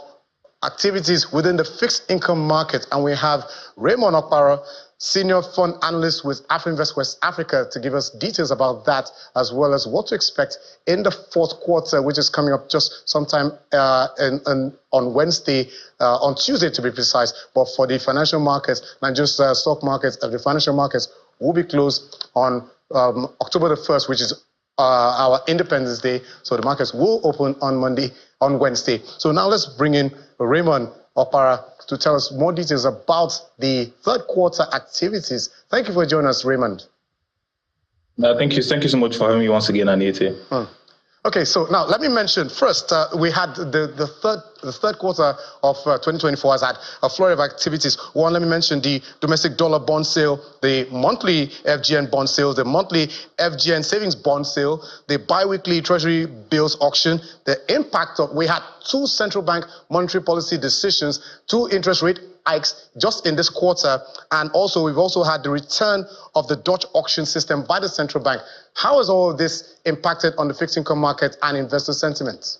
Speaker 11: activities within the fixed income market, and we have Raymond Okpara, Senior Fund Analyst with AfriInvest West Africa, to give us details about that, as well as what to expect in the fourth quarter, which is coming up just sometime on Wednesday, on Tuesday to be precise. But for the financial markets, not just stock markets, the financial markets will be closed on October the 1st, which is our Independence Day. So the markets will open on Wednesday. So now let's bring in Raymond Okpara to tell us more details about the third quarter activities. Thank you for joining us, Raymond.
Speaker 13: Thank you so much for having me once again, Anita.
Speaker 11: Okay, so now let me mention first, we had the third quarter of 2024 has had a flurry of activities. One, let me mention the domestic dollar bond sale, the monthly FGN bond sales, the monthly FGN savings bond sale, the bi-weekly treasury bills auction, the impact of, we had 2 central bank monetary policy decisions, 2 interest rate hikes just in this quarter, and also we've also had the return of the Dutch auction system by the central bank. How has all of this impacted on the fixed income market and investor sentiment?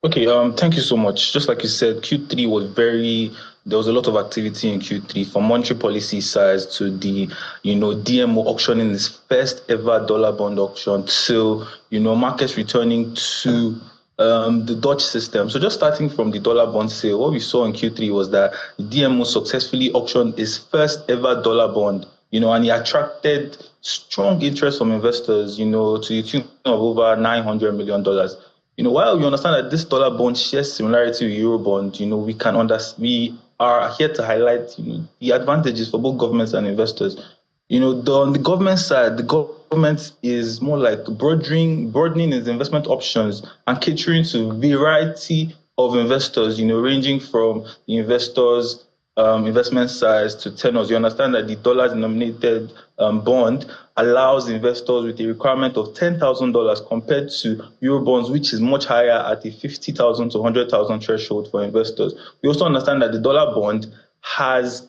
Speaker 13: Okay, thank you so much. Just like you said, Q3 was very there was a lot of activity in Q3 from monetary policy sides to the, DMO auctioning its first ever dollar bond auction to, markets returning to the Dutch system. So just starting from the dollar bond sale, what we saw in Q3 was that the DMO successfully auctioned its first ever dollar bond, and it attracted strong interest from investors, to the tune of over $900 million. While we understand that this dollar bond shares similarity with Euro bond, we are here to highlight the advantages for both governments and investors. On the government side, the government is more like broadening its investment options and catering to a variety of investors, ranging from the investors' investment size to tenors. You understand that the dollar-denominated bond allows investors with a requirement of $10,000 compared to Euro bonds, which is much higher at a $50,000 to $100,000 threshold for investors. We also understand that the dollar bond has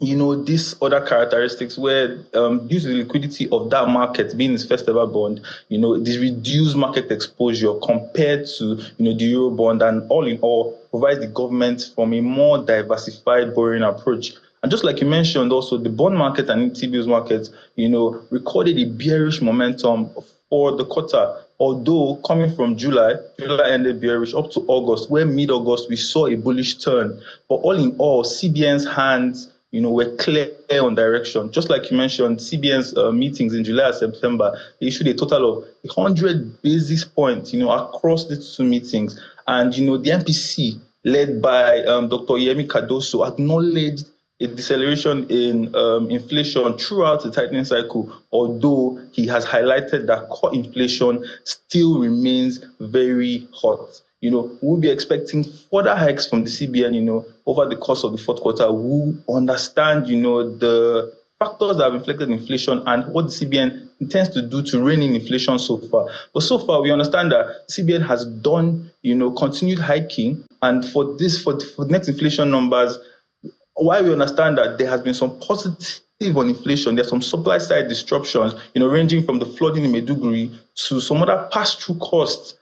Speaker 13: these other characteristics where due to the liquidity of that market being its first ever bond, this reduced market exposure compared to, the Euro bond, and all in all provides the government from a more diversified borrowing approach. And just like you mentioned also, the bond market and T-bills market, recorded a bearish momentum for the quarter, although coming from July ended bearish up to August, where mid-August we saw a bullish turn. But all in all, CBN's hands were clear on direction. Just like you mentioned, CBN's meetings in July and September, they issued a total of 100 basis points, across these two meetings. And, the MPC, led by Dr. Yemi Cardoso, acknowledged a deceleration in inflation throughout the tightening cycle, although he has highlighted that core inflation still remains very hot. We'll be expecting further hikes from the CBN, over the course of the fourth quarter. We'll understand, the factors that have inflected inflation and what the CBN intends to do to rein in inflation so far. But so far, we understand that CBN has done, continued hiking. And for the next inflation numbers, while we understand that there has been some positive on inflation, there's some supply side disruptions, ranging from the flooding in Maiduguri to some other pass-through costs,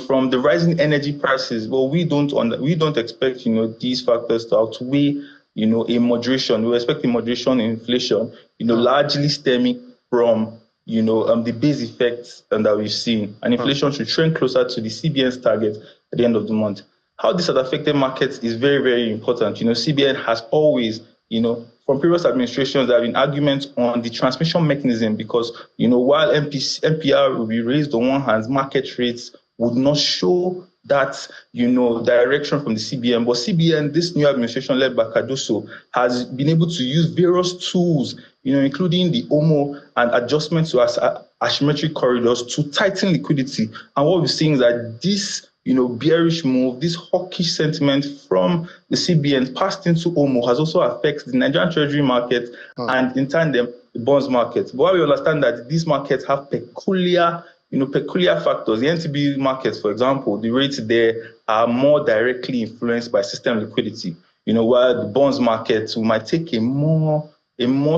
Speaker 13: from the rising energy prices. Well, we don't expect, these factors to outweigh, a moderation. We expect a moderation in inflation, largely stemming from, the base effects that we've seen. And inflation should trend closer to the CBN's target at the end of the month. How this has affected markets is very, very important. CBN has always, from previous administrations, there have been arguments on the transmission mechanism because, while MPR will be raised on one hand, market rates would not show that, direction from the CBN. But CBN, this new administration led by Cardoso, has been able to use various tools, including the OMO and adjustments to asymmetric corridors to tighten liquidity. And what we're seeing is that this, bearish move, this hawkish sentiment from the CBN passed into OMO has also affected the Nigerian Treasury market and in tandem the bonds market. But while we understand that these markets have peculiar factors, the NTB markets, for example, the rates there are more directly influenced by system liquidity. While the bonds markets might take a more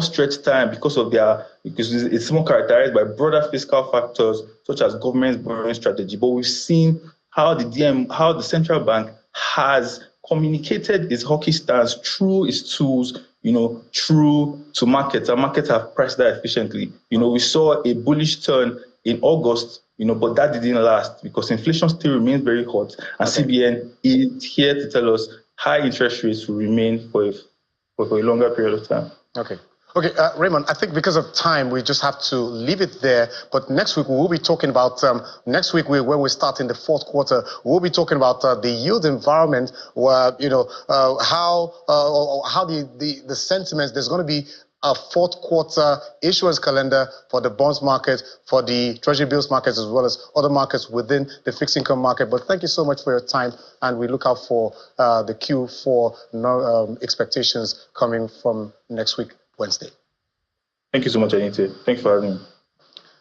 Speaker 13: stretched time because it's more characterized by broader fiscal factors such as government's borrowing strategy. But we've seen how the central bank has communicated its hawkish stance through its tools, through to markets, and markets have priced that efficiently. We saw a bullish turn in August, but that didn't last because inflation still remains very hot, and CBN is here to tell us high interest rates will remain for a longer period of time.
Speaker 11: Okay, Raymond, I think because of time, we just have to leave it there. But next week, we will be talking about, when we start in the fourth quarter, we'll be talking about the yield environment, where, how the sentiments, there's going to be a fourth quarter issuance calendar for the bonds market, for the treasury bills markets, as well as other markets within the fixed income market. But thank you so much for your time, and we look out for the Q4 expectations coming from next week, Wednesday.
Speaker 13: Thank you so much, Anita. Thanks for having me.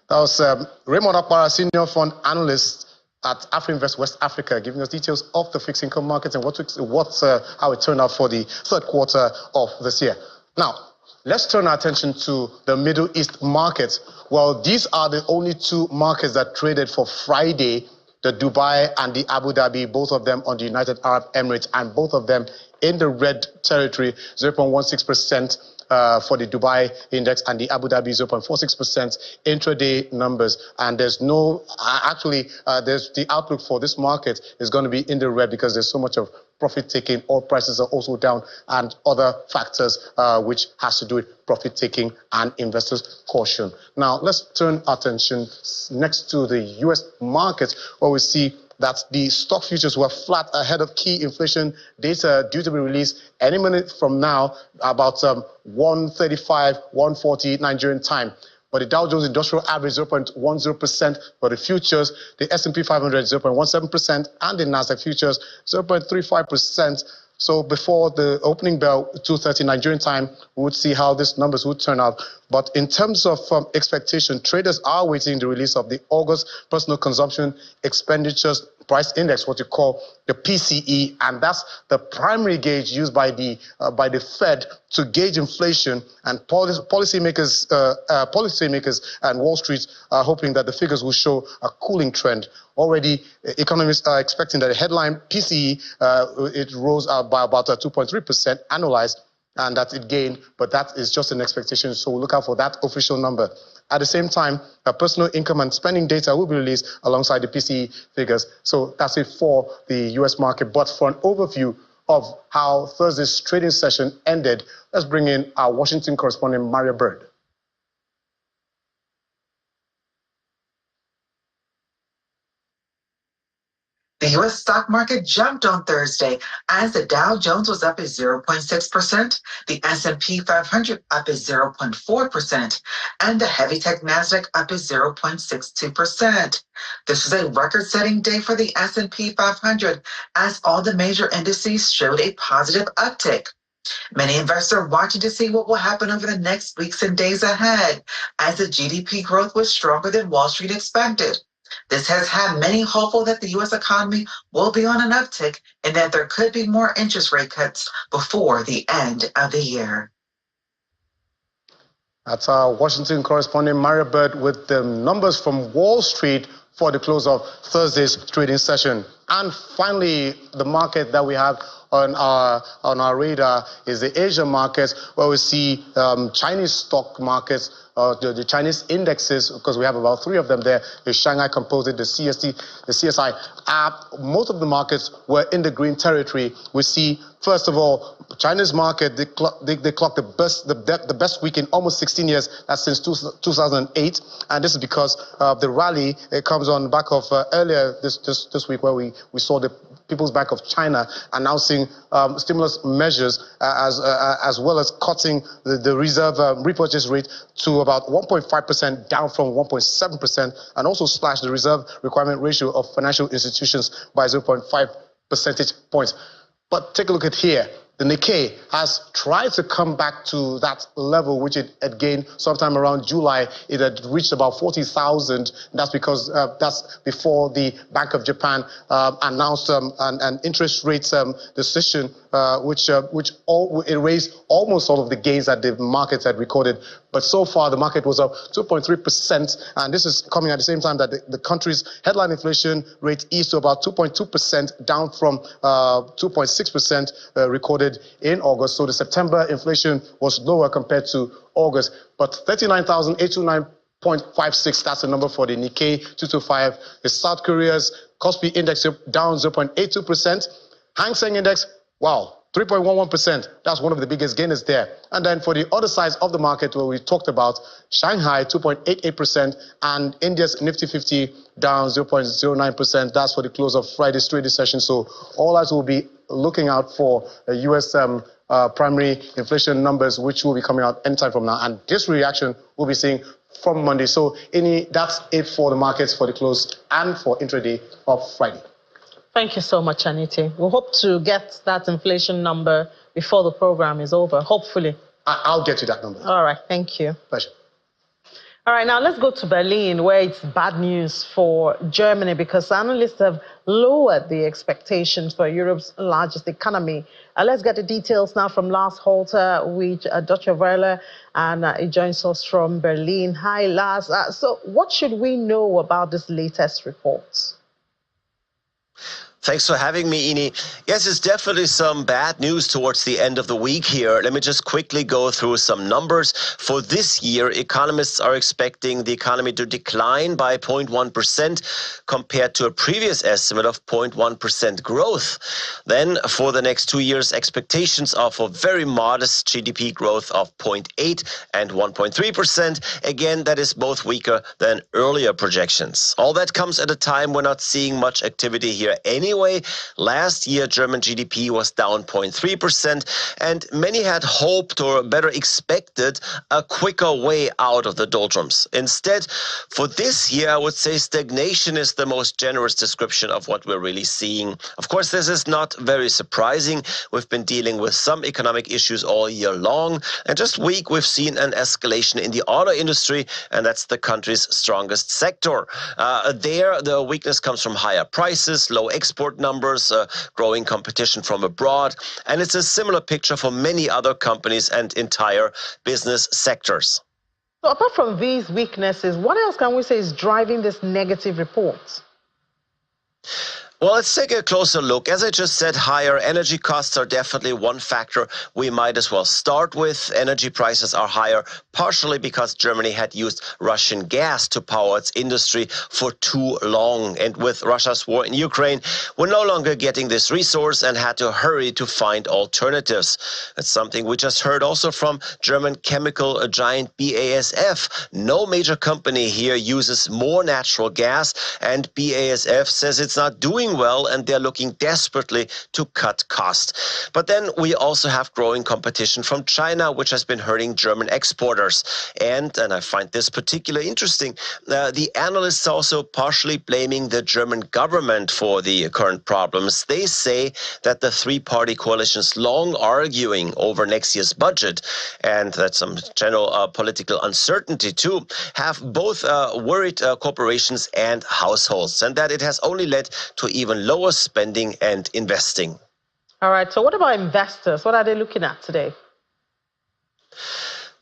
Speaker 11: That was Raymond Akpara, Senior Fund Analyst at AfriInvest West Africa, giving us details of the fixed income market and how it turned out for the third quarter of this year. Now, let's turn our attention to the Middle East market. Well, these are the only two markets that traded for Friday, the Dubai and the Abu Dhabi, both of them on the United Arab Emirates, and both of them in the red territory, 0.16%. For the Dubai index and the Abu Dhabi 0.46% intraday numbers, and there's no there's the outlook for this market is going to be in the red because there's so much of profit taking. Oil prices are also down, and other factors which has to do with profit taking and investors' caution. Now let's turn our attention next to the U.S. market, where we see that the stock futures were flat ahead of key inflation data due to be released any minute from now, about 1:35, 1:40 Nigerian time. But the Dow Jones Industrial Average 0.10% for the futures, the S&P 500 0.17%, and the Nasdaq futures 0.35%. So before the opening bell, 2:30 Nigerian time, we would see how these numbers would turn out. But in terms of expectation, traders are waiting the release of the August Personal Consumption Expenditures Price Index, what you call the PCE, and that's the primary gauge used by the Fed to gauge inflation. And policymakers and Wall Street are hoping that the figures will show a cooling trend. Already, economists are expecting that the headline PCE it rose by about 2.3% annualized, and that it gained, but that is just an expectation, so we'll look out for that official number. At the same time, personal income and spending data will be released alongside the PCE figures. So that's it for the U.S. market. But for an overview of how Thursday's trading session ended, let's bring in our Washington correspondent, Maria Bird.
Speaker 14: The U.S. stock market jumped on Thursday as the Dow Jones was up at 0.6%, the S&P 500 up at 0.4%, and the heavy tech Nasdaq up at 0.62%. This was a record-setting day for the S&P 500 as all the major indices showed a positive uptick. Many investors are watching to see what will happen over the next weeks and days ahead, as the GDP growth was stronger than Wall Street expected. This has had many hopeful that the U.S. economy will be on an uptick and that there could be more interest rate cuts before the end of the year.
Speaker 11: That's our Washington correspondent, Maria Bird, with the numbers from Wall Street for the close of Thursday's trading session. And finally, the market that we have on our radar is the Asian markets, where we see Chinese stock markets, the Chinese indexes, because we have about 3 of them there, the Shanghai Composite, the CST, the CSI. Most of the markets were in the green territory. We see, first of all, China's market, they clocked the best week in almost 16 years. That's since 2008. And this is because the rally, it comes on the back of earlier this week, where we saw the People's Bank of China announcing stimulus measures as well as cutting the reserve repurchase rate to about 1.5%, down from 1.7%, and also slashed the reserve requirement ratio of financial institutions by 0.5 percentage points. But take a look at here. The Nikkei has tried to come back to that level, which it had gained sometime around July. It had reached about 40,000. That's because that's before the Bank of Japan announced an interest rate decision, which erased almost all of the gains that the markets had recorded. But so far, the market was up 2.3%, and this is coming at the same time that the country's headline inflation rate eased to about 2.2%, down from 2.6% recorded in August. So the September inflation was lower compared to August, but 39,829.56, that's the number for the Nikkei 225. The South Korea's Kospi index down 0.82%. Hang Seng index, wow, 3.11%. That's one of the biggest gainers there. And then for the other sides of the market, where we talked about Shanghai 2.88%, and India's Nifty 50 down 0.09%. That's for the close of Friday's trading session. So all eyes will be looking out for the U.S. primary inflation numbers, which will be coming out anytime from now. And this reaction we'll be seeing from Monday. So that's it for the markets for the close and for intraday of Friday.
Speaker 10: Thank you so much, Aniti. We hope to get that inflation number before the program is over, hopefully.
Speaker 11: I'll get you that number.
Speaker 10: All right, thank you.
Speaker 11: Pleasure.
Speaker 10: All right, now let's go to Berlin, where it's bad news for Germany because analysts have lowered the expectations for Europe's largest economy. Let's get the details now from Lars Holter with Deutsche Welle, and he joins us from Berlin. Hi, Lars. So what should we know about this latest reports?
Speaker 15: Thanks for having me, Ini. Yes, it's definitely some bad news towards the end of the week here. Let me just quickly go through some numbers. For this year, economists are expecting the economy to decline by 0.1% compared to a previous estimate of 0.1% growth. Then, for the next 2 years, expectations are for very modest GDP growth of 0.8 and 1.3%. Again, that is both weaker than earlier projections. All that comes at a time we're not seeing much activity here anyway. Last year, German GDP was down 0.3%, and many had hoped or better expected a quicker way out of the doldrums. Instead, for this year, I would say stagnation is the most generous description of what we're really seeing. Of course, this is not very surprising. We've been dealing with some economic issues all year long, and just week we've seen an escalation in the auto industry, and that's the country's strongest sector. There, the weakness comes from higher prices, low export numbers, growing competition from abroad, and it's a similar picture for many other companies and entire business sectors.
Speaker 10: So apart from these weaknesses, what else can we say is driving this negative report?
Speaker 15: Well, let's take a closer look. As I just said, higher energy costs are definitely one factor we might as well start with. Energy prices are higher, partially because Germany had used Russian gas to power its industry for too long. And with Russia's war in Ukraine, we're no longer getting this resource and had to hurry to find alternatives. That's something we just heard also from German chemical giant BASF. No major company here uses more natural gas, and BASF says it's not doing well, and they're looking desperately to cut costs. But then we also have growing competition from China, which has been hurting German exporters. And I find this particularly interesting, the analysts also partially blaming the German government for the current problems. They say that the three-party coalition's long arguing over next year's budget, and that some general political uncertainty too, have both worried corporations and households, and that it has only led to even lower spending and investing.
Speaker 10: All right, so what about investors? What are they looking at today?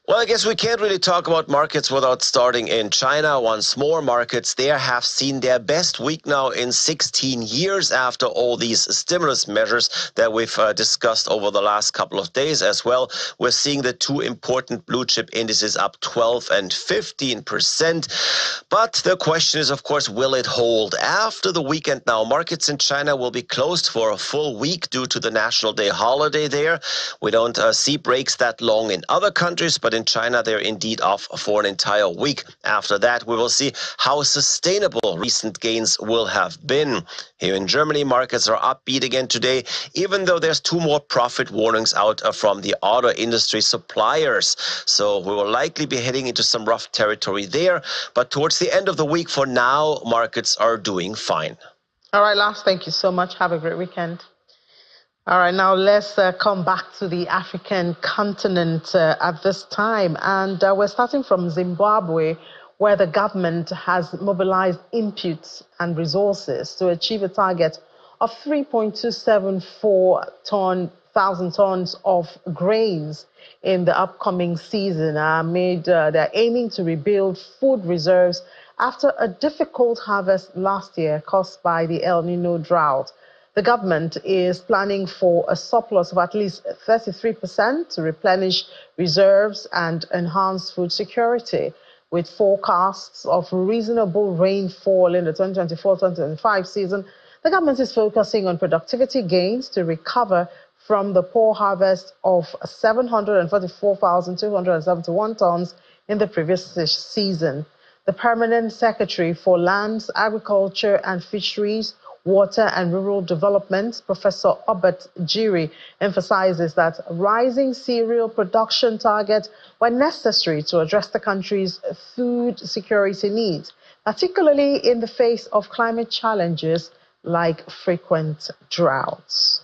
Speaker 15: Well, I guess we can't really talk about markets without starting in China. Once more, markets there have seen their best week now in 16 years after all these stimulus measures that we've discussed over the last couple of days as well. We're seeing the two important blue chip indices up 12 and 15%. But the question is, of course, will it hold? After the weekend now, markets in China will be closed for a full week due to the National Day holiday there. We don't see breaks that long in other countries, but in China, they're indeed off for an entire week. After that, we will see how sustainable recent gains will have been. Here in Germany, markets are upbeat again today, even though there's two more profit warnings out from the auto industry suppliers. So we will likely be heading into some rough territory there. But towards the end of the week, for now, markets are doing fine.
Speaker 10: All right, Lars, thank you so much. Have a great weekend. All right, now let's come back to the African continent at this time. And we're starting from Zimbabwe, where the government has mobilized inputs and resources to achieve a target of 3.274,000 tons of grains in the upcoming season. They're aiming to rebuild food reserves after a difficult harvest last year caused by the El Nino drought. The government is planning for a surplus of at least 33% to replenish reserves and enhance food security. With forecasts of reasonable rainfall in the 2024-2025 season, the government is focusing on productivity gains to recover from the poor harvest of 744,271 tons in the previous season. The Permanent Secretary for Lands, Agriculture and Fisheries, Water and Rural Development, Professor Obert Jiri, emphasizes that rising cereal production targets were necessary to address the country's food security needs, particularly in the face of climate challenges like frequent droughts.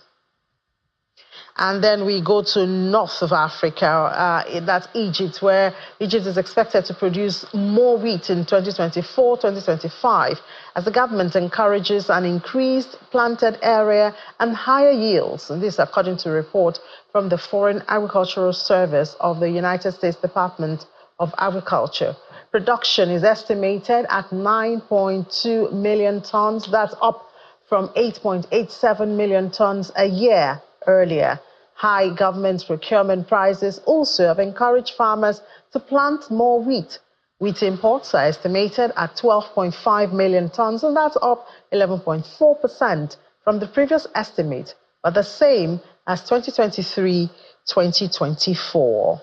Speaker 10: And then we go to north of Africa, that's Egypt, where Egypt is expected to produce more wheat in 2024-2025 as the government encourages an increased planted area and higher yields. And this according to a report from the Foreign Agricultural Service of the United States Department of Agriculture. Production is estimated at 9.2 million tons. That's up from 8.87 million tons a year earlier. High government procurement prices also have encouraged farmers to plant more wheat. Wheat imports are estimated at 12.5 million tons, and that's up 11.4% from the previous estimate, but the same as 2023-2024.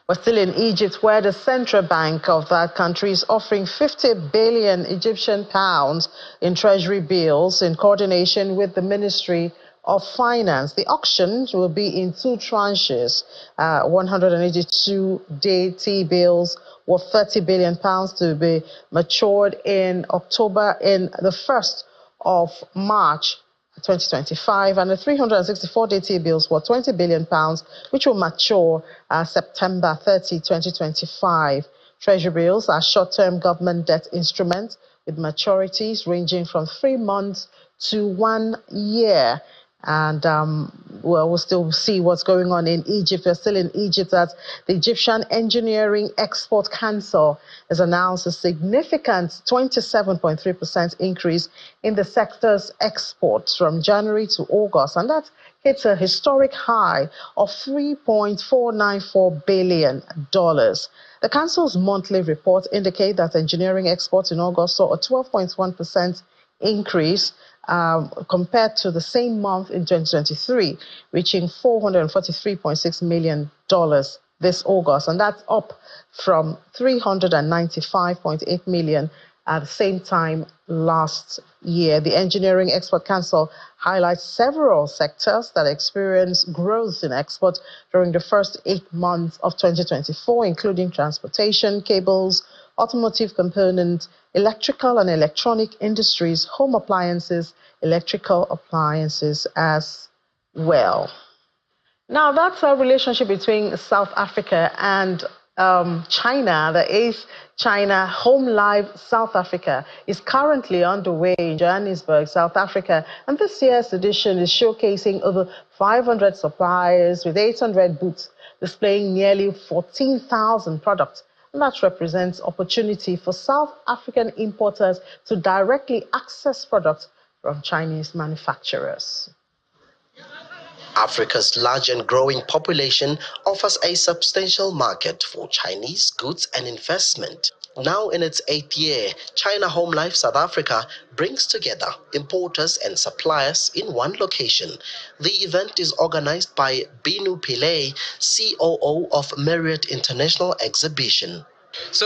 Speaker 10: We're still in Egypt, where the central bank of that country is offering 50 billion Egyptian pounds in treasury bills in coordination with the Ministry of Finance. The auction will be in 2 tranches, 182-day T-bills worth 30 billion pounds to be matured in October in the 1st of March 2025, and the 364-day T-bills worth 20 billion pounds, which will mature September 30, 2025. Treasury bills are short-term government debt instruments with maturities ranging from 3 months to 1 year. And we'll still see what's going on in Egypt. We're still in Egypt as the Egyptian Engineering Export Council has announced a significant 27.3% increase in the sector's exports from January to August. And that hits a historic high of $3.494 billion. The council's monthly report indicates that engineering exports in August saw a 12.1% increase compared to the same month in 2023, reaching $443.6 million this August, and that's up from $395.8 million at the same time last year. The Engineering Export Council highlights several sectors that experienced growth in exports during the first 8 months of 2024, including transportation, cables, automotive components, electrical and electronic industries, home appliances, electrical appliances as well. Now, that's a relationship between South Africa and China. The 8th China Home Live South Africa is currently underway in Johannesburg, South Africa, and this year's edition is showcasing over 500 suppliers with 800 booths displaying nearly 14,000 products. And that represents opportunity for South African importers to directly access products from Chinese manufacturers.
Speaker 11: Africa's large and growing population offers a substantial market for Chinese goods and investment. Now in its 8th year, China Home Life South Africa brings together importers and suppliers in one location. The event is organized by Binu Pillay, COO of Marriott International Exhibition.
Speaker 16: So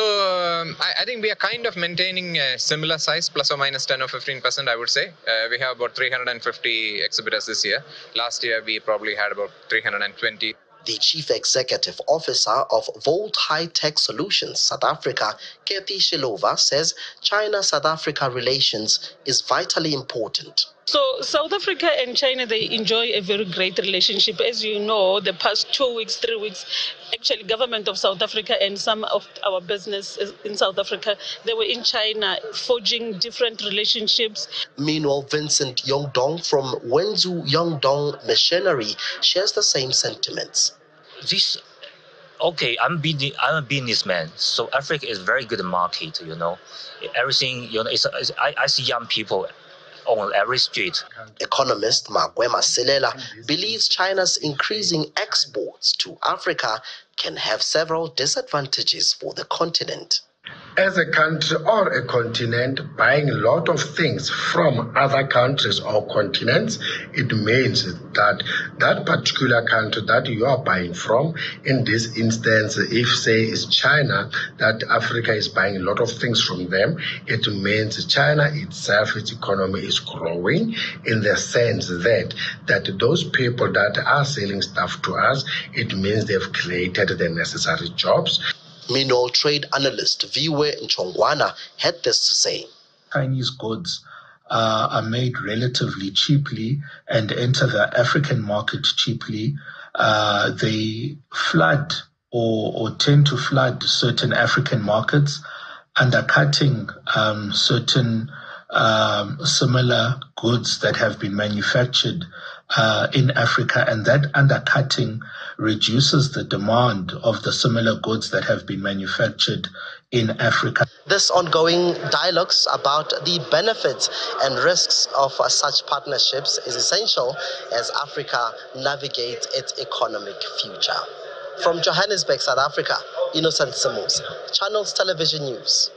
Speaker 16: I think we are kind of maintaining a similar size, plus or minus 10 or 15%, I would say. We have about 350 exhibitors this year. Last year, we probably had about 320.
Speaker 11: The Chief Executive Officer of Volt High Tech Solutions South Africa, Kathy Shilova, says China-South Africa relations is vitally important.
Speaker 17: So South Africa and China, they enjoy a very great relationship. As you know, the past 2 weeks, 3 weeks, actually government of South Africa and some of our business in South Africa, they were in China forging different relationships.
Speaker 11: Meanwhile, Vincent Yongdong from Wenzhou Yongdong Machinery shares the same sentiments.
Speaker 18: I'm a businessman, so Africa is very good market, Everything, I see young people on every street.
Speaker 11: Economist Magwema Silela believes China's increasing exports to Africa can have several disadvantages for the continent.
Speaker 19: As a country or a continent buying a lot of things from other countries or continents, it means that that particular country that you are buying from, in this instance, if say is China, that Africa is buying a lot of things from them, it means China itself, its economy is growing in the sense that those people that are selling stuff to us, it means they've created the necessary jobs.
Speaker 11: Meanwhile, trade analyst Viwe Nchongwana had this to say.
Speaker 20: Chinese goods are made relatively cheaply and enter the African market cheaply. They flood or tend to flood certain African markets, undercutting certain similar goods that have been manufactured in Africa, and that undercutting reduces the demand of the similar goods that have been manufactured in Africa.
Speaker 21: This ongoing dialogues about the benefits and risks of such partnerships is essential as Africa navigates its economic future. From Johannesburg, South Africa, Innocent Simons, Channels Television News.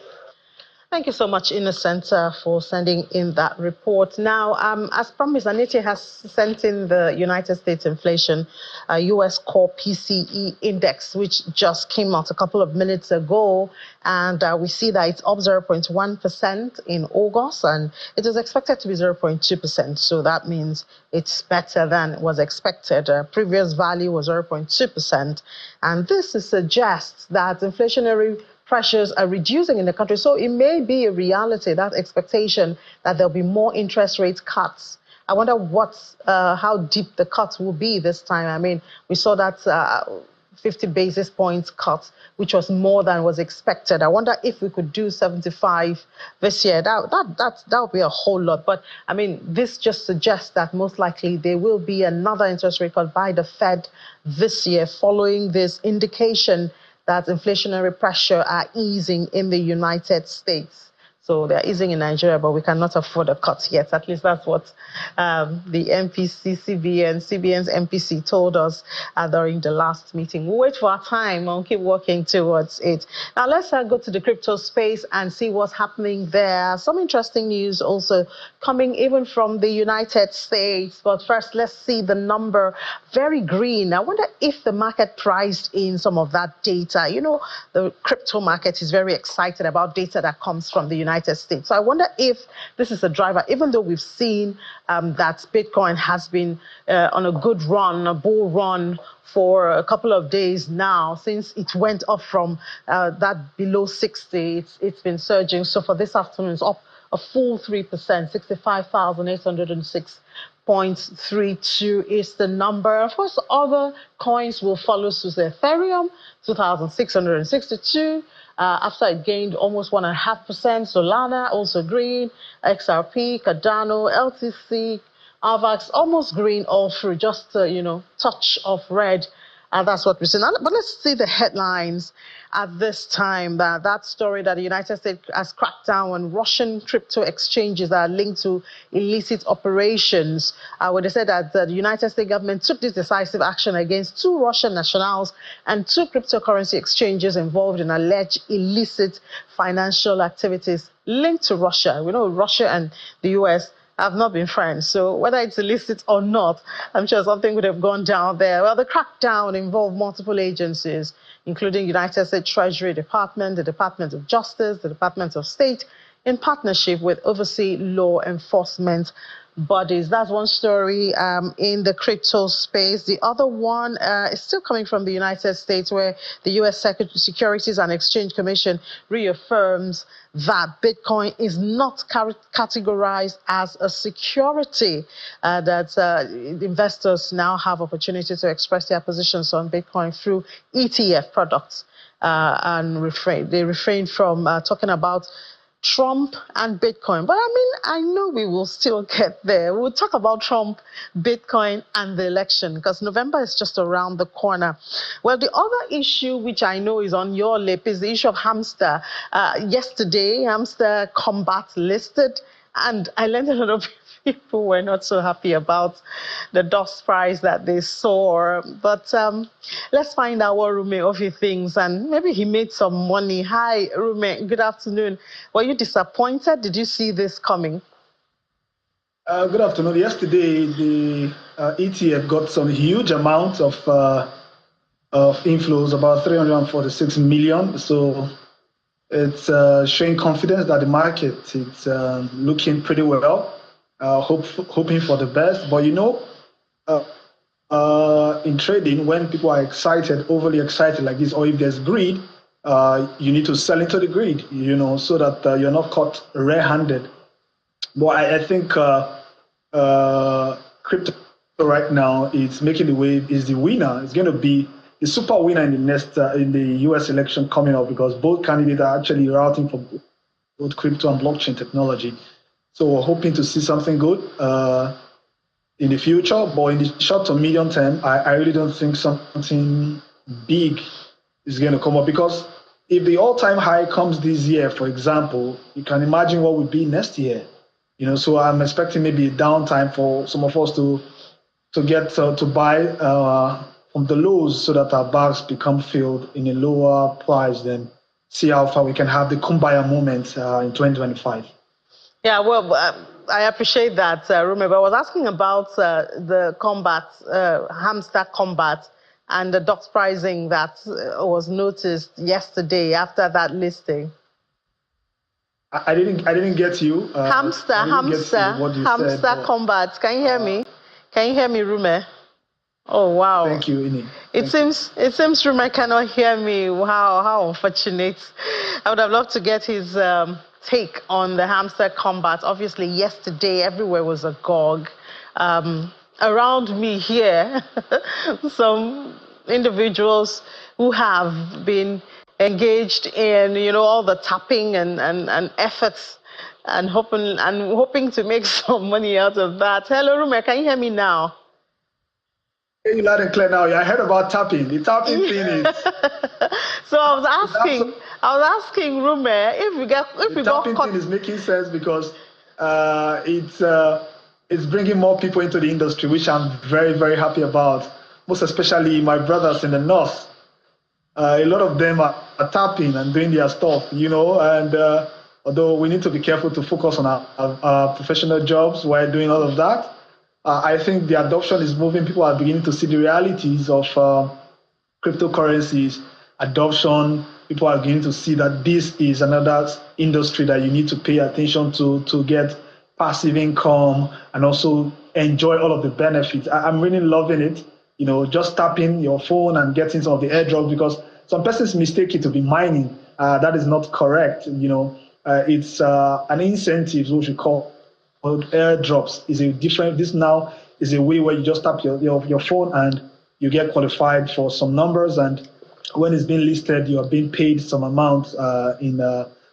Speaker 10: Thank you so much, Innocent, for sending in that report. Now, as promised, Anita has sent in the United States inflation, U.S. core PCE index, which just came out a couple of minutes ago. And we see that it's up 0.1% in August, and it is expected to be 0.2%. So that means it's better than was expected. Previous value was 0.2%. And this suggests that inflationary pressures are reducing in the country. So it may be a reality, that expectation that there'll be more interest rate cuts. I wonder how deep the cuts will be this time. I mean, we saw that 50 basis points cut, which was more than was expected. I wonder if we could do 75 this year. That would be a whole lot. But I mean, this just suggests that most likely there will be another interest rate cut by the Fed this year, following this indication that inflationary pressure are easing in the United States. So they're easing in Nigeria, but we cannot afford a cut yet. At least that's what the MPC, CBN's MPC told us during the last meeting. We'll wait for our time and keep working towards it. Now let's go to the crypto space and see what's happening there. Some interesting news also coming even from the United States. But first, let's see the number. Very green. I wonder if the market priced in some of that data. You know, the crypto market is very excited about data that comes from the United States. So I wonder if this is a driver, even though we've seen that Bitcoin has been on a good run, a bull run for a couple of days now, since it went up from that below 60, it's been surging. So for this afternoon, it's up a full 3%, 65,806.32 is the number. Of course, other coins will follow suit. Ethereum, 2,662. After it gained almost 1.5%, Solana also green, XRP, Cardano, LTC, AVAX almost green all through, just touch of red. That's what we're seeing. But let's see the headlines at this time. That story that the United States has cracked down on Russian crypto exchanges that are linked to illicit operations. Where they said that the United States government took this decisive action against 2 Russian nationals and 2 cryptocurrency exchanges involved in alleged illicit financial activities linked to Russia. We know Russia and the U.S. have not been friends. So whether it's illicit or not, I'm sure something would have gone down there. Well, the crackdown involved multiple agencies, including United States Treasury Department, the Department of Justice, the Department of State, in partnership with overseas law enforcement bodies. That's one story in the crypto space. The other one is still coming from the United States, where the U.S. Securities and Exchange Commission reaffirms that Bitcoin is not categorized as a security, that investors now have opportunity to express their positions on Bitcoin through ETF products, and they refrain from talking about Trump and Bitcoin. But I mean, I know we will still get there. We'll talk about Trump, Bitcoin, and the election, because November is just around the corner. Well, the other issue, which I know is on your lip, is the issue of hamster. Yesterday, hamster combat listed, and I learned a lot of people were not so happy about the dust price that they saw. But let's find out what Rume Ofi thinks, and maybe he made some money. Hi, Rume. Good afternoon. Were you disappointed? Did you see this coming?
Speaker 22: Good afternoon. Yesterday, the ETF got some huge amount of inflows, about 346 million. So it's showing confidence that the market is looking pretty well. Hoping for the best, but in trading, when people are excited, overly excited like this, or if there's greed, you need to sell into the greed, so that you're not caught red-handed. But I think crypto right now is making the wave, is the winner. It's going to be the super winner in the next in the U.S. election coming up, because both candidates are actually routing for both crypto and blockchain technology. So we're hoping to see something good in the future, but in the short to medium term, I really don't think something big is going to come up, because if the all-time high comes this year, for example, you can imagine what would be next year. So I'm expecting maybe a downtime for some of us to get to buy from the lows, so that our bags become filled in a lower price, then see how far we can have the kumbaya moment in 2025.
Speaker 10: Yeah, well, I appreciate that, Rume, but I was asking about the hamster combat and the dot pricing that was noticed yesterday after that listing.
Speaker 22: I didn't get you.
Speaker 10: Hamster combat. Can you hear me? Can you hear me, Rume? Oh wow!
Speaker 22: Thank you, Ini.
Speaker 10: It seems Rume cannot hear me. Wow, how unfortunate! I would have loved to get his take on the hamster combat. Obviously, yesterday everywhere was agog. Around me here, some individuals who have been engaged in all the tapping and efforts and hoping to make some money out of that. Hello, Rume, can you hear me now?
Speaker 22: You loud and clear now. I heard about tapping. The tapping thing is.
Speaker 10: So I was asking Rume if we got
Speaker 22: tapping thing is making sense, because it's bringing more people into the industry, which I'm very, very happy about. Most especially my brothers in the north. A lot of them are tapping and doing their stuff, and although we need to be careful to focus on our professional jobs while doing all of that, I think the adoption is moving. People are beginning to see the realities of cryptocurrencies, adoption. People are beginning to see that this is another industry that you need to pay attention to get passive income and also enjoy all of the benefits. I'm really loving it. Just tapping your phone and getting some of the airdrops, because some persons mistake it to be mining. That is not correct. It's an incentive, which we call airdrops. This now is a way where you just tap your phone and you get qualified for some numbers, and when it's being listed, you are being paid some amount in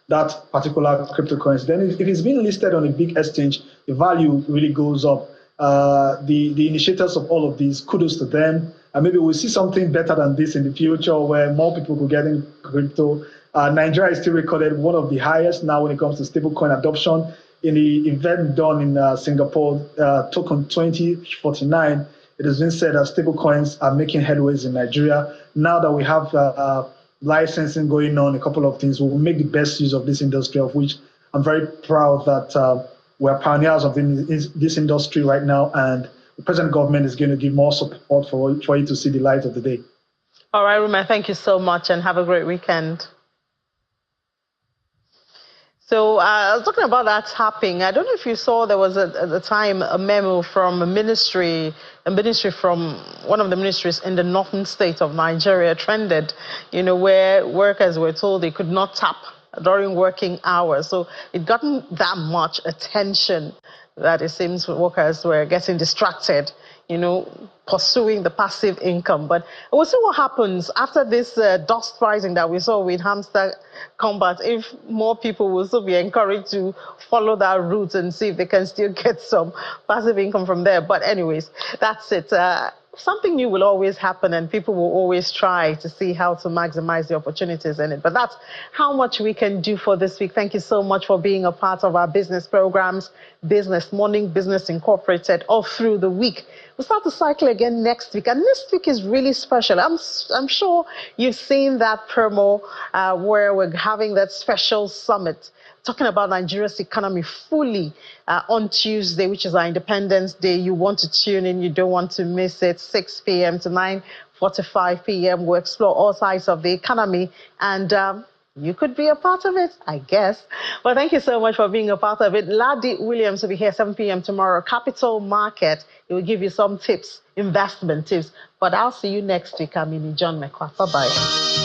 Speaker 22: that particular cryptocurrency. Then if it's being listed on a big exchange, the value really goes up. The initiators of all of these, kudos to them. And maybe we'll see something better than this in the future, where more people could get in crypto. Nigeria is still recorded one of the highest now when it comes to stablecoin adoption. In the event done in Singapore, token 2049, it has been said that stablecoins are making headways in Nigeria. Now that we have licensing going on, a couple of things, we'll make the best use of this industry, of which I'm very proud that we're pioneers of this industry right now, and the present government is going to give more support for you to see the light of the day.
Speaker 10: All right, Rume, thank you so much, and have a great weekend. So I was talking about that tapping. I don't know if you saw, there was at the time a memo from a ministry from one of the ministries in the northern state of Nigeria trended, where workers were told they could not tap during working hours. So it gotten that much attention that it seems workers were getting distracted, pursuing the passive income. But we'll see what happens after this dust rising that we saw with hamster combat, if more people will still be encouraged to follow that route and see if they can still get some passive income from there. But anyways, that's it. Something new will always happen, and people will always try to see how to maximize the opportunities in it. But that's how much we can do for this week. Thank you so much for being a part of our business programs, Business Morning, Business Incorporated, all through the week. We'll start to cycle again next week, and this week is really special. I'm sure you've seen that promo where we're having that special summit talking about Nigeria's economy fully on Tuesday, which is our Independence Day. You want to tune in, you don't want to miss it. 6 p.m. to 9:45 p.m. We'll explore all sides of the economy, and you could be a part of it, I guess. Well, thank you so much for being a part of it. Ladi Williams will be here 7 p.m. tomorrow. Capital Market, it will give you some tips, investment tips. But I'll see you next week. I'm John Mahama. Bye-bye.